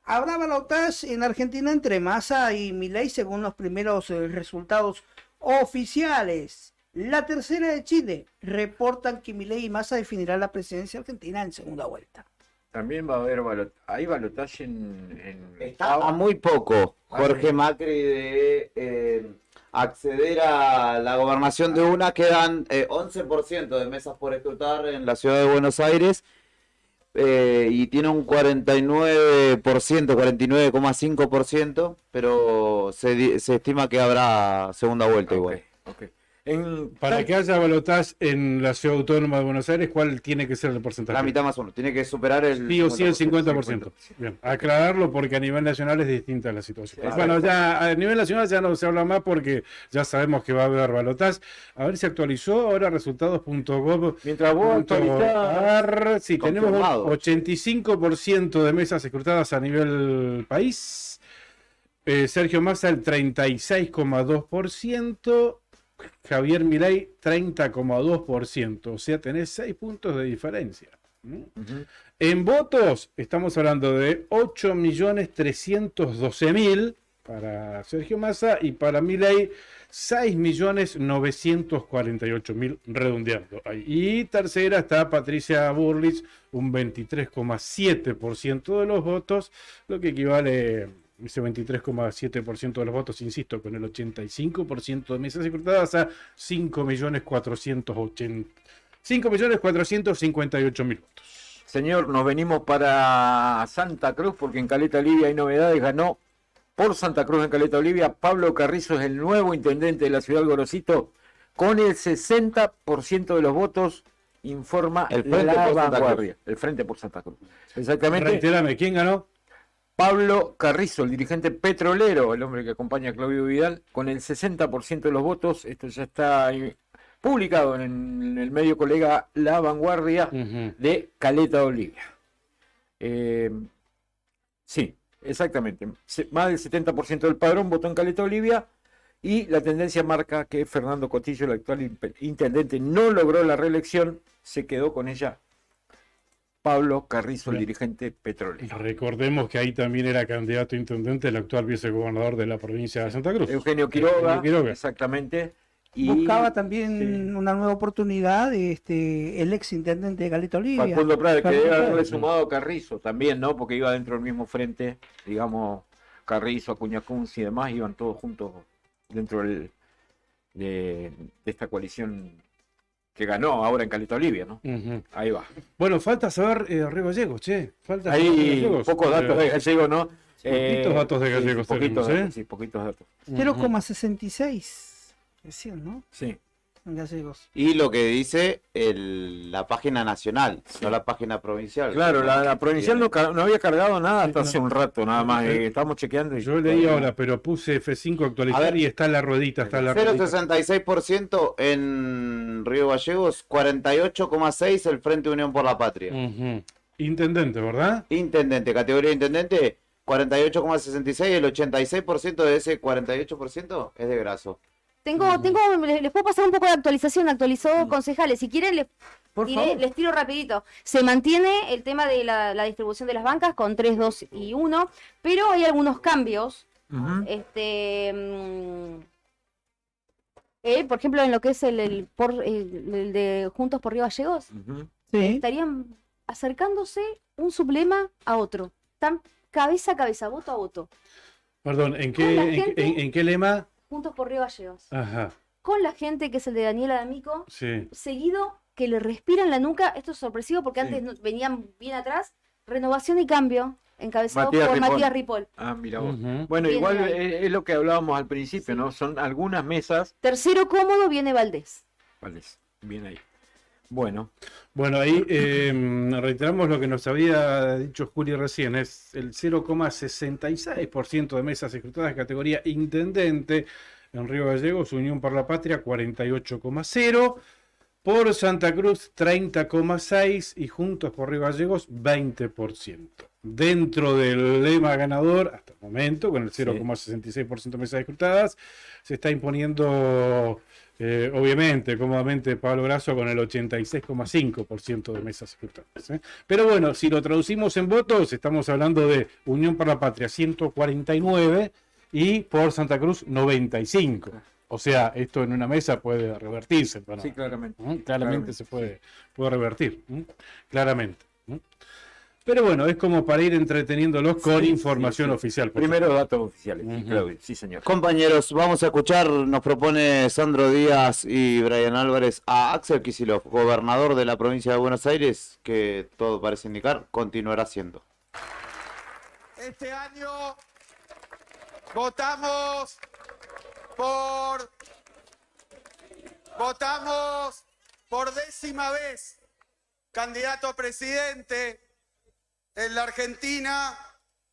Habrá balotaje en Argentina entre Massa y Milei según los primeros resultados oficiales. La tercera de Chile reportan que Milei y Massa definirán la presidencia argentina en segunda vuelta. También va a haber hay balotaje en Está a muy poco Jorge sí. Macri de acceder a la gobernación de una. Quedan 11% de mesas por escrutar en la ciudad de Buenos Aires y tiene un 49%, 49,5%, pero se estima que habrá segunda vuelta igual. Para que haya balotaje en la ciudad autónoma de Buenos Aires, ¿cuál tiene que ser el porcentaje? La mitad más uno, tiene que superar el Sí o sí el 50%. Bien, aclararlo porque a nivel nacional es distinta la situación. Claro. Bueno, ya a nivel nacional ya no se habla más porque ya sabemos que va a haber balotaje. A ver si actualizó ahora resultados.gov. Mientras vos actualizás, Sí, tenemos un confirmado. 85% de mesas escrutadas a nivel país. Sergio Massa el 36,2%. Javier Milei 30,2%, o sea, tenés 6 puntos de diferencia. ¿Mm? En votos estamos hablando de 8.312.000 para Sergio Massa y para Milei 6.948.000 redondeando. Ahí. Y tercera está Patricia Burlich, un 23,7% de los votos, lo que equivale ese 23,7% de los votos, insisto, con el 85% de mesas escrutadas a 5.458.000 votos. Señor, nos venimos para Santa Cruz porque en Caleta Olivia hay novedades. Ganó por Santa Cruz en Caleta Olivia. Pablo Carrizo es el nuevo intendente de la ciudad del Gorosito con el 60% de los votos, informa El Frente la por Santa Vanguardia. El Frente por Santa Cruz. Exactamente. Reiterame, ¿quién ganó? Pablo Carrizo, el dirigente petrolero, el hombre que acompaña a Claudio Vidal, con el 60% de los votos. Esto ya está publicado en el medio colega La Vanguardia de Caleta Olivia. Sí, exactamente. Más del 70% del padrón votó en Caleta Olivia y la tendencia marca que Fernando Cotillo, el actual intendente, no logró la reelección, se quedó con ella Pablo Carrizo, el dirigente petrolero. Recordemos que ahí también era candidato a intendente el actual vicegobernador de la provincia de Santa Cruz. Eugenio Quiroga, Quiroga. exactamente. Y Buscaba también una nueva oportunidad el ex intendente de Caleta Olivia. Facundo Prado, que Facundo debe Prado. haberle sumado a Carrizo también, ¿no? Porque iba dentro del mismo frente, digamos, Carrizo, Acuña Kunz y demás, iban todos juntos dentro de esta coalición que ganó ahora en Caleta Olivia, ¿no? Ujú. Ahí va. Bueno, falta saber Río Gallegos, che. Falta saber Río Hay Gallegos. pocos datos de Gallegos, ¿no? Poquitos datos de Gallegos sí, poquitos tenemos, datos, sí, poquitos datos. 0,66 decían, ¿no? Sí. En Gallegos. Y lo que dice la página nacional, no la página provincial. Claro, la provincial no había cargado nada hasta hace un rato, nada más. Estábamos chequeando. Y Yo leí ahora, pero puse F5 actualizar A ver. y está la ruedita, está la ruedita. 0,66% en Río Gallegos, 48,6% el Frente Unión por la Patria. Ujú. Intendente, ¿verdad? Intendente, categoría de intendente, 48,66%, el 86% de ese 48% es de Graso. Les puedo pasar un poco de actualización, actualizó concejales. Si quieren, les tiro rapidito. Se mantiene el tema de la distribución de las bancas con 3, 2 y 1, pero hay algunos cambios. Por ejemplo, en lo que es el de Juntos por Río Gallegos, estarían acercándose un sublema a otro. Están cabeza a cabeza, voto a voto. Perdón, Con la gente- ¿en qué lema? Juntos por Río Gallegos. Ajá, Con la gente, que es el de Daniela D'Amico, sí. seguido que le respiran la nuca. Esto es sorpresivo porque antes venían bien atrás. Renovación y Cambio, encabezado por Ripoll. Matías Ripoll. Ah, mira vos. Ujú. Bueno, Viene igual ahí. es lo que hablábamos al principio, ¿no? Son algunas mesas. Tercero cómodo viene Valdés. Vale, bien ahí. Bueno. Bueno, ahí reiteramos lo que nos había dicho Juli recién, es el 0,66% de mesas escrutadas de categoría intendente en Río Gallegos, Unión por la Patria 48,0%, por Santa Cruz 30,6% y Juntos por Río Gallegos 20%. Dentro del lema ganador, hasta el momento, con el 0,66% de mesas escrutadas, se está imponiendo... obviamente, cómodamente Pablo Grasso con el 86,5% de mesas escrutadas. Pero bueno, si lo traducimos en votos, estamos hablando de Unión por la Patria 149 y por Santa Cruz 95. O sea, esto en una mesa puede revertirse. ¿No? Sí, claramente. Claramente se puede revertir. Claramente. Pero bueno, es como para ir entreteniéndolos con información oficial. Primero datos oficiales, Claudio. Sí, señor. Compañeros, vamos a escuchar, nos propone Sandro Díaz y Brian Álvarez a Axel Kicillof, gobernador de la provincia de Buenos Aires, que todo parece indicar continuará siendo. Este año votamos por 10ª vez candidato a presidente en la Argentina,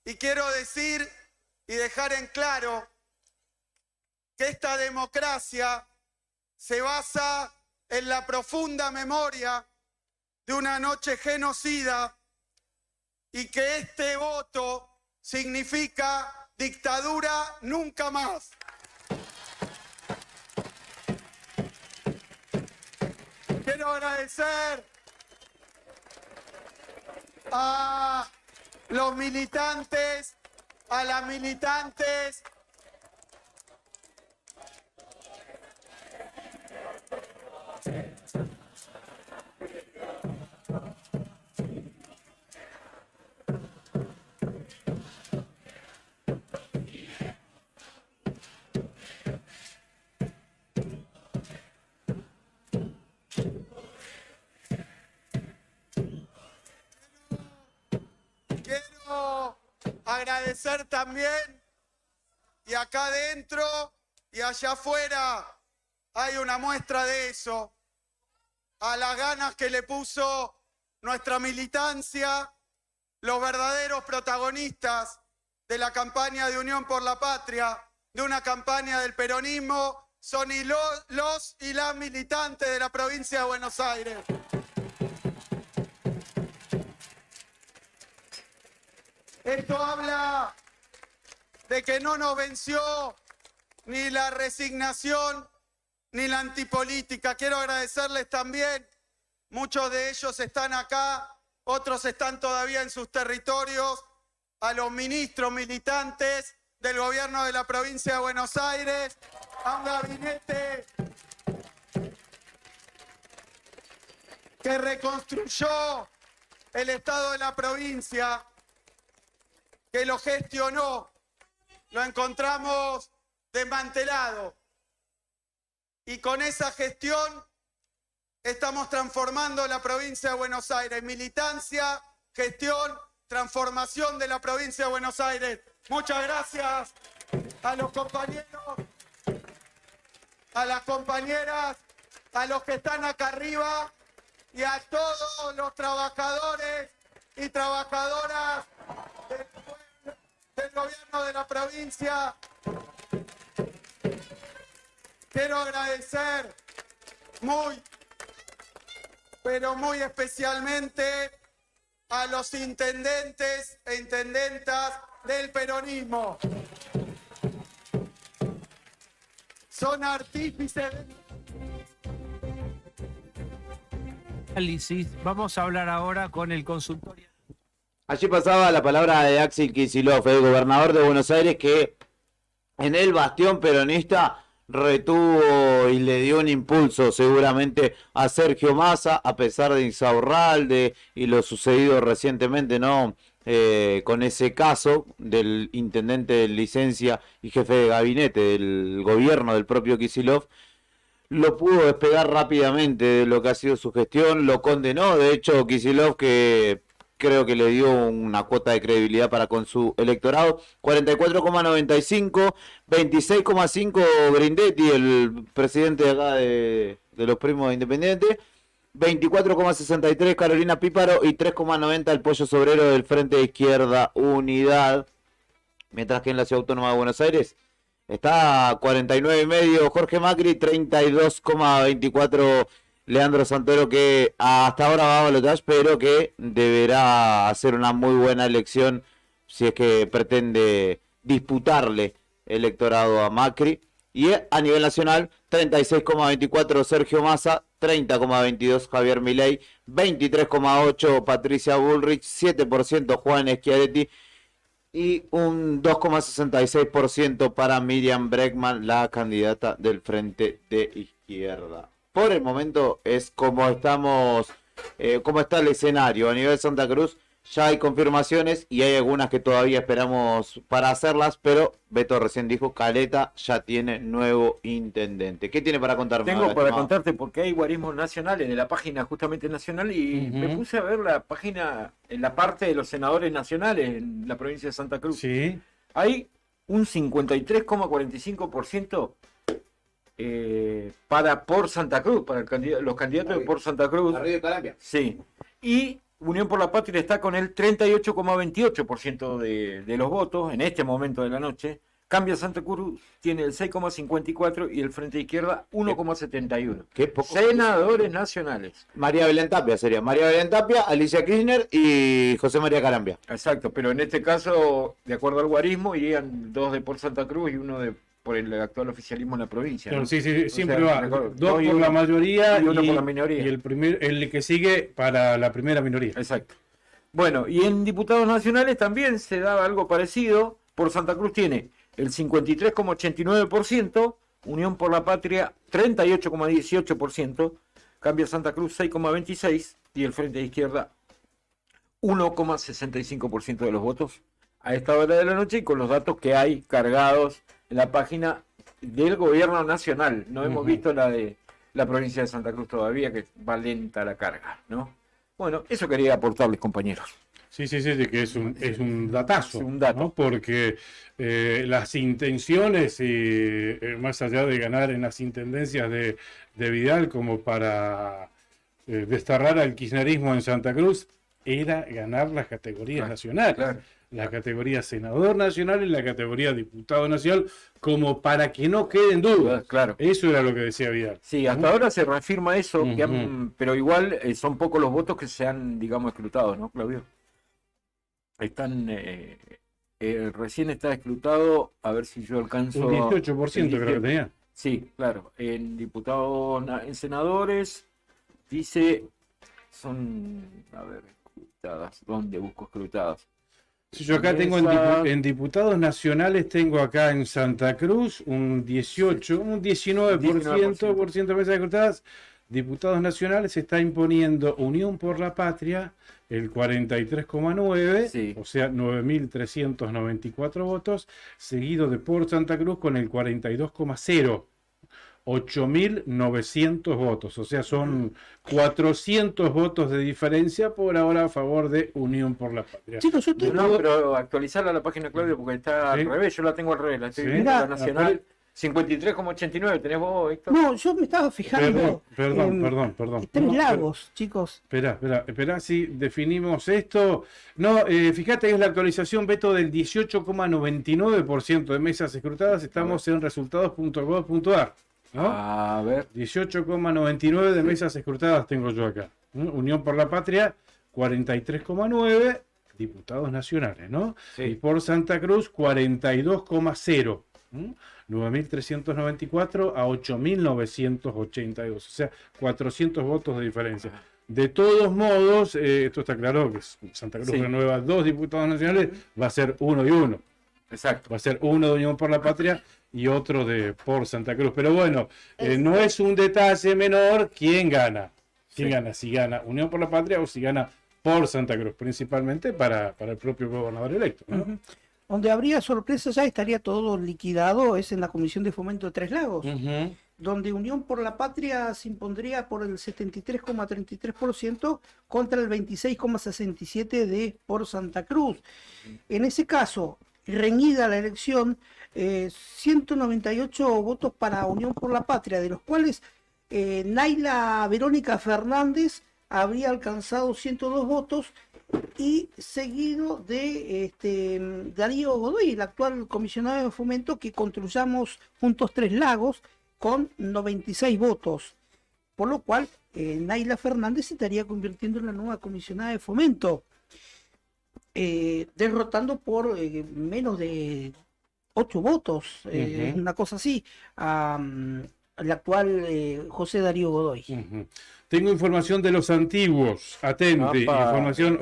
y quiero decir y dejar en claro que esta democracia se basa en la profunda memoria de una noche genocida y que este voto significa dictadura nunca más. Quiero agradecer a los militantes, a las militantes quiero agradecer también, y acá adentro y allá afuera hay una muestra de eso, a las ganas que le puso nuestra militancia, los verdaderos protagonistas de la campaña de Unión por la Patria, de una campaña del peronismo, son los y las militantes de la provincia de Buenos Aires. Esto habla de que no nos venció ni la resignación ni la antipolítica. Quiero agradecerles también, muchos de ellos están acá, otros están todavía en sus territorios, a los ministros militantes del gobierno de la provincia de Buenos Aires, a un gabinete que reconstruyó el estado de la provincia, que lo gestionó, lo encontramos desmantelado. Y con esa gestión estamos transformando la provincia de Buenos Aires. Militancia, gestión, transformación de la provincia de Buenos Aires. Muchas gracias a los compañeros, a las compañeras, a los que están acá arriba y a todos los trabajadores y trabajadoras del gobierno de la provincia. Quiero agradecer muy, pero muy especialmente a los intendentes e intendentas del peronismo. Son artífices de... Análisis. Vamos a hablar ahora con el consultorio. Allí pasaba la palabra de Axel Kicillof, el gobernador de Buenos Aires, que en el bastión peronista retuvo y le dio un impulso seguramente a Sergio Massa, a pesar de Insaurralde y lo sucedido recientemente, ¿no? Con ese caso del intendente de licencia y jefe de gabinete del gobierno del propio Kicillof, lo pudo despegar rápidamente de lo que ha sido su gestión, lo condenó, de hecho Kicillof, que creo que le dio una cuota de credibilidad para con su electorado, 44,95, 26,5 Grindetti, el presidente de acá de los primos de Independiente, 24,63 Carolina Píparo y 3,90 el Pollo Sobrero del Frente de Izquierda Unidad, mientras que en la Ciudad Autónoma de Buenos Aires está 49,5 Jorge Macri, 32,24 Leandro Santoro, que hasta ahora va a balotaje, pero que deberá hacer una muy buena elección si es que pretende disputarle electorado a Macri. Y a nivel nacional, 36,24 Sergio Massa, 30,22 Javier Milei, 23,8 Patricia Bullrich, 7% Juan Schiaretti y un 2,66% para Miriam Bregman, la candidata del Frente de Izquierda. Por el momento es como estamos, como está el escenario. A nivel Santa Cruz ya hay confirmaciones y hay algunas que todavía esperamos para hacerlas, pero Beto recién dijo, Caleta ya tiene nuevo intendente. ¿Qué tiene para contarme? Tengo para contarte porque hay guarismos nacionales de la página justamente nacional y me puse a ver la página, en la parte de los senadores nacionales en la provincia de Santa Cruz. Sí. Hay un 53,45% por Santa Cruz, para los candidatos de por Santa Cruz. Arriba de Calambia. Sí. Y Unión por la Patria está con el 38,28% de los votos en este momento de la noche. Cambia Santa Cruz tiene el 6,54% y el Frente de Izquierda 1,71%. Qué poco. Senadores nacionales. María Belén Tapia sería. María Belén Tapia, Alicia Kirchner y José María Calambia. Exacto, pero en este caso, de acuerdo al guarismo, irían 2 de por Santa Cruz y 1 por el actual oficialismo en la provincia. Claro, ¿no? sí, siempre O sea, va. mejor, 2 por la mayoría y 1 por la minoría. Y el que sigue para la primera minoría. Exacto. Bueno, y en diputados nacionales también se daba algo parecido. Por Santa Cruz tiene el 53,89%, Unión por la Patria 38,18%, Cambia Santa Cruz 6,26% y el Frente de Izquierda 1,65% de los votos a esta hora de la noche y con los datos que hay cargados en la página del gobierno nacional. No hemos visto la de la provincia de Santa Cruz todavía, que va lenta la carga, ¿no? Bueno, eso quería aportarles, compañeros. Sí, que es un datazo, Es un dato. ¿no? Porque las intenciones, y más allá de ganar en las intendencias de Vidal como para desterrar al kirchnerismo en Santa Cruz, era ganar las categorías nacionales. Claro. La categoría senador nacional y la categoría diputado nacional, como para que no queden dudas. Claro. Eso era lo que decía Vidal. Sí, hasta ahora se reafirma eso, pero igual son pocos los votos que se han, digamos, escrutados, ¿no, Claudio? Están, recién está escrutado, a ver si yo alcanzo... Un 18% creo que tenía. Sí, claro. En diputados, en senadores, dice, son, a ver, escrutadas. ¿Dónde busco escrutadas? Sí, yo acá tengo en diputados nacionales, tengo acá en Santa Cruz un 18, un 19% de mesas escrutadas. Diputados nacionales se está imponiendo Unión por la Patria, el 43,9, o sea, 9.394 votos, seguido de Por Santa Cruz con el 42,0. 8.900 votos, o sea, son 400 votos de diferencia por ahora a favor de Unión por la Patria. Chicos, yo No, pero actualizarla a la página, Claudio, porque está al revés, yo la tengo al revés, la estoy viendo, la nacional 53,89, ¿tenés vos, Héctor? No, yo me estaba fijando. Perdón. Tres Lagos, chicos. Espera, si definimos esto. No, fíjate, es la actualización, Beto, del 18,99% de mesas escrutadas. Estamos en resultados.gov.ar. ¿no? A ver. 18,99 de mesas escrutadas tengo yo acá. Unión por la Patria, 43,9 diputados nacionales, ¿no? Sí. Y por Santa Cruz, 42,0. 9.394 a 8.982, o sea, 400 votos de diferencia. De todos modos, esto está claro que Santa Cruz renueva 2 diputados nacionales, va a ser uno y uno. Exacto. Va a ser uno de Unión por la Patria y otro de por Santa Cruz. Pero bueno, no es un detalle menor quién gana. ¿Quién gana? Si gana Unión por la Patria o si gana por Santa Cruz, principalmente para el propio gobernador electo, ¿no? Donde habría sorpresa ya estaría todo liquidado es en la Comisión de Fomento de Tres Lagos, donde Unión por la Patria se impondría por el 73,33% contra el 26,67% de por Santa Cruz. En ese caso, reñida la elección, 198 votos para Unión por la Patria, de los cuales Naila Verónica Fernández habría alcanzado 102 votos, y seguido de Darío Godoy, el actual comisionado de Fomento, que Construyamos Juntos Tres Lagos, con 96 votos. Por lo cual, Naila Fernández se estaría convirtiendo en la nueva comisionada de Fomento, derrotando por menos de 8 votos, una cosa así, al actual José Darío Godoy. Tengo información de los antiguos, atente, información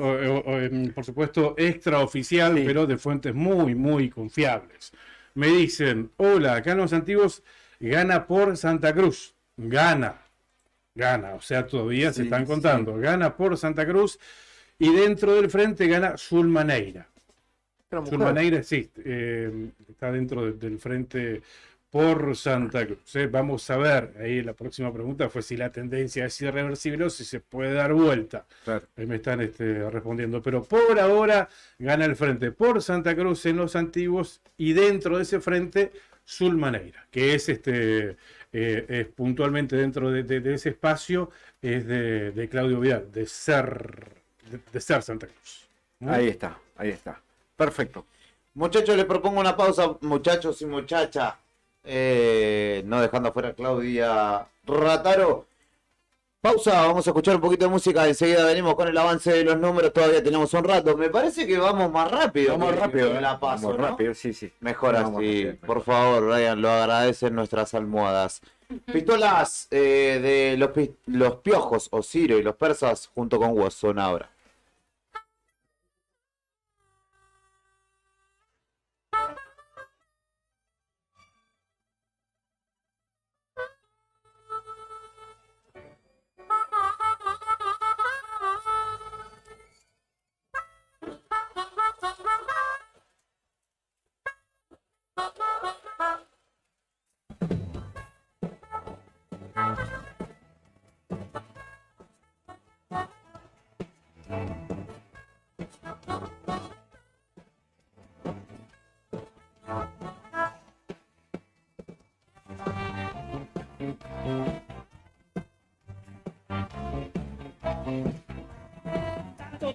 por supuesto extraoficial, pero de fuentes muy, muy confiables. Me dicen, hola, acá en los antiguos gana por Santa Cruz, gana, o sea, todavía se están contando, gana por Santa Cruz, y dentro del frente gana Zulmaneira. Zulmaneira, sí, está dentro del frente por Santa Cruz. Vamos a ver, ahí la próxima pregunta fue si la tendencia es irreversible o si se puede dar vuelta. Claro. Ahí me están respondiendo, pero por ahora gana el frente por Santa Cruz en los antiguos, y dentro de ese frente Zulmaneira, que es es puntualmente dentro de ese espacio, es de Claudio Vidal, de ser Santa Cruz. Ahí está. Perfecto. Muchachos, les propongo una pausa, muchachos y muchachas. No dejando afuera a Claudia Rataro. Pausa, vamos a escuchar un poquito de música. Enseguida venimos con el avance de los números. Todavía tenemos un rato. Me parece que vamos más rápido. Vamos rápido, la paso, vamos ¿no? rápido, sí. Mejor Vamos así. rápido. Por favor, Brian, lo agradecen nuestras almohadas. Pistolas de los piojos, Osirio y los persas junto con Watson ahora.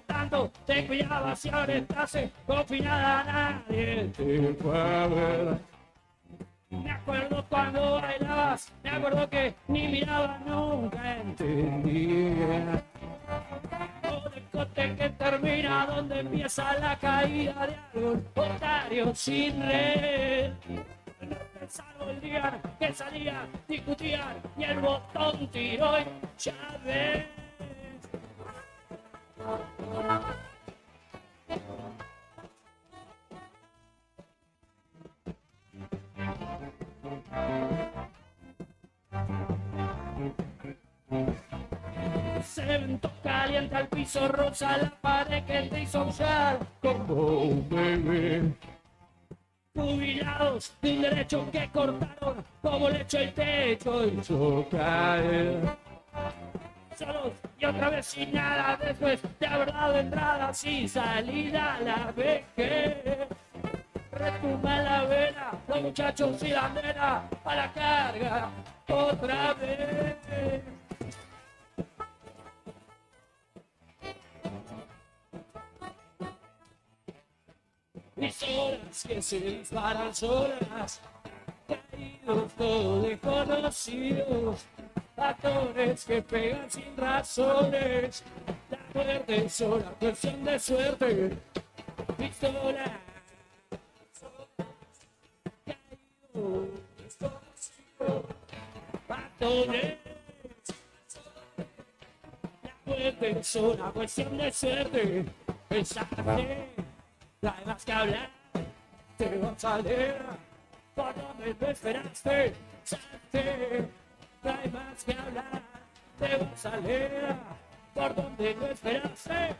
Tanto te cuidabas y ahora estás confinada, nadie te fue a ver. Me acuerdo cuando bailabas, me acuerdo que ni miraba, nunca entendía. O decote que termina donde empieza la caída de algún otario sin red. Pensaron el día que salía, discutían y el botón tiró y ya ves. Cemento caliente al piso, rosa la pared que te hizo usar como un bebé. Jubilados de un derecho que cortaron, como le echó el techo hizo caer. Solos y otra vez sin nada, después de haber dado entrada sin salida a la vejez. Retumba en la vena, los muchachos y la nena a la carga otra vez. Mis horas que se disparan solas, caídos todos desconocidos, actores que pegan sin razones, la muerte es sola cuestión de suerte, pistola, caídos desconocidos, actores, la muerte es sola cuestión de suerte, pensarte. Trae más que hablar, te vas a leer, por donde no esperaste, salte. Trae más que hablar, te vas a leer, por donde no esperaste.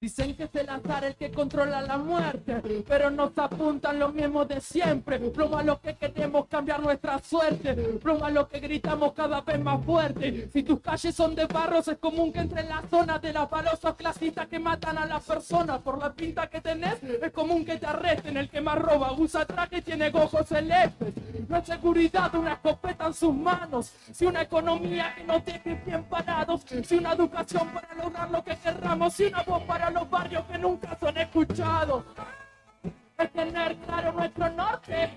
Dicen que es el azar el que controla la muerte, pero nos apuntan los mismos de siempre. Pluma lo que queremos cambiar nuestra suerte, pluma lo que gritamos cada vez más fuerte. Si tus calles son de barros, es común que entre en la zona de los balosos clasistas que matan a las personas. Por la pinta que tenés, es común que te arresten. El que más roba usa traje y tiene ojos celestes. No hay seguridad, una escopeta en sus manos. Si una economía que nos deje bien parados, si una educación para lograr lo que querramos, si una voz para los barrios que nunca son escuchados. Es tener claro nuestro norte,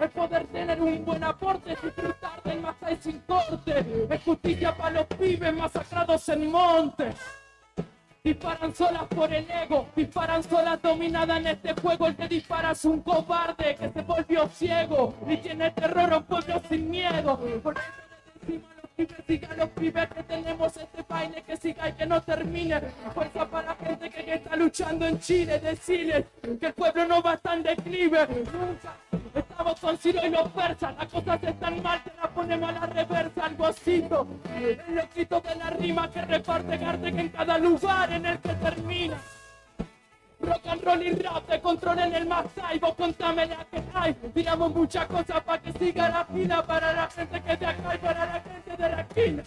es poder tener un buen aporte, disfrutar del Masai sin corte, es justicia para los pibes masacrados en monte. Disparan solas por el ego, disparan solas dominadas en este juego. El que dispara es un cobarde que se volvió ciego y tiene terror a un pueblo sin miedo. Por eso le decimos a los pibes, sigan los pibes que tenemos este baile, que siga y que no termine. Fuerza para la gente que está luchando en Chile, decirles que el pueblo no va a estar en declive. Nunca. Estamos con Ciro y los persas, las cosas están mal, te las ponemos a la reversa, algo así. El loquito de la rima que reparte Gardek en cada lugar en el que termina. Rock and roll y rap te controlen el Masai, vos contame la que hay. Tiramos muchas cosas para que siga la fila, para la gente que es de acá y para la gente de la esquina.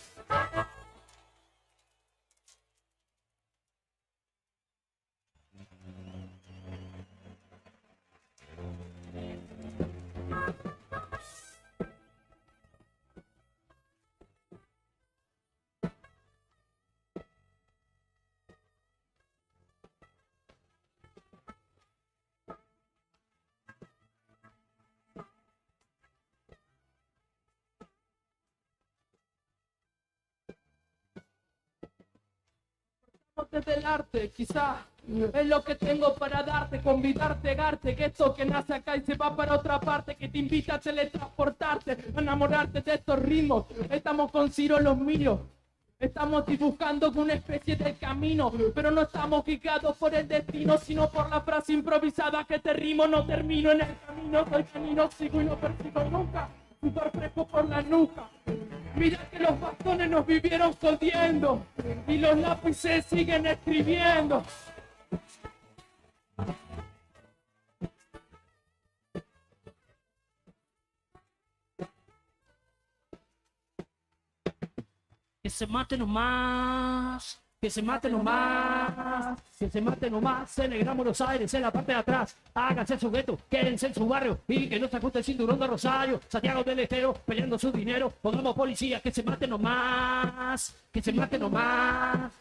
Desde el arte, quizá es lo que tengo para darte, convidarte, darte que esto que nace acá y se va para otra parte, que te invita a teletransportarte, a enamorarte de estos ritmos. Estamos con Ciro los míos, estamos dibujando una especie de camino, pero no estamos guiados por el destino, sino por la frase improvisada que te rimo. No termino en el camino, soy camino, sigo y no persigo nunca. Súper fresco por la nuca. Mira que los bastones nos vivieron jodiendo y los lápices siguen escribiendo. Que se mate nomás, que se mate nomás, que se mate nomás. Celebramos los aires en la parte de atrás. Háganse su gueto, quédense en su barrio y que no se ajuste el cinturón de Rosario. Santiago del Estero peleando su dinero. Pongamos policías, que se mate nomás, que se mate nomás.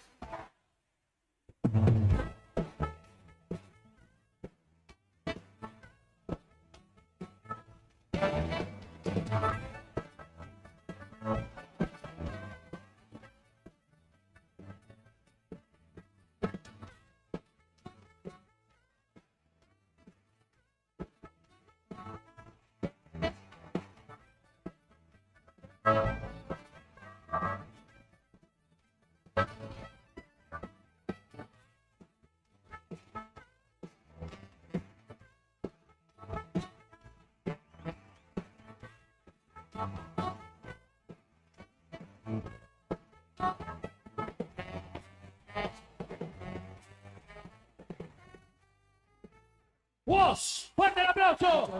¡Vos! ¡Fuerte el aplauso!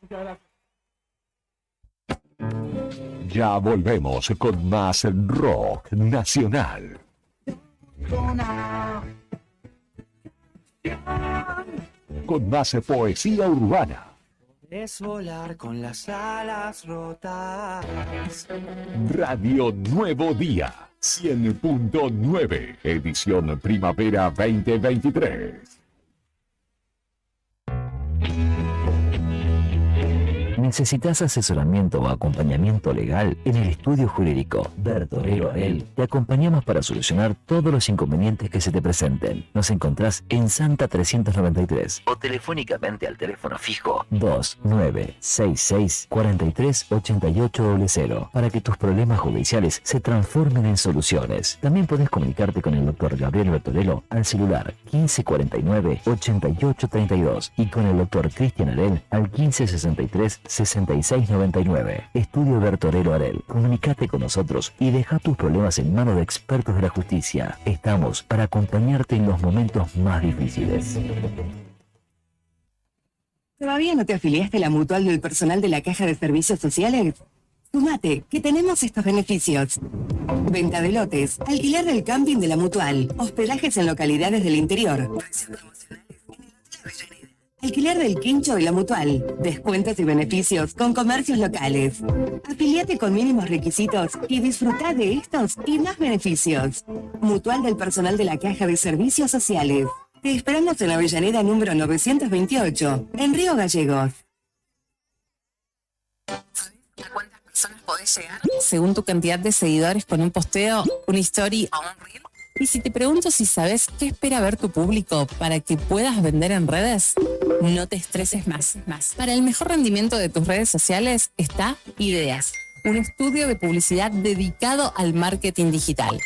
Muchas gracias. Ya volvemos con más rock nacional. Con más poesía urbana. Es volar con las alas rotas. Radio Nuevo Día 100.9, edición primavera 2023. ¿Necesitas asesoramiento o acompañamiento legal? En el estudio jurídico Bertorero Arel te acompañamos para solucionar todos los inconvenientes que se te presenten. Nos encontrás en Santa 393 o telefónicamente al teléfono fijo 2966 438800 para que tus problemas judiciales se transformen en soluciones. También podés comunicarte con el doctor Gabriel Bertorello al celular 1549 8832 y con el doctor Cristian Arel al 1563 6699. Estudio Bertorero Arel. Comunicate con nosotros y deja tus problemas en manos de expertos de la justicia. Estamos para acompañarte en los momentos más difíciles. ¿Todavía no te afiliaste a la mutual del personal de la Caja de Servicios Sociales? Sumate, que tenemos estos beneficios. Venta de lotes, alquiler del camping de la mutual, hospedajes en localidades del interior. Alquiler del quincho de la mutual, descuentos y beneficios con comercios locales. Afiliate con mínimos requisitos y disfruta de estos y más beneficios. Mutual del personal de la Caja de Servicios Sociales. Te esperamos en Avellaneda número 928, en Río Gallegos. ¿A cuántas personas podés llegar? Según tu cantidad de seguidores con un posteo, una story o un reel. Y si te pregunto si sabes qué espera ver tu público para que puedas vender en redes, no te estreses más. Para el mejor rendimiento de tus redes sociales está Ideas, un estudio de publicidad dedicado al marketing digital.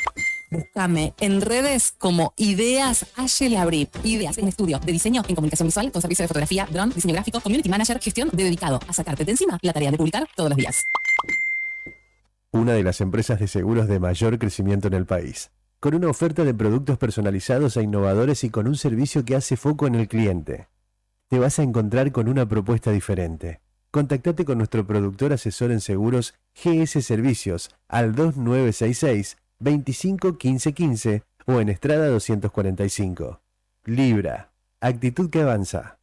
Búscame en redes como Ideas Ayelabrip. Ideas, un estudio de diseño en comunicación visual con servicio de fotografía, drone, diseño gráfico, community manager, gestión dedicado a sacarte de encima la tarea de publicar todos los días. Una de las empresas de seguros de mayor crecimiento en el país, con una oferta de productos personalizados e innovadores y con un servicio que hace foco en el cliente. Te vas a encontrar con una propuesta diferente. Contactate con nuestro productor asesor en seguros GS Servicios al 2966 25 15 15 o en Estrada 245. Libra, actitud que avanza.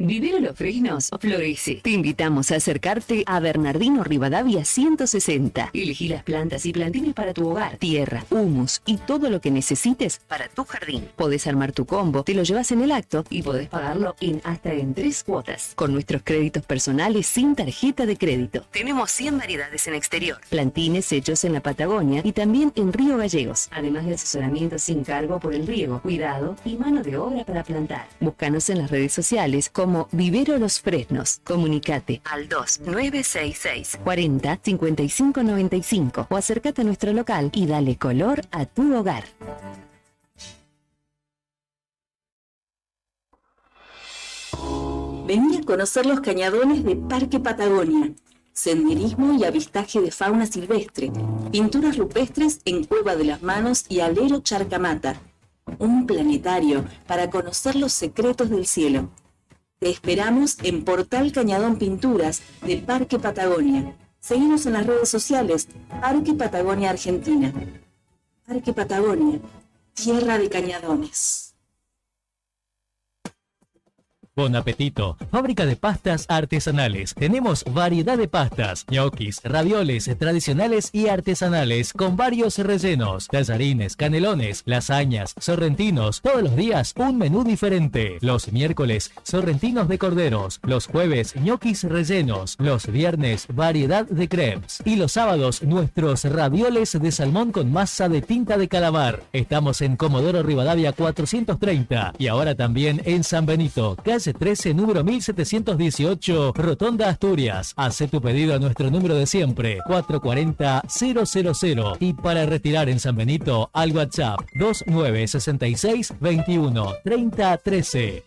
Vivero Los Fresnos florece. Te invitamos a acercarte a Bernardino Rivadavia 160. Elegí las plantas y plantines para tu hogar, tierra, humus y todo lo que necesites para tu jardín. Podés armar tu combo, te lo llevas en el acto y podés pagarlo hasta en 3 cuotas. Con nuestros créditos personales sin tarjeta de crédito. Tenemos 100 variedades en exterior. Plantines hechos en la Patagonia y también en Río Gallegos. Además de asesoramiento sin cargo por el riego, cuidado y mano de obra para plantar. Búscanos en las redes sociales como Vivero Los Fresnos. Comunicate al 2966 40 55 95 o acércate a nuestro local y dale color a tu hogar. Vení a conocer los cañadones de Parque Patagonia. Senderismo y avistaje de fauna silvestre. Pinturas rupestres en Cueva de las Manos y Alero Charcamata. Un planetario para conocer los secretos del cielo. Te esperamos en Portal Cañadón Pinturas de Parque Patagonia. Seguimos en las redes sociales, Parque Patagonia Argentina. Parque Patagonia, tierra de cañadones. Bon apetito, fábrica de pastas artesanales. Tenemos variedad de pastas, ñoquis, ravioles tradicionales y artesanales con varios rellenos, tallarines, canelones, lasañas, sorrentinos. Todos los días un menú diferente. Los miércoles, sorrentinos de corderos. Los jueves, ñoquis rellenos. Los viernes, variedad de crepes. Y los sábados, nuestros ravioles de salmón con masa de tinta de calamar. Estamos en Comodoro Rivadavia 430 y ahora también en San Benito, calle 13, número 1718, Rotonda Asturias. Haz tu pedido a nuestro número de siempre, 440-000. Y para retirar en San Benito, al WhatsApp 2966 21 30 13.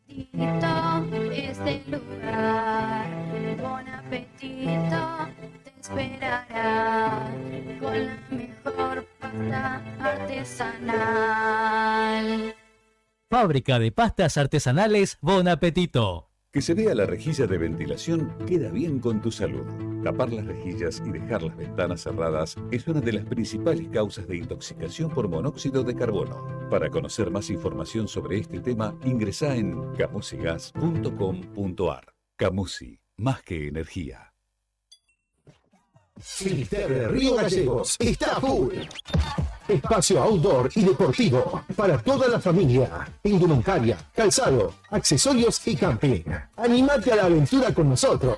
Este lugar, Bon apetito te esperará con la mejor pasta artesanal. Fábrica de pastas artesanales Bon Apetito. Que se vea la rejilla de ventilación queda bien con tu salud. Tapar las rejillas y dejar las ventanas cerradas es una de las principales causas de intoxicación por monóxido de carbono. Para conocer más información sobre este tema, ingresá en camusigas.com.ar. Camusi, más que energía. Finisterre Río Gallegos está full. Espacio outdoor y deportivo para toda la familia. Indumentaria, calzado, accesorios y camping. Animate a la aventura con nosotros.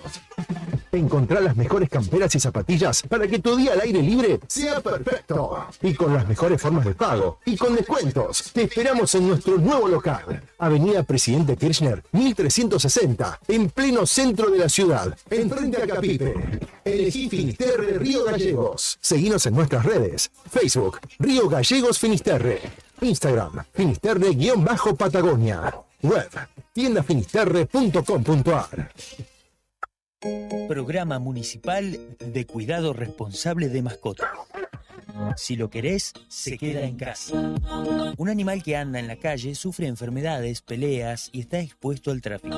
Encontrá las mejores camperas y zapatillas para que tu día al aire libre sea perfecto. Y con las mejores formas de pago y con descuentos. Te esperamos en nuestro nuevo local. Avenida Presidente Kirchner, 1360, en pleno centro de la ciudad, enfrente a Capipe. Elegí Finisterre Río Gallegos. Seguinos en nuestras redes. Facebook, Río Gallegos Finisterre. Instagram, Finisterre-Patagonia. Web, tiendafinisterre.com.ar. Programa Municipal de Cuidado Responsable de Mascotas. Si lo querés, se queda en casa. Un animal que anda en la calle sufre enfermedades, peleas y está expuesto al tráfico.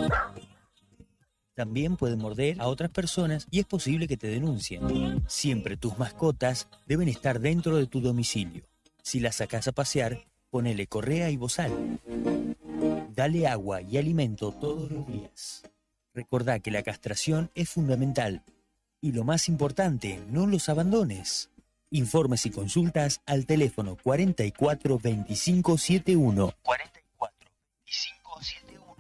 También puede morder a otras personas y es posible que te denuncien. Siempre tus mascotas deben estar dentro de tu domicilio. Si las sacás a pasear, ponele correa y bozal. Dale agua y alimento todos los días. Recordá que la castración es fundamental. Y lo más importante, no los abandones. Informes y consultas al teléfono 44 25 71. 44 25 71.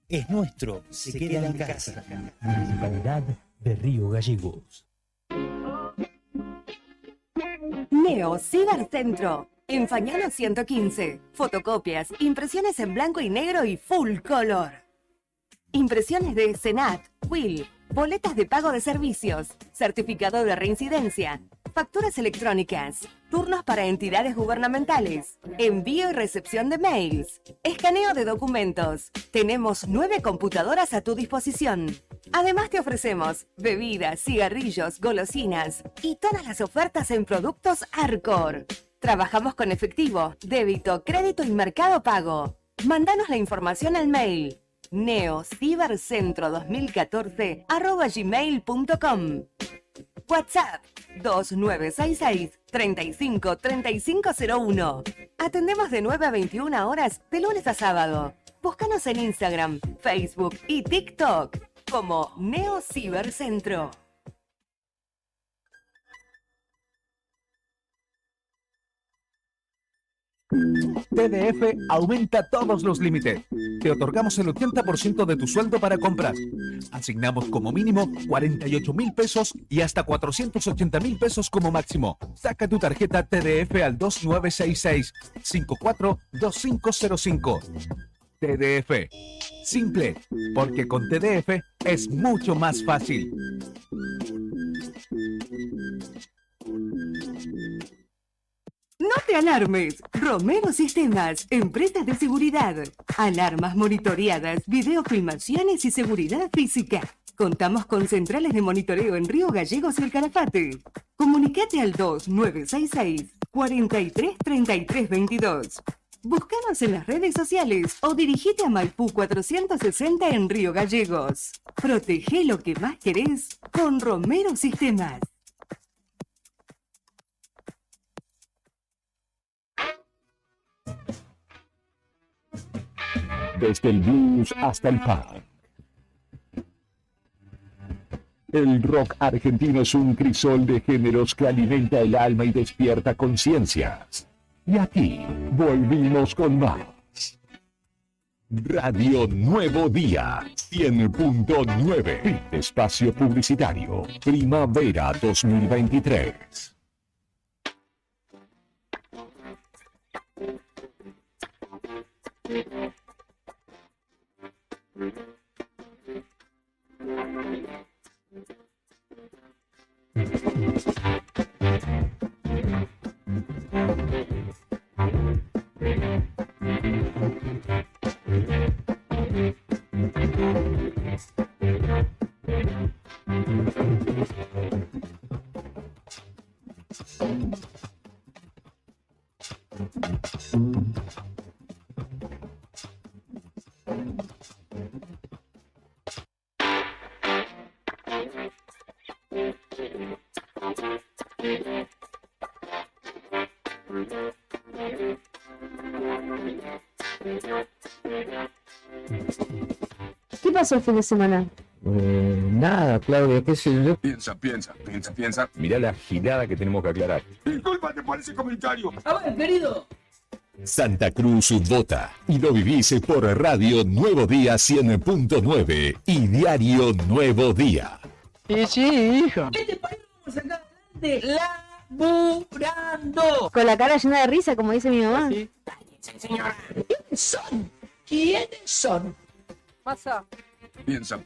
Es nuestro, se queda en casa. Municipalidad de Río Gallegos. Neo Cibercentro. En Fañano 115. Fotocopias, impresiones en blanco y negro y full color. Impresiones de Senat, Will, boletas de pago de servicios, certificado de reincidencia, facturas electrónicas, turnos para entidades gubernamentales, envío y recepción de mails, escaneo de documentos. Tenemos 9 computadoras a tu disposición. Además te ofrecemos bebidas, cigarrillos, golosinas y todas las ofertas en productos Arcor. Trabajamos con efectivo, débito, crédito y mercado pago. Mándanos la información al mail neocibercentro2014@gmail.com. WhatsApp 2966 35 3501. Atendemos de 9 a 21 horas de lunes a sábado. Búscanos en Instagram, Facebook y TikTok como Neo Cibercentro. TDF aumenta todos los límites. Te otorgamos el 80% de tu sueldo para compras. Asignamos como mínimo 48.000 pesos y hasta 480.000 pesos como máximo. Saca tu tarjeta TDF al 2966 542505. TDF. Simple, porque con TDF es mucho más fácil. No te alarmes. Romero Sistemas, empresas de seguridad. Alarmas monitoreadas, videofilmaciones y seguridad física. Contamos con centrales de monitoreo en Río Gallegos y El Calafate. Comunicate al 2966 433322. Búscanos en las redes sociales o dirigite a Maipú 460 en Río Gallegos. Protege lo que más querés con Romero Sistemas. desde el blues hasta el punk. El rock argentino es un crisol de géneros que alimenta el alma y despierta conciencias. Y aquí volvimos con más. Radio Nuevo Día 100.9. Espacio publicitario. Primavera 2023. ¿Qué pasó el fin de semana? Nada, Claudia, qué sé yo. Piensa. Mirá la girada que tenemos que aclarar. Discúlpate por ese comentario. A ver, querido. Santa Cruz vota y lo vivís por Radio Nuevo Día 100.9 y Diario Nuevo Día. Sí, hijo. Este país lo vamos a sacar adelante laburando. Con la cara llena de risa, como dice mi mamá. Sí, señora. ¿Quiénes son? Massa, piensa.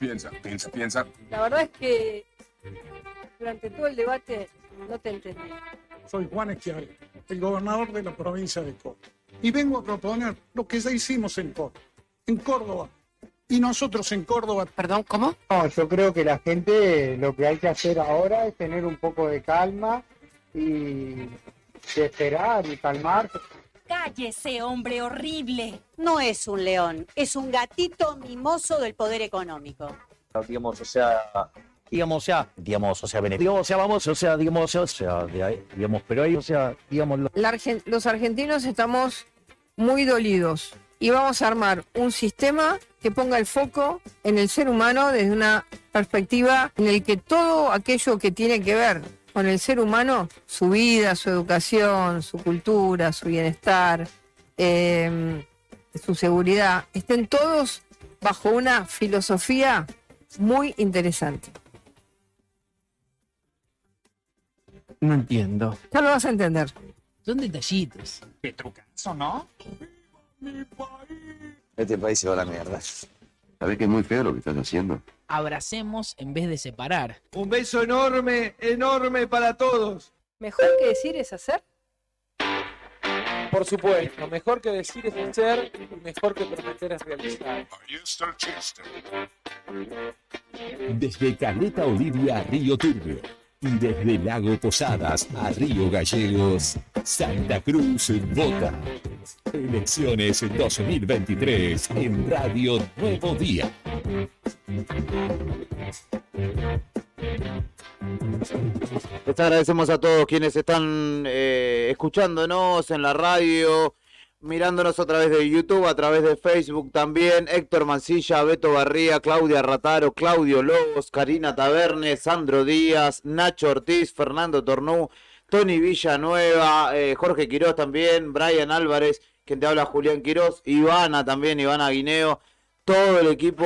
La verdad es que durante todo el debate no te entendí. Soy Juan Schiavi, el gobernador de la provincia de Córdoba. Y vengo a proponer lo que ya hicimos en Córdoba. Y nosotros en Córdoba... Perdón, ¿cómo? No, yo creo que la gente lo que hay que hacer ahora es tener un poco de calma y de esperar y calmarse. Cállese, hombre horrible. No es un león, es un gatito mimoso del poder económico. Digamos, Los argentinos estamos muy dolidos y vamos a armar un sistema que ponga el foco en el ser humano desde una perspectiva en el que todo aquello que tiene que ver con el ser humano, su vida, su educación, su cultura, su bienestar, su seguridad, estén todos bajo una filosofía muy interesante. No entiendo. Ya lo vas a entender. Son detallitos. Qué trucazo, ¿no? Este país se va a la mierda. ¿Sabés que es muy feo lo que estás haciendo? Abracemos en vez de separar. Un beso enorme, enorme para todos. Mejor que decir es hacer. Por supuesto, mejor que decir es hacer y mejor que prometer es realizar. Ahí está el chiste. Desde Caleta Olivia a Río Turbio y desde Lago Posadas a Río Gallegos, Santa Cruz vota. Elecciones 2023 en Radio Nuevo Día. Les agradecemos a todos quienes están escuchándonos en la radio, mirándonos a través de YouTube, a través de Facebook también. Héctor Mancilla, Beto Barría, Claudia Rataro, Claudio Lobos, Karina Taverne, Sandro Díaz, Nacho Ortiz, Fernando Tornú, Tony Villanueva, Jorge Quirós también, Brian Álvarez, quien te habla Julián Quirós, Ivana también, Ivana Guineo. Todo el equipo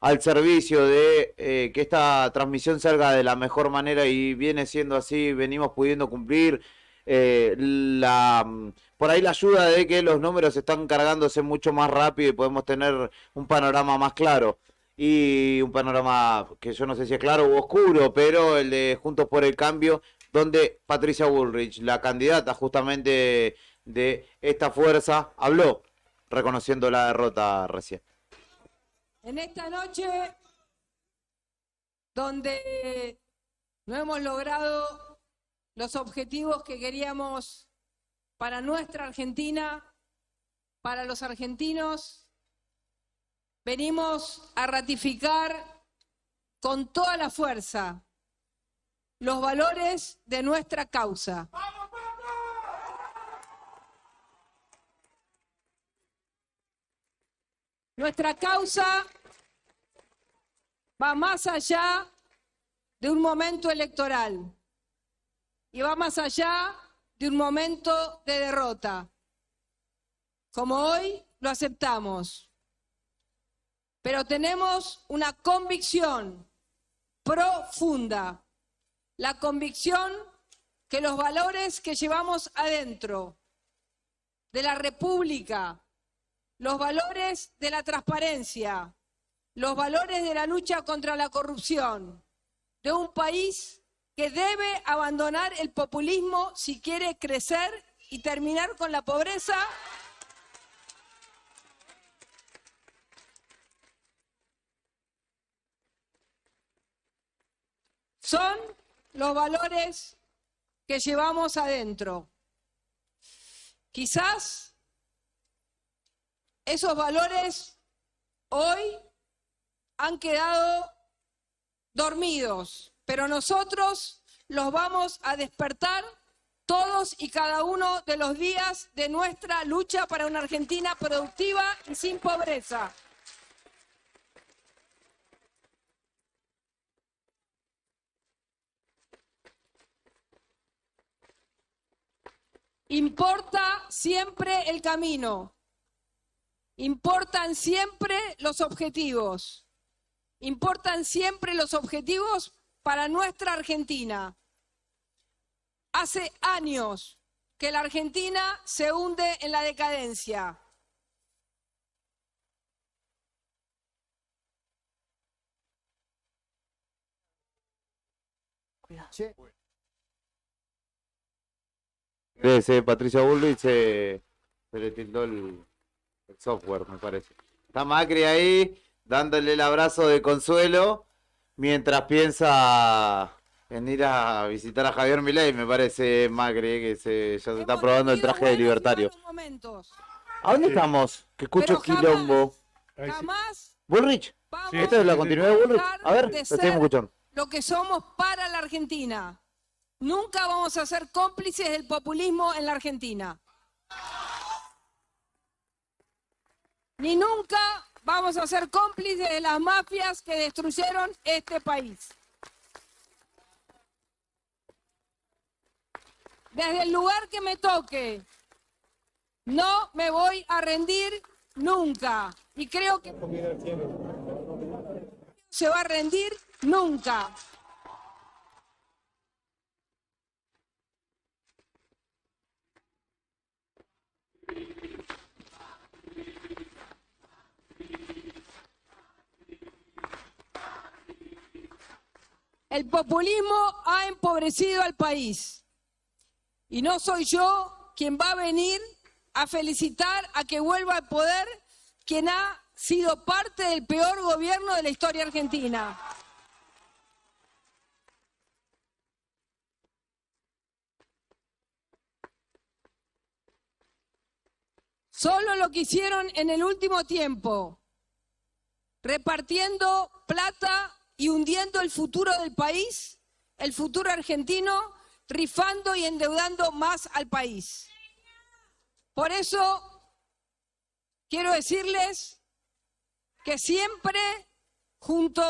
al servicio de que esta transmisión salga de la mejor manera y viene siendo así, venimos pudiendo cumplir por ahí la ayuda de que los números están cargándose mucho más rápido y podemos tener un panorama más claro y un panorama que yo no sé si es claro u oscuro, pero el de Juntos por el Cambio, donde Patricia Bullrich, la candidata justamente de esta fuerza, habló reconociendo la derrota recién. En esta noche donde no hemos logrado los objetivos que queríamos para nuestra Argentina, para los argentinos, venimos a ratificar con toda la fuerza los valores de nuestra causa. Nuestra causa va más allá de un momento electoral y va más allá de un momento de derrota. Como hoy lo aceptamos, pero tenemos una convicción profunda, la convicción que los valores que llevamos adentro de la República, los valores de la transparencia, los valores de la lucha contra la corrupción, de un país que debe abandonar el populismo si quiere crecer y terminar con la pobreza, son los valores que llevamos adentro. Quizás esos valores hoy han quedado dormidos, pero nosotros los vamos a despertar todos y cada uno de los días de nuestra lucha para una Argentina productiva y sin pobreza. Importa siempre el camino, importan siempre los objetivos, importan siempre los objetivos para nuestra Argentina. Hace años que la Argentina se hunde en la decadencia. Ese Patricia Bullrich se le tildó el software, me parece. Está Macri ahí, dándole el abrazo de consuelo, mientras piensa en ir a visitar a Javier Milei, me parece, Macri, que ya se está probando el traje de libertario. ¿A dónde estamos? Que escucho quilombo. Jamás ¿Bullrich? ¿Esta es la continuidad de Bullrich? A ver, lo estamos escuchando. Lo que somos para la Argentina. Nunca vamos a ser cómplices del populismo en la Argentina. Ni nunca vamos a ser cómplices de las mafias que destruyeron este país. Desde el lugar que me toque, no me voy a rendir nunca. Y creo que se va a rendir nunca. El populismo ha empobrecido al país y no soy yo quien va a venir a felicitar a que vuelva al poder quien ha sido parte del peor gobierno de la historia argentina. Solo lo que hicieron en el último tiempo, repartiendo plata y hundiendo el futuro del país, el futuro argentino, rifando y endeudando más al país. Por eso quiero decirles que siempre, junto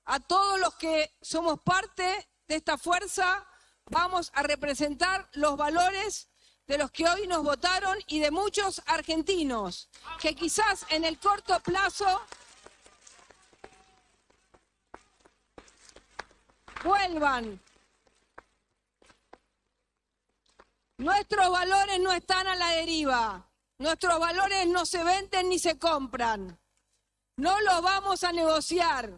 a todos los que somos parte de esta fuerza, vamos a representar los valores de los que hoy nos votaron y de muchos argentinos que quizás en el corto plazo vuelvan. Nuestros valores no están a la deriva. Nuestros valores no se venden ni se compran. No los vamos a negociar.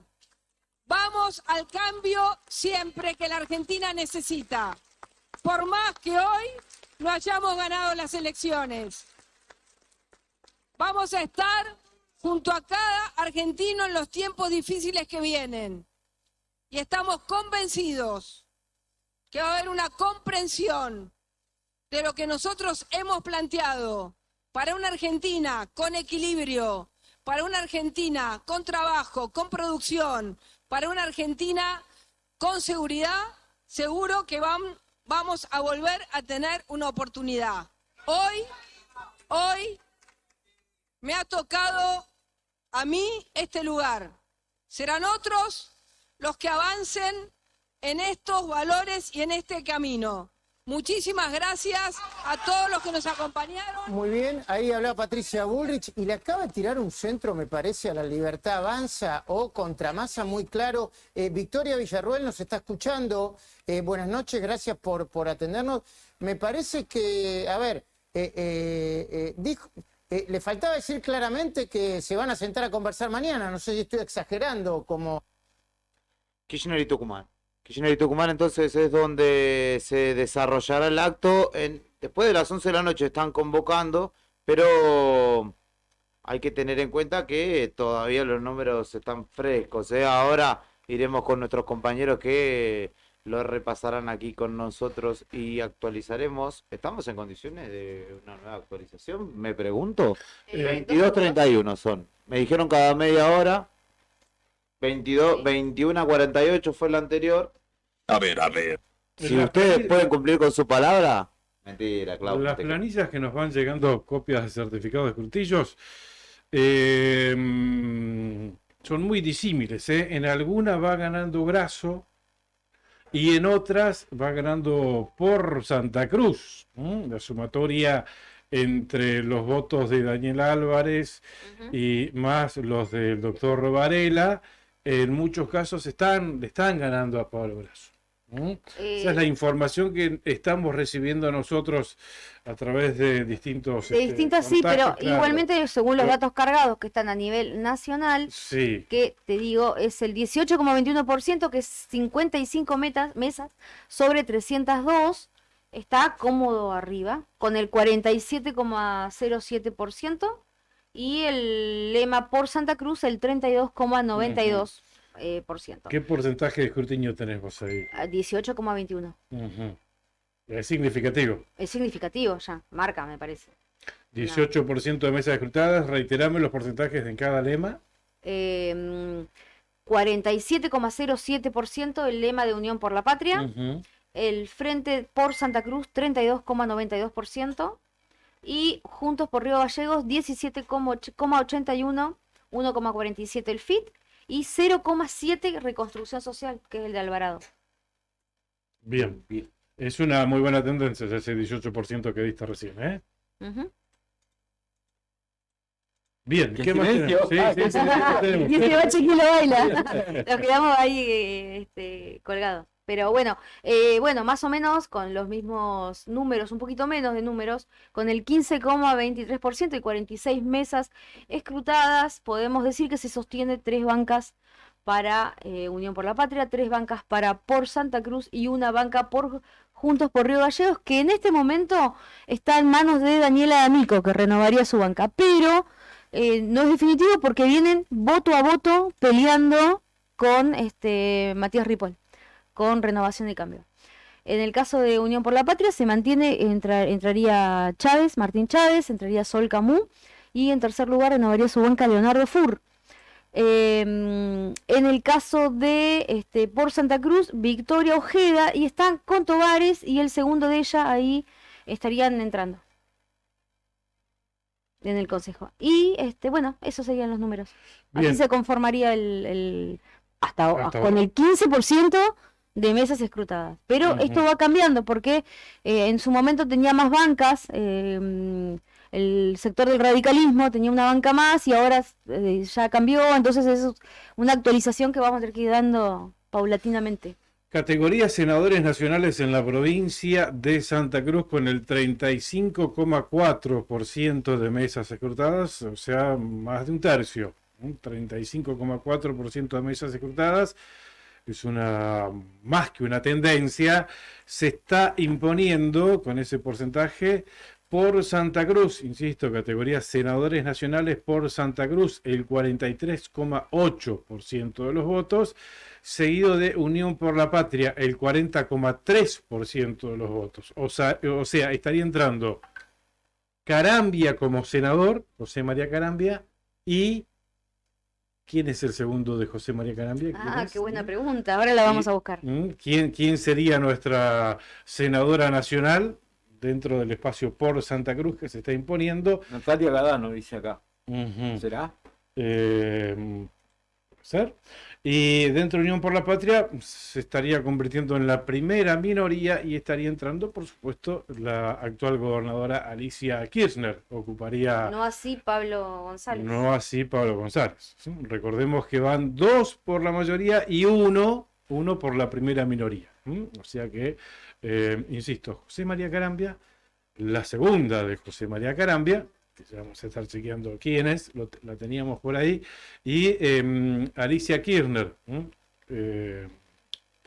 Vamos al cambio siempre que la Argentina necesita. Por más que hoy no hayamos ganado las elecciones. Vamos a estar junto a cada argentino en los tiempos difíciles que vienen. Y estamos convencidos que va a haber una comprensión de lo que nosotros hemos planteado para una Argentina con equilibrio, para una Argentina con trabajo, con producción, para una Argentina con seguridad. Seguro que vamos a volver a tener una oportunidad. Hoy me ha tocado a mí este lugar. Serán otros los que avancen en estos valores y en este camino. Muchísimas gracias a todos los que nos acompañaron. Muy bien, ahí hablaba Patricia Bullrich y le acaba de tirar un centro, me parece, a La Libertad Avanza o Contramasa muy claro. Victoria Villarruel nos está escuchando. Buenas noches, gracias por atendernos. Me parece que, a ver, dijo, le faltaba decir claramente que se van a sentar a conversar mañana. No sé si estoy exagerando como... Kirchner y Tucumán. Kirchner y Tucumán entonces es donde se desarrollará el acto. Después de las 11 de la noche están convocando, pero hay que tener en cuenta que todavía los números están frescos, ¿eh? Ahora iremos con nuestros compañeros que lo repasarán aquí con nosotros y actualizaremos. ¿Estamos en condiciones de una nueva actualización? Me pregunto. 22:31 son. Me dijeron cada media hora. 21:48 fue la anterior. A ver. Si ustedes pueden cumplir con su palabra. Mentira, Claudio. Las planillas que nos van llegando, copias de certificados de escrutillos, son muy disímiles, ¿eh? En algunas va ganando Grasso y en otras va ganando por Santa Cruz. La sumatoria entre los votos de Daniel Álvarez y más los del doctor Varela, en muchos casos le están ganando a Pablo Grasso. Esa es la información que estamos recibiendo nosotros a través de distintos... De distintos sí, pero contactos, claro. igualmente según los datos cargados que están a nivel nacional, Sí. que te digo es el 18,21%, que es 55 mesas sobre 302, está cómodo arriba, con el 47,07%, y el lema por Santa Cruz el 32,92%. ¿Qué porcentaje de escrutinio tenés vos ahí? 18,21. Es significativo. Es significativo ya, marca me parece. 18% de mesas escrutadas, reiterame los porcentajes en cada lema. 47,07% el lema de Unión por la Patria. El Frente por Santa Cruz 32,92%. Y Juntos por Río Gallegos 17,81%, 1,47% el FIT. Y 0,7 Reconstrucción Social, que es el de Alvarado. Bien. Es una muy buena tendencia ese 18% que diste recién, ¿eh? Bien, ¿qué más tenemos? Sí, tenemos. 18 kilos baila. Nos quedamos ahí colgados. Pero bueno, más o menos con los mismos números, un poquito menos de números, con el 15,23% y 46 mesas escrutadas, podemos decir que se sostiene 3 bancas para Unión por la Patria, 3 bancas para Por Santa Cruz y una banca por Juntos por Río Gallegos, que en este momento está en manos de Daniela D'Amico, que renovaría su banca. Pero no es definitivo porque vienen voto a voto peleando con Matías Ripoll, con Renovación y Cambio. En el caso de Unión por la Patria se mantiene, entraría Chávez, Martín Chávez, entraría Sol Camus y en tercer lugar renovaría su banca Leonardo Fur. En el caso de por Santa Cruz, Victoria Ojeda, y están con Tovares y el segundo de ella ahí estarían entrando en el consejo. Y bueno, esos serían los números. Bien. Así se conformaría hasta con ahora. el 15% de mesas escrutadas. Pero esto va cambiando porque en su momento tenía más bancas, el sector del radicalismo tenía una banca más y ahora ya cambió, entonces es una actualización que vamos a tener que ir dando paulatinamente. Categoría senadores nacionales en la provincia de Santa Cruz con el 35,4% de mesas escrutadas, o sea, más de un tercio. 35,4% de mesas escrutadas. Es más que una tendencia, se está imponiendo con ese porcentaje por Santa Cruz, insisto, categoría senadores nacionales por Santa Cruz, el 43,8% de los votos, seguido de Unión por la Patria, el 40,3% de los votos. O sea, estaría entrando Carambia como senador, José María Carambia, y... ¿quién es el segundo de José María Carambia? Qué buena pregunta. Ahora la vamos a buscar. ¿Quién sería nuestra senadora nacional dentro del espacio por Santa Cruz que se está imponiendo? Natalia Gadano dice acá. ¿Será? ser. Y dentro de Unión por la Patria se estaría convirtiendo en la primera minoría y estaría entrando, por supuesto, la actual gobernadora Alicia Kirchner. Ocuparía... No así Pablo González. No así Pablo González. ¿Sí? Recordemos que van 2 por la mayoría y uno por la primera minoría. O sea que, insisto, José María Carambia, la segunda de José María Carambia, que ya vamos a estar chequeando quién es, la teníamos por ahí, y Alicia Kirchner,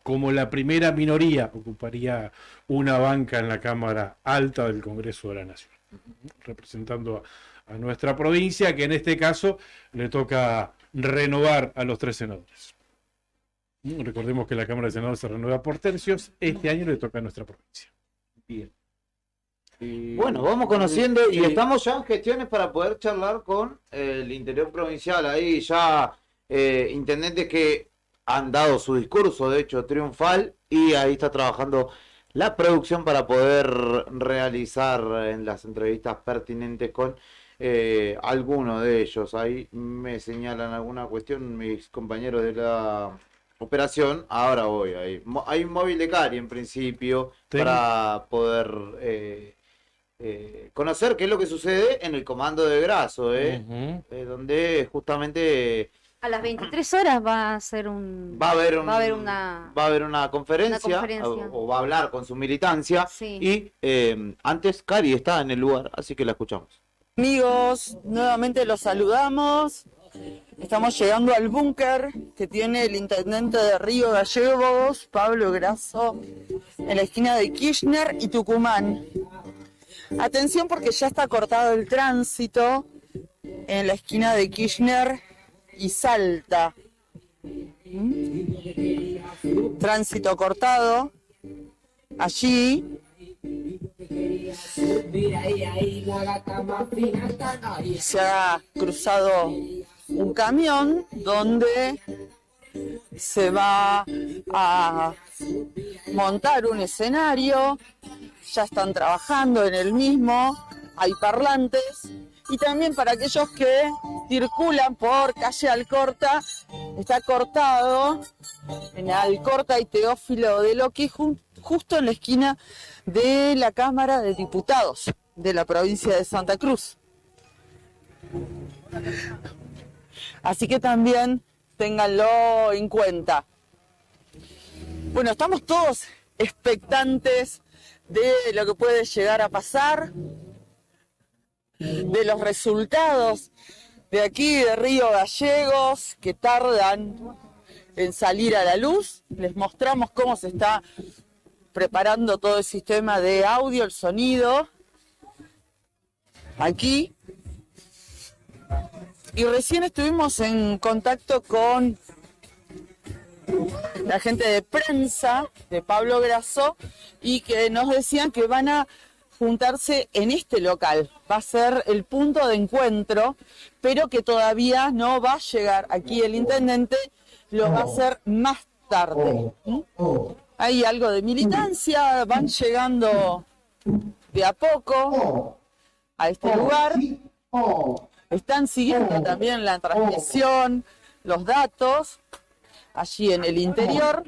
como la primera minoría, ocuparía una banca en la Cámara Alta del Congreso de la Nación, representando a nuestra provincia, que en este caso le toca renovar a los 3 senadores. Recordemos que la Cámara de Senadores se renueva por tercios, este año le toca a nuestra provincia. Bien. Bueno, vamos conociendo y estamos ya en gestiones para poder charlar con el interior provincial. Ahí ya intendentes que han dado su discurso, de hecho, triunfal, y ahí está trabajando la producción para poder realizar en las entrevistas pertinentes con alguno de ellos. Ahí me señalan alguna cuestión mis compañeros de la operación. Ahora voy ahí. Hay un móvil de Cari en principio para poder conocer qué es lo que sucede en el comando de Grasso, donde justamente A las 23 horas va a ser un... va a haber una conferencia. O va a hablar con su militancia. Sí. Y antes Cari está en el lugar, así que la escuchamos. Amigos, nuevamente los saludamos. Estamos llegando al búnker que tiene el intendente de Río Gallegos, Pablo Grasso, en la esquina de Kirchner y Tucumán. Atención porque ya está cortado el tránsito en la esquina de Kirchner y Salta. Tránsito cortado. Allí se ha cruzado un camión donde se va a montar un escenario. Ya están trabajando en el mismo, hay parlantes, y también para aquellos que circulan por calle Alcorta, está cortado en Alcorta y Teófilo de Loqui, justo en la esquina de la Cámara de Diputados de la provincia de Santa Cruz. Así que también ténganlo en cuenta. Bueno, estamos todos expectantes de lo que puede llegar a pasar, de los resultados de aquí de Río Gallegos, que tardan en salir a la luz. Les mostramos cómo se está preparando todo el sistema de audio, el sonido, aquí. Y recién estuvimos en contacto con la gente de prensa de Pablo Grasso y que nos decían que van a juntarse en este local. Va a ser el punto de encuentro, pero que todavía no va a llegar aquí el intendente, lo va a hacer más tarde. Hay algo de militancia, van llegando de a poco a este lugar. Están siguiendo también la transmisión, los datos, allí en el interior,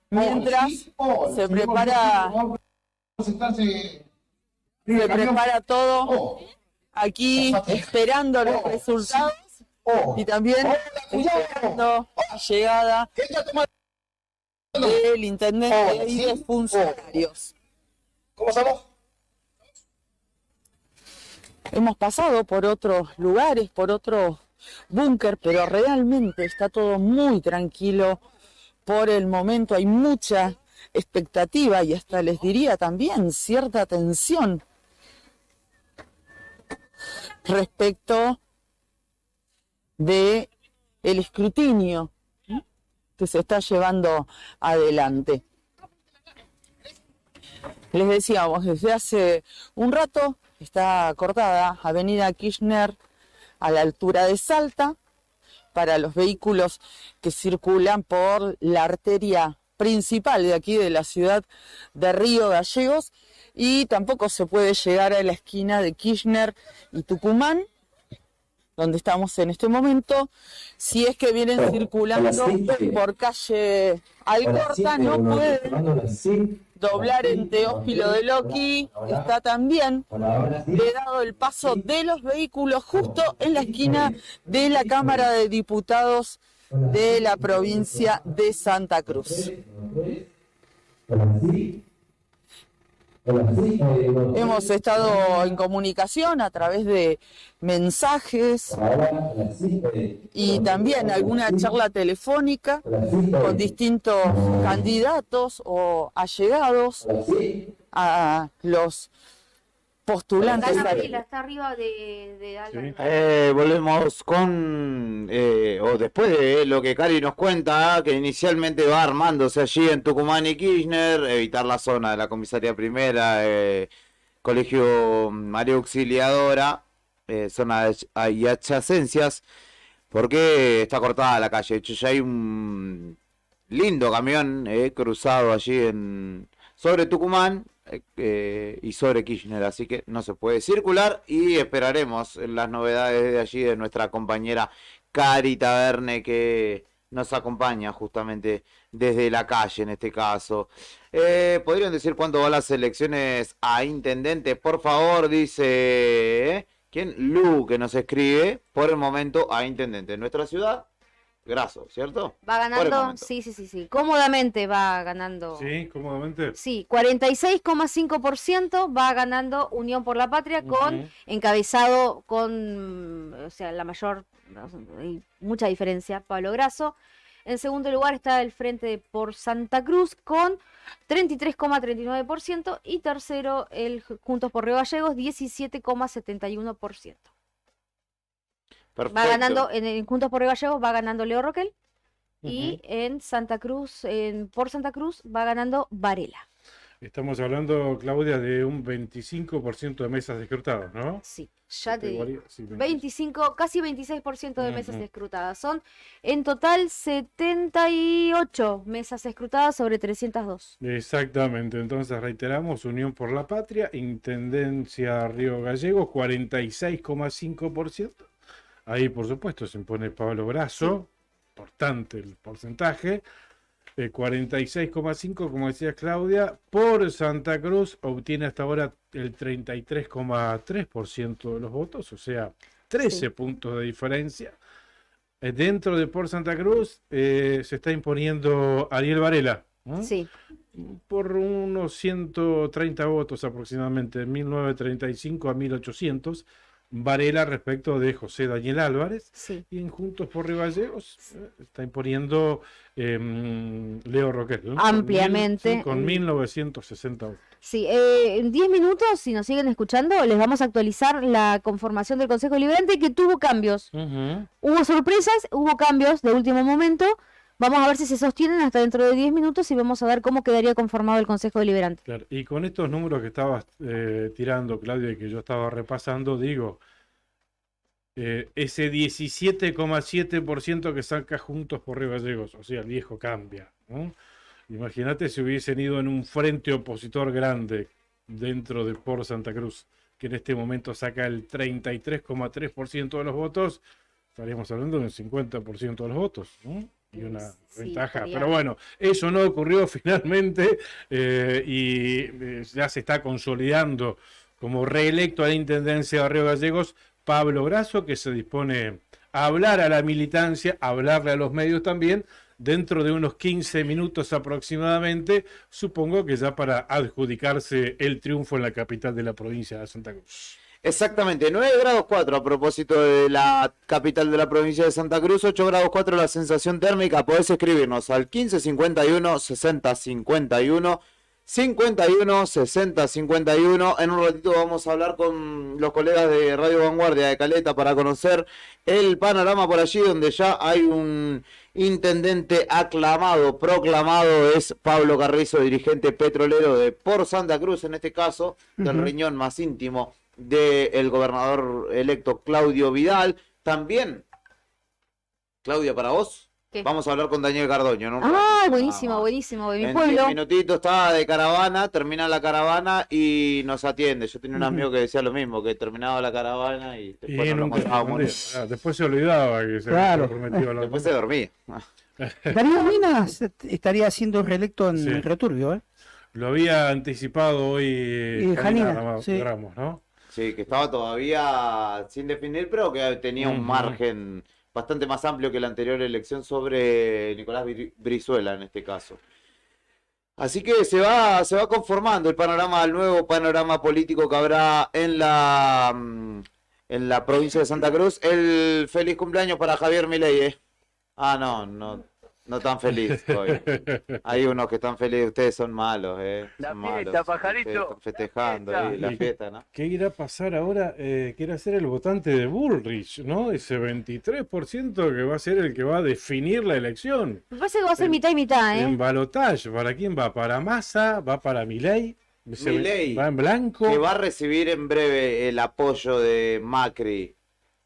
mientras se prepara todo aquí, esperando los resultados y también esperando la llegada del intendente y de funcionarios. ¿Cómo estamos? Hemos pasado por otros lugares, por otros búnker, pero realmente está todo muy tranquilo por el momento. Hay mucha expectativa y hasta les diría también cierta tensión respecto de el escrutinio que se está llevando adelante. Les decíamos, desde hace un rato está cortada Avenida Kirchner a la altura de Salta para los vehículos que circulan por la arteria principal de aquí de la ciudad de Río Gallegos, y tampoco se puede llegar a la esquina de Kirchner y Tucumán donde estamos en este momento. Si es que vienen circulando por calle Alcorta, no pueden doblar en Teófilo de Loqui. Está también vedado el paso de los vehículos justo en la esquina de la Cámara de Diputados de la provincia de Santa Cruz. Hemos estado en comunicación a través de mensajes y también alguna charla telefónica con distintos candidatos o allegados a los postulantes. Está arriba de Álvaro. Volvemos con, o después de lo que Cari nos cuenta, que inicialmente va armándose allí en Tucumán y Kirchner, evitar la zona de la comisaría primera, Colegio María Auxiliadora, zona y adyacencias, porque está cortada la calle. De hecho, ya hay un lindo camión cruzado allí sobre Tucumán y sobre Kirchner, así que no se puede circular y esperaremos las novedades de allí de nuestra compañera Cari Taverne, que nos acompaña justamente desde la calle en este caso. ¿Podrían decir cuándo van las elecciones a intendente? Por favor, dice ¿quién? Lu, que nos escribe. Por el momento a intendente en nuestra ciudad, Grasso, ¿cierto? Va ganando, sí, cómodamente va ganando. Sí, cómodamente. Sí, 46,5% va ganando Unión por la Patria, con encabezado con, o sea, la mayor, hay mucha diferencia, Pablo Grasso. En segundo lugar está el Frente por Santa Cruz con 33,39% y tercero el Juntos por Río Gallegos, 17,71%. Perfecto. Va ganando, en Juntos por Río Gallegos va ganando Leo Roquel y en Santa Cruz, por Santa Cruz va ganando Varela. Estamos hablando, Claudia, de un 25% de mesas escrutadas, ¿no? Sí, ya te digo. Sí, 25, casi 26% de mesas escrutadas. Son en total 78 mesas escrutadas sobre 302. Exactamente, entonces reiteramos, Unión por la Patria, Intendencia Río Gallegos, 46,5%. Ahí, por supuesto, se impone Pablo Grasso, importante el porcentaje. 46,5, como decía Claudia. Por Santa Cruz obtiene hasta ahora el 33,3% de los votos, o sea, 13 puntos de diferencia. Dentro de Por Santa Cruz se está imponiendo Ariel Varela. Sí. Por unos 130 votos aproximadamente, de 1935 a 1800. Varela respecto de José Daniel Álvarez. Sí. Y en Juntos por Río Gallegos está imponiendo Leo Roquel, ¿no? Ampliamente. Con 1960 votos. Sí, en 10 minutos, si nos siguen escuchando, les vamos a actualizar la conformación del Consejo Deliberante, que tuvo cambios. Hubo sorpresas, hubo cambios de último momento. Vamos a ver si se sostienen hasta dentro de 10 minutos y vamos a ver cómo quedaría conformado el Consejo Deliberante. Claro. Y con estos números que estabas tirando, Claudia, y que yo estaba repasando, digo, ese 17,7% que saca Juntos por Río Gallegos, o sea, el viejo cambia, ¿no? Imagínate si hubiesen ido en un frente opositor grande dentro de Por Santa Cruz, que en este momento saca el 33,3% de los votos, estaríamos hablando del 50% de los votos, ¿no? Y una ventaja. Pero bueno, eso no ocurrió finalmente y ya se está consolidando como reelecto a la Intendencia de Río Gallegos Pablo Grasso, que se dispone a hablar a la militancia, a hablarle a los medios también, dentro de unos 15 minutos aproximadamente, supongo que ya para adjudicarse el triunfo en la capital de la provincia de Santa Cruz. Exactamente, 9 grados 4 a propósito de la capital de la provincia de Santa Cruz, 8 grados 4 la sensación térmica. Podés escribirnos al 1551 60 51 51 60 51. En un ratito vamos a hablar con los colegas de Radio Vanguardia de Caleta para conocer el panorama por allí, donde ya hay un intendente aclamado, proclamado, es Pablo Carrizo, dirigente petrolero de Por Santa Cruz, en este caso, del riñón más íntimo del gobernador electo Claudio Vidal. También, Claudia, para vos, ¿Qué? Vamos a hablar con Daniel Gardoño, ¿no? Ah, buenísimo, buenísimo. De mi En pueblo. 10 minutitos estaba de caravana, termina la caravana y nos atiende. Yo tenía un amigo que decía lo mismo, que terminaba la caravana y después Y nos lo nunca encontrábamos. respondía. Después se olvidaba que se Claro. había comprometido a la Después se dormía. Darío Minas estaría siendo reelecto en Sí. Returbio, ¿eh? Lo había anticipado hoy Y Janina, sí. Ramos, ¿no? Sí, que estaba todavía sin definir, pero que tenía un Ujú. margen bastante más amplio que la anterior elección sobre Nicolás Brizuela en este caso. Así que se va conformando el nuevo panorama político que habrá en la provincia de Santa Cruz. El feliz cumpleaños para Javier Milei, ¿eh? Ah, no tan feliz hoy. Hay unos que están felices, ustedes son malos, son malos. pajarito. Ustedes están festejando ahí, la fiesta, ¿no? ¿Qué irá a pasar ahora? Quiere hacer el votante de Bullrich, ¿no? Ese 23% que va a ser el que va a definir la elección. Me parece que va a ser mitad y mitad, ¿eh? En balotaje, ¿para quién va? ¿Para Massa? ¿Va para Milei? Milei, ¿Va en blanco? que va a recibir en breve el apoyo de Macri.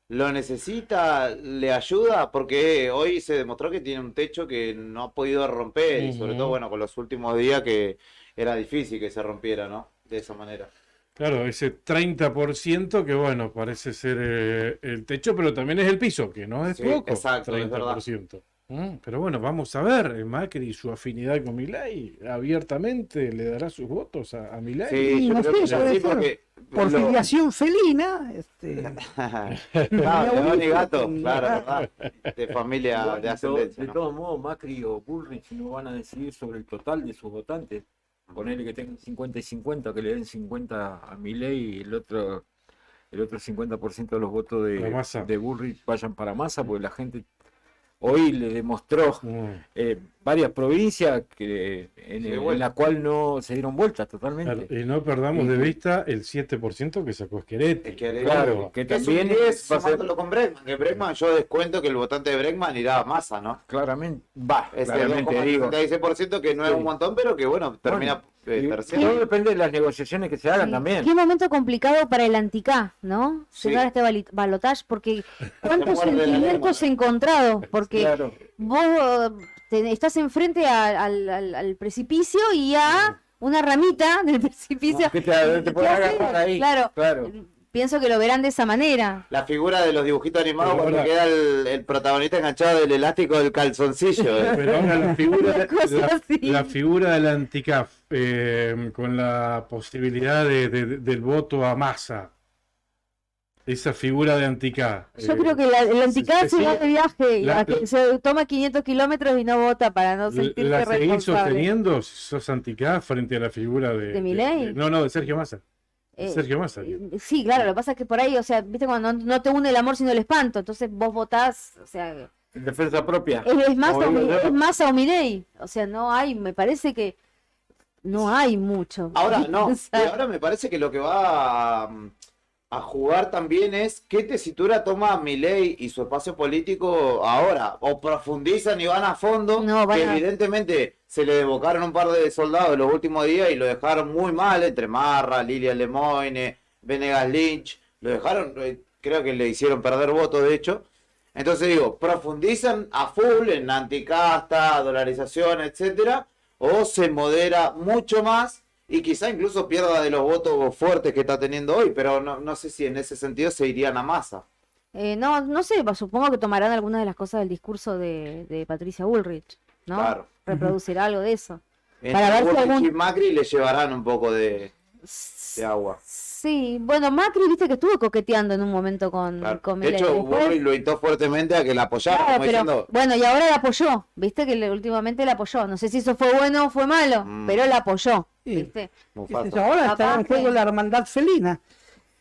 ¿Lo necesita? ¿Le ayuda? Porque hoy se demostró que tiene un techo que no ha podido romper y sobre todo, bueno, con los últimos días que era difícil que se rompiera, ¿no? De esa manera. Claro, ese 30% que, bueno, parece ser el techo, pero también es el piso, que no es Sí, poco, exacto, es verdad. 30%. Pero bueno, vamos a ver, Macri y su afinidad con Milei, abiertamente le dará sus votos a Milei. Sí, yo no creo sé, que puede sí, ser porque por lo- filiación felina. Claro, León y Gato, claro, ¿verdad? De familia Igual, de ascendencia, de ¿no? todos modos, Macri o Bullrich no van a decidir sobre el total de sus votantes. Ponerle que tengan 50 y 50, que le den 50 a Milei y el otro 50% de los votos La Massa. de Bullrich vayan para Massa, porque la gente hoy le demostró varias provincias en la cual no se dieron vueltas totalmente. Claro, y no perdamos de vista el 7% que sacó Schiaretti. Claro, que Que es un también 10 va a ser- sumándolo con Bregman, que Bregman, yo descuento que el votante de Bregman irá a Massa, ¿no? Claramente, Ese claramente digo. 2,76% que no es Sí. un montón, pero que bueno, termina Y tercero. todo depende de las negociaciones que se hagan también. Qué momento complicado para el anticá, ¿no? Sí. Llegar a este balotaje, porque cuántos muerde la sentimientos encontrados, porque Claro. vos estás enfrente al precipicio y a una ramita del precipicio. Que te ¿Qué pueden haces? agarrar ahí. Claro, pienso que lo verán de esa manera. La figura de los dibujitos animados Pero cuando ahora- queda el protagonista enganchado del elástico del calzoncillo. Pero ahora la figura, Una cosa así. la figura del anticaf, con la posibilidad del voto a Massa, esa figura de anticaf. Yo creo que el anticá se va de viaje, la- se toma 500 kilómetros y no vota para no sentirse ¿La seguís responsable. sosteniendo si sos anticaf frente a la figura de Milei? no, de Sergio Massa? Sergio Massa. Sí, claro, lo que pasa es que por ahí, o sea, viste cuando no te une el amor sino el espanto, entonces vos votás, o sea, En defensa propia. es más Como digo yo. es Massa o Milei, o sea, no hay, me parece que no hay mucho. Ahora no, O y sea, ahora me parece que lo que va a jugar también es qué tesitura toma Milei y su espacio político ahora, o profundizan y van a fondo, que evidentemente se le evocaron un par de soldados los últimos días y lo dejaron muy mal, entre Marra, Lilia Lemoine, Venegas Lynch, lo dejaron, creo que le hicieron perder votos de hecho. Entonces digo, profundizan a full en anticasta, dolarización, etcétera, o se modera mucho más y quizá incluso pierda de los votos fuertes que está teniendo hoy, pero no sé si en ese sentido se irían a Massa. no sé, supongo que tomarán algunas de las cosas del discurso de Patricia Bullrich, ¿no? Claro. Reproducirá algo de eso. Entre Para ver si Bullrich algún... y Macri le llevarán un poco de agua. Sí, bueno, Macri, viste que estuvo coqueteando en un momento con De Milei. hecho, Después- Bullrich lo invitó fuertemente a que la apoyara, Claro, como pero, diciendo, bueno, y ahora la apoyó, viste que últimamente la apoyó. No sé si eso fue bueno o fue malo, pero la apoyó, viste. Ahora está en Capaz juego la hermandad felina.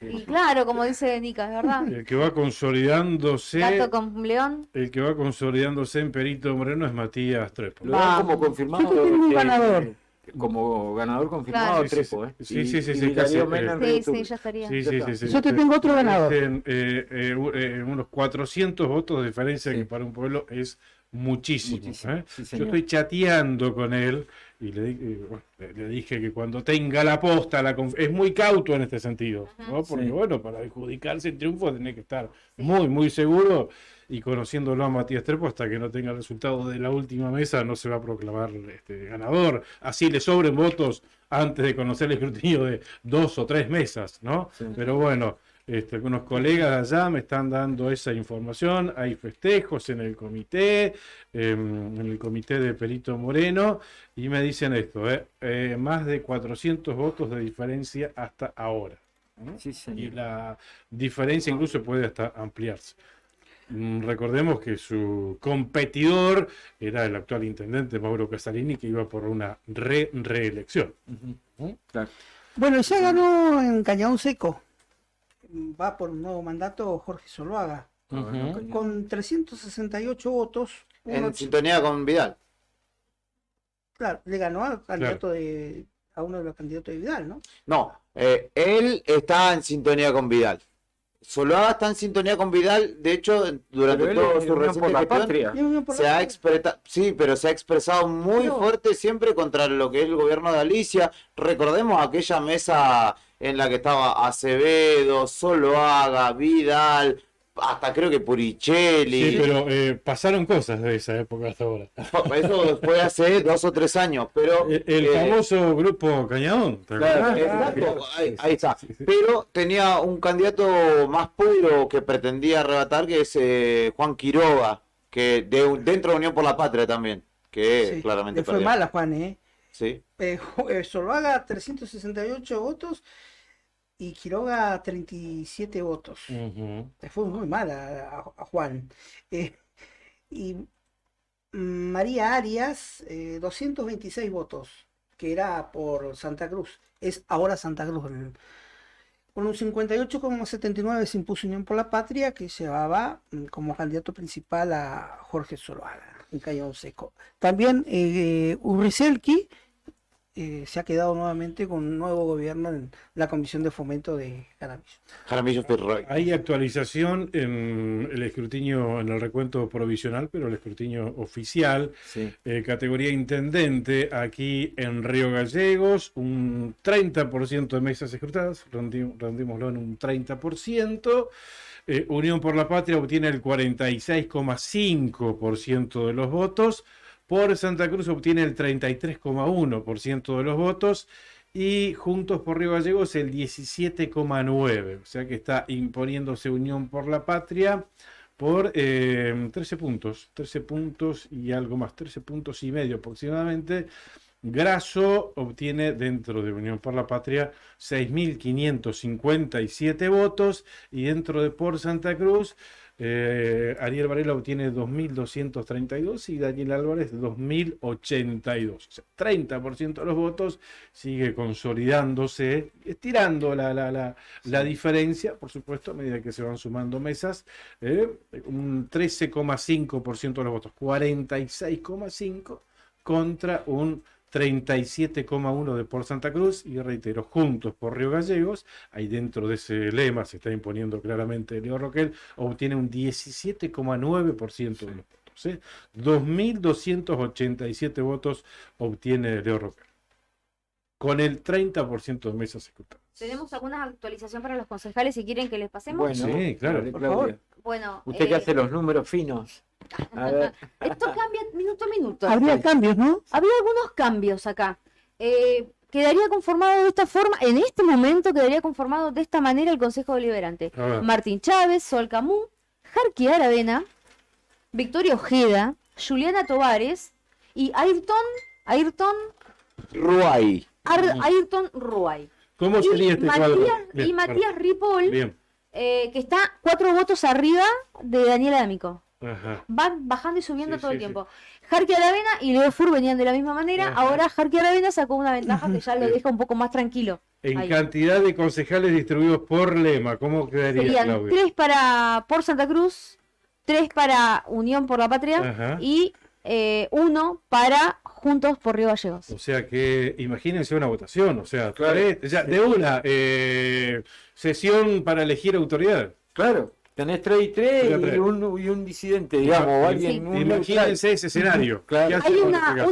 Y claro, como dice Nica, es verdad. El que va consolidándose, Gato con león. el que va consolidándose en Perito Moreno es Matías Trepo. Lo dan como confirmado. Yo tengo un ganador. Como ganador confirmado Claro. Trepo, ¿eh? Sí, Y- sí, sí, y sí, Darío casi, Mena en Sí, Reducto. sí, ya estaría. Sí. Yo te tengo otro ganador. Unos 400 votos de diferencia que para un pueblo es muchísimo. Muchísimo, ¿eh? sí, Yo señor. estoy chateando con él y le dije que cuando tenga la posta, es muy cauto en este sentido, ¿no? Porque Sí. bueno, para adjudicarse el triunfo tiene que estar muy, muy seguro, y conociéndolo a Matías Terpo, hasta que no tenga el resultado de la última mesa, no se va a proclamar ganador. Así le sobren votos antes de conocer el escrutinio de 2 o 3 mesas, ¿no? Sí. Pero bueno, algunos colegas allá me están dando esa información. Hay festejos en el comité de Perito Moreno, y me dicen esto, más de 400 votos de diferencia hasta ahora. Sí, señor. Y la diferencia incluso puede hasta ampliarse. Recordemos que su competidor era el actual intendente Mauro Casalini, que iba por una reelección. Claro. Bueno, ya ganó en Cañadón Seco. Va por un nuevo mandato Jorge Zuluaga. Con 368 votos. En sintonía con Vidal. Claro, le ganó al candidato a uno de los candidatos de Vidal, ¿no? No, él está en sintonía con Vidal. Zuluaga está en sintonía con Vidal. De hecho, durante Pero él toda es su Unión reciente por la gestión, Patria. se ha expresado, sí, pero se ha expresado muy fuerte siempre contra lo que es el gobierno de Alicia. Recordemos aquella mesa en la que estaba Acevedo, Zuluaga, Vidal, hasta creo que Puricelli. Sí, pero pasaron cosas de esa época hasta ahora. Eso fue hace 2 o 3 años, pero El famoso grupo Cañadón. ¿te claro, acordás? exacto, ahí está. Pero tenía un candidato más puro que pretendía arrebatar, que es Juan Quiroga, que dentro de Unión por la Patria también, que Sí, claramente le fue perdió. mal a Juan, ¿eh? Sí. Zuluaga 368 votos y Quiroga 37 votos. Le fue muy mal a Juan. Y María Arias, 226 votos, que era por Santa Cruz. Es ahora Santa Cruz. Con un 58,79 se impuso Unión por la Patria, que llevaba como candidato principal a Jorge Zuluaga en Cañón Seco. También Urrizelki se ha quedado nuevamente con un nuevo gobierno en la Comisión de Fomento de Jaramillo. Jaramillo Ferroy. Hay actualización en el escrutinio, en el recuento provisional, pero el escrutinio oficial, categoría intendente, aquí en Río Gallegos, un 30% de mesas escrutadas, rendímoslo en un 30%. Unión por la Patria obtiene el 46,5% de los votos. Por Santa Cruz obtiene el 33,1% de los votos, y Juntos por Río Gallegos el 17,9%. O sea que está imponiéndose Unión por la Patria por 13 puntos y algo más, 13 puntos y medio aproximadamente. Grasso obtiene dentro de Unión por la Patria 6.557 votos, y dentro de Por Santa Cruz Ariel Varela obtiene 2.232 y Daniel Álvarez 2.082. O sea, 30% de los votos, sigue consolidándose, estirando la diferencia, por supuesto, a medida que se van sumando mesas. Un 13,5% de los votos, 46,5% contra un 37,1% de Por Santa Cruz. Y reitero, Juntos por Río Gallegos, ahí dentro de ese lema se está imponiendo claramente Leo Roquel, obtiene un 17,9% de los votos. 2.287 votos obtiene Leo Roquel, con el 30% de mesas ejecutadas. Tenemos alguna actualización para los concejales, si quieren que les pasemos. Bueno, sí, claro, dale, por Claudia. favor. Bueno, Usted que hace los números finos. A ver. esto cambia minuto a minuto. Habría cambios, ¿no? Habría algunos cambios acá. Quedaría conformado de esta forma, en este momento quedaría conformado de esta manera el Consejo Deliberante. A ver. Martín Chávez, Sol Camú, Jarqui Aravena, Victoria Ojeda, Juliana Tovares y Ayrton Ruay. Ruay. ¿Cómo sería este cuadro? Bien, Y Matías Ripoll, Bien. que está 4 votos arriba de Daniel D'Amico. Ajá. Van bajando y subiendo Sí, todo el sí, tiempo. Jarqui Aravena y Leo Fur venían de la misma manera. Ajá. Ahora Jarqui Aravena sacó una ventaja que ya lo deja un poco más tranquilo. En Ahí. cantidad de concejales distribuidos por lema, ¿cómo quedaría, Serían Claudia? 3 por Santa Cruz, 3 para Unión por la Patria Ajá. y 1 para Juntos por Río Gallegos. O sea que imagínense una votación, o sea, ya, de una sesión para elegir autoridad. Claro. Tenés 3 y 3 Pero, y un disidente, digamos, o alguien. un Imagínense ese escenario. Claro. ¿Qué hace Hay con este caso?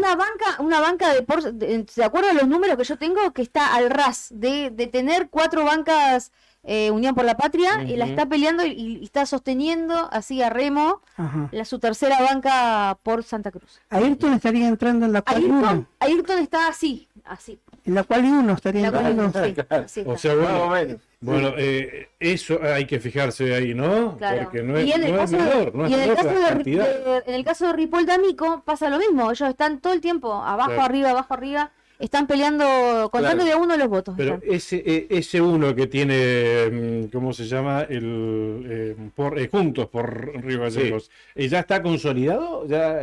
una banca ¿de acuerdo a los números que yo tengo? Que está al ras de tener 4 bancas Unión por la Patria, y la está peleando y está sosteniendo así a remo Ajá. su tercera banca por Santa Cruz. Ayrton estaría entrando en la cual 1. Ayrton está así. En la cual 1 estaría La cual entrando. uno, sí, así está. O sea, bueno, eso hay que fijarse ahí, ¿no? Claro. Porque no es, Y en el no es caso de- menor, no es y en el menor caso la de cantidad. en el caso de Ripoll D'Amico pasa lo mismo. Ellos están todo el tiempo abajo, Claro. abajo, arriba. Están peleando, contando Claro. de a uno los votos. Pero están. ese uno que tiene, ¿cómo se llama? Juntos por Río Gallegos, ¿ya está consolidado? ¿Ya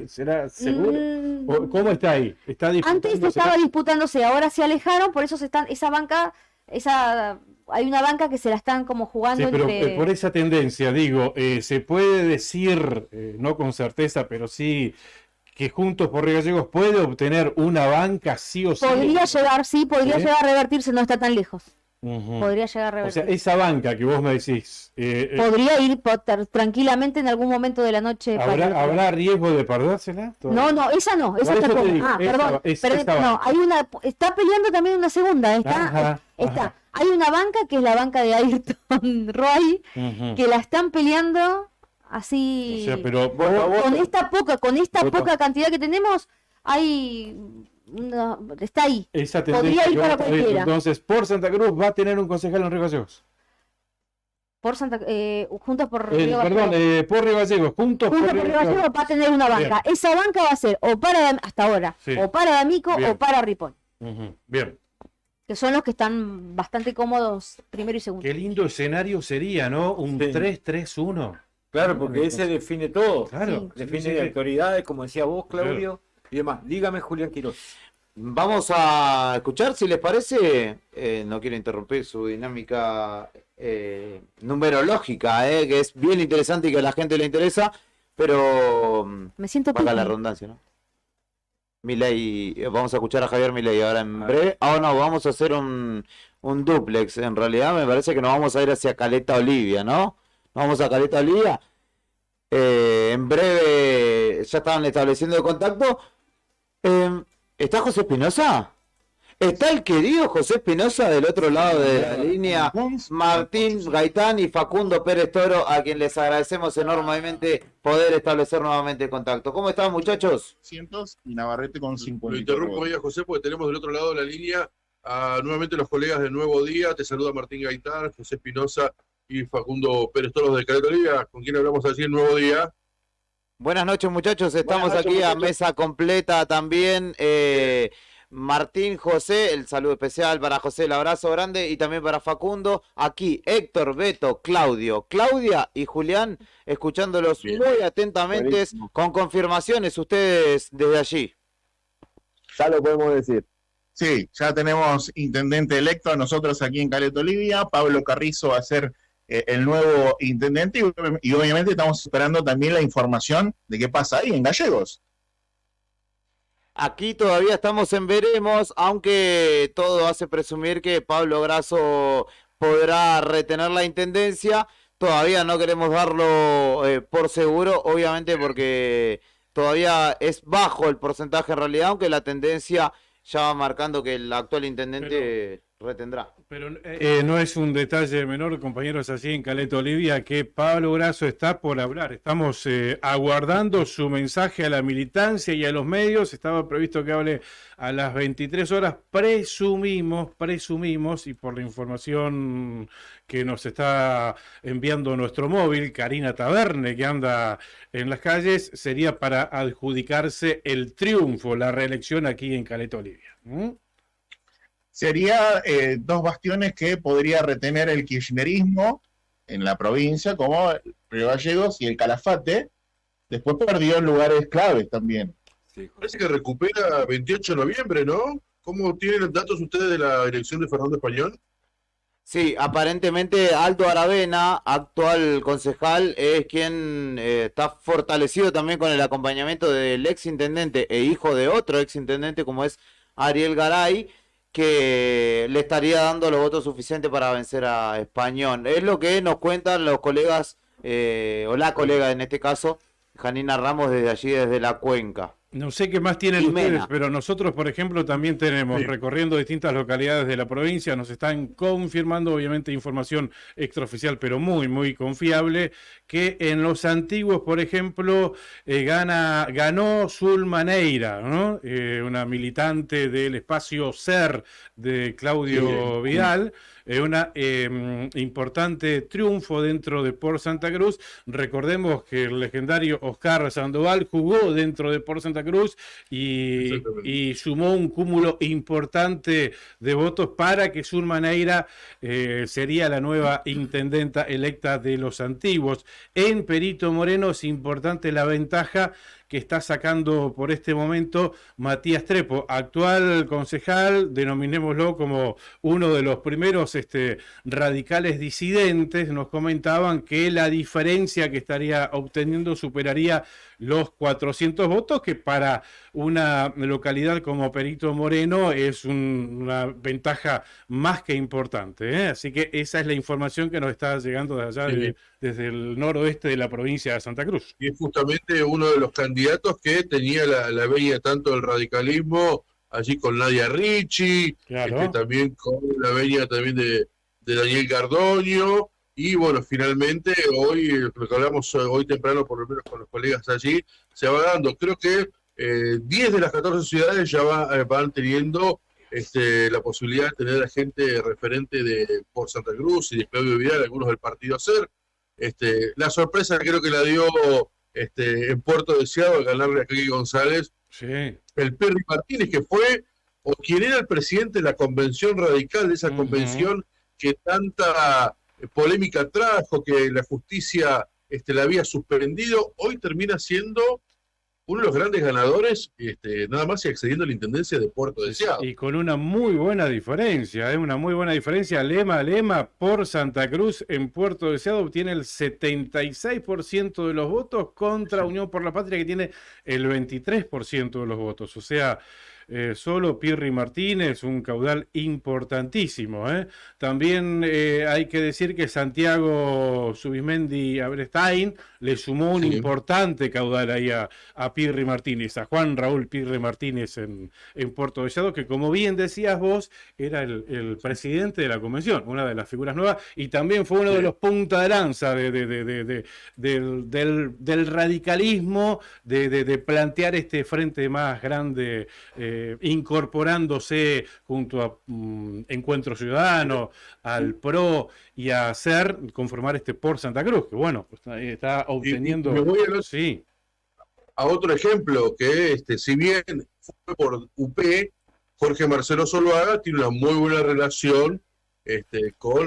será seguro? ¿O ¿Cómo está ahí? ¿Está Antes disputándose? estaba disputándose, ahora se alejaron, por eso esa banca, hay una banca que se la están como jugando Sí, pero entre... por esa tendencia, digo, se puede decir, no con certeza, pero sí, que Juntos por Río Gallegos puede obtener una banca sí o sí. Podría llegar, podría ¿Sí? llegar a revertirse, no está tan lejos. Ujú. Podría llegar a O sea, revertirse. esa banca que vos me decís, Podría ir tranquilamente en algún momento de la noche. ¿habrá riesgo de perdérsela? No, esa no, esa Por está eso te como... digo, perdón, esa no, banca. hay una, está peleando también una segunda, Ajá, está, hay una banca que es la banca de Ayrton Roy, Ujú. que la están peleando así, O sea, pero con esta Voto. poca cantidad que tenemos, está ahí, esa podría tendencia ir que para vos tenés, cualquiera, entonces, por Santa Cruz va a tener un concejal en Río Gallegos. por Juntos por Río Perdón, Gallegos. por Río Gallegos, Juntos Juntos por por Río Gallegos va a tener una banca. Bien. Esa banca va a ser o para hasta ahora, Sí. o para D'Amico Bien. o para Ripoll, Ujú. Bien. que son los que están bastante cómodos primero y segundo. Qué lindo escenario sería, ¿no? Un 3-3-1. Claro, porque ese define todo. Claro. Define Sí, sí, sí. autoridades, como decía vos, Claudio, y demás. Dígame, Julián Quirós. Vamos a escuchar, si les parece, no quiero interrumpir su dinámica numerológica, que es bien interesante y que a la gente le interesa, pero Me siento valga la piqui. redundancia, ¿no? Milei, vamos a escuchar a Javier Milei ahora en breve. No, vamos a hacer un dúplex. En realidad me parece que nos vamos a ir hacia Caleta Olivia, ¿no? Nos vamos a Caleta Olivia. En breve ya estaban estableciendo el contacto. ¿Está José Espinosa? ¿Está el querido José Espinosa del otro lado de la línea? Martín Gaitán y Facundo Pérez Toro, a quien les agradecemos enormemente poder establecer nuevamente el contacto. ¿Cómo están, muchachos? Y Navarrete con 50. Lo interrumpo ahí a José porque tenemos del otro lado de la línea a nuevamente los colegas de Nuevo Día. Te saluda Martín Gaitán, José Espinosa y Facundo Pérez Toro de Caleta Olivia, con quien hablamos allí en Nuevo Día. Buenas noches, muchachos. Estamos Buenas noches, aquí a muchachos. mesa completa también. Martín, José, el saludo especial para José, el abrazo grande, y también para Facundo. Aquí Héctor, Beto, Claudio, Claudia y Julián, escuchándolos Bien. muy atentamente, Buenísimo. con confirmaciones ustedes desde allí. Ya lo podemos decir. Sí, ya tenemos intendente electo nosotros aquí en Caleta Olivia. Pablo Carrizo va a ser el nuevo intendente y obviamente estamos esperando también la información de qué pasa ahí en Gallegos. Aquí todavía estamos en veremos, aunque todo hace presumir que Pablo Grasso podrá retener la intendencia. Todavía no queremos darlo por seguro, obviamente porque todavía es bajo el porcentaje en realidad, aunque la tendencia ya va marcando que el actual intendente retendrá. Pero no es un detalle menor, compañeros, así en Caleta Olivia, que Pablo Grasso está por hablar. Estamos aguardando su mensaje a la militancia y a los medios. Estaba previsto que hable a las 23 horas. Presumimos, y por la información que nos está enviando nuestro móvil, Karina Taverne, que anda en las calles, sería para adjudicarse el triunfo, la reelección aquí en Caleta Olivia. ¿Mm? Sería dos bastiones que podría retener el kirchnerismo en la provincia, como Río Gallegos y el Calafate. Después perdió en lugares claves también. Parece que recupera 28 de noviembre, ¿no? ¿Cómo tienen datos ustedes de la elección de Fernando Español? Sí, aparentemente Aldo Aravena, actual concejal, es quien está fortalecido también con el acompañamiento del ex intendente e hijo de otro ex intendente como es Ariel Garay, que le estaría dando los votos suficientes para vencer a Español. Es lo que nos cuentan los colegas, o la colega en este caso, Janina Ramos, desde allí, desde la cuenca. No sé qué más tienen Jimena. ustedes, pero nosotros, por ejemplo, también tenemos, recorriendo distintas localidades de la provincia, nos están confirmando, obviamente, información extraoficial, pero muy, muy confiable, que en los antiguos, por ejemplo, ganó Zulma Neira, ¿no? Una militante del espacio SER de Claudio Vidal. Una importante triunfo dentro de Por Santa Cruz. Recordemos que el legendario Oscar Sandoval jugó dentro de Por Santa Cruz y sumó un cúmulo importante de votos para que Zulma Neira sería la nueva intendenta electa de los antiguos. En Perito Moreno es importante la ventaja que está sacando por este momento Matías Trepo, actual concejal, denominémoslo como uno de los primeros radicales disidentes. Nos comentaban que la diferencia que estaría obteniendo superaría los 400 votos, que para una localidad como Perito Moreno es una ventaja más que importante, ¿eh? Así que esa es la información que nos está llegando de allá, desde el noroeste de la provincia de Santa Cruz. Y es justamente uno de los candidatos que tenía la venia tanto del radicalismo, allí con Nadia Ricci, Claro. también con la venia también de Daniel Gardoño, y bueno, finalmente hoy, lo que hablamos hoy temprano, por lo menos con los colegas allí, se va dando. Creo que 10 de las 14 ciudades ya van teniendo la posibilidad de tener a gente referente por Santa Cruz y de Claudio Vidal, algunos del partido SER. La sorpresa creo que la dio en Puerto Deseado al ganarle a Kiki González, el Perry Martínez, que fue, o quien era el presidente de la convención radical, de esa convención que tanta polémica trajo, que la justicia la había suspendido, hoy termina siendo uno de los grandes ganadores, nada más y accediendo a la intendencia de Puerto Deseado. Y con una muy buena diferencia, una muy buena diferencia. Lema por Santa Cruz en Puerto Deseado obtiene el 76% de los votos contra Unión por la Patria, que tiene el 23% de los votos. O sea, solo Pirri Martínez, un caudal importantísimo, ¿eh? También hay que decir que Santiago Subismendi Abrestain le sumó un importante caudal ahí a Pirri Martínez, a Juan Raúl Pirri Martínez en Puerto Deseado, que como bien decías vos, era el presidente de la convención, una de las figuras nuevas, y también fue uno de los punta de lanza del radicalismo, de plantear este frente más grande, incorporándose junto a Encuentro Ciudadano, al PRO y a SER, conformar Por Santa Cruz, que bueno, pues, está obteniendo... Y me voy a otro ejemplo, que si bien fue por UP, Jorge Marcelo Zuluaga tiene una muy buena relación con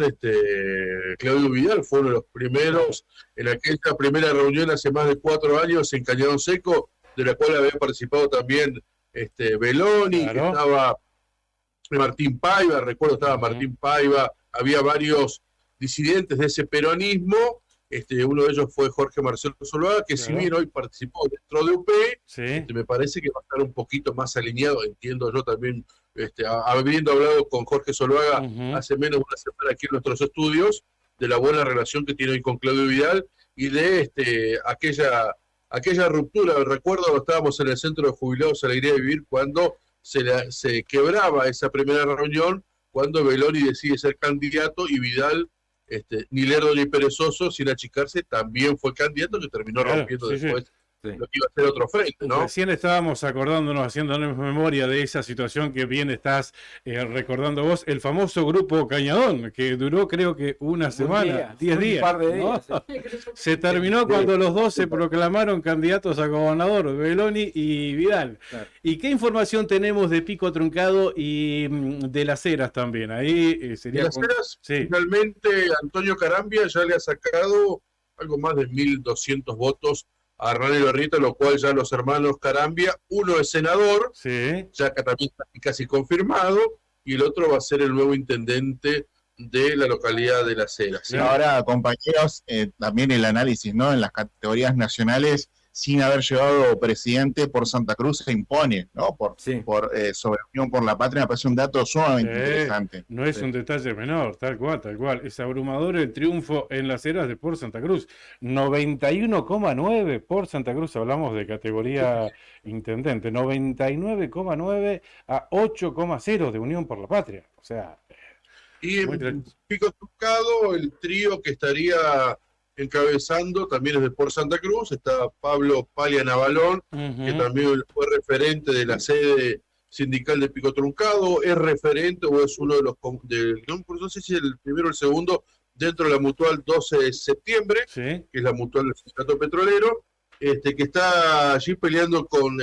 Claudio Vidal. Fue uno de los primeros en aquella primera reunión hace más de 4 años en Cañadón Seco, de la cual había participado también Beloni, que estaba Martín Paiva, recuerdo estaba Martín Paiva, había varios disidentes de ese peronismo. Uno de ellos fue Jorge Marcelo Zuluaga, que si bien hoy participó dentro de UP, me parece que va a estar un poquito más alineado, entiendo yo también, habiendo hablado con Jorge Zuluaga hace menos de una semana aquí en nuestros estudios, de la buena relación que tiene hoy con Claudio Vidal y de aquella ruptura. Recuerdo, estábamos en el Centro de Jubilados Alegría de Vivir cuando se quebraba esa primera reunión, cuando Beloni decide ser candidato y Vidal, ni lerdo ni perezoso, sin achicarse, también fue candidato, que terminó rompiendo después lo que iba a ser otro frente, ¿no? Recién estábamos acordándonos, haciéndonos memoria de esa situación que bien estás recordando vos, el famoso grupo Cañadón, que duró creo que una semana, 10 días. Un par de ¿no? días. Se terminó cuando los dos se proclamaron candidatos a gobernador, Beloni y Vidal. Claro. ¿Y qué información tenemos de Pico Truncado y de Las Heras también? Ahí sería... De Las Heras, finalmente Antonio Carambia ya le ha sacado algo más de 1.200 votos a Hernán Ibarrieta, lo cual ya los hermanos Carambia, uno es senador, ya que también está casi confirmado, y el otro va a ser el nuevo intendente de la localidad de Las Heras. Ahora, compañeros, también el análisis, ¿no? En las categorías nacionales, sin haber llevado presidente por Santa Cruz se impone, ¿no? Sobre Unión por la Patria, me parece un dato sumamente interesante. No es un detalle menor, tal cual, tal cual. Es abrumador el triunfo en las Heras de por Santa Cruz. 91,9 por Santa Cruz, hablamos de categoría intendente. 99,9 a 8,0 de Unión por la Patria. O sea, y en Pico Truncado, el trío que estaría encabezando también es de por Santa Cruz, está Pablo Palia Navalón, que también fue referente de la sede sindical de Pico Truncado, es referente o es uno de los, no sé si el primero o el segundo, dentro de la Mutual 12 de septiembre, que es la Mutual del Sindicato Petrolero, que está allí peleando con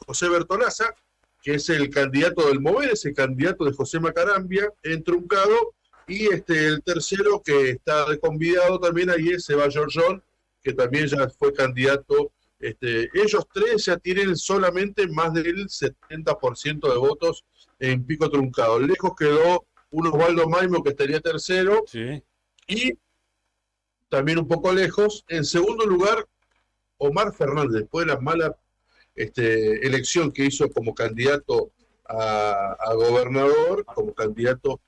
José Bertolaza, que es el candidato del Mover, es el candidato de José Macarambia en Truncado. Y el tercero que está de convidado también ahí es Seba Giorgión, que también ya fue candidato. Ellos tres ya tienen solamente más del 70% de votos en Pico Truncado. Lejos quedó un Osvaldo Maimo, que estaría tercero. Y también un poco lejos, en segundo lugar, Omar Fernández, después de la mala elección que hizo como candidato a gobernador, como candidato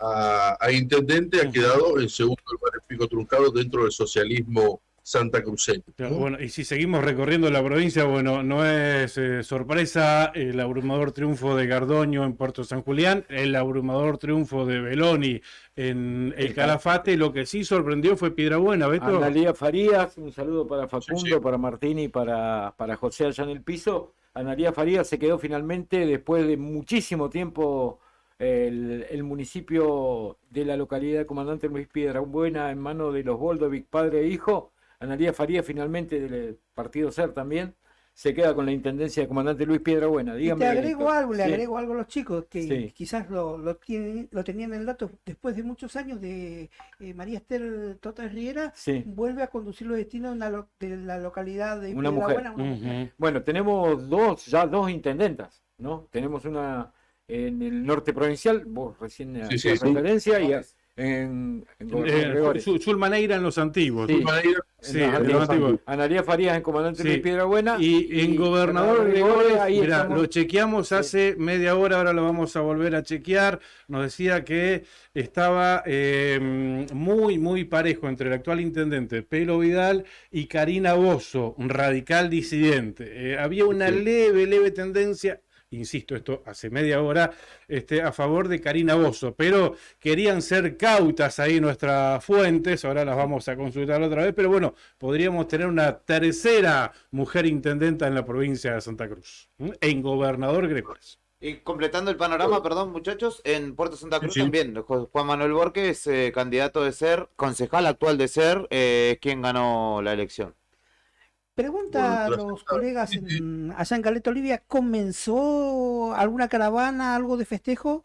a intendente, ha quedado en segundo lugar en Pico Truncado dentro del socialismo santacruceño. Bueno, y si seguimos recorriendo la provincia, bueno, no es sorpresa el abrumador triunfo de Gardoño en Puerto San Julián, el abrumador triunfo de Beloni en el Calafate. Lo que sí sorprendió fue Piedrabuena, Beto. Analía Farías, un saludo para Facundo, para Martín y para José allá en el piso. Analía Farías se quedó finalmente, después de muchísimo tiempo, el municipio de la localidad de Comandante Luis Piedrabuena en manos de los Boldovic, padre e hijo. Analía Farías finalmente, del partido SER también, se queda con la intendencia de Comandante Luis Piedrabuena. Dígame, le agrego Benito. algo a los chicos que quizás lo tenían en el dato. Después de muchos años de María Esther Tota Riera, vuelve a conducir los destinos de la localidad de una Piedrabuena. mujer. Bueno, tenemos dos intendentas, ¿no? Tenemos una en el norte provincial, vos recién hacías referencia, y en Sulmaneira en los antiguos. Analía Farías en Comandante Luis Piedrabuena. Y en Gobernador Gregores, mira, lo chequeamos hace media hora, ahora lo vamos a volver a chequear. Nos decía que estaba muy, muy parejo entre el actual intendente Pelo Vidal y Karina Bozo, un radical disidente. Había una leve tendencia, insisto, esto hace media hora, a favor de Karina Bozo, pero querían ser cautas ahí nuestras fuentes, ahora las vamos a consultar otra vez, pero bueno, podríamos tener una tercera mujer intendenta en la provincia de Santa Cruz, en Gobernador Gregores. Y completando el panorama, perdón muchachos, en Puerto Santa Cruz también, Juan Manuel Borges, candidato de SER, concejal actual de SER, quien ganó la elección. Pregunta a los colegas allá en Caleta Olivia, ¿comenzó alguna caravana, algo de festejo?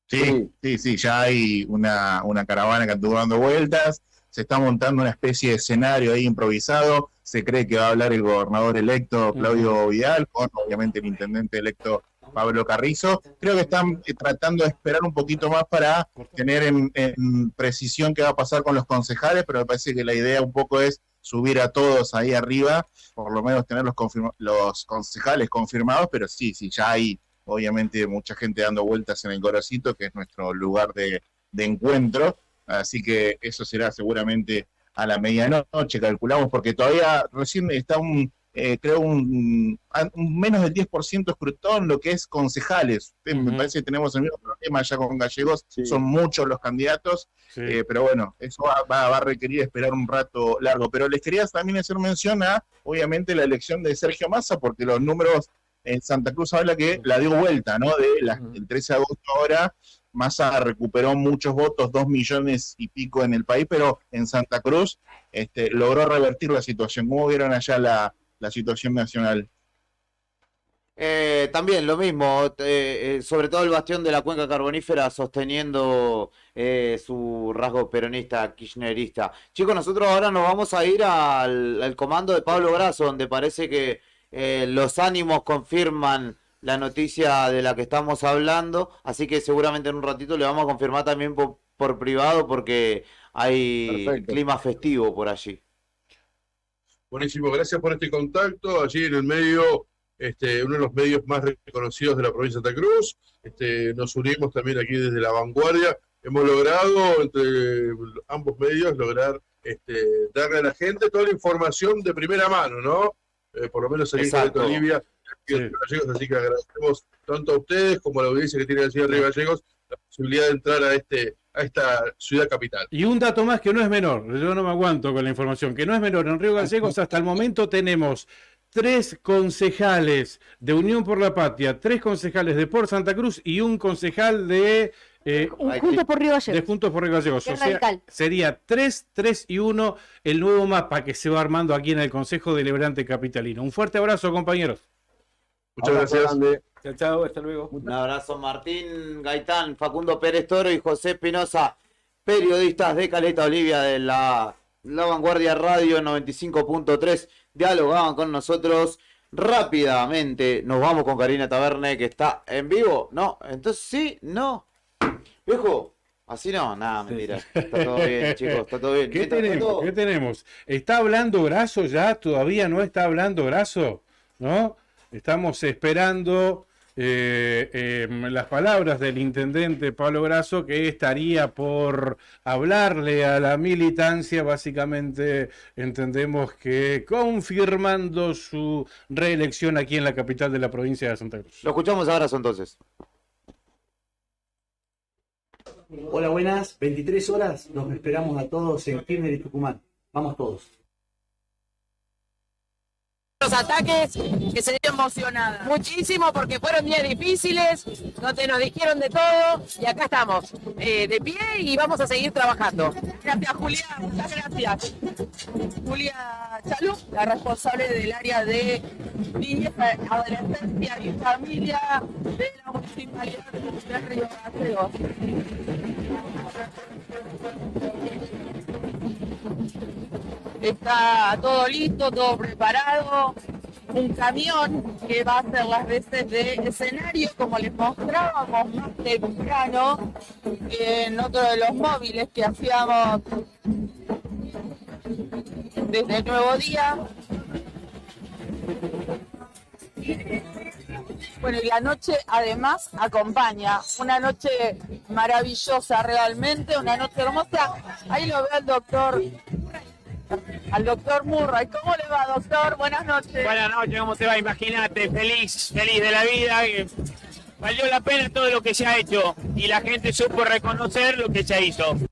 Sí, ya hay una caravana que anduvo dando vueltas, se está montando una especie de escenario ahí improvisado, se cree que va a hablar el gobernador electo Claudio Vidal, con obviamente el intendente electo Pablo Carrizo. Creo que están tratando de esperar un poquito más para tener en precisión qué va a pasar con los concejales, pero me parece que la idea un poco es subir a todos ahí arriba, por lo menos tener los concejales confirmados, pero sí, ya hay obviamente mucha gente dando vueltas en el Gorosito, que es nuestro lugar de encuentro, así que eso será seguramente a la medianoche, calculamos, porque todavía recién está creo un menos del 10% escrutón lo que es concejales. Me parece que tenemos el mismo problema ya con Gallegos, son muchos los candidatos, pero bueno, eso va a requerir esperar un rato largo. Pero les quería también hacer mención a, obviamente, la elección de Sergio Massa, porque los números en Santa Cruz habla que la dio vuelta, ¿no? El 13 de agosto ahora, Massa recuperó muchos votos, 2 millones y pico en el país, pero en Santa Cruz logró revertir la situación. ¿Cómo vieron allá la situación nacional? También lo mismo, sobre todo el bastión de la cuenca carbonífera sosteniendo su rasgo peronista, kirchnerista. Chicos, nosotros ahora nos vamos a ir al comando de Pablo Grasso, donde parece que los ánimos confirman la noticia de la que estamos hablando, así que seguramente en un ratito le vamos a confirmar también por privado, porque hay clima festivo por allí. Buenísimo, gracias por este contacto. Allí en el medio, uno de los medios más reconocidos de la provincia de Santa Cruz. Nos unimos también aquí desde La Vanguardia. Hemos logrado, entre ambos medios, darle a la gente toda la información de primera mano, ¿no? Por lo menos aquí en Caleta Olivia, sí. Gallegos, así que agradecemos tanto a ustedes como a la audiencia que tiene la ciudad de Río Gallegos la posibilidad de entrar a esta ciudad capital. Y un dato más que no es menor, yo no me aguanto con la información, que no es menor. En Río Gallegos hasta el momento tenemos 3 concejales de Unión por la Patria, 3 concejales de Por Santa Cruz y un concejal de Juntos por Río Gallegos. De Juntos por Río Gallegos. Qué o sea, radical. sería 3, 3 y 1 el nuevo mapa que se va armando aquí en el Consejo Deliberante Capitalino. Un fuerte abrazo, compañeros. Muchas gracias. Chao, chao, hasta luego. Un abrazo, Martín Gaitán, Facundo Pérez Toro y José Espinosa, periodistas de Caleta Olivia de la Vanguardia Radio 95.3. Dialogaban con nosotros rápidamente. Nos vamos con Karina Taverne, que está en vivo. ¿No? Entonces sí, no. Viejo, así no, nada, mentira. Está todo bien, chicos, está todo bien. ¿Qué tenemos? ¿Qué tenemos? ¿Está hablando Grasso ya? ¿Todavía no está hablando Grasso? ¿No? Estamos esperando las palabras del intendente Pablo Grasso, que estaría por hablarle a la militancia. Básicamente entendemos que confirmando su reelección aquí en la capital de la provincia de Santa Cruz. Lo escuchamos ahora, entonces. Hola, buenas. 23 horas los esperamos a todos en Kirchner y Tucumán. Vamos todos. Los ataques que se dio emocionada. Muchísimo porque fueron días difíciles, donde nos dijeron de todo y acá estamos, de pie y vamos a seguir trabajando. Gracias, Julia, muchas gracias. Julia Chalú, la responsable del área de niñez, adolescencia y familia de la Municipalidad de Río Gallegos. Está todo listo, todo preparado. Un camión que va a hacer las veces de escenario, como les mostrábamos más temprano en otro de los móviles que hacíamos desde el Nuevo Día. Bueno, y la noche además acompaña, una noche maravillosa realmente, una noche hermosa. Ahí lo ve al doctor Murray. ¿Cómo le va, doctor? Buenas noches. Buenas noches, ¿cómo te va? Imagínate, feliz de la vida. Valió la pena todo lo que se ha hecho y la gente supo reconocer lo que se hizo. ¿Usted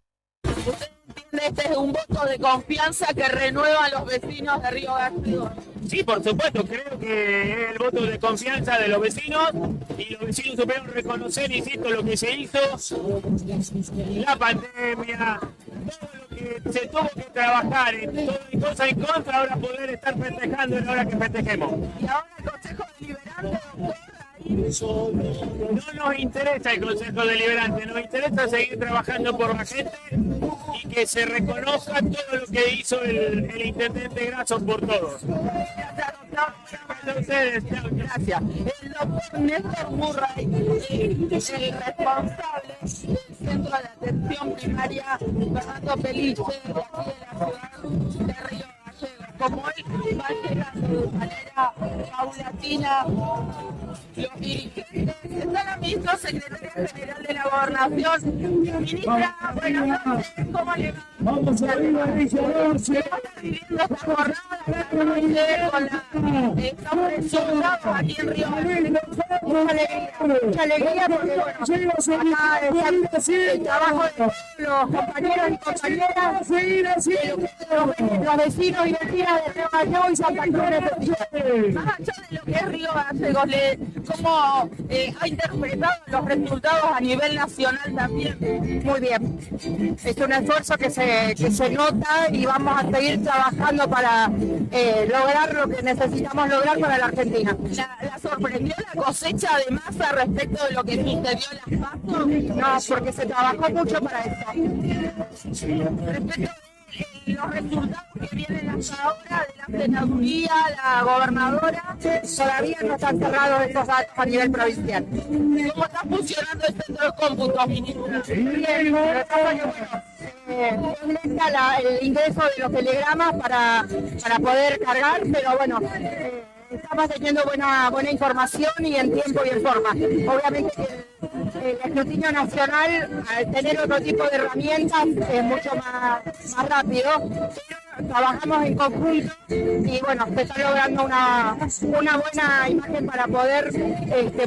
entiende? Este es un voto de confianza que renuevan los vecinos de Río Gallegos. Sí, por supuesto, creo que es el voto de confianza de los vecinos y los vecinos supieron reconocer, insisto, lo que se hizo, la pandemia, todo lo que se tuvo que trabajar, en cosas en contra, ahora poder estar festejando en la hora que festejemos. Y ahora el Consejo Deliberante, doctor. No nos interesa el Consejo Deliberante, nos interesa seguir trabajando por la gente y que se reconozca todo lo que hizo el intendente Grasso por todos. Gracias, doctor. Gracias. El doctor Néstor Murray es el responsable del Centro de Atención Primaria Fernando Peliche de aquí de la ciudad de Río Gallegos. Como él va llegando de manera paulatina, los dirigentes, está la ministra secretaria general de la Gobernación. Ministra, buenas noches, ¿cómo le va? Vamos a ver, ¿Cómo está viviendo esta jornada con estamos resultados aquí en Río Gallegos? Mucha alegría porque bueno, acá el trabajo de todos los compañeros y compañeras, los vecinos y vecinas de Río Gallegos y Santa Cruz. Más allá de lo que es Río Gallegos, ¿cómo ha interpretado los resultados a nivel nacional también? Muy bien. Es un esfuerzo que se nota y vamos a seguir trabajando para lograr lo que necesitamos lograr para la Argentina. ¿La sorprendió la cosecha de masa respecto de lo que sucedió en las PASO? No, porque se trabajó mucho para eso. Respecto los resultados que vienen hasta ahora de la senaduría, la gobernadora, todavía no están cerrados estos datos a nivel provincial. ¿Cómo está funcionando el centro de cómputo, ministra? Bien, el ingreso de los telegramas para poder cargar, pero bueno, estamos teniendo buena información y en tiempo y en forma. Obviamente que el escrutinio nacional, al tener otro tipo de herramientas, es mucho más rápido, pero trabajamos en conjunto y bueno, se está logrando una buena imagen para poder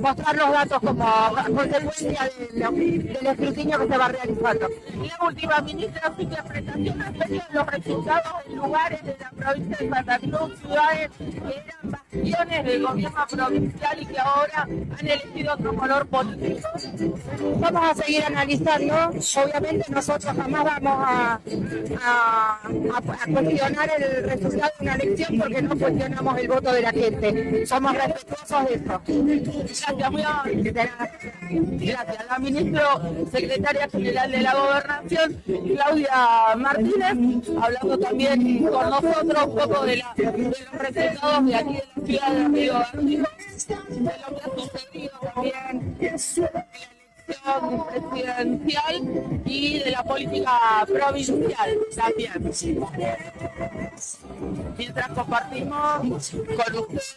mostrar los datos como consecuencia del escrutinio que se va realizando. La última, ministra, su interpretación respecto de los resultados en lugares de la provincia de Santa Cruz, ciudades que eran bastiones del gobierno provincial y que ahora han elegido otro color político. Vamos a seguir analizando. Obviamente nosotros jamás vamos a cuestionar el resultado de una elección porque no cuestionamos el voto de la gente. Somos respetuosos de eso. Gracias, muy amable. Gracias. La ministra secretaria general de la Gobernación, Claudia Martínez, hablando también con nosotros un poco de los resultados de aquí de la ciudad de Río Gallegos, de lo que ha sucedido también presidencial y de la política provincial también. Mientras compartimos con ustedes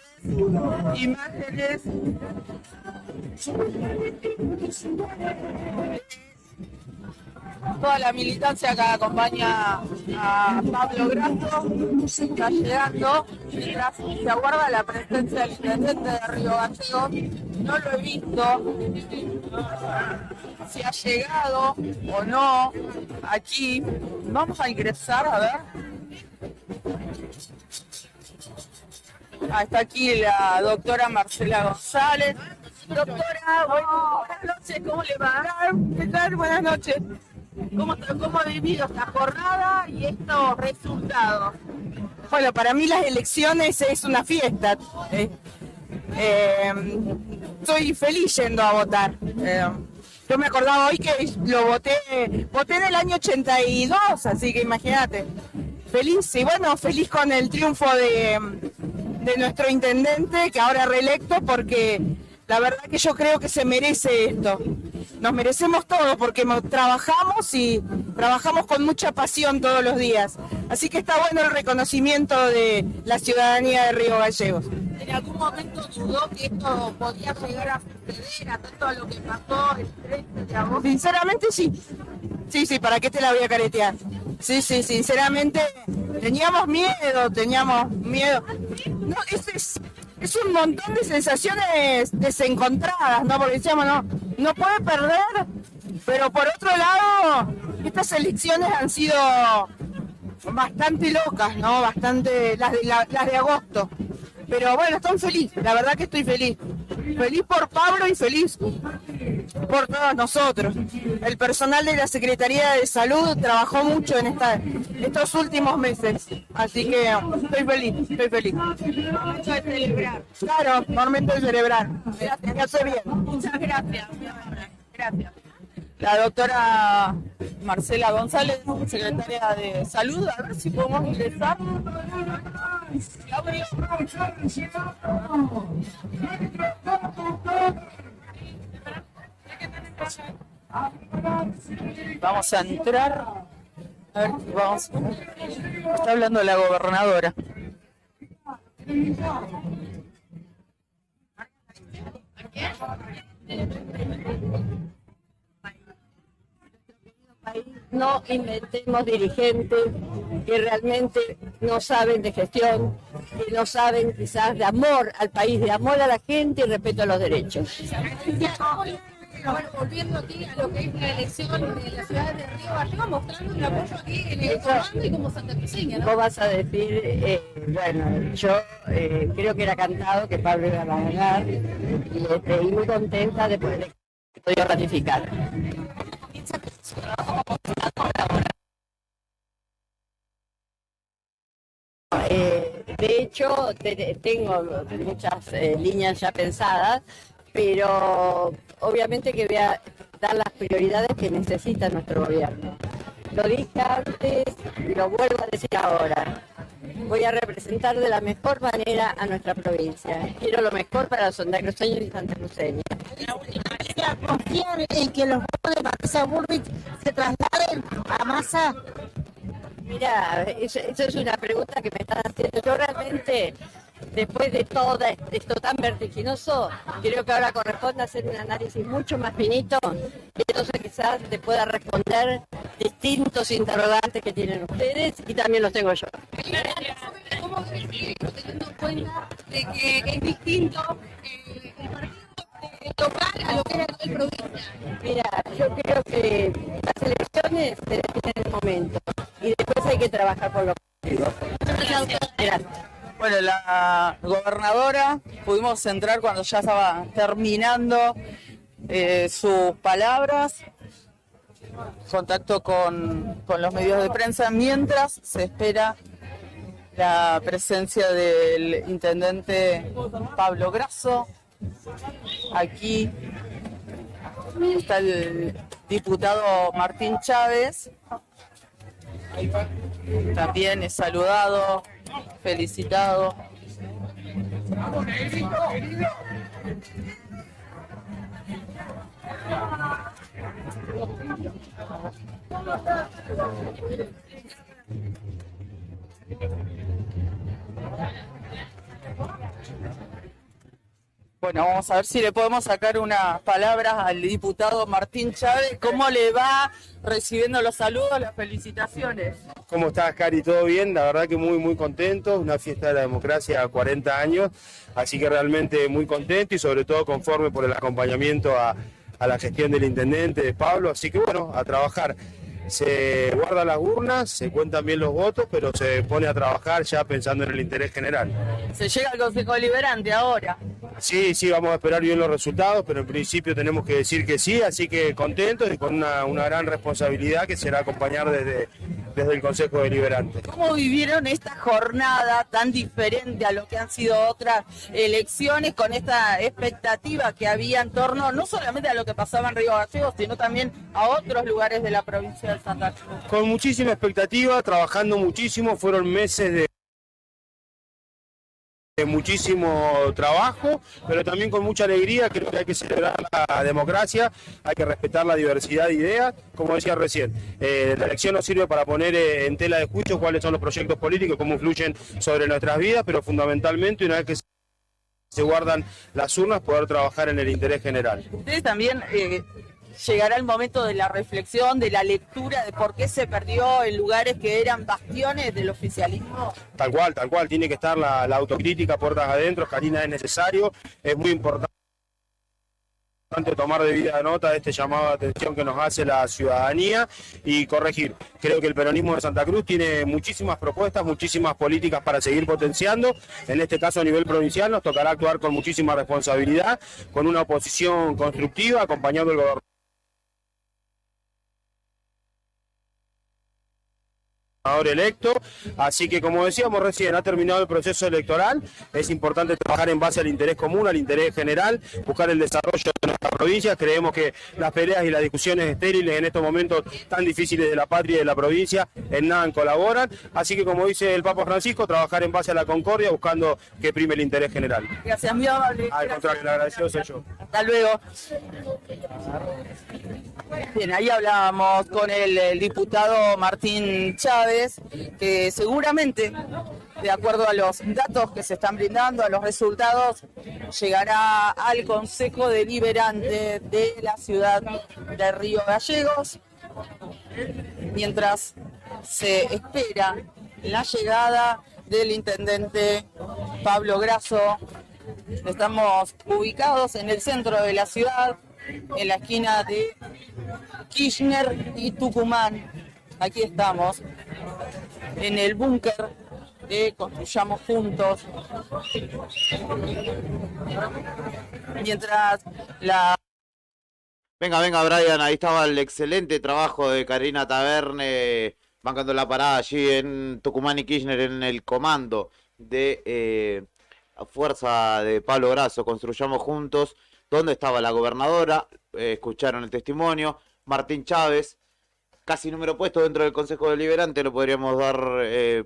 imágenes toda la militancia que acompaña a Pablo Grasso está llegando mientras se aguarda la presencia del intendente de Río Gallegos. No lo he visto si ha llegado o no aquí. Vamos a ingresar a ver. Está aquí la doctora Marcela González. Doctora, buenas noches, ¿cómo le va? ¿Qué tal? Buenas noches. ¿Cómo ha vivido esta jornada y estos resultados? Bueno, para mí las elecciones es una fiesta. Estoy feliz yendo a votar. Yo me acordaba hoy que lo voté en el año 82, así que imagínate. Feliz, y bueno, feliz con el triunfo de nuestro intendente, que ahora reelecto, porque la verdad que yo creo que se merece esto. Nos merecemos todo porque trabajamos y trabajamos con mucha pasión todos los días. Así que está bueno el reconocimiento de la ciudadanía de Río Gallegos. ¿En algún momento dudó que esto podía llegar a suceder a todo lo que pasó el 13 de agosto? Sinceramente sí. Sí, ¿para qué te la voy a caretear? Sí, sinceramente teníamos miedo. No, es un montón de sensaciones desencontradas, ¿no? Porque decíamos, no puede perder, pero por otro lado, estas elecciones han sido bastante locas, ¿no? Bastante, las de agosto. Pero bueno, estoy feliz, la verdad que estoy feliz. Feliz por Pablo y feliz por todos nosotros. El personal de la Secretaría de Salud trabajó mucho en estos últimos meses. Así que estoy feliz. Momento de celebrar. Claro, momento de celebrar. Me hace bien. Muchas gracias. Gracias. La doctora Marcela González, secretaria de Salud, a ver si podemos ingresar. Claudio. Vamos a entrar. A ver, vamos. Está hablando la gobernadora. No inventemos dirigentes que realmente no saben de gestión, que no saben quizás de amor al país, de amor a la gente y respeto a los derechos. Bueno, volviendo aquí a lo que es la elección de la ciudad de Río Gallegos, mostrando un apoyo aquí en el comando y como santacruceña, ¿no? Vos vas a decir, bueno, yo creo que era cantado que Pablo iba a ganar y muy contenta después de que podía ratificar. De hecho, tengo muchas líneas ya pensadas, pero obviamente que voy a dar las prioridades que necesita nuestro gobierno. Lo dije antes y lo vuelvo a decir ahora. Voy a representar de la mejor manera a nuestra provincia. Quiero lo mejor para los santacruceños y santacruceñas. ¿Confían en que los votos de Patricia Bullrich se trasladen a Massa? Mira, eso es una pregunta que me están haciendo. Yo realmente, después de todo esto tan vertiginoso, creo que ahora corresponde hacer un análisis mucho más finito y entonces quizás te pueda responder distintos interrogantes que tienen ustedes y también los tengo yo. ¿Cómo teniendo en cuenta de que es distinto el partido local a lo que era el provincia? Mira, yo creo que las elecciones se definen en el momento y después hay que trabajar por lo colectivo. Gracias. Bueno, la gobernadora pudimos entrar cuando ya estaba terminando sus palabras, contacto con los medios de prensa, mientras se espera la presencia del intendente Pablo Grasso. Aquí está el diputado Martín Chávez, también es saludado, felicitado. Bueno, vamos a ver si le podemos sacar unas palabras al diputado Martín Chávez. ¿Cómo le va recibiendo los saludos, las felicitaciones? ¿Cómo estás, Cari? ¿Todo bien? La verdad que muy contento. Una fiesta de la democracia a 40 años. Así que realmente muy contento y sobre todo conforme por el acompañamiento a la gestión del intendente, de Pablo. Así que bueno, a trabajar. Se guardan las urnas, se cuentan bien los votos, pero se pone a trabajar ya pensando en el interés general. Se llega al Consejo Deliberante ahora. Sí, vamos a esperar bien los resultados, pero en principio tenemos que decir que sí, así que contentos y con una gran responsabilidad que será acompañar desde el Consejo Deliberante. ¿Cómo vivieron esta jornada tan diferente a lo que han sido otras elecciones, con esta expectativa que había en torno no solamente a lo que pasaba en Río Gallegos, sino también a otros lugares de la provincia de Santa Cruz? Con muchísima expectativa, trabajando muchísimo, fueron meses de muchísimo trabajo, pero también con mucha alegría. Creo que hay que celebrar la democracia, hay que respetar la diversidad de ideas. Como decía recién, la elección nos sirve para poner en tela de juicio cuáles son los proyectos políticos, cómo influyen sobre nuestras vidas, pero fundamentalmente una vez que se guardan las urnas, poder trabajar en el interés general. Ustedes también llegará el momento de la reflexión, de la lectura de por qué se perdió en lugares que eran bastiones del oficialismo. Tal cual, tiene que estar la autocrítica puertas adentro. Karina, es necesario, es muy importante tomar debida nota de este llamado de atención que nos hace la ciudadanía y corregir. Creo que el peronismo de Santa Cruz tiene muchísimas propuestas, muchísimas políticas para seguir potenciando. En este caso a nivel provincial nos tocará actuar con muchísima responsabilidad, con una oposición constructiva, acompañando al gobernador electo. Así que, como decíamos recién, ha terminado el proceso electoral. Es importante trabajar en base al interés común, al interés general, buscar el desarrollo de nuestra provincia. Creemos que las peleas y las discusiones estériles en estos momentos tan difíciles de la patria y de la provincia en nada colaboran. Así que, como dice el Papa Francisco, trabajar en base a la concordia, buscando que prime el interés general. Gracias, muy amable. Al contrario, el agradecido soy yo. Hasta luego. Bien, ahí hablábamos con el diputado Martín Chávez, que seguramente, de acuerdo a los datos que se están brindando, a los resultados, llegará al Consejo Deliberante de la ciudad de Río Gallegos, mientras se espera la llegada del intendente Pablo Grasso. Estamos ubicados en el centro de la ciudad, en la esquina de Kirchner y Tucumán. Aquí estamos, en el búnker de Construyamos Juntos. Mientras la... Venga, Brian, ahí estaba el excelente trabajo de Karina Taverne, bancando la parada allí en Tucumán y Kirchner, en el comando de fuerza de Pablo Grasso, Construyamos Juntos, donde estaba la gobernadora, escucharon el testimonio, Martín Chávez, casi número puesto dentro del Consejo Deliberante, lo podríamos dar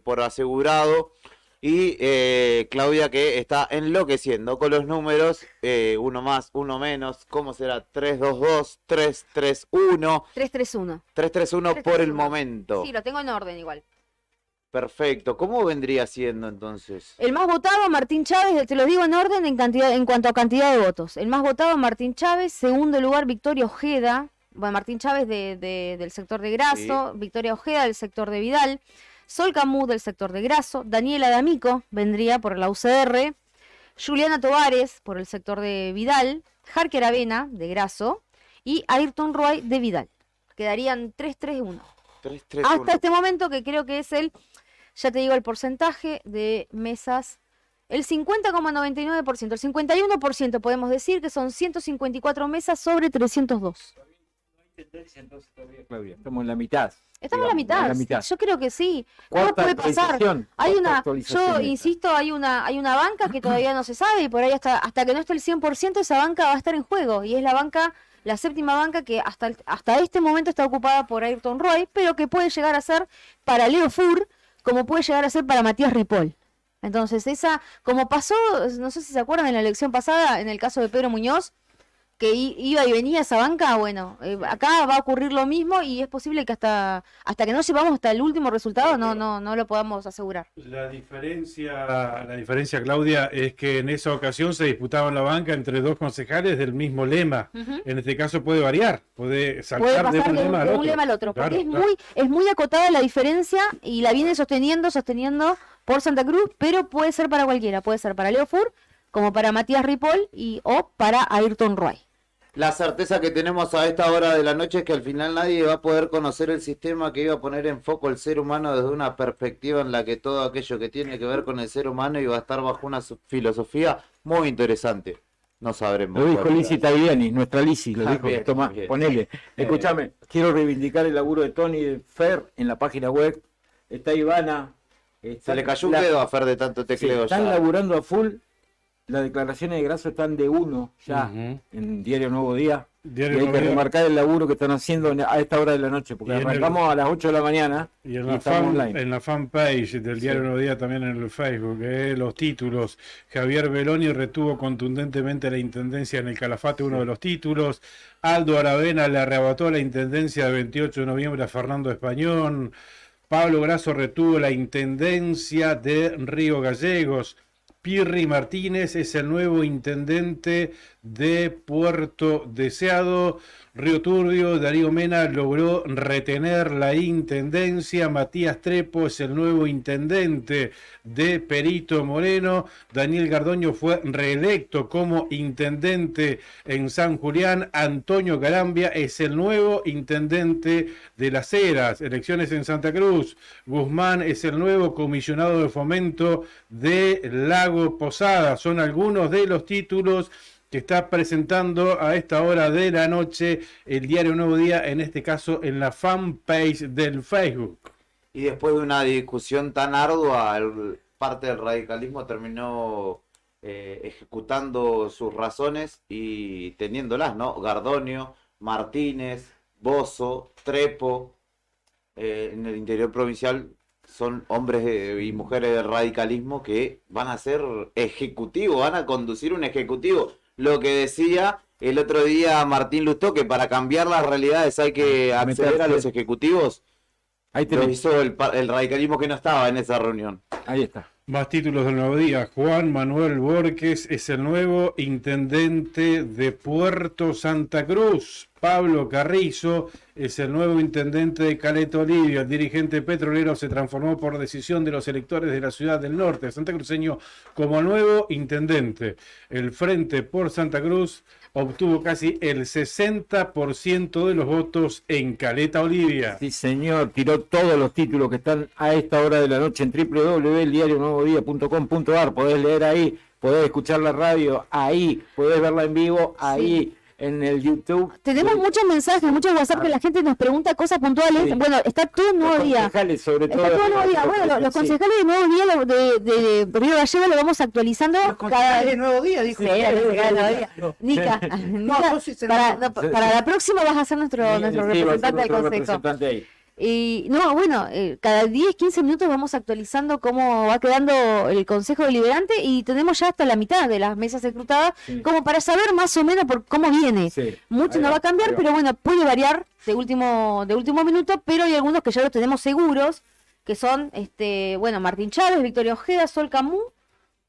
por asegurado. Y Claudia, que está enloqueciendo con los números, uno más, uno menos, ¿cómo será? 322, 331. 331. 331 por el momento. Sí, lo tengo en orden igual. Perfecto. ¿Cómo vendría siendo entonces? El más votado, Martín Chávez, te lo digo en orden en cuanto a cantidad de votos. El más votado, Martín Chávez. Segundo lugar, Victoria Ojeda. Bueno, Martín Chávez del sector de Grasso. Sí. Victoria Ojeda del sector de Vidal. Sol Camus del sector de Grasso. Daniela D'Amico vendría por la UCR. Juliana Tovares por el sector de Vidal. Jarque Aravena de Grasso. Y Ayrton Roy de Vidal. Quedarían 3-3-1. 3-3-1. Hasta este momento, que creo que es ya te digo el porcentaje de mesas, el 50,99%, el 51% podemos decir que son 154 mesas sobre 302. Claudia, estamos en la mitad. Estamos en la mitad. Yo creo que sí. ¿Cómo puede pasar? Yo insisto, hay una banca que todavía no se sabe y por ahí hasta que no esté el 100% esa banca va a estar en juego y es la séptima banca que hasta este momento está ocupada por Ayrton Roy, pero que puede llegar a ser para Leo Fur, como puede llegar a ser para Matías Ripoll. Entonces como pasó, no sé si se acuerdan en la elección pasada, en el caso de Pedro Muñoz, que iba y venía esa banca, bueno, acá va a ocurrir lo mismo y es posible que hasta que no llevamos hasta el último resultado no lo podamos asegurar. La diferencia, Claudia, es que en esa ocasión se disputaban la banca entre dos concejales del mismo lema. En este caso puede variar, puede saltar de un lema al otro. Porque es muy acotada la diferencia y la viene sosteniendo por Santa Cruz, pero puede ser para cualquiera, puede ser para Leo Fur, como para Matías Ripoll o para Ayrton Roy. La certeza que tenemos a esta hora de la noche es que al final nadie va a poder conocer el sistema que iba a poner en foco el ser humano desde una perspectiva en la que todo aquello que tiene que ver con el ser humano iba a estar bajo una filosofía muy interesante. No sabremos. Lo dijo Lizzy Tagliani, nuestra Lizzy, lo dijo. Bien, Tomás, ponele. Escúchame, quiero reivindicar el laburo de Tony y de Fer en la página web. Está Ivana. Se le cayó un dedo a Fer de tanto tecleo. Están laburando a full. Las declaraciones de Grasso están de 1 ya en Diario Nuevo Día. Y hay que remarcar el laburo que están haciendo a esta hora de la noche, porque arrancamos a las 8 de la mañana y en la fanpage del Diario Nuevo Día, también en el Facebook, los títulos. Javier Beloni retuvo contundentemente la intendencia en el Calafate, uno de los títulos. Aldo Aravena le arrebató la intendencia del 28 de noviembre a Fernando Españón. Pablo Grasso retuvo la intendencia de Río Gallegos. Pirri Martínez es el nuevo intendente de Puerto Deseado. Río Turbio, Darío Mena logró retener la intendencia. Matías Trepo es el nuevo intendente de Perito Moreno. Daniel Gardoño fue reelecto como intendente en San Julián. Antonio Garambia es el nuevo intendente de Las Heras. Elecciones en Santa Cruz. Guzmán es el nuevo comisionado de fomento de Lago Posada. Son algunos de los títulos que está presentando a esta hora de la noche el Diario Nuevo Día, en este caso en la fanpage del Facebook. Y después de una discusión tan ardua, parte del radicalismo terminó ejecutando sus razones y teniéndolas, ¿no? Gardoño, Martínez, Bozo, Trepo, en el interior provincial son hombres y mujeres del radicalismo que van a ser ejecutivos, van a conducir un ejecutivo. Lo que decía el otro día Martín Lustó, que para cambiar las realidades hay que acceder a los ejecutivos. Ahí lo hizo el radicalismo que no estaba en esa reunión. Ahí está. Más títulos del Nuevo Día. Juan Manuel Borges es el nuevo intendente de Puerto Santa Cruz. Pablo Carrizo es el nuevo intendente de Caleta Olivia. El dirigente petrolero se transformó por decisión de los electores de la ciudad del norte santacruceño como nuevo intendente. El Frente por Santa Cruz obtuvo casi el 60% de los votos en Caleta Olivia. Sí, señor, tiró todos los títulos que están a esta hora de la noche en www.eldiarionuevodia.com.ar. Podés leer ahí, podés escuchar la radio ahí, podés verla en vivo ahí. en el YouTube. Tenemos muchos mensajes, muchos WhatsApp que la gente nos pregunta cosas puntuales. Sí. Bueno, está todo el nuevo Los día. concejales, sobre todo. Está todo el nuevo día. Bueno, los Sí. concejales de Nuevo Día de Río Gallegos lo vamos actualizando. Concejales de Nuevo Día, dijo. Sí, los concejales de Nuevo Día. Nica, para la próxima vas a ser nuestro Sí, va a ser representante del nuestro consejo. representante ahí. Y no, bueno, cada 10, 15 minutos vamos actualizando cómo va quedando el Consejo Deliberante y tenemos ya hasta la mitad de las mesas escrutadas, como para saber más o menos por cómo viene. Mucho ahí no va, va a cambiar, ahí va. pero bueno, puede variar de último minuto, pero hay algunos que ya los tenemos seguros, que son, bueno, Martín Chávez, Victoria Ojeda, Sol Camú,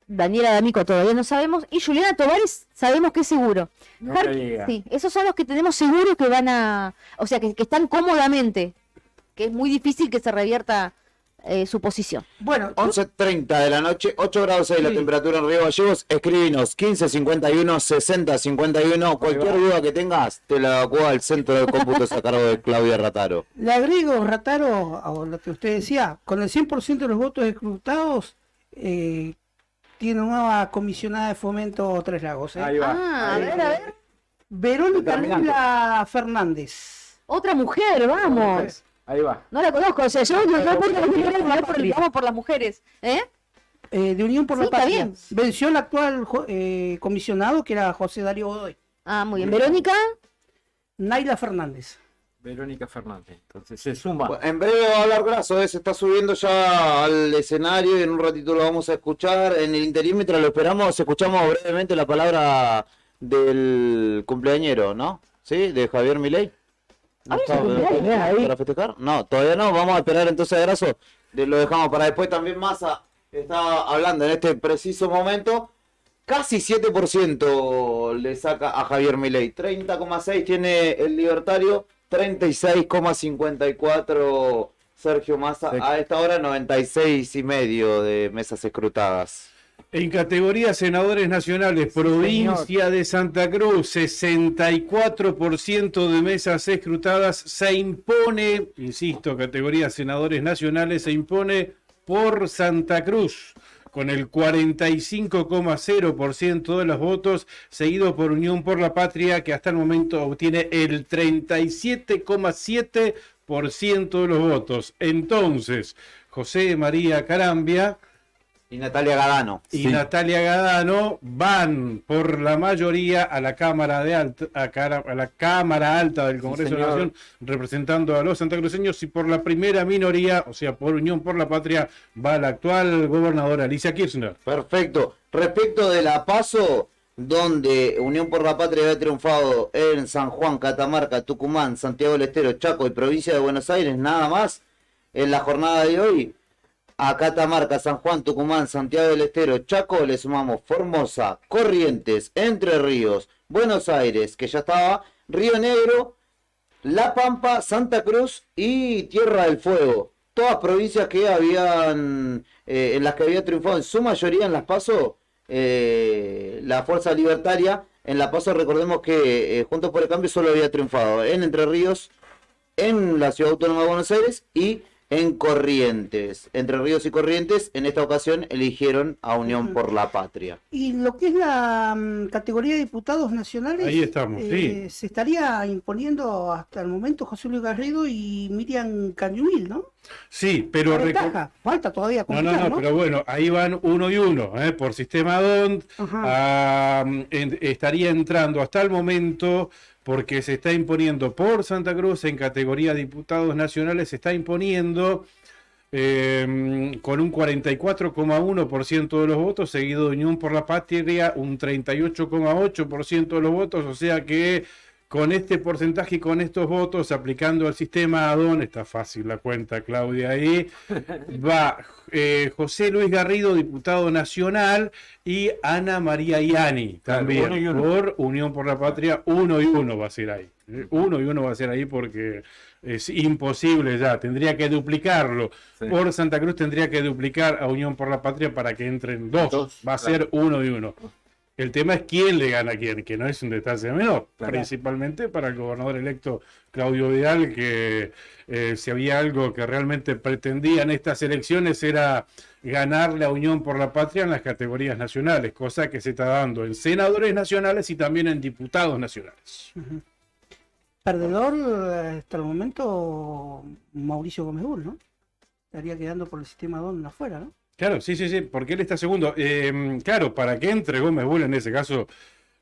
Daniela D'Amico todavía no sabemos, y Juliana Tovares sabemos que es seguro. No me diga. Sí, esos son los que tenemos seguros que van a, o sea, que están cómodamente, que es muy difícil que se revierta su posición. Bueno, 11:30 de la noche, 8 grados 6 la temperatura en Río Gallegos. Escríbenos 1551 6051. Cualquier duda que tengas, te la evacuo al centro de cómputos a cargo de Claudia Rataro. le agrego, Rataro, a lo que usted decía, con el 100% de los votos escrutados, tiene nueva comisionada de fomento Tres Lagos. Ahí va. Ah, a ver. Verónica Terminando. Lula Fernández. Otra mujer, vamos. Ahí va. No la conozco, o sea, yo vamos por las mujeres. De Unión por Sí, la está Patria. bien. Venció al actual comisionado, que era José Darío Godoy. Ah, muy bien. Verónica. Naila Fernández. Verónica Fernández. Entonces se suma. En breve va a hablar Grasso, se está subiendo ya al escenario y en un ratito lo vamos a escuchar. En el interín, mientras lo esperamos, escuchamos brevemente la palabra del cumpleañero, ¿no? ¿Sí? De Javier Milei. ¿No está para festejar? No, todavía no. Vamos a esperar entonces a Grasso. Lo dejamos para después. También Massa está hablando en este preciso momento. Casi 7% le saca a Javier Milei. 30,6 tiene el libertario. 36,54 Sergio Massa. A esta hora 96,5 de mesas escrutadas. En categoría senadores nacionales, provincia de Santa Cruz, 64% de mesas escrutadas, se impone, insisto, categoría senadores nacionales, se impone por Santa Cruz, con el 45,0% de los votos, seguido por Unión por la Patria, que hasta el momento obtiene el 37,7% de los votos. Entonces, José María Carambia y Natalia Gadano. Natalia Gadano van por la mayoría a la Cámara a la Cámara Alta del Congreso de la Nación, representando a los santacruceños, y por la primera minoría, o sea, por Unión por la Patria, va la actual gobernadora Alicia Kirchner. Perfecto. Respecto de la PASO, donde Unión por la Patria había triunfado en San Juan, Catamarca, Tucumán, Santiago del Estero, Chaco y provincia de Buenos Aires, nada más, en la jornada de hoy, a Catamarca, San Juan, Tucumán, Santiago del Estero, Chaco, le sumamos Formosa, Corrientes, Entre Ríos, Buenos Aires, que ya estaba, Río Negro, La Pampa, Santa Cruz y Tierra del Fuego. Todas provincias que habían, en las que había triunfado en su mayoría en las PASO, la Fuerza Libertaria. En la PASO recordemos que Juntos por el Cambio solo había triunfado en Entre Ríos, en la Ciudad Autónoma de Buenos Aires y en Corrientes. Entre Ríos y Corrientes, en esta ocasión eligieron a Unión por la Patria. Y lo que es la categoría de diputados nacionales, Ahí estamos, sí. se estaría imponiendo hasta el momento José Luis Garrido y Miriam Cañumil, ¿no? Sí, pero... Falta todavía No, completar, ¿no? pero bueno, ahí van uno y uno, por sistema DONT. Estaría entrando hasta el momento, porque se está imponiendo por Santa Cruz en categoría de diputados nacionales, se está imponiendo con un 44,1% de los votos, seguido de Unión por la Patria, un 38,8% de los votos, o sea que con este porcentaje y con estos votos, aplicando el sistema ADON, está fácil la cuenta, Claudia, ahí va José Luis Garrido, diputado nacional, y Ana María Ianni, también, uno y uno. por Unión por la Patria, 1 y 1 va a ser ahí. 1 y 1 va a ser ahí porque es imposible ya, tendría que duplicarlo. Sí. Por Santa Cruz tendría que duplicar a Unión por la Patria para que entren dos, va a ser 1 y 1. El tema es quién le gana a quién, que no es un detalle menor, Claro. principalmente para el gobernador electo Claudio Vidal, que si había algo que realmente pretendía en estas elecciones era ganarle a Unión por la Patria en las categorías nacionales, cosa que se está dando en senadores nacionales y también en diputados nacionales. Ujú. Perdedor hasta el momento Mauricio Gómez Bull, ¿no? Estaría quedando por el sistema DON afuera, ¿no? Claro, sí, porque él está segundo. Claro, para que entre Gómez Bull, en ese caso,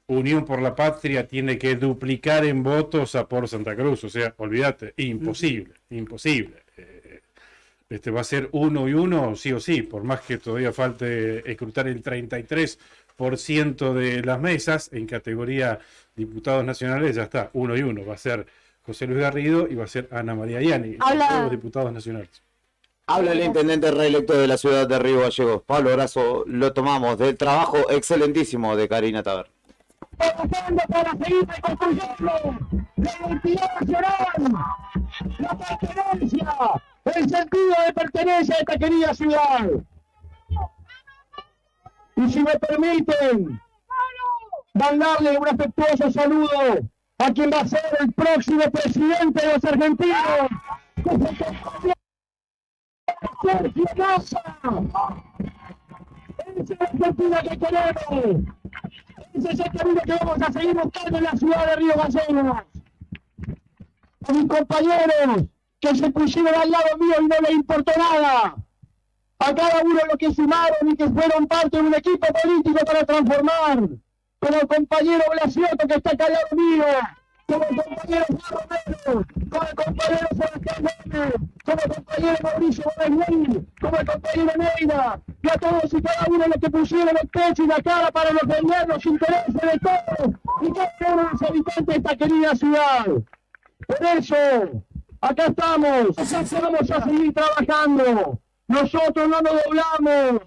Unión por la Patria tiene que duplicar en votos a por Santa Cruz. O sea, olvídate, imposible. Va a ser 1 y 1, sí o sí, por más que todavía falte escrutar el 33% de las mesas en categoría diputados nacionales, ya está, 1 y 1. Va a ser José Luis Garrido y va a ser Ana María Ianni, todos los diputados nacionales. Habla el intendente reelecto de la ciudad de Río Gallegos. Pablo Grasso, lo tomamos del trabajo excelentísimo de Karina Taberna. Trabajando para seguir reconstruyendo la identidad nacional, la pertenencia, el sentido de pertenencia de esta querida ciudad. Y si me permiten, mandarle un afectuoso saludo a quien va a ser el próximo presidente de los argentinos, Sergio Massa. Esa es la Argentina que queremos. Ese es el camino que vamos a seguir buscando en la ciudad de Río Gallegos. A mis compañeros que se pusieron al lado mío y no les importó nada. A cada uno de los que sumaron y que fueron parte de un equipo político para transformar. Como el compañero Blasioto que está acá al lado mío. Como el compañero Juan Romero. Como el compañero Sebastián Gómez. Como el compañero Mauricio Gómez, como el compañero Neira. Y a todos y cada uno de los que pusieron el pecho y la cara para defender los intereses de todos y cada uno de los habitantes de esta querida ciudad. Por eso, acá estamos, vamos a seguir trabajando. Nosotros no nos doblamos,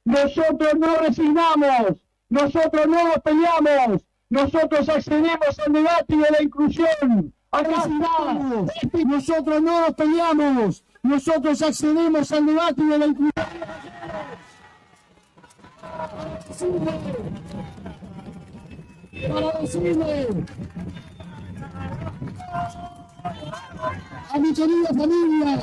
nosotros no resignamos, nosotros no nos peleamos, nosotros accedemos al debate y a la inclusión. Acá estamos, nosotros no nos peleamos, nosotros accedemos al debate y a la inclusión. Para decirle a mi querida familia,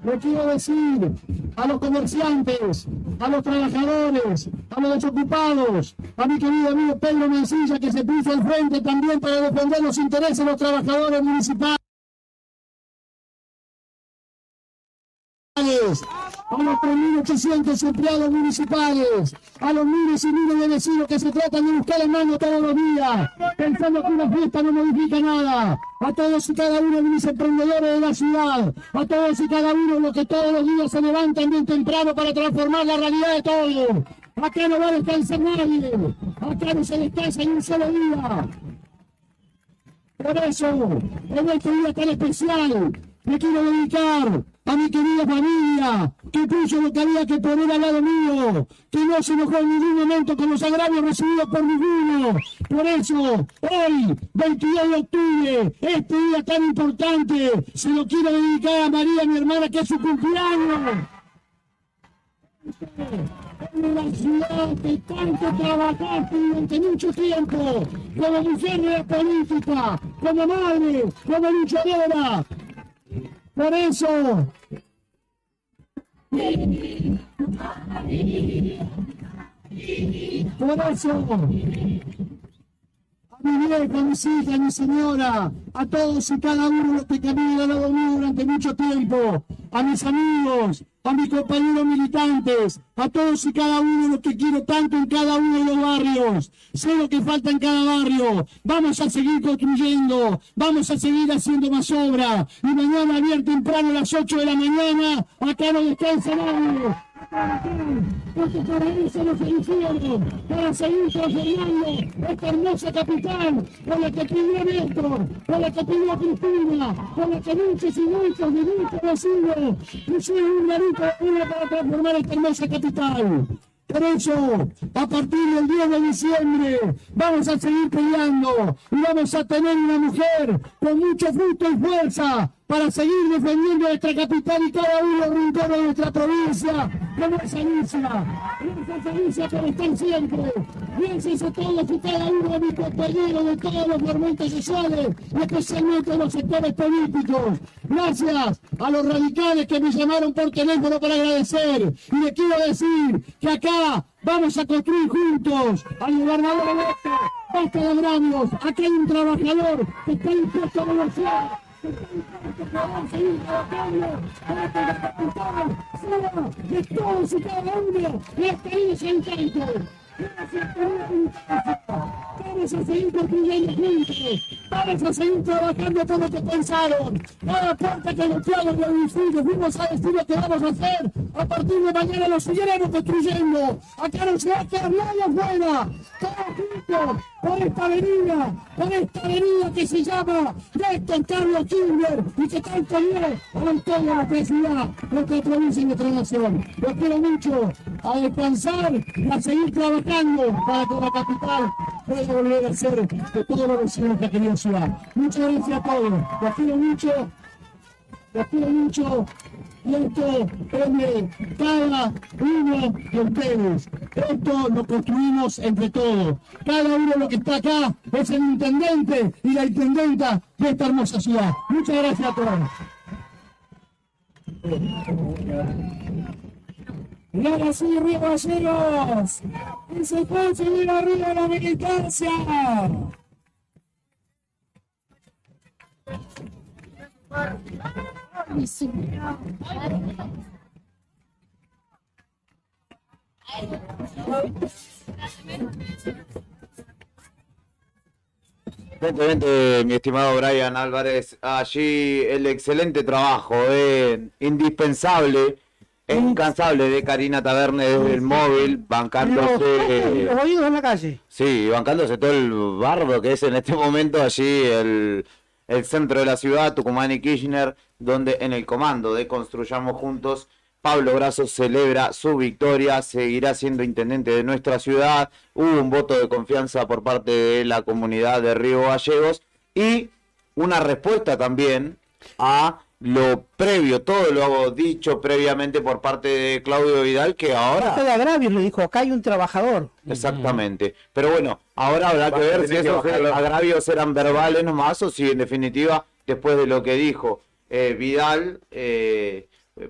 le quiero decir a los comerciantes, a los trabajadores, a los desocupados, a mi querido amigo Pedro Mancilla, que se puso al frente también para defender los intereses de los trabajadores municipales. A los 3.800 empleados municipales, a los miles y miles de vecinos que se tratan de buscar el mano todos los días, pensando que una fiesta no modifica nada, a todos y cada uno de mis emprendedores de la ciudad, a todos y cada uno de los que todos los días se levantan bien temprano para transformar la realidad de todos. Acá no va a descansar nadie, acá no se descansa ni un solo día. Por eso, en este día tan especial, me quiero dedicar a mi querida familia, que puso lo que había que poner al lado mío, que no se enojó en ningún momento con los agravios recibidos por ninguno. Por eso, hoy, 22 de octubre, este día tan importante, se lo quiero dedicar a María, mi hermana, que es su cumpleaños. En la ciudad que tanto trabajaste durante mucho tiempo, como mujer de la política, como madre, como luchadora. Por eso, a mi vieja, a mis hijas, a mi señora, a todos y cada uno de los que caminan al lado mío durante mucho tiempo, a mis amigos, a mis compañeros militantes, a todos y cada uno de los que quiero tanto en cada uno de los barrios. Sé lo que falta en cada barrio. Vamos a seguir construyendo, vamos a seguir haciendo más obra. Y mañana bien temprano a las 8 de la mañana, acá no descansa nadie. porque para eso nos eligieron, para seguir transformando esta hermosa capital, con la que pidió Néstor, con la que pidió Cristina, con la que muchos y muchos vecinos pusieron un granito de arena para transformar esta hermosa capital. Por eso, a partir del 10 de diciembre, vamos a seguir peleando y vamos a tener una mujer con mucho fruto y fuerza para seguir defendiendo nuestra capital y cada uno de los rincones de nuestra provincia, como es Alicia. Gracias, Alicia, por estar siempre. Gracias a todos y cada uno de mis compañeros de todos los movimientos sociales y especialmente a los sectores políticos. Gracias a los radicales que me llamaron por teléfono para agradecer. Y les quiero decir que acá vamos a construir juntos al gobernador electo. Basta de agravios. Acá hay un trabajador que está dispuesto a negociar. Podemos seguir trabajando para que la capital sea de todos y cada uno de los países habitantes. Gracias por la invitación. Vamos a seguir construyendo juntos. Vamos a seguir trabajando por lo que pensaron. Cada puerta que golpearon los edificios, fuimos a decir lo que vamos a hacer. A partir de mañana lo seguiremos construyendo. Acá no se va a quedar nadie afuera. Todos juntos por esta avenida que se llama Néstor Carlos Kirchner y que tanto dio a Antonio la felicidad, nuestra provincia y nuestra nación. Los quiero mucho, a descansar y a seguir trabajando para que la capital pueda volver a ser de todos los vecinos de esta querida ciudad. Muchas gracias a todos, los quiero mucho y esto es de cada uno de ustedes. Esto lo construimos entre todos. Cada uno de los que está acá es el intendente y la intendenta de esta hermosa ciudad. Muchas gracias a todos. Y ahora sí, Río Gallegos, y se puede seguir arriba de la militancia. Ay, sí. Evidentemente, mi estimado Brian Álvarez, allí el excelente trabajo, indispensable e incansable de Karina Taverne desde el móvil, bancándose... Los oídos en la calle. Sí, bancándose todo el barro que es en este momento allí el centro de la ciudad, Tucumán y Kirchner, donde en el comando de Construyamos Juntos, Pablo Grasso celebra su victoria, seguirá siendo intendente de nuestra ciudad. Hubo un voto de confianza por parte de la comunidad de Río Gallegos y una respuesta también a lo previo, todo lo dicho previamente por parte de Claudio Vidal, que ahora... Basta de agravios, le dijo, acá hay un trabajador. Exactamente. Pero bueno, ahora habrá que ver si esos agravios eran verbales nomás o si en definitiva, después de lo que dijo Vidal,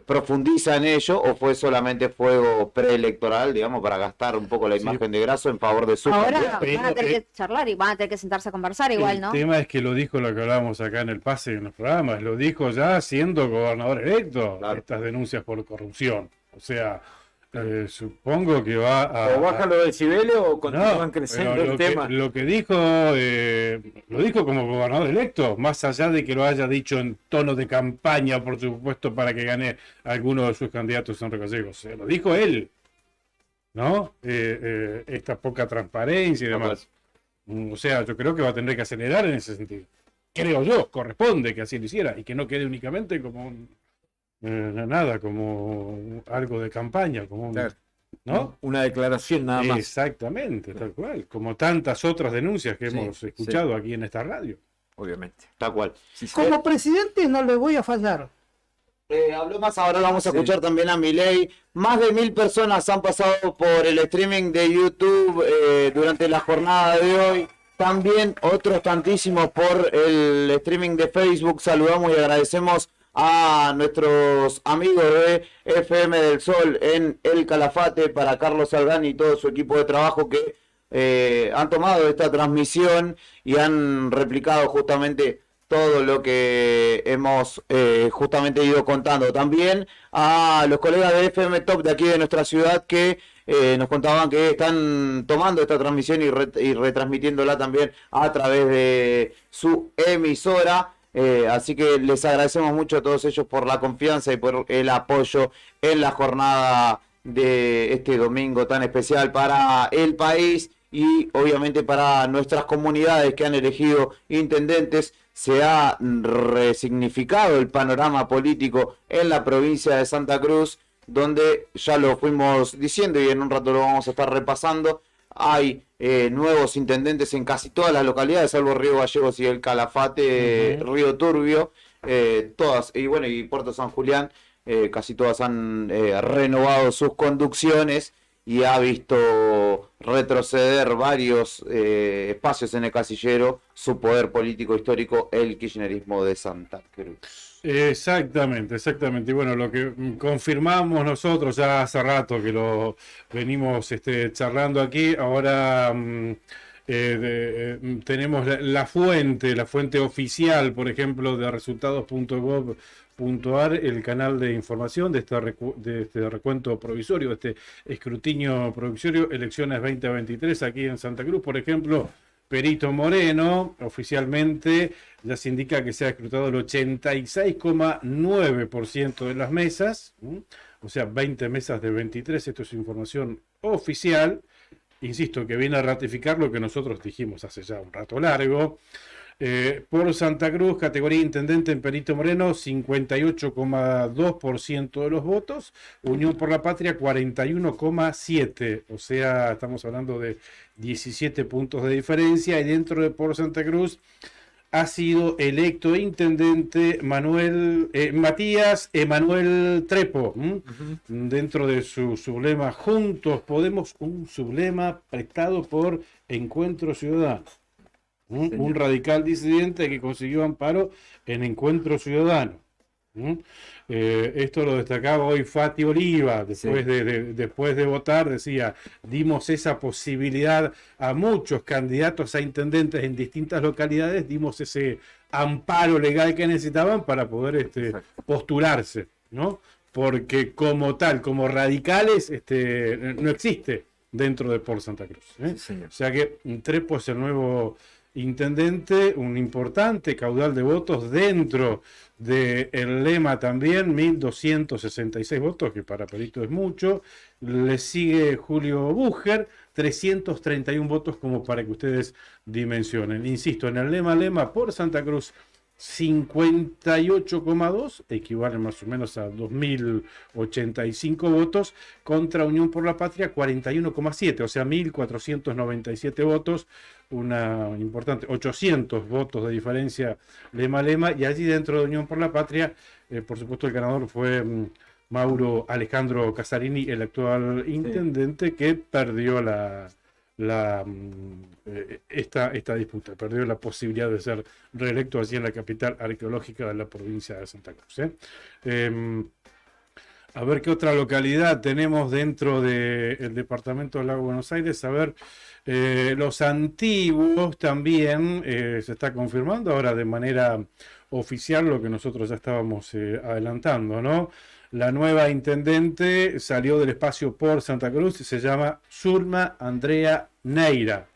profundiza en ello o fue solamente fuego preelectoral, digamos, para gastar un poco la imagen de Grasso en favor de su Ahora candidato. van a tener que charlar y van a tener que sentarse a conversar igual, ¿no? El tema es que lo dijo lo que hablábamos acá en el pase en los programas, lo dijo ya siendo gobernador electo, estas denuncias por corrupción. O sea, supongo que va a... ¿O bajan los decibeles o continúan creciendo el tema? Lo que dijo, lo dijo como gobernador electo, más allá de que lo haya dicho en tono de campaña, por supuesto, para que gane alguno de sus candidatos en Río Gallegos. Lo dijo él, ¿no? Esta poca transparencia y demás. O sea, yo creo que va a tener que acelerar en ese sentido. Creo yo, corresponde que así lo hiciera y que no quede únicamente como nada, como algo de campaña, como ¿no? Una declaración nada más. Exactamente, tal cual, como tantas otras denuncias que hemos escuchado aquí en esta radio. Obviamente. Tal cual. Como presidente no le voy a fallar. Habló más, ahora vamos a escuchar también a Milei. Más de 1000 personas han pasado por el streaming de YouTube durante la jornada de hoy. También otros tantísimos por el streaming de Facebook. Saludamos y agradecemos a nuestros amigos de FM del Sol en El Calafate, para Carlos Salgani y todo su equipo de trabajo que han tomado esta transmisión y han replicado justamente todo lo que hemos justamente ido contando. También a los colegas de FM Top de aquí de nuestra ciudad que nos contaban que están tomando esta transmisión y retransmitiéndola también a través de su emisora. Así que les agradecemos mucho a todos ellos por la confianza y por el apoyo en la jornada de este domingo tan especial para el país y obviamente para nuestras comunidades que han elegido intendentes. Se ha resignificado el panorama político en la provincia de Santa Cruz, donde ya lo fuimos diciendo y en un rato lo vamos a estar repasando. Hay nuevos intendentes en casi todas las localidades, salvo Río Gallegos y el Calafate, Río Turbio, todas, y bueno, y Puerto San Julián, casi todas han renovado sus conducciones y ha visto retroceder varios espacios en el casillero su poder político histórico, el kirchnerismo de Santa Cruz. Exactamente. Y bueno, lo que confirmamos nosotros ya hace rato que lo venimos charlando aquí, ahora tenemos la fuente oficial, por ejemplo, de resultados.gov.ar, el canal de información de este recuento provisorio, este escrutinio provisorio, elecciones 2023 aquí en Santa Cruz, por ejemplo. Perito Moreno, oficialmente ya se indica que se ha escrutado el 86,9% de las mesas, o sea, 20 mesas de 23, esto es información oficial, insisto, que viene a ratificar lo que nosotros dijimos hace ya un rato largo. Por Santa Cruz, categoría intendente en Perito Moreno, 58,2% de los votos, Unión por la Patria 41,7%, o sea, estamos hablando de 17 puntos de diferencia, y dentro de Por Santa Cruz ha sido electo intendente Matías Emanuel Trepo, dentro de su sublema Juntos Podemos, un sublema prestado por Encuentro Ciudadano. Un radical disidente que consiguió amparo en Encuentro Ciudadano. Esto lo destacaba hoy Fati Oliva, después de votar, decía, dimos esa posibilidad a muchos candidatos a intendentes en distintas localidades, dimos ese amparo legal que necesitaban para poder postularse, ¿no? Porque como tal, como radicales, no existe dentro de Por Santa Cruz. O sea que Trepo es el nuevo intendente, un importante caudal de votos dentro del lema también, 1.266 votos, que para Perito es mucho. Le sigue Julio Búger, 331 votos, como para que ustedes dimensionen. Insisto, en el lema Por Santa Cruz, 58,2, equivale más o menos a 2.085 votos, contra Unión por la Patria 41,7, o sea 1.497 votos, una importante, 800 votos de diferencia lema, y allí dentro de Unión por la Patria, por supuesto el ganador fue Mauro Alejandro Casarini, el actual intendente, que perdió esta disputa, perdió la posibilidad de ser reelecto allí en la capital arqueológica de la provincia de Santa Cruz. A ver qué otra localidad tenemos dentro del departamento del Lago Buenos Aires. A ver, los antiguos también se está confirmando ahora de manera oficial lo que nosotros ya estábamos adelantando, ¿no? La nueva intendente salió del espacio Por Santa Cruz y se llama Zulma Andrea Neira.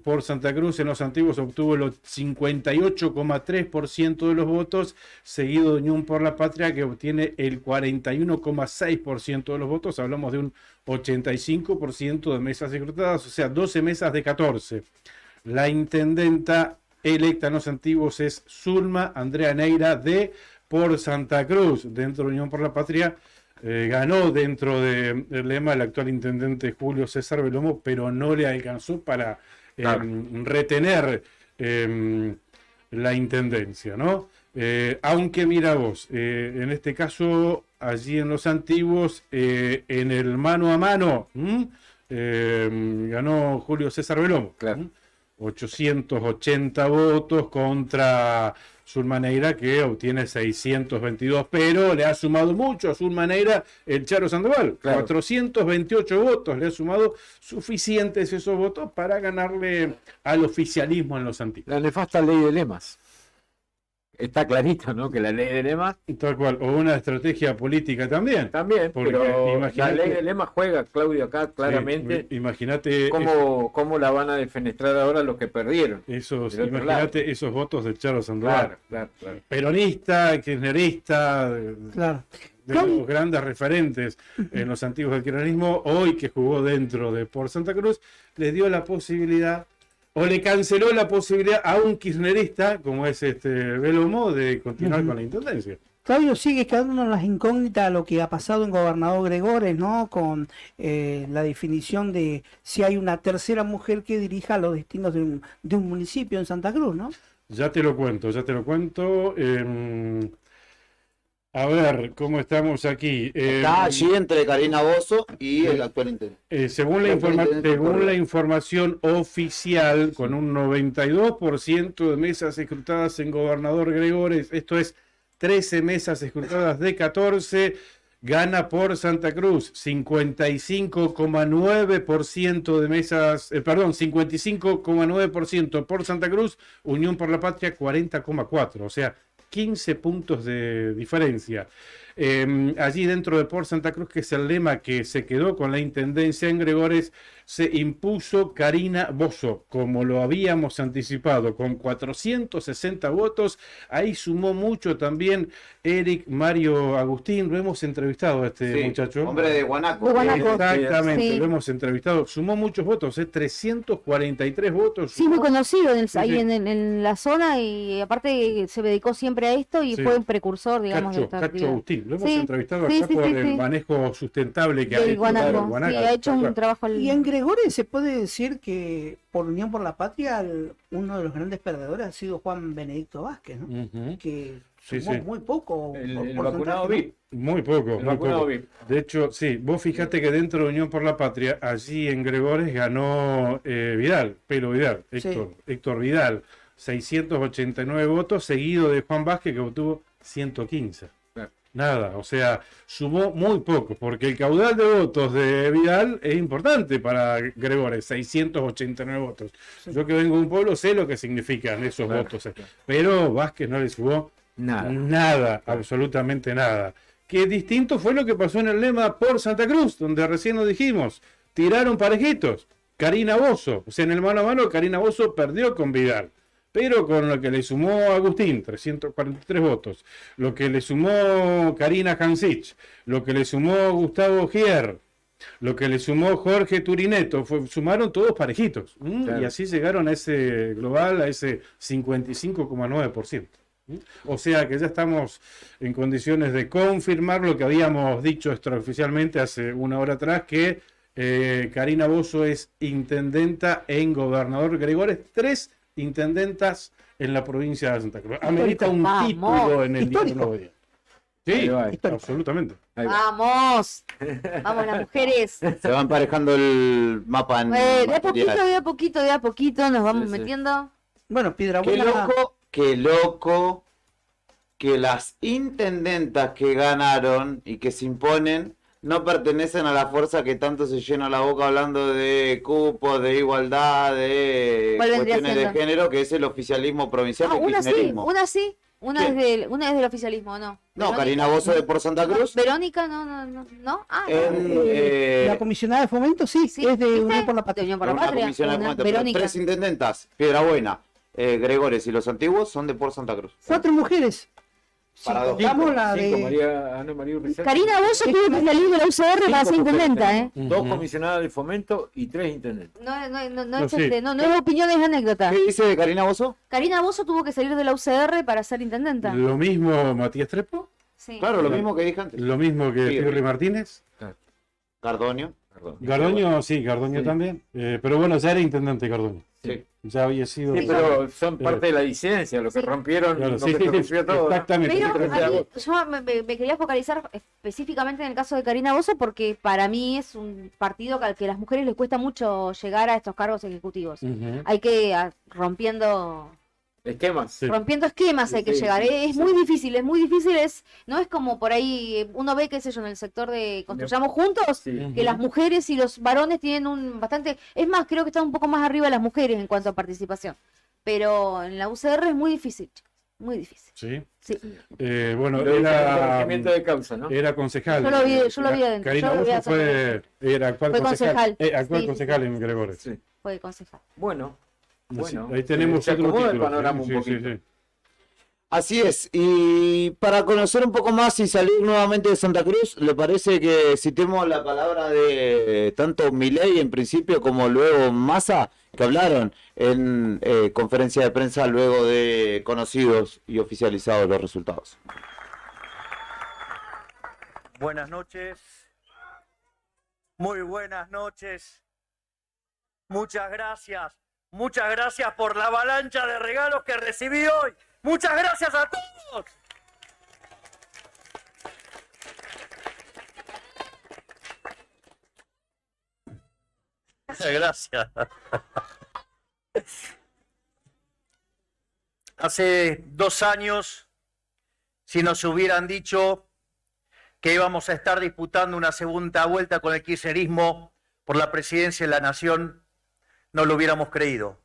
Por Santa Cruz en los antiguos obtuvo el 58,3% de los votos, seguido de Unión por la Patria, que obtiene el 41,6% de los votos. Hablamos de un 85% de mesas escrutadas, o sea, 12 mesas de 14. La intendenta electa en los antiguos es Zulma Andrea Neira de Por Santa Cruz. Dentro de Unión por la Patria ganó dentro del lema el actual intendente Julio César Belomo, pero no le alcanzó para retener la intendencia, ¿no? Aunque mira vos, en este caso, allí en los antiguos, en el mano a mano, ganó Julio César Belomo. 880 votos contra Zulma Neira, que obtiene 622, pero le ha sumado mucho a Zulma Neira el Charo Sandoval. 428 votos le ha sumado, suficientes esos votos para ganarle al oficialismo en los antiguos. La nefasta ley de lemas. Está clarito, ¿no? Que la ley de lemas... Tal cual, o una estrategia política también. También, pero la ley de lemas juega, Claudio, acá claramente. Sí, imagínate cómo la van a defenestrar ahora los que perdieron. Imagínate esos votos del Charo Sandoval. Claro. Peronista, kirchnerista. Claro. de los grandes referentes en los antiguos del kirchnerismo, hoy que jugó dentro de por Santa Cruz, le dio la posibilidad, o le canceló la posibilidad a un kirchnerista, como es Belomo, de continuar con la intendencia. Claudio, sigue quedándonos las incógnitas lo que ha pasado en Gobernador Gregores, ¿no? Con la definición de si hay una tercera mujer que dirija los destinos de un municipio en Santa Cruz, ¿no? Ya te lo cuento. A ver, ¿cómo estamos aquí? Está allí entre Karina Bozo y el actual intendente. Según la información oficial, con un 92% de mesas escrutadas en Gobernador Gregores, esto es 13 mesas escrutadas de 14, gana por Santa Cruz 55,9% de mesas, 55,9% por Santa Cruz, Unión por la Patria 40,4%, o sea, 15 puntos de diferencia. Allí dentro de Por Santa Cruz, que es el lema que se quedó con la intendencia en Gregores, se impuso Karina Bozo, como lo habíamos anticipado, con 460 votos. Ahí sumó mucho también Eric Mario Agustín, lo hemos entrevistado a este muchacho. Hombre de Guanaco. Exactamente, Sí. lo hemos entrevistado. Sumó muchos votos, 343 votos. Sí, muy conocido Sí, ahí sí. En la zona y aparte se dedicó siempre a esto y Sí. fue un precursor, digamos, de esta Cacho actividad. Agustín, lo hemos Sí, entrevistado sí, acá sí, por sí, el sí. manejo sustentable que ha Del hecho. Guanaco, Claro, Guanaco, sí, ha hecho un claro. trabajo. Y en Gregores se puede decir que por Unión por la Patria uno de los grandes perdedores ha sido Juan Benedicto Vázquez, ¿no? Ujú. Que Sí, sumó sí. muy poco El porcentaje, vacunado ¿no? VIP. Muy poco, El muy vacunado poco. VIP. De hecho, sí, vos fijate que dentro de Unión por la Patria, allí en Gregores ganó Vidal, Héctor Vidal, 689 votos, seguido de Juan Vázquez, que obtuvo 115. Nada, o sea, sumó muy poco, porque el caudal de votos de Vidal es importante para Gregores, 689 votos. Yo que vengo de un pueblo sé lo que significan esos votos, pero Vázquez no le sumó nada, absolutamente nada. Que distinto fue lo que pasó en el lema por Santa Cruz, donde recién lo dijimos, tiraron parejitos. Karina Bozo, o sea, en el mano a mano, Karina Bozo perdió con Vidal. Pero con lo que le sumó Agustín, 343 votos, lo que le sumó Karina Hansich, lo que le sumó Gustavo Gier, lo que le sumó Jorge Turineto, sumaron todos parejitos. Claro. Y así llegaron a ese global, a ese 55,9%. O sea que ya estamos en condiciones de confirmar lo que habíamos dicho extraoficialmente hace una hora atrás, que Karina Bozo es intendenta en Gobernador Gregores, 3 intendentas en la provincia de Santa Cruz. Amerita un título en el diario Nuevo Día. Sí, absolutamente. Vamos, vamos las mujeres. Se va emparejando el mapa en De a poquito nos vamos metiendo. Bueno, Piedra Qué loco que las intendentas que ganaron y que se imponen no pertenecen a la fuerza que tanto se llena la boca hablando de cupos, de igualdad, de ¿Cuál vendría cuestiones de siendo? género, que es el oficialismo provincial, el Una sí, kirchnerismo. una sí. Una es del oficialismo, ¿no? No, Karina Bozo de por Santa Cruz. Verónica, no. Ah, La comisionada de fomento sí, es de Unión por la Patria. Unión por la Una Patria. comisión de Una- fomento, pero Verónica. 3 intendentas, Piedrabuena, Gregores y los antiguos son de por Santa Cruz. 4 mujeres. Si Paradójico. contamos la Cinco, de... Ana María Urrizar. Karina Bozo tuvo que salir de la UCR para ser intendenta, ¿eh? 2 comisionadas de fomento y 3 intendentes. No No, es, sí. no es opinión, es anécdota. ¿Qué dice de Karina Bozo? Karina Bozo tuvo que salir de la UCR para ser intendenta. Lo mismo Matías Trepo. Sí. Claro, lo mismo que dije antes. Lo mismo que Sí, Pirri Martínez. Gardoño. Gardoño, sí, Gardoño también. Pero bueno, ya era intendente Gardoño. Sí. Ya había sido. Sí, pero son parte de la disidencia, lo que rompieron, Claro, lo sí, que se rompió todo. exactamente. Pero Sí, a mí, yo me quería focalizar específicamente en el caso de Karina Bozo porque para mí es un partido al que a las mujeres les cuesta mucho llegar a estos cargos ejecutivos. Ujú. Hay que rompiendo Esquemas. esquemas hay que Sí, llegar. sí, Es muy difícil, no es como por ahí uno ve, qué sé yo, en el sector de Construyamos Juntos, que las mujeres y los varones tienen un bastante, es más, creo que están un poco más arriba las mujeres en cuanto a participación. Pero en la UCR es muy difícil, chicos, muy difícil. Sí. Sí. Bueno, Lo dice era. el conocimiento de causa, ¿no? Era concejal. Yo lo vi adentro, Karina yo lo vi Bozo era actual Fue concejal. concejal. Actual Sí, concejal en Gregores. Fue concejal. Bueno, Ahí tenemos se otro acomoda el título. panorama Sí, un sí, poquito. sí. Así es, y para conocer un poco más y salir nuevamente de Santa Cruz, ¿le parece que citemos la palabra de tanto Milei en principio como luego Massa, que hablaron en conferencia de prensa luego de conocidos y oficializados los resultados? Buenas noches, muy buenas noches, muchas gracias por la avalancha de regalos que recibí hoy. Muchas gracias a todos. Gracias. Hace 2 años, si nos hubieran dicho que íbamos a estar disputando una segunda vuelta con el kirchnerismo por la presidencia de la Nación, no lo hubiéramos creído.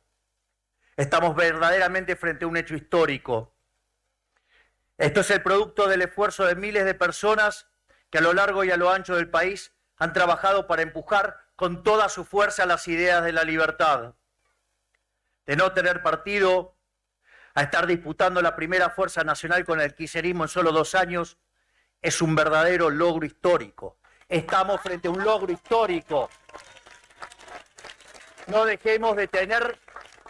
Estamos verdaderamente frente a un hecho histórico. Esto es el producto del esfuerzo de miles de personas que a lo largo y a lo ancho del país han trabajado para empujar con toda su fuerza las ideas de la libertad. De no tener partido, a estar disputando la primera fuerza nacional con el kirchnerismo en solo 2 años, es un verdadero logro histórico. Estamos frente a un logro histórico. No dejemos de tener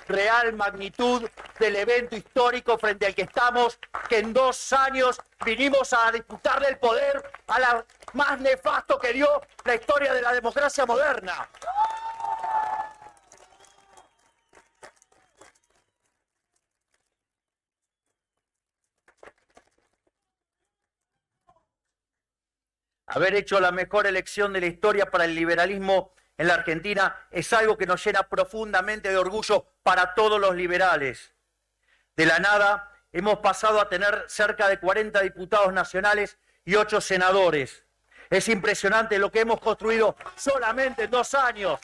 real magnitud del evento histórico frente al que estamos, que en 2 años vinimos a disputarle el poder a la más nefasto que dio la historia de la democracia moderna. Haber hecho la mejor elección de la historia para el liberalismo en la Argentina es algo que nos llena profundamente de orgullo para todos los liberales. De la nada hemos pasado a tener cerca de 40 diputados nacionales y 8 senadores. Es impresionante lo que hemos construido solamente en 2 años.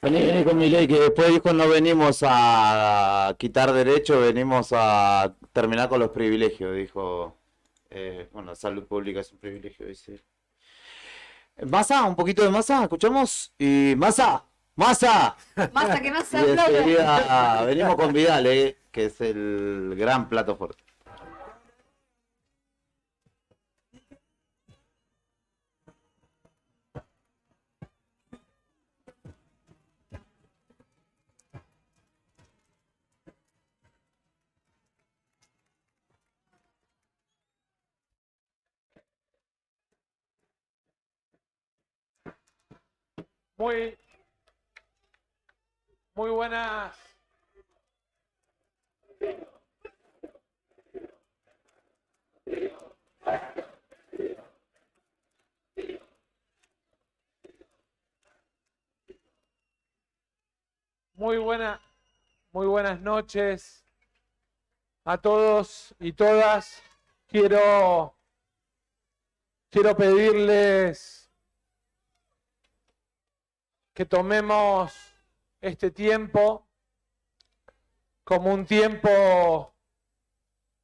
Vení con Milei, que después dijo no venimos a quitar derechos, venimos a terminar con los privilegios, dijo. Bueno, la salud pública es un privilegio, dice. Massa, un poquito de Massa, escuchamos. Y Massa. Massa, que no se habla. Venimos con Vidal, que es el gran plato fuerte. Muy buenas. Muy buenas noches a todos y todas. Quiero pedirles que tomemos este tiempo como un tiempo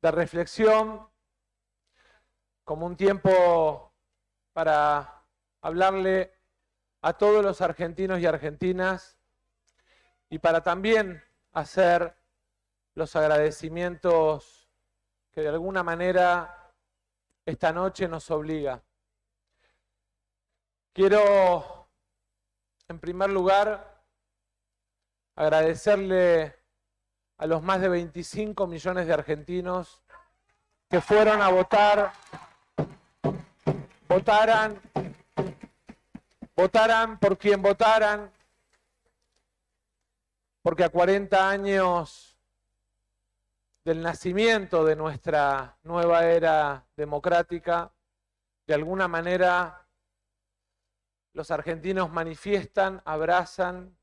de reflexión, como un tiempo para hablarle a todos los argentinos y argentinas y para también hacer los agradecimientos que de alguna manera esta noche nos obliga. Quiero, en primer lugar, agradecerle a los más de 25 millones de argentinos que fueron a votaran por quien votaran, porque a 40 años del nacimiento de nuestra nueva era democrática, de alguna manera los argentinos manifiestan, abrazan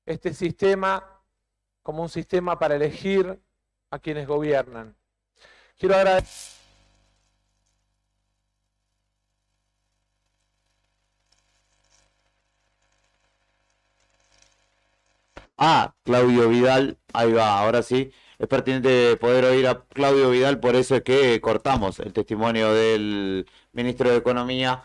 este sistema como un sistema para elegir a quienes gobiernan. Quiero agradecer. Claudio Vidal, ahí va, ahora sí. Es pertinente poder oír a Claudio Vidal, por eso es que cortamos el testimonio del ministro de Economía,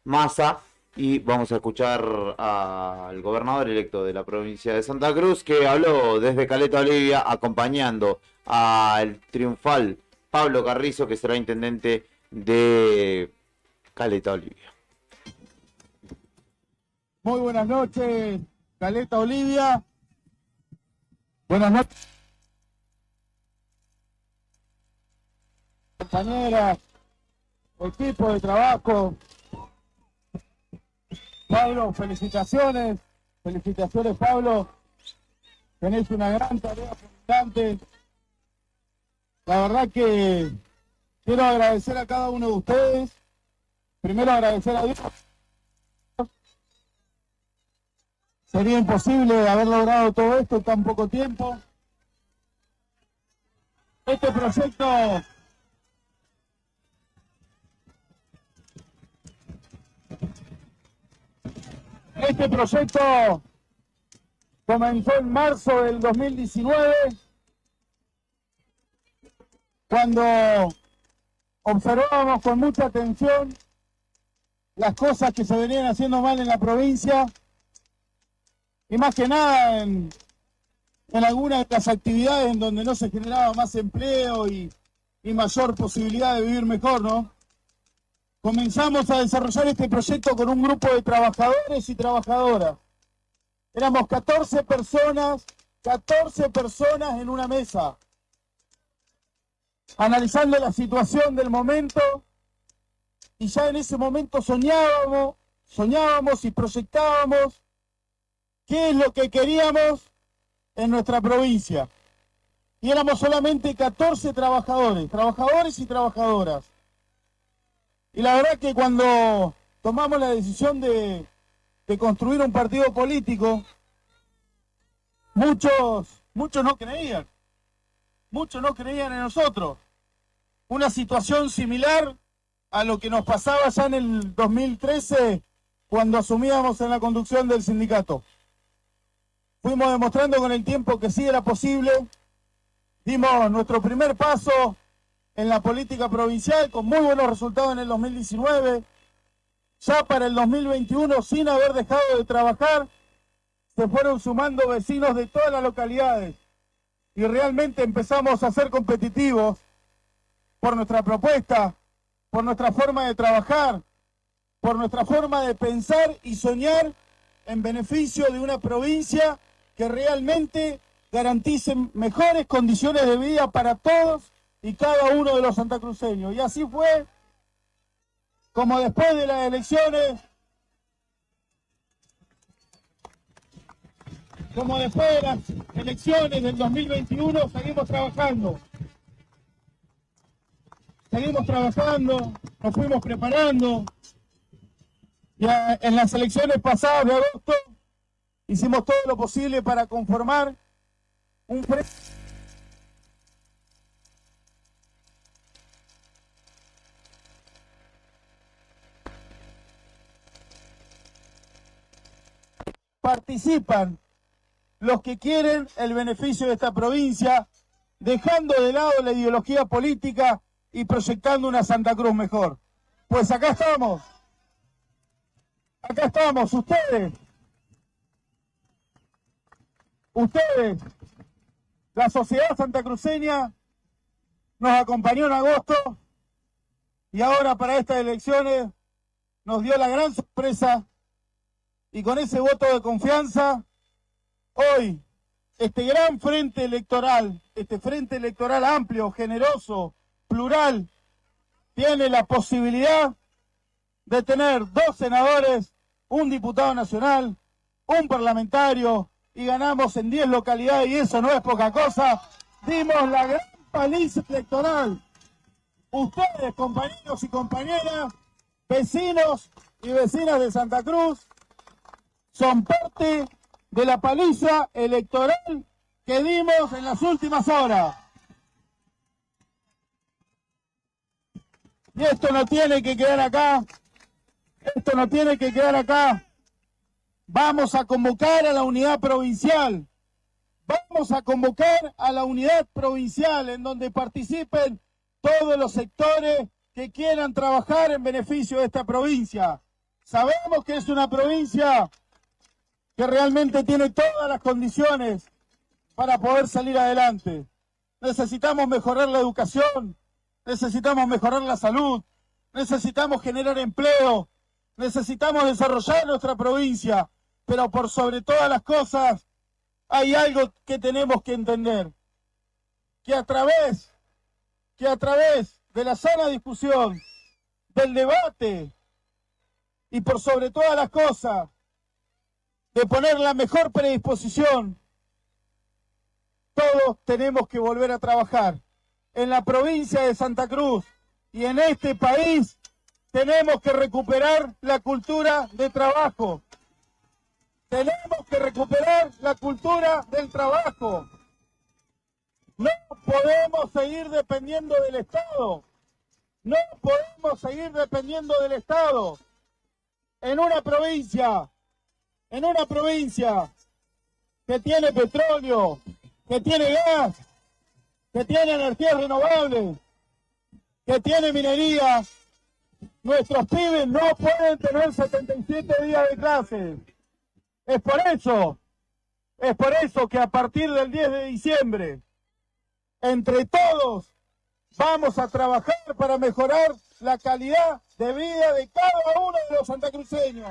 Massa, Y vamos a escuchar al gobernador electo de la provincia de Santa Cruz, que habló desde Caleta Olivia, acompañando al triunfal Pablo Carrizo, que será intendente de Caleta Olivia. Muy buenas noches, Caleta Olivia. Buenas noches, compañeras, equipo de trabajo. Pablo, felicitaciones. Felicitaciones, Pablo. Tenés una gran tarea por delante. La verdad que quiero agradecer a cada uno de ustedes. Primero agradecer a Dios. Sería imposible haber logrado todo esto en tan poco tiempo. Este proyecto comenzó en marzo del 2019, cuando observábamos con mucha atención las cosas que se venían haciendo mal en la provincia, y más que nada en algunas de las actividades en donde no se generaba más empleo y mayor posibilidad de vivir mejor, ¿no? Comenzamos a desarrollar este proyecto con un grupo de trabajadores y trabajadoras. Éramos 14 personas en una mesa, analizando la situación del momento, y ya en ese momento soñábamos y proyectábamos qué es lo que queríamos en nuestra provincia. Y éramos solamente 14 trabajadores y trabajadoras. Y la verdad que cuando tomamos la decisión de construir un partido político, muchos no creían. Muchos no creían en nosotros. Una situación similar a lo que nos pasaba ya en el 2013, cuando asumíamos en la conducción del sindicato. Fuimos demostrando con el tiempo que sí era posible. Dimos nuestro primer paso en la política provincial con muy buenos resultados en el 2019. Ya para el 2021, sin haber dejado de trabajar, se fueron sumando vecinos de todas las localidades y realmente empezamos a ser competitivos por nuestra propuesta, por nuestra forma de trabajar, por nuestra forma de pensar y soñar en beneficio de una provincia que realmente garantice mejores condiciones de vida para todos y cada uno de los santacruceños. Y así fue como después de las elecciones, del 2021, seguimos trabajando, nos fuimos preparando. Ya en las elecciones pasadas de agosto hicimos todo lo posible para conformar un frente participan los que quieren el beneficio de esta provincia, dejando de lado la ideología política y proyectando una Santa Cruz mejor. Pues acá estamos, ustedes, la sociedad santacruceña nos acompañó en agosto y ahora para estas elecciones nos dio la gran sorpresa, y con ese voto de confianza, hoy este gran frente electoral, este frente electoral amplio, generoso, plural, tiene la posibilidad de tener 2 senadores, un diputado nacional, un parlamentario, y ganamos en 10 localidades, y eso no es poca cosa. Dimos la gran paliza electoral. Ustedes, compañeros y compañeras, vecinos y vecinas de Santa Cruz, son parte de la paliza electoral que dimos en las últimas horas. Y esto no tiene que quedar acá. Vamos a convocar a la unidad provincial. En donde participen todos los sectores que quieran trabajar en beneficio de esta provincia. Sabemos que es una provincia que realmente tiene todas las condiciones para poder salir adelante. Necesitamos mejorar la educación, necesitamos mejorar la salud, necesitamos generar empleo, necesitamos desarrollar nuestra provincia, pero por sobre todas las cosas hay algo que tenemos que entender, que a través de la sana discusión, del debate y por sobre todas las cosas, de poner la mejor predisposición, todos tenemos que volver a trabajar. En la provincia de Santa Cruz y en este país tenemos que recuperar la cultura de trabajo. Tenemos que recuperar la cultura del trabajo. No podemos seguir dependiendo del Estado. No podemos seguir dependiendo del Estado. En una provincia que tiene petróleo, que tiene gas, que tiene energías renovables, que tiene minería, nuestros pibes no pueden tener 77 días de clase. Es por eso que a partir del 10 de diciembre, entre todos, vamos a trabajar para mejorar la calidad de vida de cada uno de los santacruceños.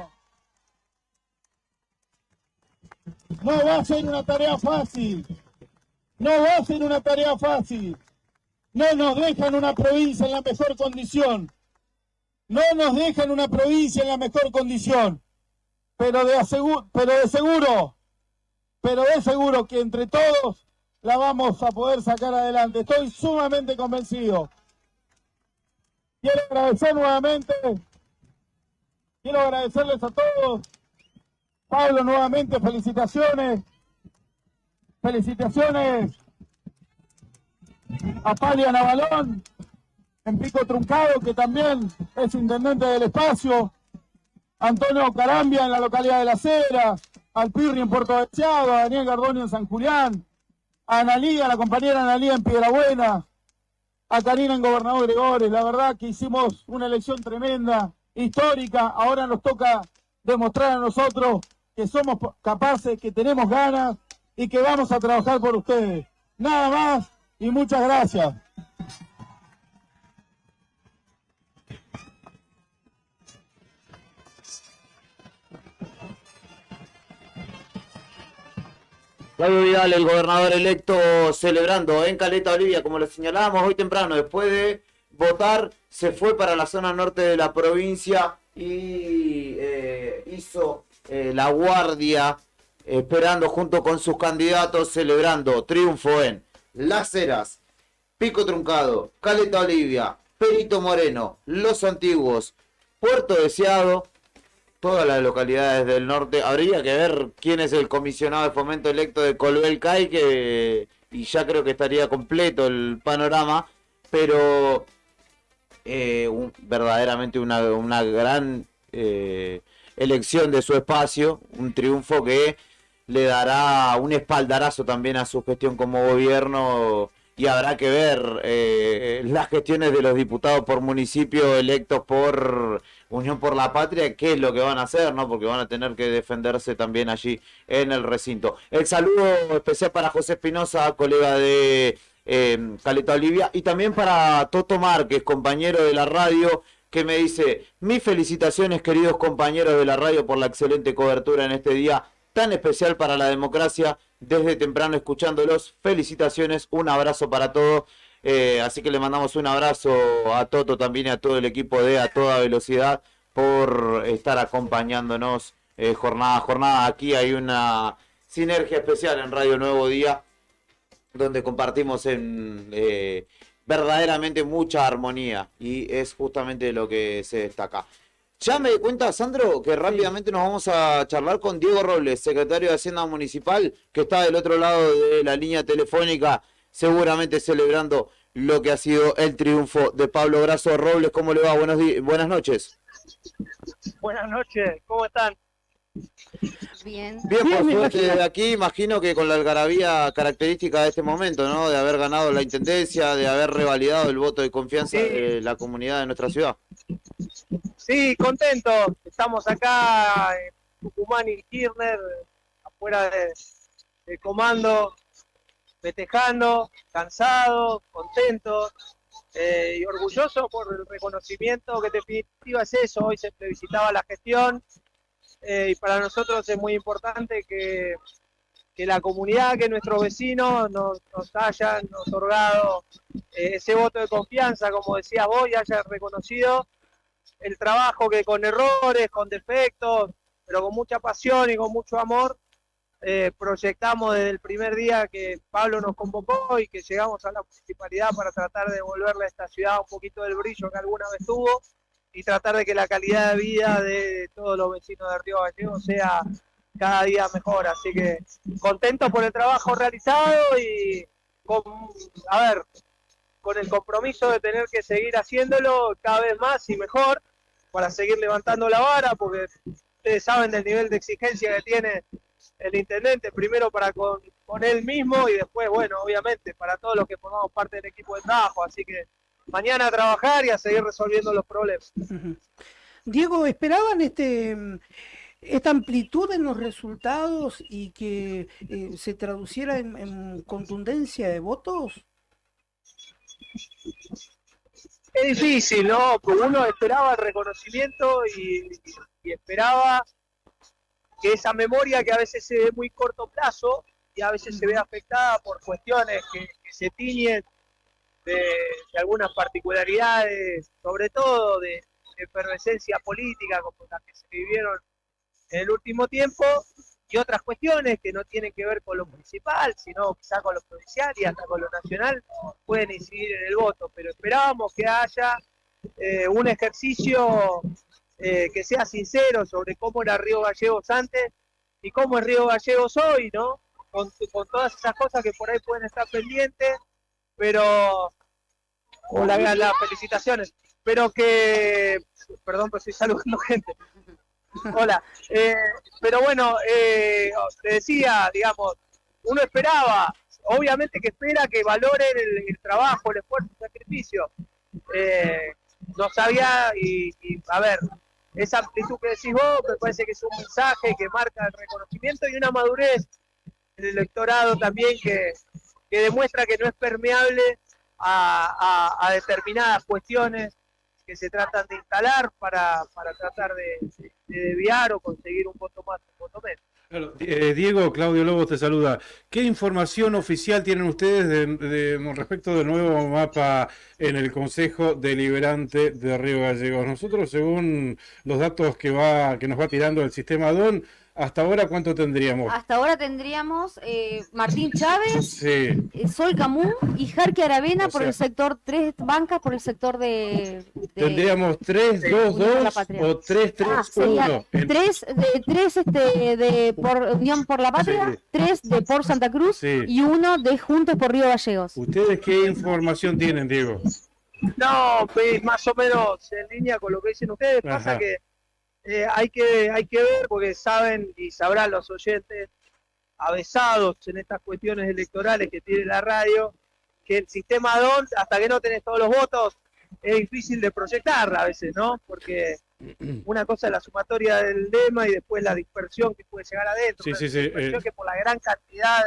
No va a ser una tarea fácil. No va a ser una tarea fácil. No nos dejan una provincia en la mejor condición. No nos dejan una provincia en la mejor condición. Pero de seguro que entre todos la vamos a poder sacar adelante. Estoy sumamente convencido. Quiero agradecerles a todos. Pablo, nuevamente felicitaciones. Felicitaciones a Palia Navalón, en Pico Truncado, que también es intendente del espacio. Antonio Carambia en la localidad de Las Heras, al Pirri en Puerto Deseado, a Daniel Gardonio en San Julián, a Analía, la compañera Analía en Piedrabuena, a Karina en Gobernador Gregores. La verdad que hicimos una elección tremenda, histórica. Ahora nos toca demostrar a nosotros que somos capaces, que tenemos ganas y que vamos a trabajar por ustedes. Nada más y muchas gracias. Claudio Vidal, el gobernador electo, celebrando en Caleta Olivia, como lo señalábamos hoy temprano, después de votar, se fue para la zona norte de la provincia y hizo la guardia, esperando junto con sus candidatos, celebrando triunfo en Las Heras, Pico Truncado, Caleta Olivia, Perito Moreno, Los Antiguos, Puerto Deseado, todas las localidades del norte. Habría que ver quién es el comisionado de fomento electo de Colbel-Cay, y ya creo que estaría completo el panorama, pero verdaderamente una gran elección de su espacio, un triunfo que le dará un espaldarazo también a su gestión como gobierno, y habrá que ver las gestiones de los diputados por municipio electos por Unión por la Patria, qué es lo que van a hacer, ¿no? Porque van a tener que defenderse también allí en el recinto. El saludo especial para José Espinosa, colega de Caleta Olivia, y también para Toto Márquez, compañero de la radio, que me dice: mis felicitaciones, queridos compañeros de la radio, por la excelente cobertura en este día tan especial para la democracia. Desde temprano escuchándolos, felicitaciones, un abrazo para todos. Así que le mandamos un abrazo a Toto también y a todo el equipo de A Toda Velocidad por estar acompañándonos jornada a jornada. Aquí hay una sinergia especial en Radio Nuevo Día, donde compartimos en verdaderamente mucha armonía, y es justamente lo que se destaca. Ya me di cuenta, Sandro, que rápidamente nos vamos a charlar con Diego Robles, secretario de Hacienda Municipal, que está del otro lado de la línea telefónica, seguramente celebrando lo que ha sido el triunfo de Pablo Grasso. Robles, ¿cómo le va? Buenas noches. Buenas noches, ¿cómo están? Bien. Bien, por suerte desde aquí, imagino que con la algarabía característica de este momento, ¿no? De haber ganado la intendencia, de haber revalidado el voto de confianza de la comunidad de nuestra ciudad. Sí, contento. Estamos acá en Tucumán y Kirchner, afuera del comando, festejando, cansado, contento y orgulloso por el reconocimiento, que en definitiva es eso. Hoy se visitaba la gestión y para nosotros es muy importante que la comunidad, que nuestros vecinos nos hayan otorgado ese voto de confianza, como decías vos, y hayan reconocido el trabajo que con errores, con defectos, pero con mucha pasión y con mucho amor, proyectamos desde el primer día que Pablo nos convocó y que llegamos a la municipalidad para tratar de devolverle a esta ciudad un poquito del brillo que alguna vez tuvo y tratar de que la calidad de vida de todos los vecinos de Río Gallegos sea cada día mejor. Así que contento por el trabajo realizado y con el compromiso de tener que seguir haciéndolo cada vez más y mejor para seguir levantando la vara, porque ustedes saben del nivel de exigencia que tiene el intendente, primero para con él mismo y después, bueno, obviamente para todos los que formamos parte del equipo de trabajo. Así que mañana a trabajar y a seguir resolviendo los problemas. Diego, ¿esperaban esta amplitud en los resultados y que se traduciera en contundencia de votos? Es difícil, ¿no? Porque uno esperaba el reconocimiento y esperaba que esa memoria, que a veces se ve muy corto plazo y a veces se ve afectada por cuestiones que se tiñen de algunas particularidades, sobre todo de efervescencia política como las que se vivieron en el último tiempo, y otras cuestiones que no tienen que ver con lo municipal, sino quizá con lo provincial y hasta con lo nacional, pueden incidir en el voto. Pero esperábamos que haya un ejercicio que sea sincero sobre cómo era Río Gallegos antes y cómo es Río Gallegos hoy, ¿no? Con todas esas cosas que por ahí pueden estar pendientes, pero las felicitaciones, pero que, perdón, pero estoy saludando gente. Hola, pero bueno, te decía, digamos, uno esperaba, obviamente que espera que valoren el trabajo, el esfuerzo, el sacrificio. No sabía, y a ver, esa amplitud que decís vos, me parece que es un mensaje que marca el reconocimiento y una madurez en el electorado también que demuestra que no es permeable a determinadas cuestiones que se tratan de instalar para tratar de desviar o conseguir un voto más, un voto menos. Claro, Diego, Claudio Lobos te saluda. ¿Qué información oficial tienen ustedes respecto del nuevo mapa en el Consejo Deliberante de Río Gallegos? Nosotros, según los datos que nos va tirando el sistema DON, hasta ahora, ¿cuánto tendríamos? Hasta ahora tendríamos Martín Chávez, Sí. Sol Camú y Jarque Aravena O por sea, el sector 3 bancas, por el sector de Tendríamos 3-2-2 o 3-3-1. 3 por Unión por la Patria, Sí. 3 de por Santa Cruz Sí. y 1 de Juntos por Río Gallegos. ¿Ustedes qué información tienen, Diego? No, pues más o menos en línea con lo que dicen ustedes. Pasa Ajá. que hay que ver, porque saben y sabrán los oyentes avesados en estas cuestiones electorales que tiene la radio, que el sistema DON, hasta que no tenés todos los votos, es difícil de proyectar a veces, ¿no? Porque una cosa es la sumatoria del lema y después la dispersión que puede llegar adentro. Sí, Una sí, sí, dispersión que por la gran cantidad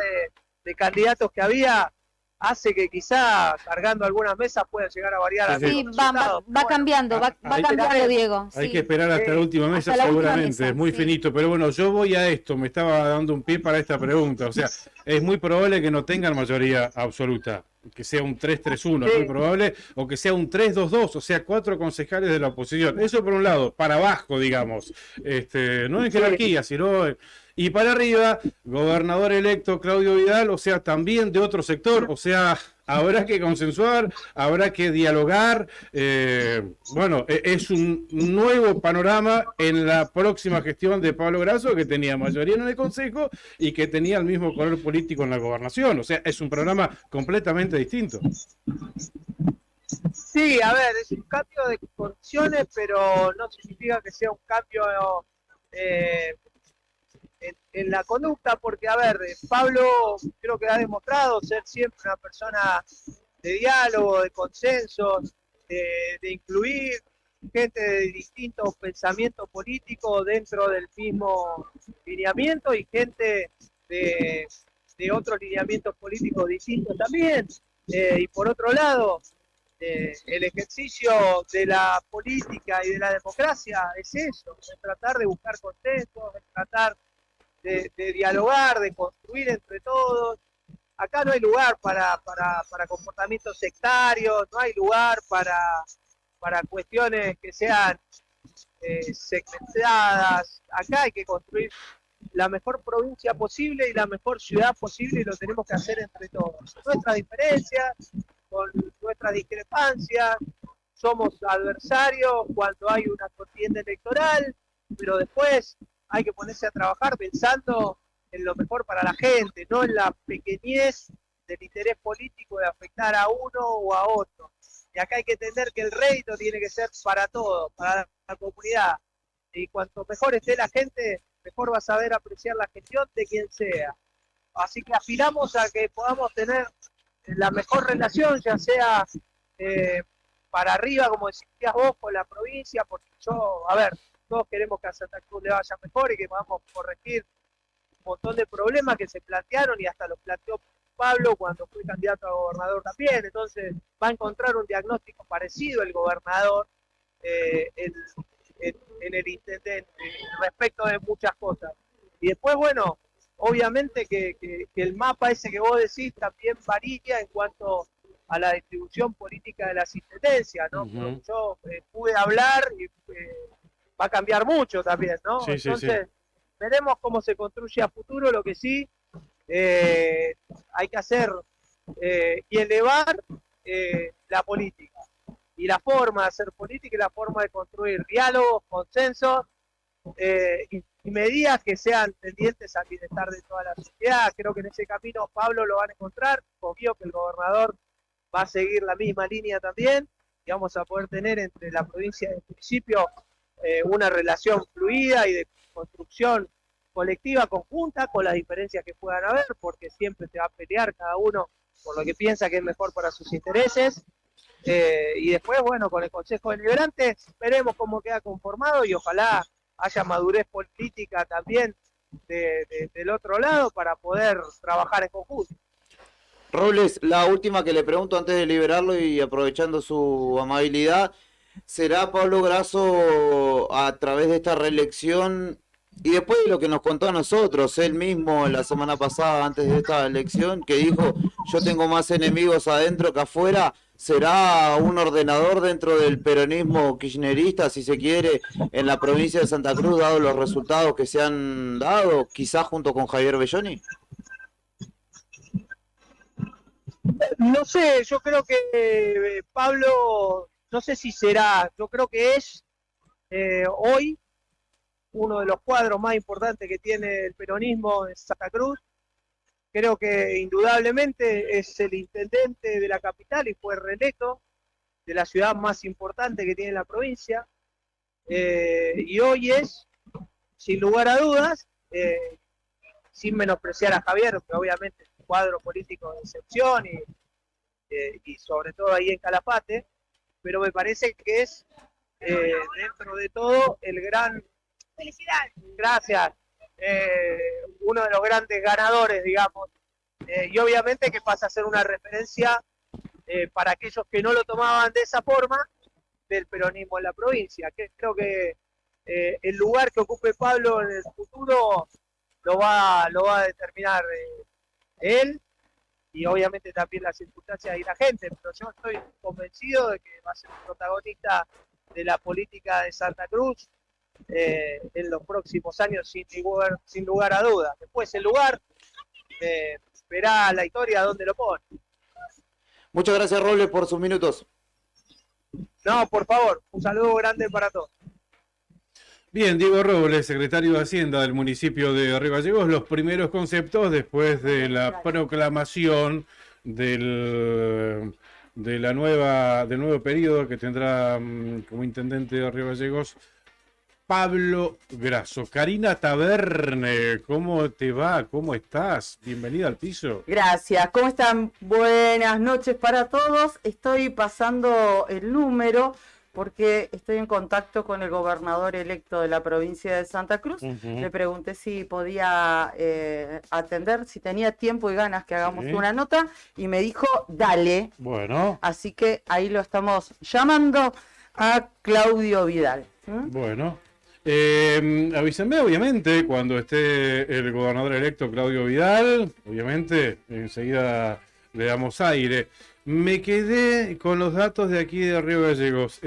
de candidatos que había, hace que quizá cargando algunas mesas pueda llegar a variar. Sí, Sí, algunos va resultados. cambiando, va hay- cambiando, Diego. Hay Sí. que esperar hasta la última mesa, hasta la última seguramente, mesa, es muy sí. finito. Pero bueno, yo voy a esto, me estaba dando un pie para esta pregunta. O sea, es muy probable que no tengan mayoría absoluta, que sea un 3-3-1, es muy probable, o que sea un 3-2-2, o sea, 4 concejales de la oposición. Eso por un lado, para abajo, digamos, no en jerarquía, sino... Y para arriba, gobernador electo Claudio Vidal, o sea, también de otro sector, o sea, habrá que consensuar, habrá que dialogar. Bueno, es un nuevo panorama en la próxima gestión de Pablo Grasso, que tenía mayoría en el Consejo y que tenía el mismo color político en la gobernación. O sea, es un programa completamente distinto. Sí, a ver, es un cambio de condiciones, pero no significa que sea un cambio en la conducta, porque, a ver, Pablo creo que ha demostrado ser siempre una persona de diálogo, de consenso, de incluir, gente de distintos pensamientos políticos dentro del mismo lineamiento y gente de otros lineamientos políticos distintos también. Y por otro lado, el ejercicio de la política y de la democracia es eso, es tratar de buscar consensos, es tratar de dialogar, de construir entre todos. Acá no hay lugar para comportamientos sectarios, no hay lugar para cuestiones que sean segmentadas. Acá hay que construir la mejor provincia posible y la mejor ciudad posible y lo tenemos que hacer entre todos. Nuestras diferencias, con nuestras discrepancias, somos adversarios cuando hay una contienda electoral, pero después hay que ponerse a trabajar pensando en lo mejor para la gente, no en la pequeñez del interés político de afectar a uno o a otro. Y acá hay que entender que el rédito tiene que ser para todos, para la comunidad. Y cuanto mejor esté la gente, mejor va a saber apreciar la gestión de quien sea. Así que aspiramos a que podamos tener la mejor relación, ya sea para arriba, como decías vos, con la provincia, porque todos queremos que a Santa Cruz le vaya mejor y que podamos corregir un montón de problemas que se plantearon y hasta los planteó Pablo cuando fue candidato a gobernador también. Entonces va a encontrar un diagnóstico parecido el gobernador en el intendente respecto de muchas cosas. Y después, bueno, obviamente que el mapa ese que vos decís también varía en cuanto a la distribución política de las intendencias, ¿no? Ujú. Yo pude hablar y va a cambiar mucho también, ¿no? Sí, sí, Entonces, veremos cómo se construye a futuro. Lo que sí hay que hacer y elevar la política. Y la forma de hacer política y la forma de construir diálogos, consensos y medidas que sean tendientes al bienestar de toda la sociedad. Creo que en ese camino Pablo lo van a encontrar. Confío que el gobernador va a seguir la misma línea también y vamos a poder tener entre la provincia y el municipio una relación fluida y de construcción colectiva conjunta con las diferencias que puedan haber, porque siempre se va a pelear cada uno por lo que piensa que es mejor para sus intereses. Y después, bueno, con el Consejo Deliberante veremos cómo queda conformado y ojalá haya madurez política también del otro lado para poder trabajar en conjunto. Robles, la última que le pregunto antes de liberarlo y aprovechando su amabilidad, ¿será Pablo Grasso a través de esta reelección y después de lo que nos contó a nosotros, él mismo la semana pasada antes de esta elección, que dijo yo tengo más enemigos adentro que afuera, será un ordenador dentro del peronismo kirchnerista, si se quiere, en la provincia de Santa Cruz, dado los resultados que se han dado, quizás junto con Javier Belloni? No sé, yo creo que Pablo, no sé si será, yo creo que es hoy uno de los cuadros más importantes que tiene el peronismo en Santa Cruz. Creo que indudablemente es el intendente de la capital y fue reelecto de la ciudad más importante que tiene la provincia. Y hoy es, sin lugar a dudas, sin menospreciar a Javier, que obviamente es un cuadro político de excepción y sobre todo ahí en Calafate, pero me parece que es, dentro de todo, el gran... ¡Felicidades! Gracias. Uno de los grandes ganadores, digamos, y obviamente que pasa a ser una referencia para aquellos que no lo tomaban de esa forma del peronismo en la provincia. Que creo que el lugar que ocupe Pablo en el futuro lo va a determinar él y obviamente también las circunstancias y la gente, pero yo estoy convencido de que va a ser un protagonista de la política de Santa Cruz en los próximos años sin lugar a dudas. Después el lugar verá la historia dónde lo pone. Muchas gracias, Robles, por sus minutos. No, por favor, un saludo grande para todos. Bien, Diego Robles, secretario de Hacienda del municipio de Río Gallegos, los primeros conceptos después de la proclamación del nuevo periodo que tendrá como intendente de Río Gallegos Pablo Grasso. Karina Taverne, ¿cómo te va? ¿Cómo estás? Bienvenida al piso. Gracias, ¿cómo están? Buenas noches para todos. Estoy pasando el número porque estoy en contacto con el gobernador electo de la provincia de Santa Cruz. Le pregunté si podía atender, si tenía tiempo y ganas que hagamos una nota, y me dijo, dale. Bueno. Así que ahí lo estamos llamando a Claudio Vidal. Bueno. Avísenme, obviamente, cuando esté el gobernador electo Claudio Vidal, obviamente, enseguida le damos aire. Me quedé con los datos de aquí de Río Gallegos.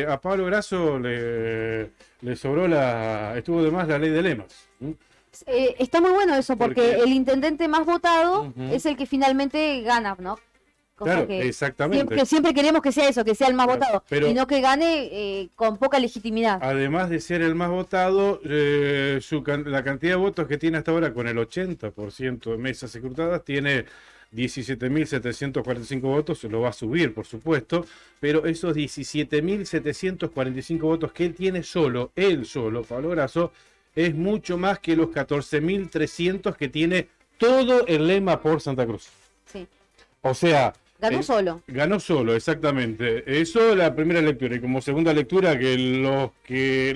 A Pablo Grasso le sobró estuvo de más la ley de lemas. Está muy bueno eso, porque Porque- el intendente más votado es el que finalmente gana, ¿no? Cosa Claro, que exactamente. siempre queremos que sea eso, que sea el más Claro, votado, pero- y no que gane con poca legitimidad. Además de ser el más votado, la cantidad de votos que tiene hasta ahora, con el 80% de mesas escrutadas, tiene 17.745 votos, lo va a subir, por supuesto, pero esos 17.745 votos que él tiene él solo, Pablo Grasso, es mucho más que los 14.300 que tiene todo el lema por Santa Cruz. Sí. O sea... Ganó solo. Ganó solo, exactamente. Eso es la primera lectura. Y como segunda lectura, que los que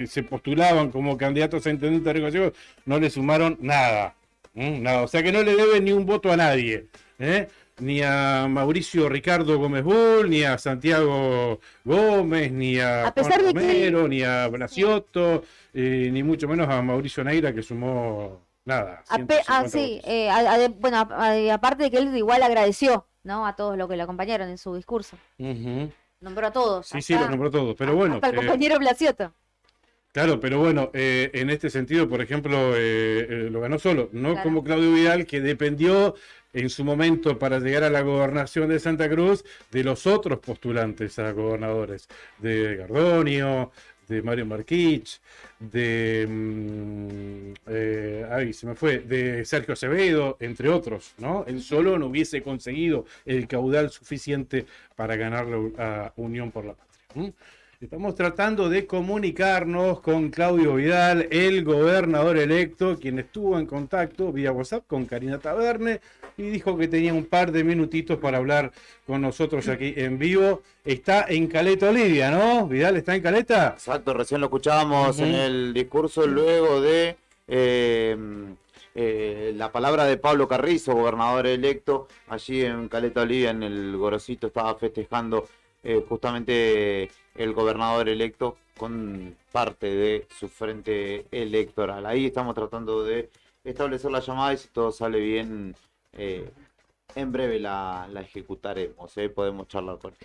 se postulaban como candidatos a intendente de Río Gallegos no le sumaron nada. Nada. O sea que no le deben ni un voto a nadie. Ni a Mauricio Ricardo Gómez Bull, ni a Santiago Gómez, ni a pesar Juan de que- Romero, ni a Blasiotto, ni mucho menos a Mauricio Neira, que sumó nada. 150 Sí, votos. bueno, aparte de que él igual agradeció, ¿no? A todos los que lo acompañaron en su discurso. Ujú. Nombró a todos. Sí, los nombró todos. Pero bueno. Hasta el compañero Blasiotto. Claro, pero bueno, en este sentido, por ejemplo, lo ganó solo, no Claro. como Claudio Vidal, que dependió en su momento para llegar a la gobernación de Santa Cruz de los otros postulantes a gobernadores, de Gardonio, de Mario Marquich, de de Sergio Acevedo, entre otros, ¿no? Él solo no hubiese conseguido el caudal suficiente para ganarle a Unión por la Patria. Estamos tratando de comunicarnos con Claudio Vidal, el gobernador electo, quien estuvo en contacto vía WhatsApp con Karina Taverne y dijo que tenía un par de minutitos para hablar con nosotros aquí en vivo. Está en Caleta, Olivia, ¿no? Vidal está en Caleta. Exacto, recién lo escuchábamos Ujú. en el discurso luego de la palabra de Pablo Carrizo, gobernador electo, allí en Caleta Olivia, en el Gorosito, estaba festejando justamente el gobernador electo con parte de su frente electoral. Ahí estamos tratando de establecer la llamada y si todo sale bien, en breve la ejecutaremos, podemos charlar con él.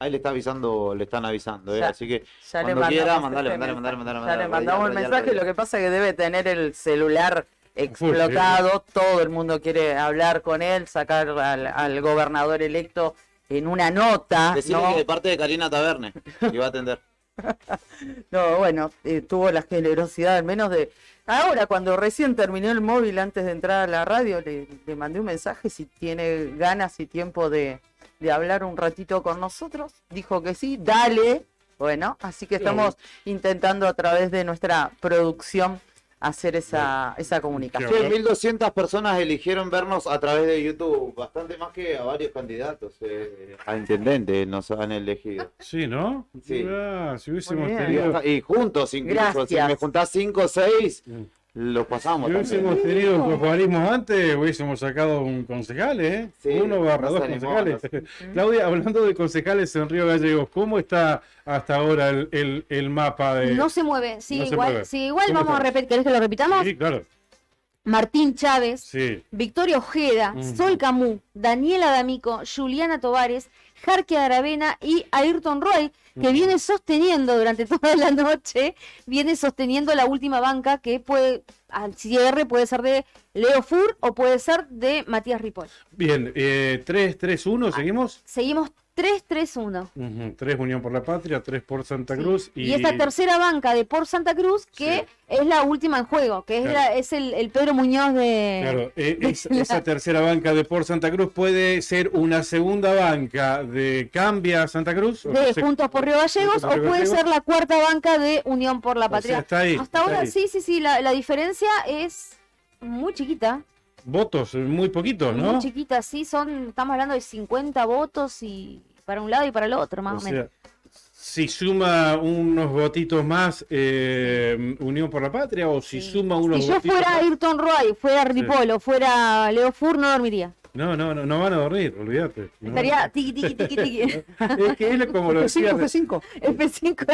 Ahí le están avisando, Ya- así que ya le cuando quiera, mandamos mandale. Ya le mandamos el mensaje, lo que pasa es que debe tener el celular explotado, todo el mundo quiere hablar con él, sacar al gobernador electo en una nota, Decirle ¿no? que de parte de Karina Taverne, que va a atender. No, bueno, tuvo la generosidad al menos de... Ahora, cuando recién terminó el móvil antes de entrar a la radio, le mandé un mensaje si tiene ganas y tiempo de hablar un ratito con nosotros. Dijo que sí, dale. Bueno, así que estamos intentando a través de nuestra producción hacer esa comunicación. Sí, 1.200 personas eligieron vernos a través de YouTube, bastante más que a varios candidatos a intendente nos han elegido. Sí, ¿no? Sí. Ah, si hubiésemos Muy bien. tenido... Y juntos incluso, Gracias. si me juntás 5 o 6, los pasamos. Si hubiésemos también. tenido populismo antes, hubiésemos sacado un concejal, ¿eh? Sí, 1/2 no se animó, concejales. Claudia, hablando de concejales en Río Gallegos, ¿cómo está hasta ahora el mapa de...? No se mueve. Sí, No se igual, mueve. sí, igual ¿Cómo vamos a está? repetir. ¿Querés que lo repitamos? Sí, claro. Martín Chávez, Sí. Victoria Ojeda, Ujú. Sol Camú, Daniela D'Amico, Juliana Tovares, Jarque Aravena y Ayrton Roy, que Ujú. viene sosteniendo durante toda la noche, viene sosteniendo la última banca que puede, al cierre puede ser de Leo Fur o puede ser de Matías Ripoll. Bien, 3-3-1, ¿seguimos? Seguimos 3-3-1. Ujú, 3 Unión por la Patria, 3 por Santa Cruz Y esta tercera banca de por Santa Cruz, que es la última en juego, que es, Claro. es el Pedro Muñoz de... Claro, de esa tercera banca de por Santa Cruz puede ser una segunda banca de Cambia Santa Cruz. o de se- Juntos por Río Gallegos, Juntos por o Río puede Gallegos. ser la cuarta banca de Unión por la O sea, Patria. está ahí, Hasta está ahora, ahí. sí, la diferencia es muy chiquita, Votos, muy poquitos, ¿no? muy chiquita, sí, estamos hablando de 50 votos y para un lado y para el otro, más o, menos. Si suma unos votitos más Unión por la Patria o si suma unos Si yo votitos fuera más... Ayrton Roy, fuera Ridipolo, fuera Leo Fur, no dormiría. No van a dormir, olvídate. No. Estaría tiqui, tiqui, tiqui, tiqui. Es que es como lo decía, F5.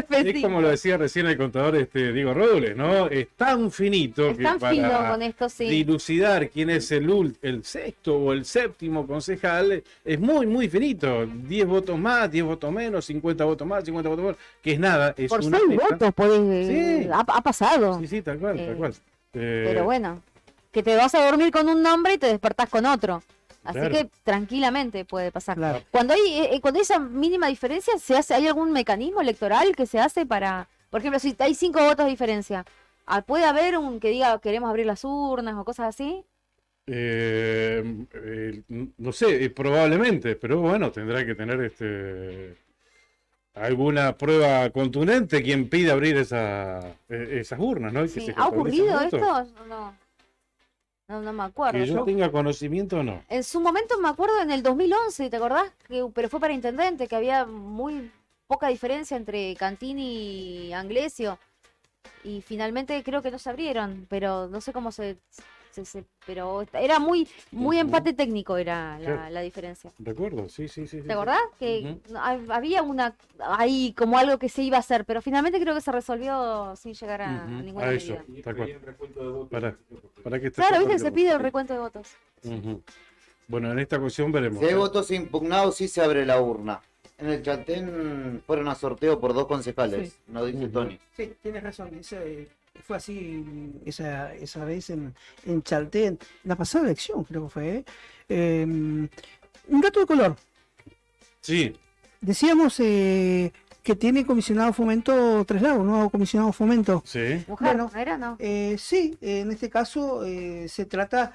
es como lo decía recién el contador Diego Robles, ¿no? Es tan finito Es que tan fino para con esto, sí. dilucidar quién es el sexto o el séptimo concejal es muy, muy finito. 10 votos más, 10 votos menos, 50 votos más, 50 votos menos, que es nada. Es Por una 6 meta. votos podés, Sí. ha pasado. Sí, tal cual, tal cual. Pero bueno, que te vas a dormir con un nombre y te despertás con otro. Así Claro. que tranquilamente puede pasar. Cuando hay esa mínima diferencia, ¿hay algún mecanismo electoral que se hace para, por ejemplo, si hay 5 votos de diferencia, ¿puede haber un que diga queremos abrir las urnas o cosas así? No sé, probablemente, pero bueno, tendrá que tener alguna prueba contundente quien pide abrir esas urnas, ¿no? Y que Sí. se ¿Ha ocurrido contabilicen esto? votos. No me acuerdo. Que yo tenga conocimiento, no. En su momento me acuerdo en el 2011, ¿te acordás? Pero fue para intendente, que había muy poca diferencia entre Cantini y Anglesio. Y finalmente creo que no se abrieron, pero no sé cómo pero era muy empate técnico era la diferencia. Recuerdo, sí. ¿Te acordás? Que había ahí como algo que se iba a hacer, pero finalmente creo que se resolvió sin llegar a ninguna A eso, medida. tal cual. Para que Claro, viste que se pide el recuento de votos. Ujú. Bueno, en esta cuestión veremos. Si hay votos impugnados, sí se abre la urna. En el Chaltén fueron a sorteo por 2 concejales, Sí. nos dice Tony. Sí, tienes razón. Fue así esa vez en Chaltén. La pasada elección creo que fue. Un dato de color. Sí. Decíamos que tiene comisionado fomento Tres Lagos, nuevo comisionado fomento. Sí. Mujer, Bueno, ¿no era? No. Sí, en este caso se trata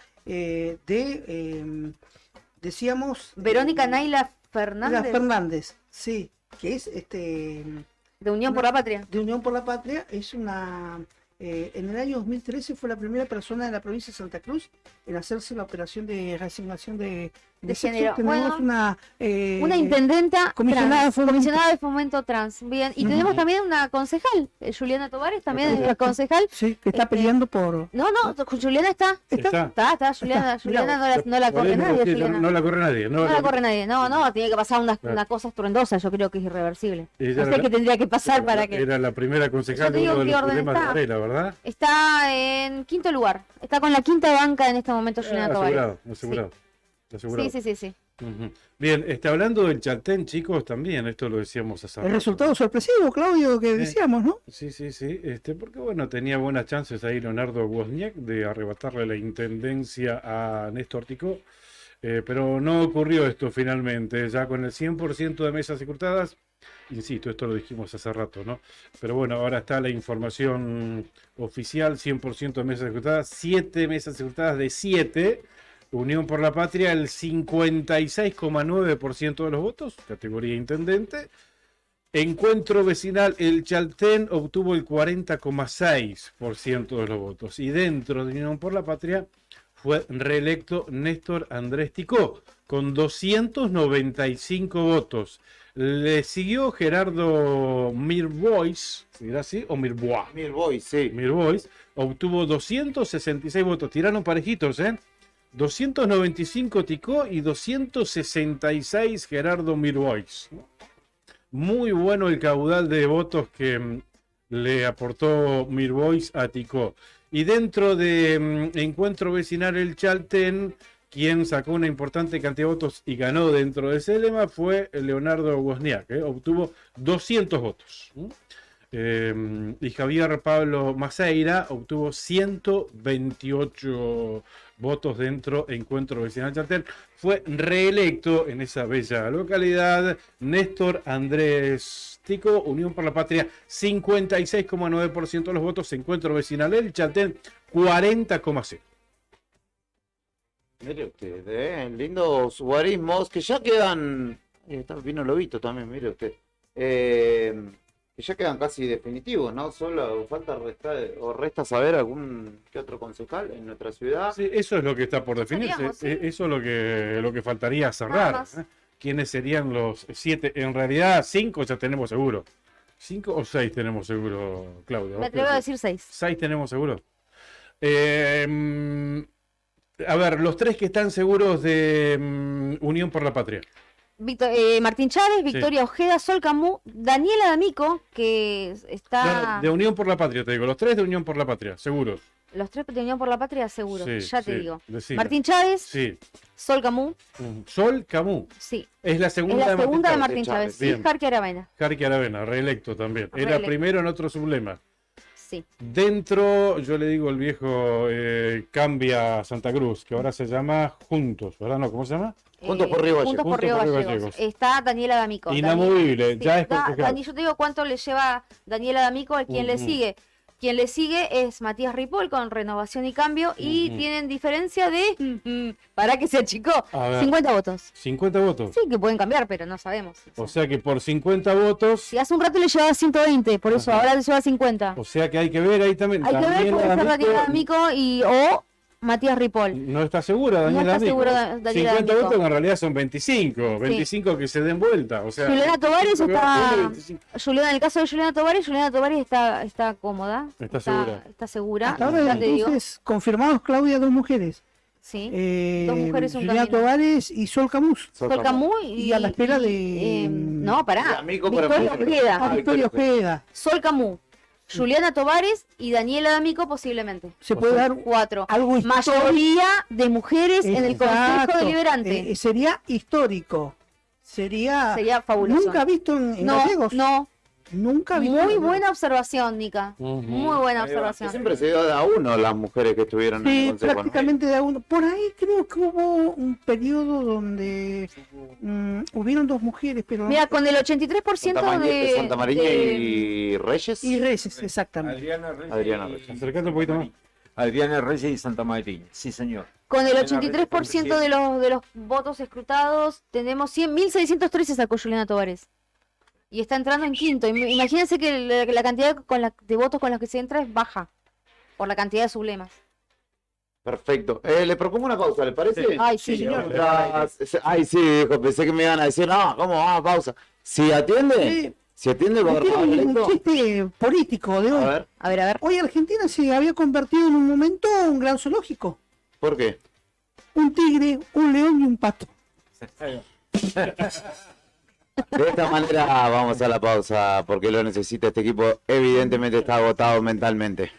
decíamos... Verónica Naila Fernández. Sí, que es de Unión por la Patria. De Unión por la Patria, es una... en el año 2013 fue la primera persona de la provincia de Santa Cruz en hacerse la operación de reasignación de sexo. género. Tenemos Bueno, una intendenta comisionada trans, comisionada de fomento trans. Bien, y tenemos también una concejal, Juliana Tovares, también es la concejal. Sí, que está peleando por... No, Juliana está. Está, Juliana no la corre nadie. Juliana. No la corre nadie. No la corre nadie, no, tiene que pasar una cosa estruendosa, yo creo que es irreversible. Ella No sé qué tendría que pasar para que... Era la primera concejal Yo te de digo uno de qué los orden problemas de está. Varela, ¿verdad? Está en 5º lugar, está con la 5ª banca en este momento Juliana Tovares. Asegurado. Sí. Ujú. Bien, hablando del Chaltén, chicos, también, esto lo decíamos hace El rato. resultado sorpresivo, Claudio, que decíamos, ¿no? Sí. Porque bueno, tenía buenas chances ahí Leonardo Wozniak de arrebatarle la intendencia a Néstor Ticó, pero no ocurrió esto finalmente, ya con el 100% de mesas secretadas, insisto, esto lo dijimos hace rato, ¿no? Pero bueno, ahora está la información oficial, 100% de mesas secretadas, 7 mesas secretadas de 7, Unión por la Patria el 56,9% de los votos, categoría intendente. Encuentro vecinal, el Chaltén obtuvo el 40,6% de los votos. Y dentro de Unión por la Patria fue reelecto Néstor Andrés Ticó, con 295 votos. Le siguió Gerardo Mirbois, ¿será así? ¿O Mirbois? Mirbois, sí. Mirbois, obtuvo 266 votos. Tiraron parejitos, 295 Ticó y 266 Gerardo Mirbois. Muy bueno el caudal de votos que le aportó Mirbois a Ticó. Y dentro de Encuentro Vecinal el Chaltén, quien sacó una importante cantidad de votos y ganó dentro de ese lema fue Leonardo Wozniak, obtuvo 200 votos. Y Javier Pablo Maceira obtuvo 128 votos dentro de Encuentro Vecinal Chaltén. Fue reelecto en esa bella localidad Néstor Andrés Ticó, Unión por la Patria, 56,9% de los votos. Encuentro Vecinal el Chaltén, 40,0%. Mire usted, lindos guarismos que ya quedan. Vino Lobito también, mire usted. Que ya quedan casi definitivos, ¿no? Solo falta resta saber algún que otro concejal en nuestra ciudad. Sí, eso es lo que está por definirse. Estaríamos, sí. Eso es lo que faltaría Nada cerrar. más. ¿Quiénes serían los 7? En realidad 5 ya tenemos seguro. ¿5 o 6 tenemos seguro, Claudio? Me atrevo a decir 6. 6 tenemos seguro. A ver, los 3 que están seguros de Unión por la Patria. Martín Chávez, Victoria Ojeda, Sol Camus, Daniela D'Amico, que está... No, de Unión por la Patria, te digo. Los 3 de Unión por la Patria, seguros. Los 3 de Unión por la Patria, seguro. Sí, ya te sí, digo. decime. Martín Chávez, Sí. Sol Camus, Sol Camus. sí. Es la segunda, Es la segunda de Martín Chávez. Sí, Bien. Jarque Aravena. Jarque Aravena, reelecto también. Era Reelecto. primero en otro sublema. Sí. Dentro, yo le digo el viejo Cambia Santa Cruz, que ahora se llama Juntos, ¿verdad? No, ¿cómo se llama? Juntos por Río Gallegos. Juntos por Río Gallegos. Está Daniela D'Amico. Inamovible, Sí, ya es concejal. Yo te digo cuánto le lleva Daniela D'Amico a quien le sigue. Quien le sigue es Matías Ripoll con Renovación y Cambio y tienen diferencia de, para que se achicó, A ver. 50 votos. 50 votos. Sí, que pueden cambiar, pero no sabemos. O sea que por 50 votos, Si hace un rato le llevaba 120, por eso ahora le lleva 50. o sea que hay que ver ahí también. Hay que ver, Daniela puede ser D'Amico Daniela D'Amico o Matías Ripoll. no está segura, No Daniela está D'Amico. segura Daniela 50 D'Amico. votos que en realidad son 25. 25 que se den vuelta. O sea, Juliana Tovares 25 está. 25. En el caso de Juliana Tovares está cómoda. Está segura. Está segura. Hasta ahora, Ya te digo. entonces, confirmados, Claudia, 2 mujeres. Sí. 2 mujeres, un Juliana camino. Tovares y Sol Camus. Sol Camus Y a la espera de... no, pará. D'Amico para Victoria primero. Ojeda. Ah, Victoria Ojeda. Sol Camus. Juliana Tovares y Daniela D'Amico posiblemente. Se puede dar 4. algo histórico. Mayoría de mujeres en el Consejo Exacto. Deliberante. Sería histórico. Sería fabuloso. nunca visto en No, gallegos. no. Nunca visto. Muy en- buena observación, Nica. Muy buena observación. Siempre se dio de a uno las mujeres que estuvieron en el Sí, consejo, ¿no? prácticamente de a uno. Por ahí creo que hubo un periodo donde hubieron 2 mujeres, pero... Mira, con el 83% de... Santa María de- y Reyes. Y Reyes, exactamente. Adriana Reyes. Acercate un poquito más. Adriana Reyes y Santa Martín, sí señor. Con el 83% de los votos escrutados, tenemos 1.613 sacó Juliana Tovares. Y está entrando en quinto. Imagínense que la cantidad de votos con los que se entra es baja, por la cantidad de sublemas. Perfecto. Le propongo una pausa, ¿le parece? Ay, sí, señor. Ay, sí, dijo, pensé que me iban a decir, no, ¿cómo va? Pausa. Si atiende, si atiende el gobernador Tiene un electo. chiste político de hoy. A ver, A ver. Hoy Argentina se había convertido en un momento un gran zoológico. ¿por qué? Un tigre, un león y un pato. De esta manera vamos a la pausa porque lo necesita este equipo. Evidentemente está agotado mentalmente.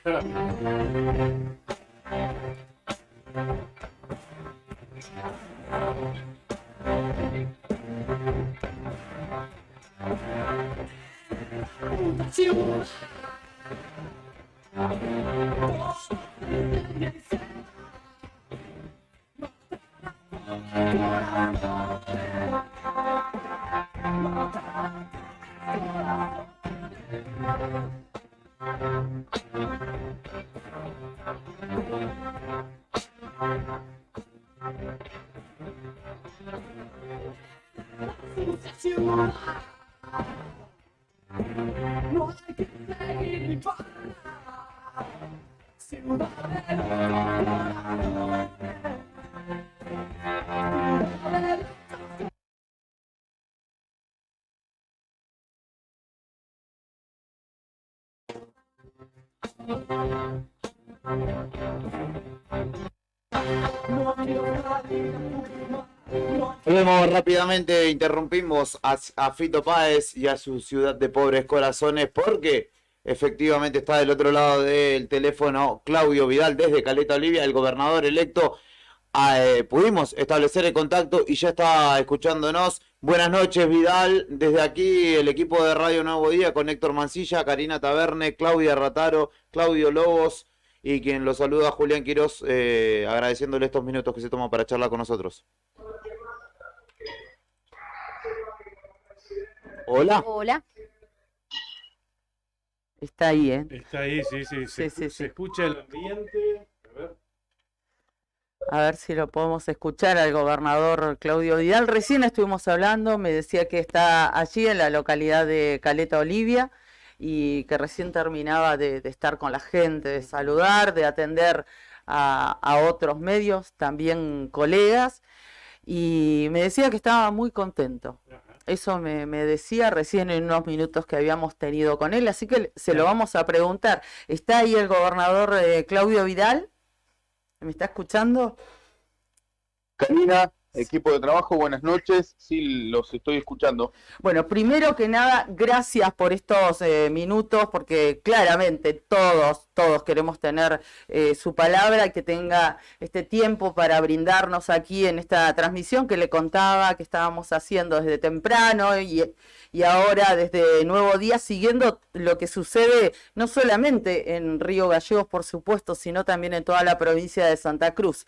Volvemos rápidamente, interrumpimos a Fito Páez y a su ciudad de pobres corazones porque efectivamente está del otro lado del teléfono Claudio Vidal desde Caleta Olivia, el gobernador electo. Pudimos establecer el contacto y ya está escuchándonos. Buenas noches, Vidal. Desde aquí el equipo de Radio Nuevo Día con Héctor Mancilla, Karina Taverne, Claudia Rataro, Claudio Lobos y quien lo saluda Julián Quirós, agradeciéndole estos minutos que se toma para charlar con nosotros. Hola. Hola. Está ahí, ¿eh? Está ahí, sí. Se escucha el ambiente. A ver. A ver si lo podemos escuchar al gobernador Claudio Vidal. Recién estuvimos hablando, me decía que está allí en la localidad de Caleta Olivia y que recién terminaba de estar con la gente, de saludar, de atender a otros medios, también colegas, y me decía que estaba muy contento. Eso me decía recién en unos minutos que habíamos tenido con él, así que se lo vamos a preguntar. ¿Está ahí el gobernador Claudio Vidal? ¿Me está escuchando? Karina, equipo de trabajo, buenas noches. Sí, los estoy escuchando. Bueno, primero que nada, gracias por estos minutos, porque claramente todos queremos tener su palabra y que tenga este tiempo para brindarnos aquí en esta transmisión que le contaba que estábamos haciendo desde temprano y ahora desde Nuevo Día, siguiendo lo que sucede no solamente en Río Gallegos, por supuesto, sino también en toda la provincia de Santa Cruz.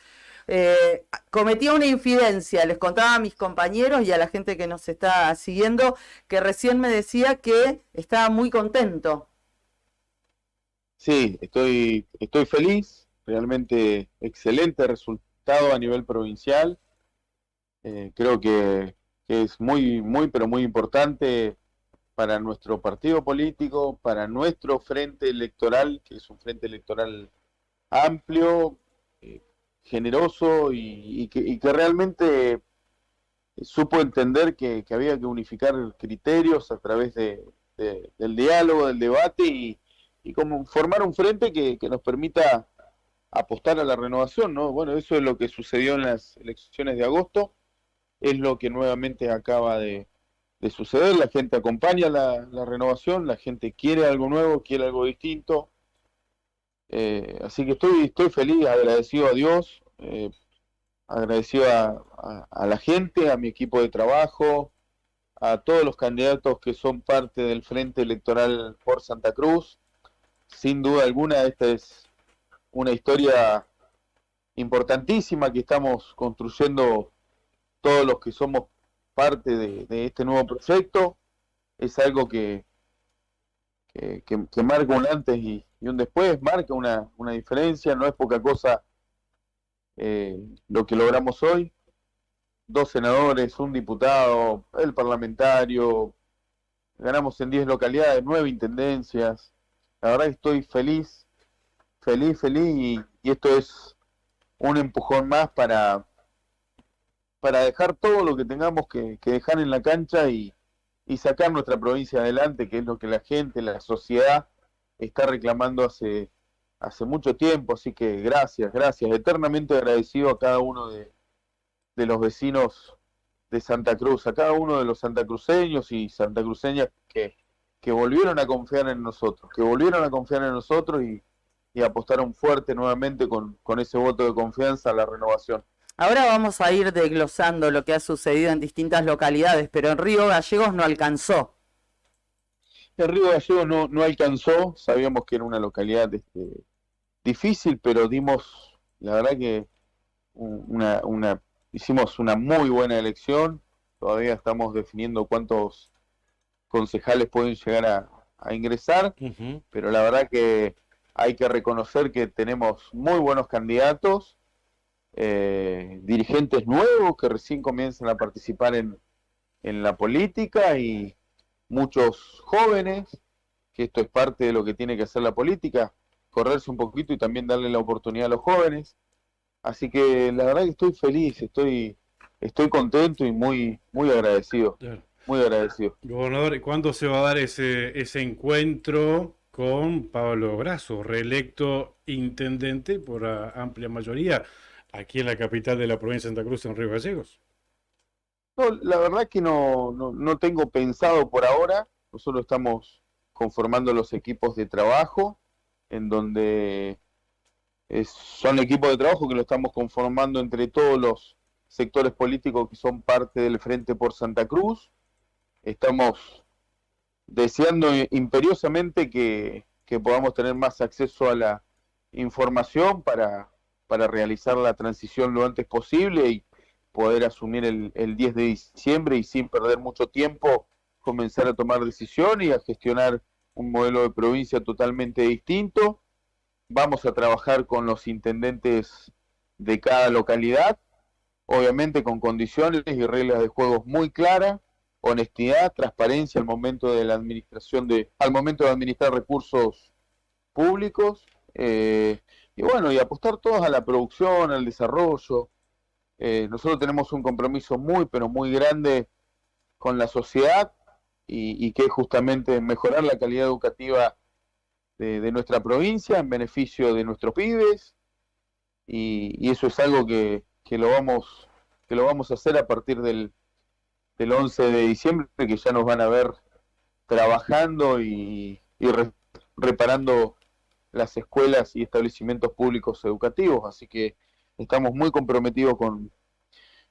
Cometía una infidencia, les contaba a mis compañeros y a la gente que nos está siguiendo, que recién me decía que estaba muy contento. Sí, estoy feliz, realmente excelente resultado a nivel provincial. Creo que es muy, pero muy importante para nuestro partido político, para nuestro frente electoral, que es un frente electoral amplio, generoso y que realmente supo entender que había que unificar criterios a través del diálogo, del debate y como formar un frente que nos permita apostar a la renovación, ¿no? Bueno, eso es lo que sucedió en las elecciones de agosto, es lo que nuevamente acaba de suceder. La gente acompaña la renovación, la gente quiere algo nuevo, quiere algo distinto. Así que estoy feliz, agradecido a Dios, agradecido a la gente, a mi equipo de trabajo, a todos los candidatos que son parte del Frente Electoral por Santa Cruz. Sin duda alguna, esta es una historia importantísima que estamos construyendo todos los que somos parte de este nuevo proyecto. Es algo que marca un antes y un después, marca una diferencia, no es poca cosa lo que logramos hoy. 2 senadores, un diputado, el parlamentario, ganamos en 10 localidades, 9 intendencias. La verdad que estoy feliz y esto es un empujón más para dejar todo lo que tengamos que dejar en la cancha y sacar nuestra provincia adelante, que es lo que la gente, la sociedad está reclamando hace mucho tiempo. Así que gracias, eternamente agradecido a cada uno de los vecinos de Santa Cruz, a cada uno de los santacruceños y santacruceñas que volvieron a confiar en nosotros, y apostaron fuerte nuevamente con ese voto de confianza a la renovación. Ahora vamos a ir desglosando lo que ha sucedido en distintas localidades, pero en Río Gallegos no alcanzó. En Río Gallegos no alcanzó, sabíamos que era una localidad difícil, pero dimos, la verdad que hicimos una muy buena elección. Todavía estamos definiendo cuántos concejales pueden llegar a ingresar, pero la verdad que hay que reconocer que tenemos muy buenos candidatos, dirigentes nuevos que recién comienzan a participar en la política y muchos jóvenes, que esto es parte de lo que tiene que hacer la política, correrse un poquito y también darle la oportunidad a los jóvenes. Así que la verdad que estoy feliz, estoy contento y muy agradecido. Muy agradecido. Gobernador, ¿cuándo se va a dar ese encuentro con Pablo Grasso, reelecto intendente por amplia mayoría aquí en la capital de la provincia de Santa Cruz, en Río Gallegos? No, la verdad que no tengo pensado por ahora. Nosotros estamos conformando los equipos de trabajo, en donde son equipos de trabajo que lo estamos conformando entre todos los sectores políticos que son parte del Frente por Santa Cruz. Estamos deseando imperiosamente que podamos tener más acceso a la información para realizar la transición lo antes posible y poder asumir el 10 de diciembre y sin perder mucho tiempo comenzar a tomar decisiones y a gestionar un modelo de provincia totalmente distinto. Vamos a trabajar con los intendentes de cada localidad, obviamente con condiciones y reglas de juego muy claras, honestidad, transparencia al momento de la administración al momento de administrar recursos públicos, y bueno, y apostar todos a la producción, al desarrollo. Nosotros tenemos un compromiso muy, pero muy grande con la sociedad y que es justamente mejorar la calidad educativa de nuestra provincia en beneficio de nuestros pibes y eso es algo que lo vamos a hacer a partir del 11 de diciembre, que ya nos van a ver trabajando y reparando las escuelas y establecimientos públicos educativos, así que estamos muy comprometidos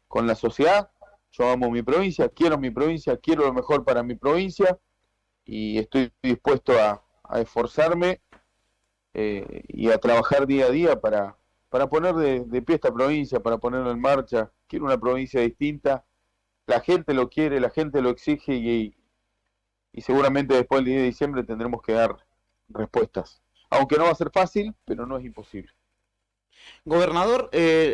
con la sociedad. Yo amo mi provincia, quiero lo mejor para mi provincia y estoy dispuesto a esforzarme y a trabajar día a día para poner de pie esta provincia, para ponerla en marcha. Quiero una provincia distinta, la gente lo quiere, la gente lo exige y seguramente después del 10 de diciembre tendremos que dar respuestas. Aunque no va a ser fácil, pero no es imposible. Gobernador,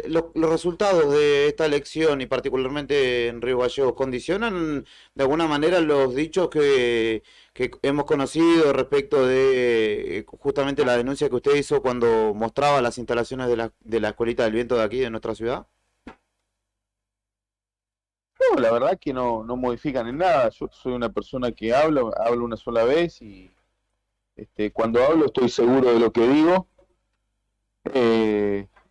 los resultados de esta elección y particularmente en Río Gallegos condicionan de alguna manera los dichos que hemos conocido respecto de justamente la denuncia que usted hizo cuando mostraba las instalaciones de la Escuelita del Viento de aquí, de nuestra ciudad. No, la verdad que no modifican en nada. Yo soy una persona que hablo una sola vez y cuando hablo estoy seguro de lo que digo.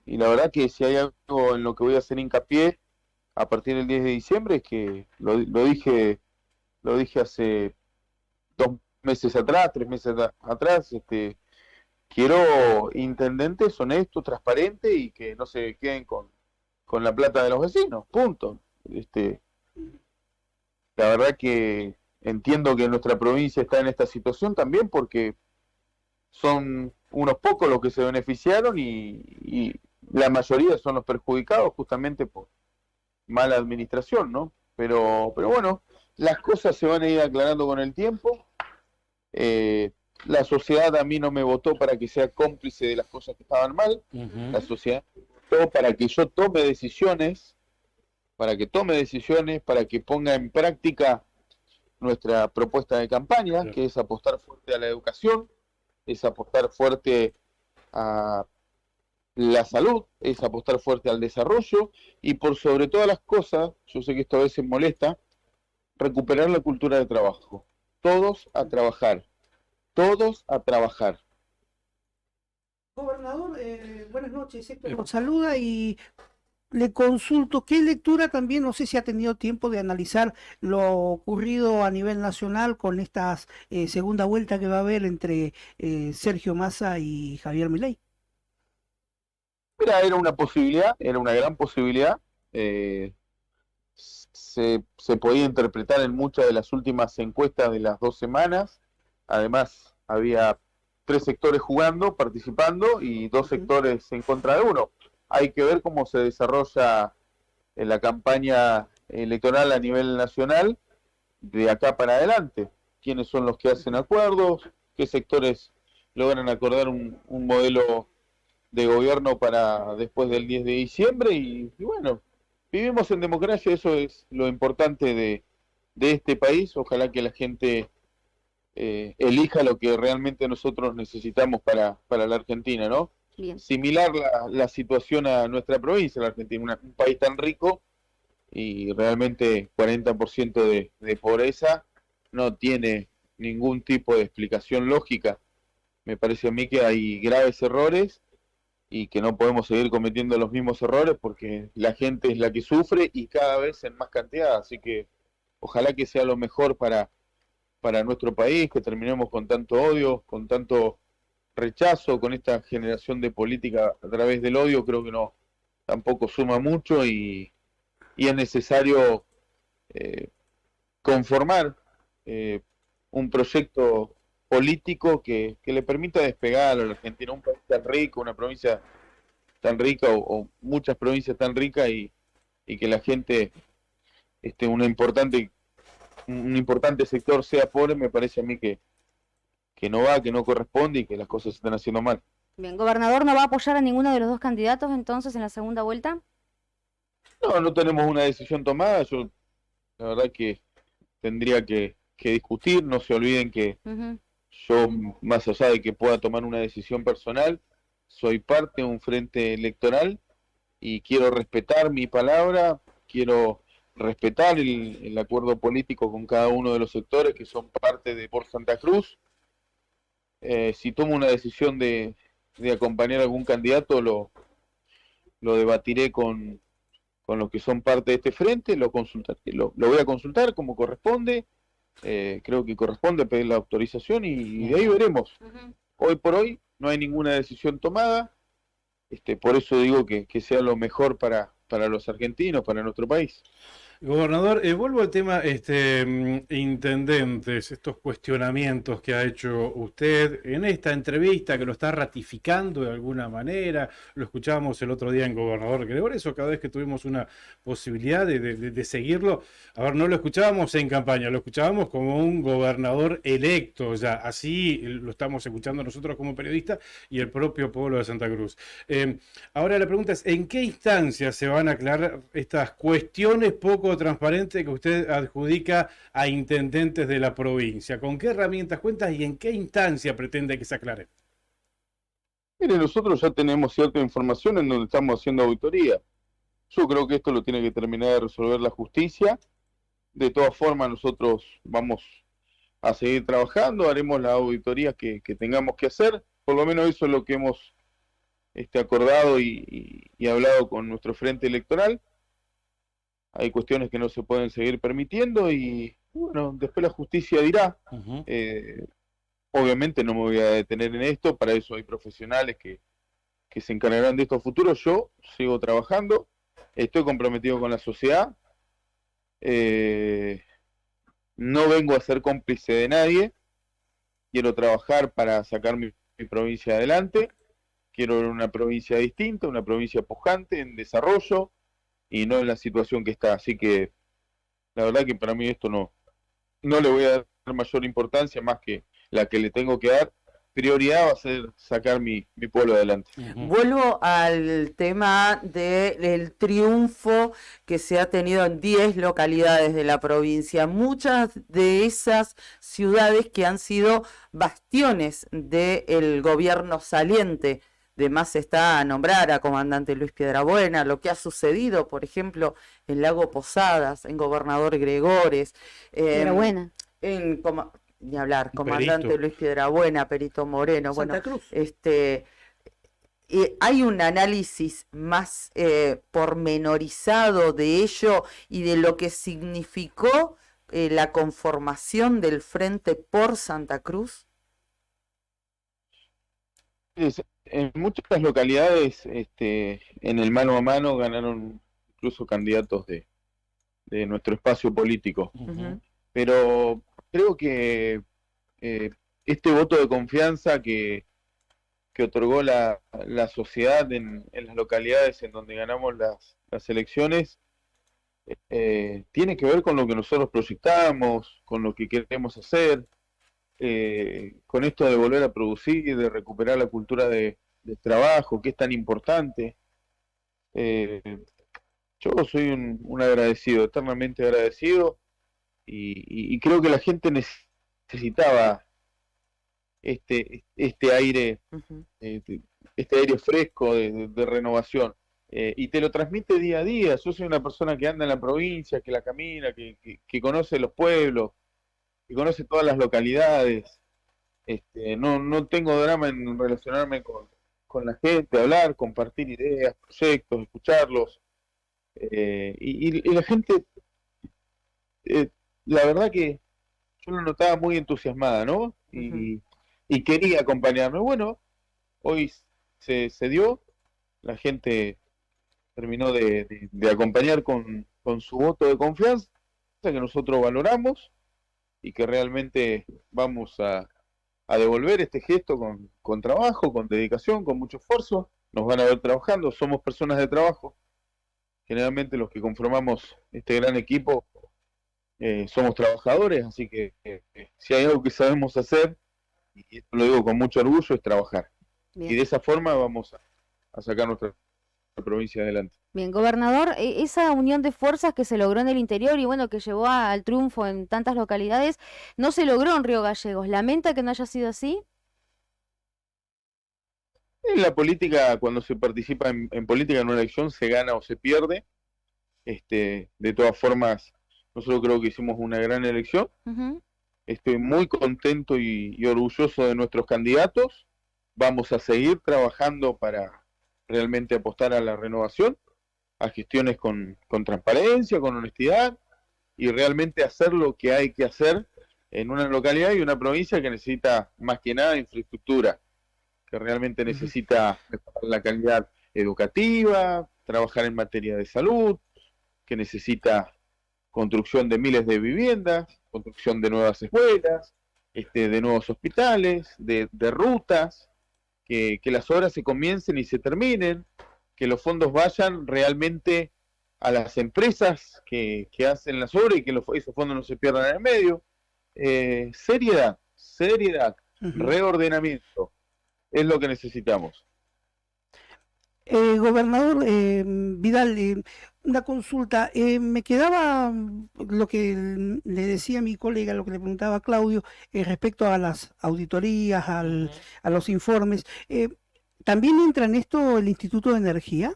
Y la verdad que si hay algo en lo que voy a hacer hincapié a partir del 10 de diciembre es que lo dije hace 2 meses atrás, 3 meses atrás, quiero intendentes honestos, transparentes y que no se queden con la plata de los vecinos, punto. La verdad que entiendo que nuestra provincia está en esta situación también porque son unos pocos los que se beneficiaron y la mayoría son los perjudicados justamente por mala administración, ¿no? Pero bueno, las cosas se van a ir aclarando con el tiempo. La sociedad a mí no me votó para que sea cómplice de las cosas que estaban mal. La sociedad votó para que yo tome decisiones, para que ponga en práctica nuestra propuesta de campaña, que es apostar fuerte a la educación, es apostar fuerte a la salud, es apostar fuerte al desarrollo y por sobre todas las cosas, yo sé que esto a veces molesta, recuperar la cultura de trabajo. Todos a trabajar, todos a trabajar. Gobernador, buenas noches, Héctor nos saluda y le consulto, ¿qué lectura también, no sé si ha tenido tiempo de analizar lo ocurrido a nivel nacional con esta segunda vuelta que va a haber entre Sergio Massa y Javier Milei? Mira, era una posibilidad, era una gran posibilidad. Se podía interpretar en muchas de las últimas encuestas de las 2 semanas. Además, había 3 sectores jugando, participando y 2 sectores en contra de uno. Hay que ver cómo se desarrolla la campaña electoral a nivel nacional de acá para adelante. Quiénes son los que hacen acuerdos, qué sectores logran acordar un modelo de gobierno para después del 10 de diciembre y bueno, vivimos en democracia, eso es lo importante de este país. Ojalá que la gente elija lo que realmente nosotros necesitamos para la Argentina, ¿no? Bien. Similar la situación a nuestra provincia, la Argentina, un país tan rico y realmente 40% de pobreza no tiene ningún tipo de explicación lógica. Me parece a mí que hay graves errores y que no podemos seguir cometiendo los mismos errores porque la gente es la que sufre y cada vez en más cantidad, así que ojalá que sea lo mejor para nuestro país, que terminemos con tanto odio, con tanto rechazo, con esta generación de política a través del odio. Creo que no, tampoco suma mucho y es necesario conformar un proyecto político que le permita despegar a la Argentina, un país tan rico, una provincia tan rica o muchas provincias tan ricas y que la gente, un importante sector sea pobre. Me parece a mí que no va, que no corresponde y que las cosas se están haciendo mal. Bien, gobernador, ¿no va a apoyar a ninguno de los 2 candidatos entonces en la segunda vuelta? No tenemos una decisión tomada. Yo la verdad que tendría que discutir. No se olviden que yo, más allá de que pueda tomar una decisión personal, soy parte de un frente electoral y quiero respetar mi palabra, quiero respetar el acuerdo político con cada uno de los sectores que son parte de Por Santa Cruz. Si tomo una decisión de acompañar a algún candidato, lo debatiré con los que son parte de este frente, lo voy a consultar como corresponde. Creo que corresponde pedir la autorización y de ahí veremos. Hoy por hoy no hay ninguna decisión tomada, por eso digo que sea lo mejor para los argentinos, para nuestro país. Gobernador, vuelvo al tema intendentes, estos cuestionamientos que ha hecho usted en esta entrevista, que lo está ratificando de alguna manera. Lo escuchábamos el otro día en Gobernador Gregorio, cada vez que tuvimos una posibilidad de seguirlo. A ver, no lo escuchábamos en campaña, lo escuchábamos como un gobernador electo ya. Así lo estamos escuchando nosotros como periodistas y el propio pueblo de Santa Cruz. Ahora la pregunta es, ¿en qué instancias se van a aclarar estas cuestiones poco transparentes que usted adjudica a intendentes de la provincia? ¿Con qué herramientas cuentas y en qué instancia pretende que se aclare? Mire, nosotros ya tenemos cierta información en donde estamos haciendo auditoría. Yo creo que esto lo tiene que terminar de resolver la justicia. De todas formas, nosotros vamos a seguir trabajando, haremos las auditorías que tengamos que hacer. Por lo menos eso es lo que hemos acordado y hablado con nuestro frente electoral. Hay cuestiones que no se pueden seguir permitiendo y bueno, después la justicia dirá. Obviamente no me voy a detener en esto, para eso hay profesionales que se encargarán de esto a futuro. Yo sigo trabajando, estoy comprometido con la sociedad, no vengo a ser cómplice de nadie, quiero trabajar para sacar mi provincia adelante, quiero ver una provincia distinta, una provincia pujante, en desarrollo, y no en la situación que está. Así que la verdad que para mí esto no le voy a dar mayor importancia más que la que le tengo que dar. Prioridad va a ser sacar mi pueblo adelante. Vuelvo al tema del triunfo que se ha tenido en 10 localidades de la provincia. Muchas de esas ciudades que han sido bastiones del gobierno saliente. De más está nombrar a comandante Luis Piedrabuena, lo que ha sucedido, por ejemplo, en Lago Posadas, en Gobernador Gregores, Piedrabuena. Ni hablar, comandante Perito. Luis Piedrabuena, Perito Moreno, Santa bueno, Cruz. hay un análisis más pormenorizado de ello y de lo que significó la conformación del Frente por Santa Cruz. En muchas localidades, en el mano a mano ganaron incluso candidatos de nuestro espacio político. Pero creo que este voto de confianza que otorgó la sociedad en las localidades en donde ganamos las elecciones tiene que ver con lo que nosotros proyectamos, con lo que queremos hacer. Con esto de volver a producir, de recuperar la cultura de trabajo, que es tan importante. Yo soy un agradecido, eternamente agradecido, y creo que la gente necesitaba este aire, este aire fresco de renovación. Y te lo transmite día a día. Yo soy una persona que anda en la provincia, que la camina, que conoce los pueblos, que conoce todas las localidades. No tengo drama en relacionarme con la gente, hablar, compartir ideas, proyectos, escucharlos. Y la gente, la verdad que yo lo notaba muy entusiasmada, ¿no? Y quería acompañarme. Bueno, hoy se dio, la gente terminó de acompañar con su voto de confianza, que nosotros valoramos, y que realmente vamos a devolver este gesto con trabajo, con dedicación, con mucho esfuerzo. Nos van a ver trabajando, somos personas de trabajo. Generalmente los que conformamos este gran equipo somos trabajadores, así que si hay algo que sabemos hacer, y esto lo digo con mucho orgullo, es trabajar. Bien. Y de esa forma vamos a sacar nuestra provincia adelante. Bien, gobernador, esa unión de fuerzas que se logró en el interior y bueno, que llevó al triunfo en tantas localidades, no se logró en Río Gallegos. ¿Lamenta que no haya sido así? En la política, cuando se participa en política en una elección, se gana o se pierde. De todas formas, nosotros creo que hicimos una gran elección. Estoy muy contento y orgulloso de nuestros candidatos. Vamos a seguir trabajando para realmente apostar a la renovación, a gestiones con transparencia, con honestidad, y realmente hacer lo que hay que hacer en una localidad y una provincia que necesita más que nada infraestructura, que realmente necesita mejorar la calidad educativa, trabajar en materia de salud, que necesita construcción de miles de viviendas, construcción de nuevas escuelas, de nuevos hospitales, de rutas, que las obras se comiencen y se terminen, que los fondos vayan realmente a las empresas que hacen las obras y que esos fondos no se pierdan en el medio. Seriedad, reordenamiento, es lo que necesitamos. Gobernador Vidal, una consulta. Me quedaba lo que le decía a mi colega, lo que le preguntaba a Claudio, respecto a las auditorías, a los informes. ¿También entra en esto el Instituto de Energía?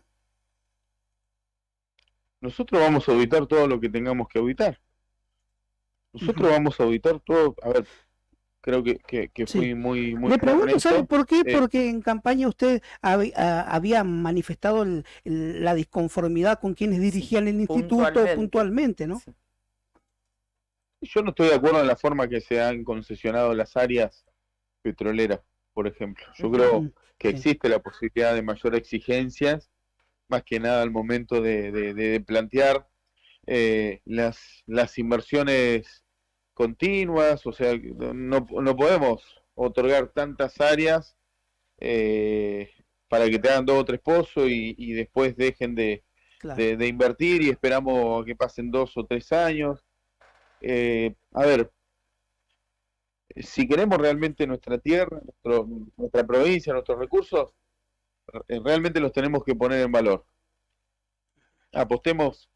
Nosotros vamos a auditar todo lo que tengamos que auditar. Nosotros vamos a auditar todo. A ver, creo que fui muy Le pregunto, honesto. ¿sabe por qué? Porque en campaña usted había manifestado la disconformidad con quienes dirigían el instituto puntualmente, ¿no? Yo no estoy de acuerdo en la forma que se han concesionado las áreas petroleras, por ejemplo. Yo creo que existe la posibilidad de mayor exigencias, más que nada al momento de plantear las inversiones continuas. O sea, no podemos otorgar tantas áreas para que te hagan 2 o 3 pozos y después dejen de invertir y esperamos a que pasen 2 o 3 años. A ver, si queremos realmente nuestra tierra, nuestra provincia, nuestros recursos, realmente los tenemos que poner en valor. Apostemos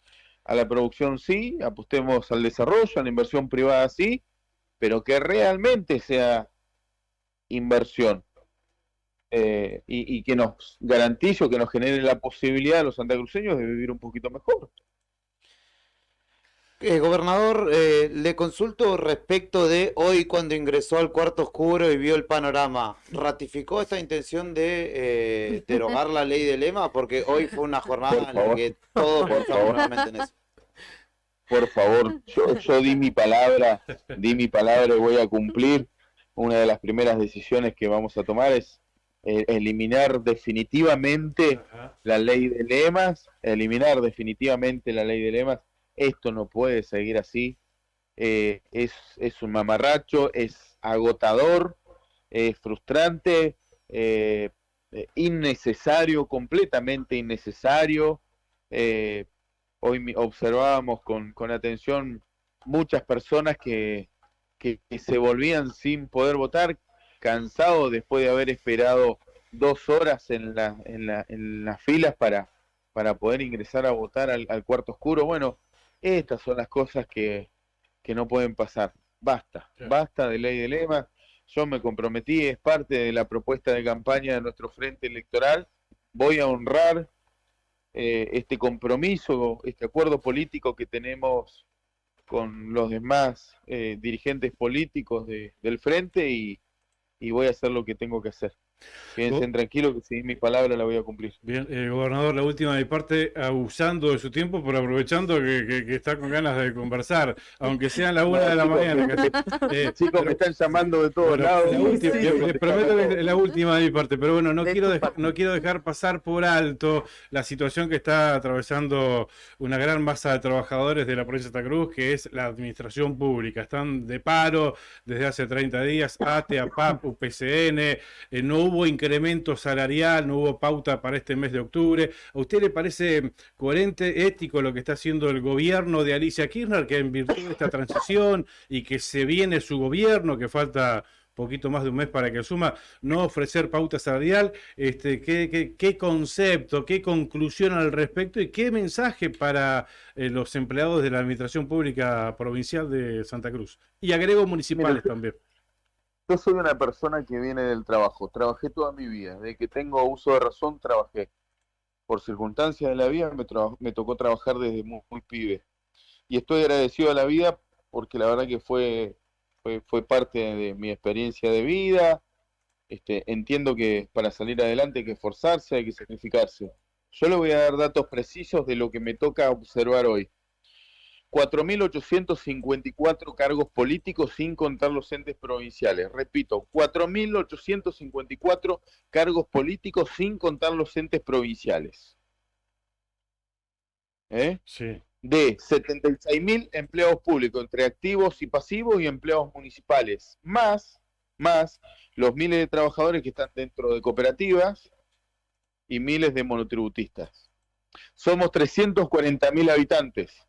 a la producción, sí, apostemos al desarrollo, a la inversión privada, sí, pero que realmente sea inversión y que nos garantice o que nos genere la posibilidad a los santacruceños de vivir un poquito mejor. Gobernador, le consulto respecto de hoy cuando ingresó al cuarto oscuro y vio el panorama. ¿Ratificó esta intención de derogar la ley de lema? Porque hoy fue una jornada en la que todos pensamos realmente en eso. Por favor, yo di mi palabra y voy a cumplir. Una de las primeras decisiones que vamos a tomar es eliminar definitivamente la ley de lemas, Esto no puede seguir así. Es un mamarracho, es agotador, es frustrante, innecesario, completamente innecesario. Hoy observábamos con atención muchas personas que se volvían sin poder votar, cansados después de haber esperado 2 horas en las filas para poder ingresar a votar al cuarto oscuro. Bueno, estas son las cosas que no pueden pasar. Basta de ley de lemas. Yo me comprometí, es parte de la propuesta de campaña de nuestro frente electoral. Voy a honrar este compromiso, este acuerdo político que tenemos con los demás dirigentes políticos del frente y voy a hacer lo que tengo que hacer. Quédense tranquilos que si mi palabra la voy a cumplir. Bien, gobernador, la última de mi parte, abusando de su tiempo, pero aprovechando que está con ganas de conversar, aunque sean la 1 de la mañana. Chicos, me están llamando de todos lados. Les prometo que es la última de mi parte, pero bueno, no quiero dejar pasar por alto la situación que está atravesando una gran masa de trabajadores de la provincia de Santa Cruz, que es la administración pública. Están de paro desde hace 30 días, ATE, APAP, UPCN, no hubo incremento salarial, no hubo pauta para este mes de octubre. ¿A usted le parece coherente, ético lo que está haciendo el gobierno de Alicia Kirchner, que en virtud de esta transición y que se viene su gobierno, que falta poquito más de un mes para que asuma, no ofrecer pauta salarial? ¿Qué concepto, qué conclusión al respecto y qué mensaje para los empleados de la Administración Pública Provincial de Santa Cruz? Y agrego municipales también. Yo soy una persona que viene del trabajo, trabajé toda mi vida, desde que tengo uso de razón trabajé. por circunstancias de la vida, me tocó trabajar desde muy pibe. Y estoy agradecido a la vida porque la verdad que fue parte de mi experiencia de vida. Entiendo que para salir adelante hay que esforzarse, hay que sacrificarse. Yo le voy a dar datos precisos de lo que me toca observar hoy. 4.854 cargos políticos sin contar los entes provinciales. Repito, 4.854 cargos políticos sin contar los entes provinciales. Sí. De 76.000 empleados públicos, entre activos y pasivos y empleados municipales, más los miles de trabajadores que están dentro de cooperativas y miles de monotributistas. Somos 340.000 habitantes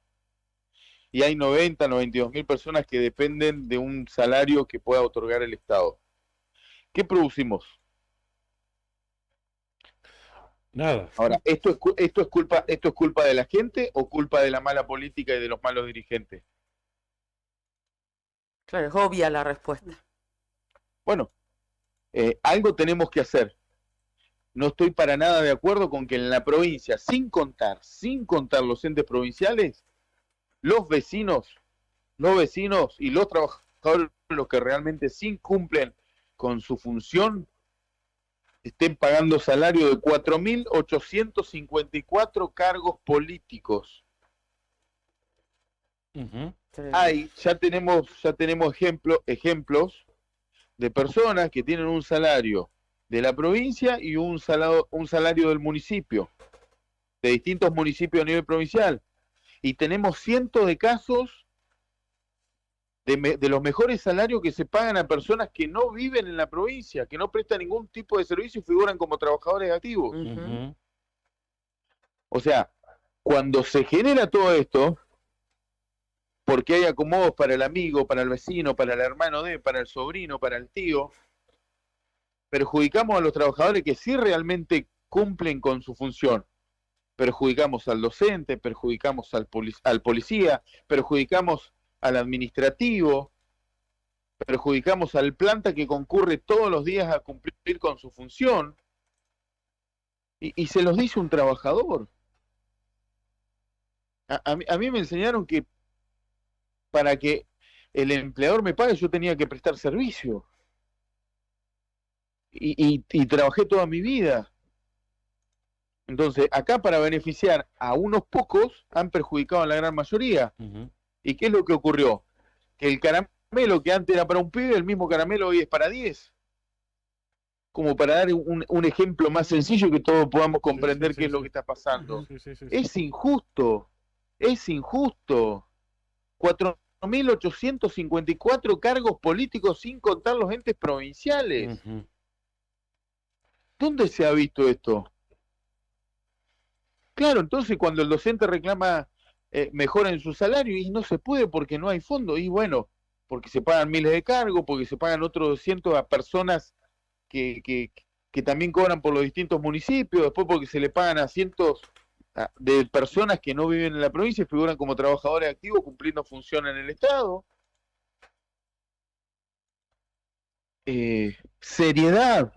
y hay 92.000 personas que dependen de un salario que pueda otorgar el Estado. ¿Qué producimos? Nada. Ahora, ¿esto es culpa de la gente o culpa de la mala política y de los malos dirigentes? Claro, es obvia la respuesta. Bueno, algo tenemos que hacer. No estoy para nada de acuerdo con que en la provincia, sin contar los entes provinciales, los vecinos y los trabajadores, los que realmente sí cumplen con su función, estén pagando salario de 4.854 cargos políticos. Ya tenemos ejemplos de personas que tienen un salario de la provincia y un salario del municipio, de distintos municipios a nivel provincial. Y tenemos cientos de casos de los mejores salarios que se pagan a personas que no viven en la provincia, que no prestan ningún tipo de servicio y figuran como trabajadores activos. O sea, cuando se genera todo esto, porque hay acomodos para el amigo, para el vecino, para el hermano para el sobrino, para el tío, perjudicamos a los trabajadores que sí realmente cumplen con su función. Perjudicamos al docente, perjudicamos al policía, perjudicamos al administrativo, perjudicamos al planta que concurre todos los días a cumplir con su función, y se los dice un trabajador. A mí me enseñaron que para que el empleador me pague yo tenía que prestar servicio, y trabajé toda mi vida. Entonces, acá para beneficiar a unos pocos han perjudicado a la gran mayoría. ¿Y qué es lo que ocurrió? Que el caramelo que antes era para un pibe, el mismo caramelo hoy es para 10. Como para dar un ejemplo más sencillo que todos podamos comprender qué es lo que está pasando. Es injusto, es injusto. 4.854 cargos políticos sin contar los entes provinciales. ¿Dónde se ha visto esto? Claro, entonces cuando el docente reclama mejora en su salario, y no se puede porque no hay fondo, y bueno, porque se pagan miles de cargos, porque se pagan otros 200 a personas que también cobran por los distintos municipios, después porque se le pagan a cientos de personas que no viven en la provincia y figuran como trabajadores activos cumpliendo función en el Estado. Seriedad.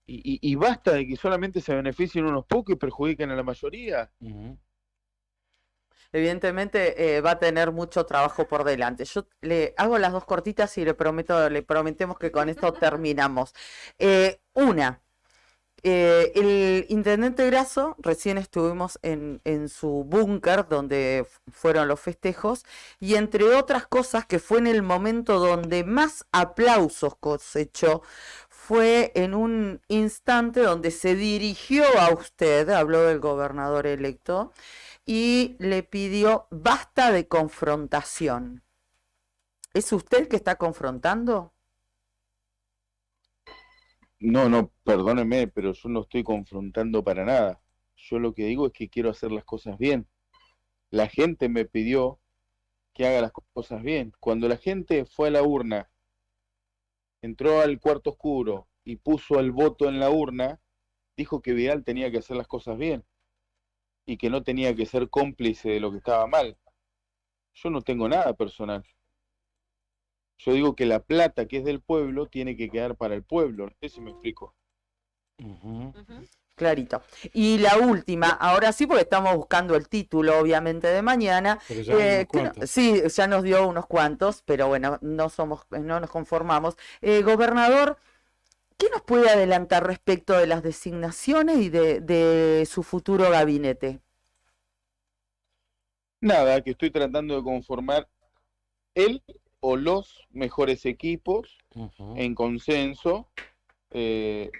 Y basta de que solamente se beneficien unos pocos y perjudiquen a la mayoría. Evidentemente va a tener mucho trabajo por delante. Yo le hago las dos cortitas y le prometemos que con esto terminamos. El intendente Grasso, recién estuvimos en su búnker donde fueron los festejos, y entre otras cosas que fue en el momento donde más aplausos cosechó, fue en un instante donde se dirigió a usted, habló del gobernador electo, y le pidió basta de confrontación. ¿Es usted el que está confrontando? No, perdóneme, pero yo no estoy confrontando para nada. Yo lo que digo es que quiero hacer las cosas bien. La gente me pidió que haga las cosas bien. Cuando la gente fue a la urna, entró al cuarto oscuro y puso el voto en la urna, dijo que Vidal tenía que hacer las cosas bien y que no tenía que ser cómplice de lo que estaba mal. Yo no tengo nada personal. Yo digo que la plata que es del pueblo tiene que quedar para el pueblo. No sé si me explico. Clarito. Y la última, ahora sí, porque estamos buscando el título, obviamente, de mañana. Pero ya hay unos cuantos. Sí, ya nos dio unos cuantos, pero bueno, no nos conformamos. Gobernador, ¿qué nos puede adelantar respecto de las designaciones y de su futuro gabinete? Nada, que estoy tratando de conformar el o los mejores equipos en consenso,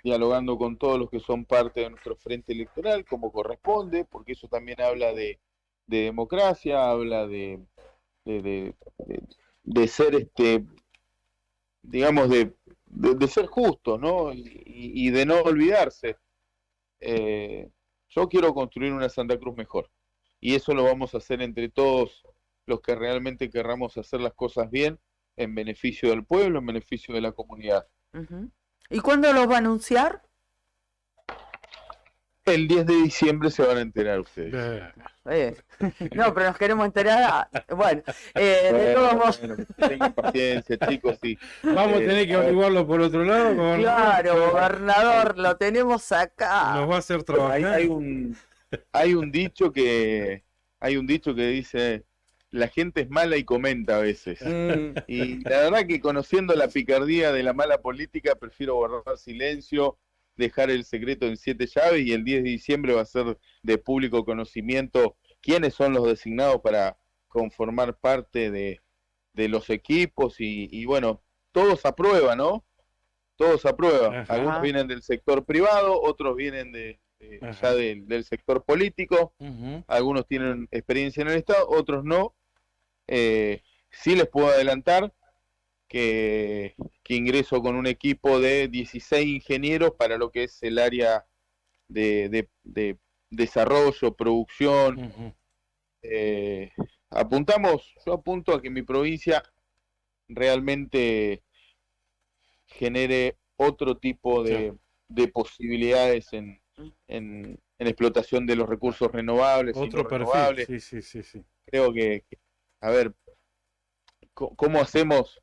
dialogando con todos los que son parte de nuestro frente electoral, como corresponde, porque eso también habla de democracia, habla de ser, digamos, de ser justos, ¿no? Y de no olvidarse. Yo quiero construir una Santa Cruz mejor, y eso lo vamos a hacer entre todos los que realmente querramos hacer las cosas bien, en beneficio del pueblo, en beneficio de la comunidad. ¿Y cuándo los va a anunciar? El 10 de diciembre se van a enterar ustedes. No, pero nos queremos enterar. Bueno, de todos modos. Tengan paciencia, chicos. Sí. Vamos a tener que averiguarlo por otro lado, gobernador. Claro, gobernador, lo tenemos acá. Nos va a hacer trabajar. Hay un dicho que dice: la gente es mala y comenta a veces. Y la verdad que conociendo la picardía de la mala política, prefiero guardar silencio, dejar el secreto en 7 llaves, y el 10 de diciembre va a ser de público conocimiento quiénes son los designados para conformar parte de los equipos, y bueno, todos aprueban, ¿no? Todos aprueban. Ajá. Algunos vienen del sector privado, otros vienen ya del sector político, algunos tienen experiencia en el Estado, otros no. Sí les puedo adelantar que ingreso con un equipo de 16 ingenieros para lo que es el área de desarrollo, producción. Yo apunto a que mi provincia realmente genere otro tipo de posibilidades en explotación de los recursos renovables. Otro perfil. Renovables. Sí. Creo que, a ver, ¿cómo hacemos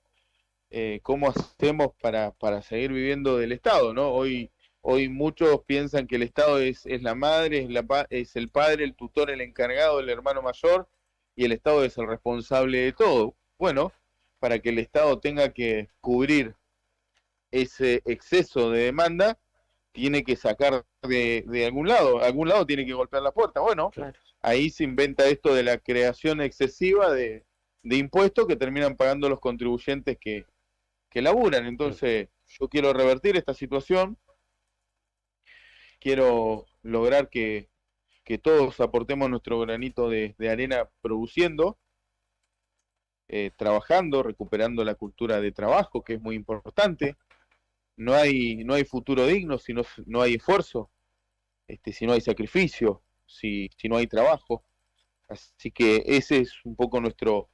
para seguir viviendo del Estado, ¿no? Hoy muchos piensan que el Estado es la madre, es el padre, el tutor, el encargado, el hermano mayor, y el Estado es el responsable de todo. Bueno, para que el Estado tenga que cubrir ese exceso de demanda, tiene que sacar de algún lado tiene que golpear la puerta. Bueno, ahí se inventa esto de la creación excesiva de impuestos que terminan pagando los contribuyentes que laburan. Entonces, yo quiero revertir esta situación, quiero lograr que todos aportemos nuestro granito de arena produciendo, trabajando, recuperando la cultura de trabajo, que es muy importante. No hay futuro digno si no hay esfuerzo, si no hay sacrificio, si no hay trabajo. Así que ese es un poco nuestro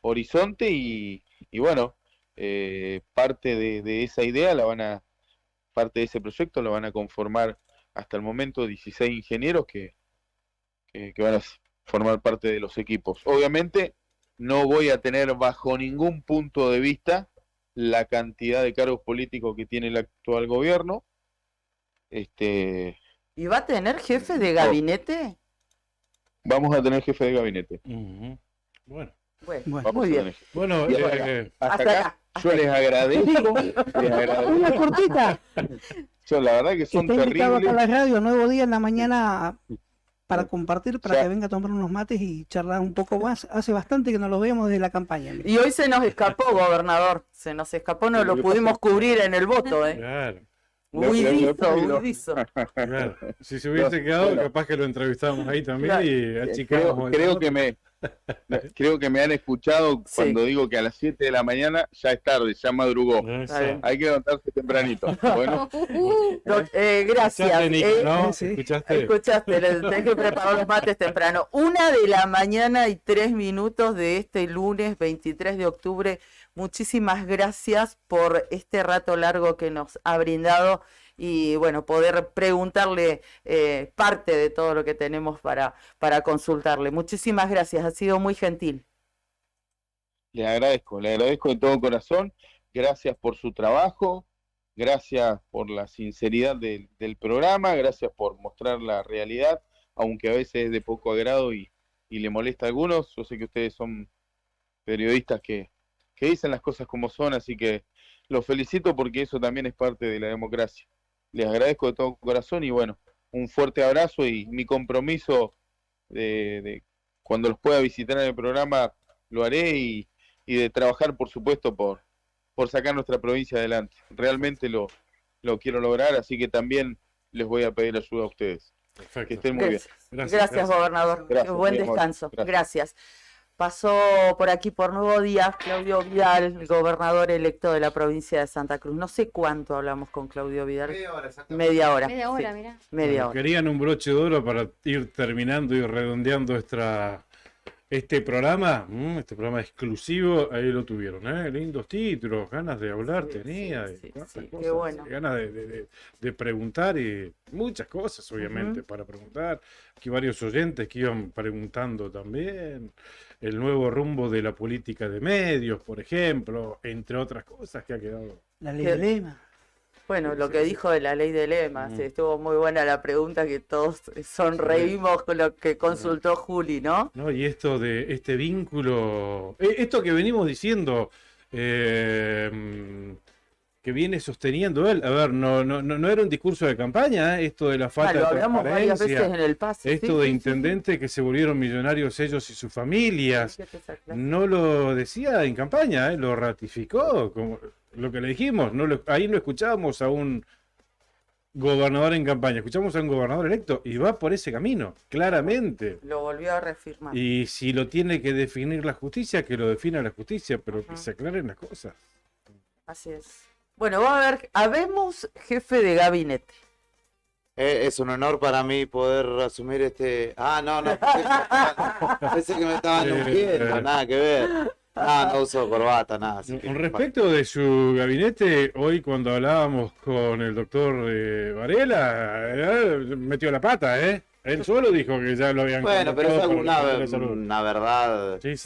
horizonte, y bueno, parte de esa idea parte de ese proyecto la van a conformar hasta el momento 16 ingenieros que van a formar parte de los equipos. Obviamente no voy a tener bajo ningún punto de vista la cantidad de cargos políticos que tiene el actual gobierno. ¿Y va a tener jefe de gabinete? Vamos a tener jefe de gabinete. Bueno, muy bien. Bueno, y hasta acá yo les agradezco. Una cortita. Yo la verdad que son Está invitado acá a terribles. la radio, nuevo día en la mañana, para compartir, para que venga a tomar unos mates y charlar un poco más. Hace bastante que no los vemos desde la campaña. Y hoy se nos escapó, gobernador. Se nos escapó, no lo pudimos cubrir en el voto, ¿eh? Claro. Huidizo. Claro. Si se hubiese quedado, capaz que lo entrevistábamos ahí también y achicábamos. Creo que me han escuchado cuando digo que a las 7 de la mañana ya es tarde, ya madrugó. Hay que levantarse tempranito. Bueno. Gracias. Escuchaste, Nico, ¿no? Sí. Escuchaste, le tenés que preparar los mates temprano. 1:00 a.m. y 3 minutos de este lunes 23 de octubre. Muchísimas gracias por este rato largo que nos ha brindado, y bueno, poder preguntarle parte de todo lo que tenemos para consultarle. Muchísimas gracias, ha sido muy gentil. Le agradezco de todo corazón. Gracias por su trabajo, Gracias por la sinceridad del programa, gracias por mostrar la realidad, aunque a veces es de poco agrado y le molesta a algunos. Yo sé que ustedes son periodistas que dicen las cosas como son, así que los felicito porque eso también es parte de la democracia. Les agradezco de todo corazón y bueno, un fuerte abrazo y mi compromiso de cuando los pueda visitar en el programa lo haré y de trabajar, por supuesto, por sacar nuestra provincia adelante. Realmente lo quiero lograr, así que también les voy a pedir ayuda a ustedes. Perfecto. Que estén muy bien. Gracias, gobernador. Gracias, Buen mi amor. descanso. Gracias. Gracias. Pasó por aquí por Nuevo Día Claudio Vidal, el gobernador electo de la provincia de Santa Cruz. No sé cuánto hablamos con Claudio Vidal. Media hora. Media hora, sí. mirá. Media hora. Querían un broche de oro para ir terminando y redondeando este programa exclusivo, ahí lo tuvieron, lindos títulos, ganas de hablar tenía, qué bueno. ganas de preguntar y muchas cosas obviamente para preguntar, aquí varios oyentes que iban preguntando también, el nuevo rumbo de la política de medios, por ejemplo, entre otras cosas que ha quedado. La ley del lema. Bueno, lo que dijo de la ley de lemas, estuvo muy buena la pregunta que todos sonreímos con lo que consultó Juli, ¿no? ¿No? Y esto de este vínculo, esto que venimos diciendo, que viene sosteniendo él, a ver, no era un discurso de campaña, esto de la falta lo de hablamos varias veces transparencia, en el pase. esto de intendentes que se volvieron millonarios ellos y sus familias, no lo decía en campaña, lo ratificó, como lo que le dijimos, ahí no escuchábamos a un gobernador en campaña, escuchamos a un gobernador electo y va por ese camino, claramente. Lo volvió a reafirmar. Y si lo tiene que definir la justicia, que lo defina la justicia, pero que se aclaren las cosas. Así es. Bueno, va a haber, habemos jefe de gabinete. Es un honor para mí poder asumir este... no, pensé que me estaban ungiendo, nada que ver. No uso corbata, nada. Así que... Con respecto de su gabinete, hoy cuando hablábamos con el doctor Varela, metió la pata, Él solo dijo que ya lo habían Bueno, pero es convocado una verdad. Sí.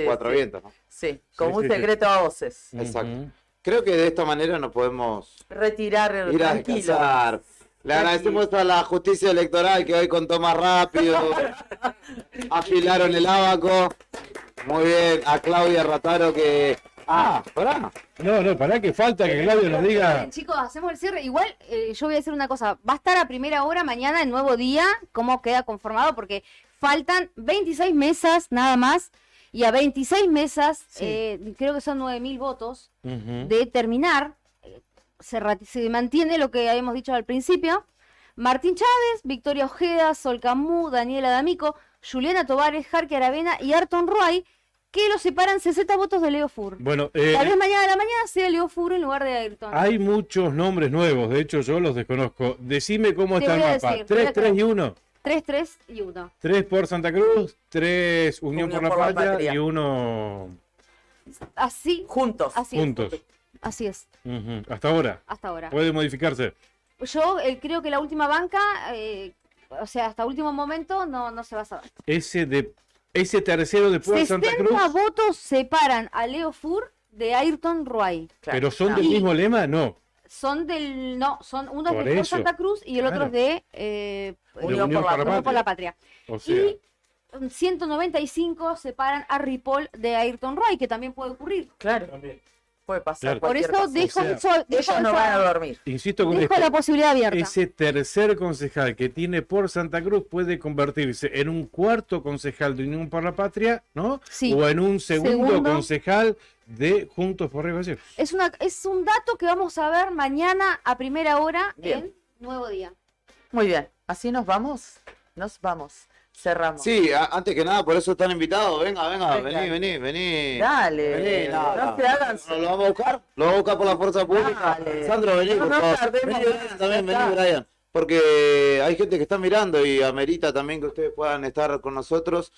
Cuatro vientos, ¿no? Sí, como un secreto a voces. Exacto. Creo que de esta manera nos podemos retirar ir a descansar. Le agradecemos a la justicia electoral que hoy contó más rápido. Afilaron el abaco. Muy bien. A Claudia Rataro que... pará. No, pará que falta que Claudio nos diga... Chicos, hacemos el cierre. Igual, yo voy a decir una cosa. Va a estar a primera hora mañana el nuevo día, cómo queda conformado, porque faltan 26 mesas nada más. Y a 26 mesas, creo que son 9.000 votos, de terminar, se mantiene lo que habíamos dicho al principio. Martín Chávez, Victoria Ojeda, Sol Camú, Daniela D'Amico, Juliana Tovares, Jarque Aravena y Ayrton Roy, que lo separan 60 votos de Leo Fur. Bueno, tal vez mañana a la mañana sea Leo Fur en lugar de Ayrton. Hay muchos nombres nuevos, de hecho yo los desconozco. Decime cómo está el mapa. 3, 3 y 1. 3, 3 y 1. 3 por Santa Cruz, 3 Unión por la Patria y 1... Así. Juntos. Así juntos. Es. Así es. Hasta ahora. Hasta ahora. Puede modificarse. Yo creo que la última banca, o sea, hasta último momento no se va a saber. Ese tercero después de Santa Cruz. 60 votos separan a Leo Fur de Ayrton Roy. Pero son del mismo lema, no. Son uno Por es de eso. Santa Cruz y el otro es de Unión por la Patria. O sea, Y 195 separan a Ripoll de Ayrton Roy, que también puede ocurrir. Claro. Puede pasar. Claro. Por eso dejo ellos no van a dormir. insisto con dejo esto. la posibilidad abierta. Ese tercer concejal que tiene por Santa Cruz puede convertirse en un cuarto concejal de Unión por la Patria, ¿no? Sí. O en un segundo Segundo. concejal de Juntos por Río Gallegos. Es un dato que vamos a ver mañana a primera hora Bien. en Nuevo Día. Muy bien. ¿Así nos vamos? Nos vamos. Cerramos. Sí, antes que nada, por eso están invitados. Venga, vení. Dale. Vení, no se hagan. ¿Lo vamos a buscar? Lo vamos a buscar por la fuerza pública. Dale. Sandro, vení, No por favor. tardemos. Vení, Brian, también, vení, Brian. Porque hay gente que está mirando y amerita también que ustedes puedan estar con nosotros.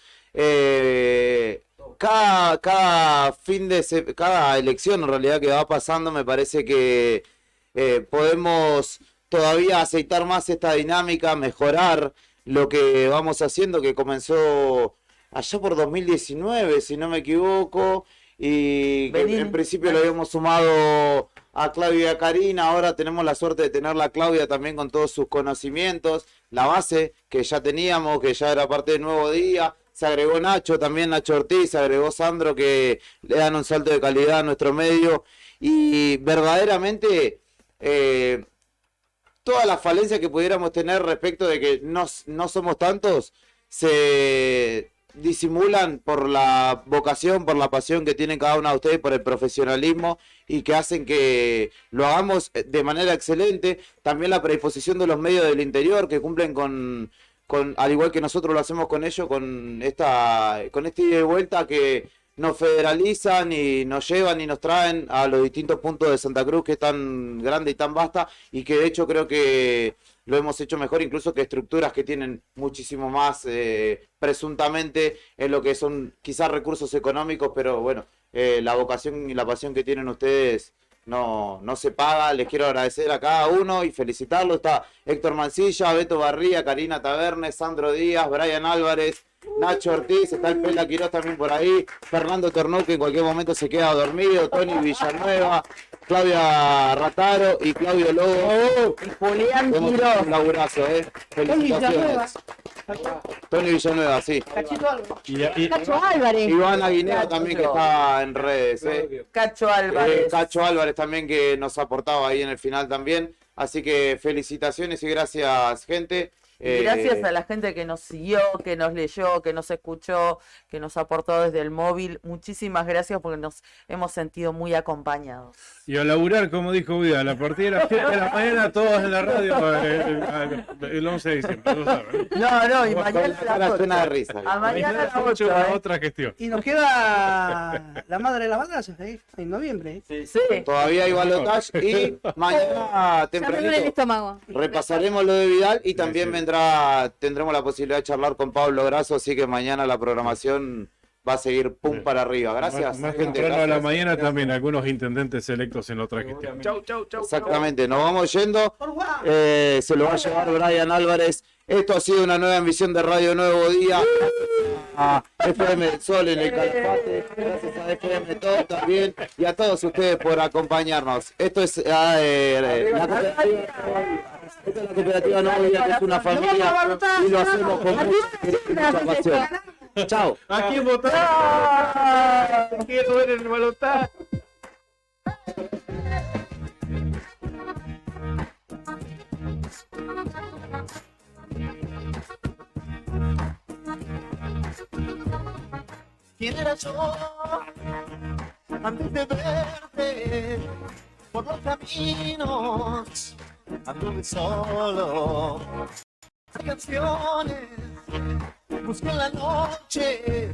Cada elección en realidad que va pasando, me parece que podemos todavía aceitar más esta dinámica, mejorar lo que vamos haciendo, que comenzó allá por 2019, si no me equivoco, y que en principio lo habíamos sumado a Claudia y a Karina. Ahora tenemos la suerte de tenerla a Claudia también con todos sus conocimientos, la base que ya teníamos, que ya era parte del Nuevo Día. Se agregó Nacho, también Nacho Ortiz, se agregó Sandro, que le dan un salto de calidad a nuestro medio. Y verdaderamente todas las falencias que pudiéramos tener respecto de que no somos tantos, se disimulan por la vocación, por la pasión que tienen cada uno de ustedes, por el profesionalismo y que hacen que lo hagamos de manera excelente. También la predisposición de los medios del interior que cumplen con al igual que nosotros lo hacemos con ellos, con este ida y vuelta que nos federalizan y nos llevan y nos traen a los distintos puntos de Santa Cruz, que es tan grande y tan vasta, y que de hecho creo que lo hemos hecho mejor incluso que estructuras que tienen muchísimo más presuntamente en lo que son quizás recursos económicos, pero bueno, la vocación y la pasión que tienen ustedes no se paga. Les quiero agradecer a cada uno y felicitarlos. Está Héctor Mancilla, Beto Barría, Karina Tabernes, Sandro Díaz, Brian Álvarez, Nacho Ortiz, está el Pela Quirós también por ahí, Fernando Tornú, que en cualquier momento se queda dormido, Tony Villanueva, Claudia Rataro y Claudio Lobo. Y Julián Quirós. Un laburazo, felicitaciones. Tony Villanueva, sí. Cacho Álvarez. Iván Aguinero también, que está en redes. Cacho Álvarez. Cacho Álvarez también, que nos ha aportado ahí en el final también. Así que felicitaciones y gracias, gente. Y gracias a la gente que nos siguió, que nos leyó, que nos escuchó, que nos aportó desde el móvil. Muchísimas gracias porque nos hemos sentido muy acompañados. Y a laburar, como dijo Vidal, a partir de las 7 de la mañana, todos en la radio, el 11 de diciembre. ¿Lo saben? No, y mañana a las 8. Cena de risa. A mañana a las 8. Otra gestión. Y nos queda la madre de la batalla, en noviembre. Sí. Todavía hay balotaje y mañana Ya me duele el tempranito estómago. repasaremos lo de Vidal y también tendremos la posibilidad de charlar con Pablo Grasso, así que mañana la programación va a seguir pum para arriba. Gracias, Más gente. temprano a la Gracias. mañana también algunos intendentes electos en otra gestión. Chau. Exactamente, nos vamos yendo. Se lo va a llevar Brian Álvarez. Esto ha sido una nueva emisión de Radio Nuevo Día. A FM del Sol en el Calafate. Gracias a FM Todo también. Y a todos ustedes por acompañarnos. Esto es la cooperativa Nuevo Día, que es una familia. Y lo hacemos con mucha pasión. Chao. ¿A quién votar? Quiero ver el balotaje. ¿Quién era yo antes de verte por los caminos? Anduve solo. Canciones busqué en la noche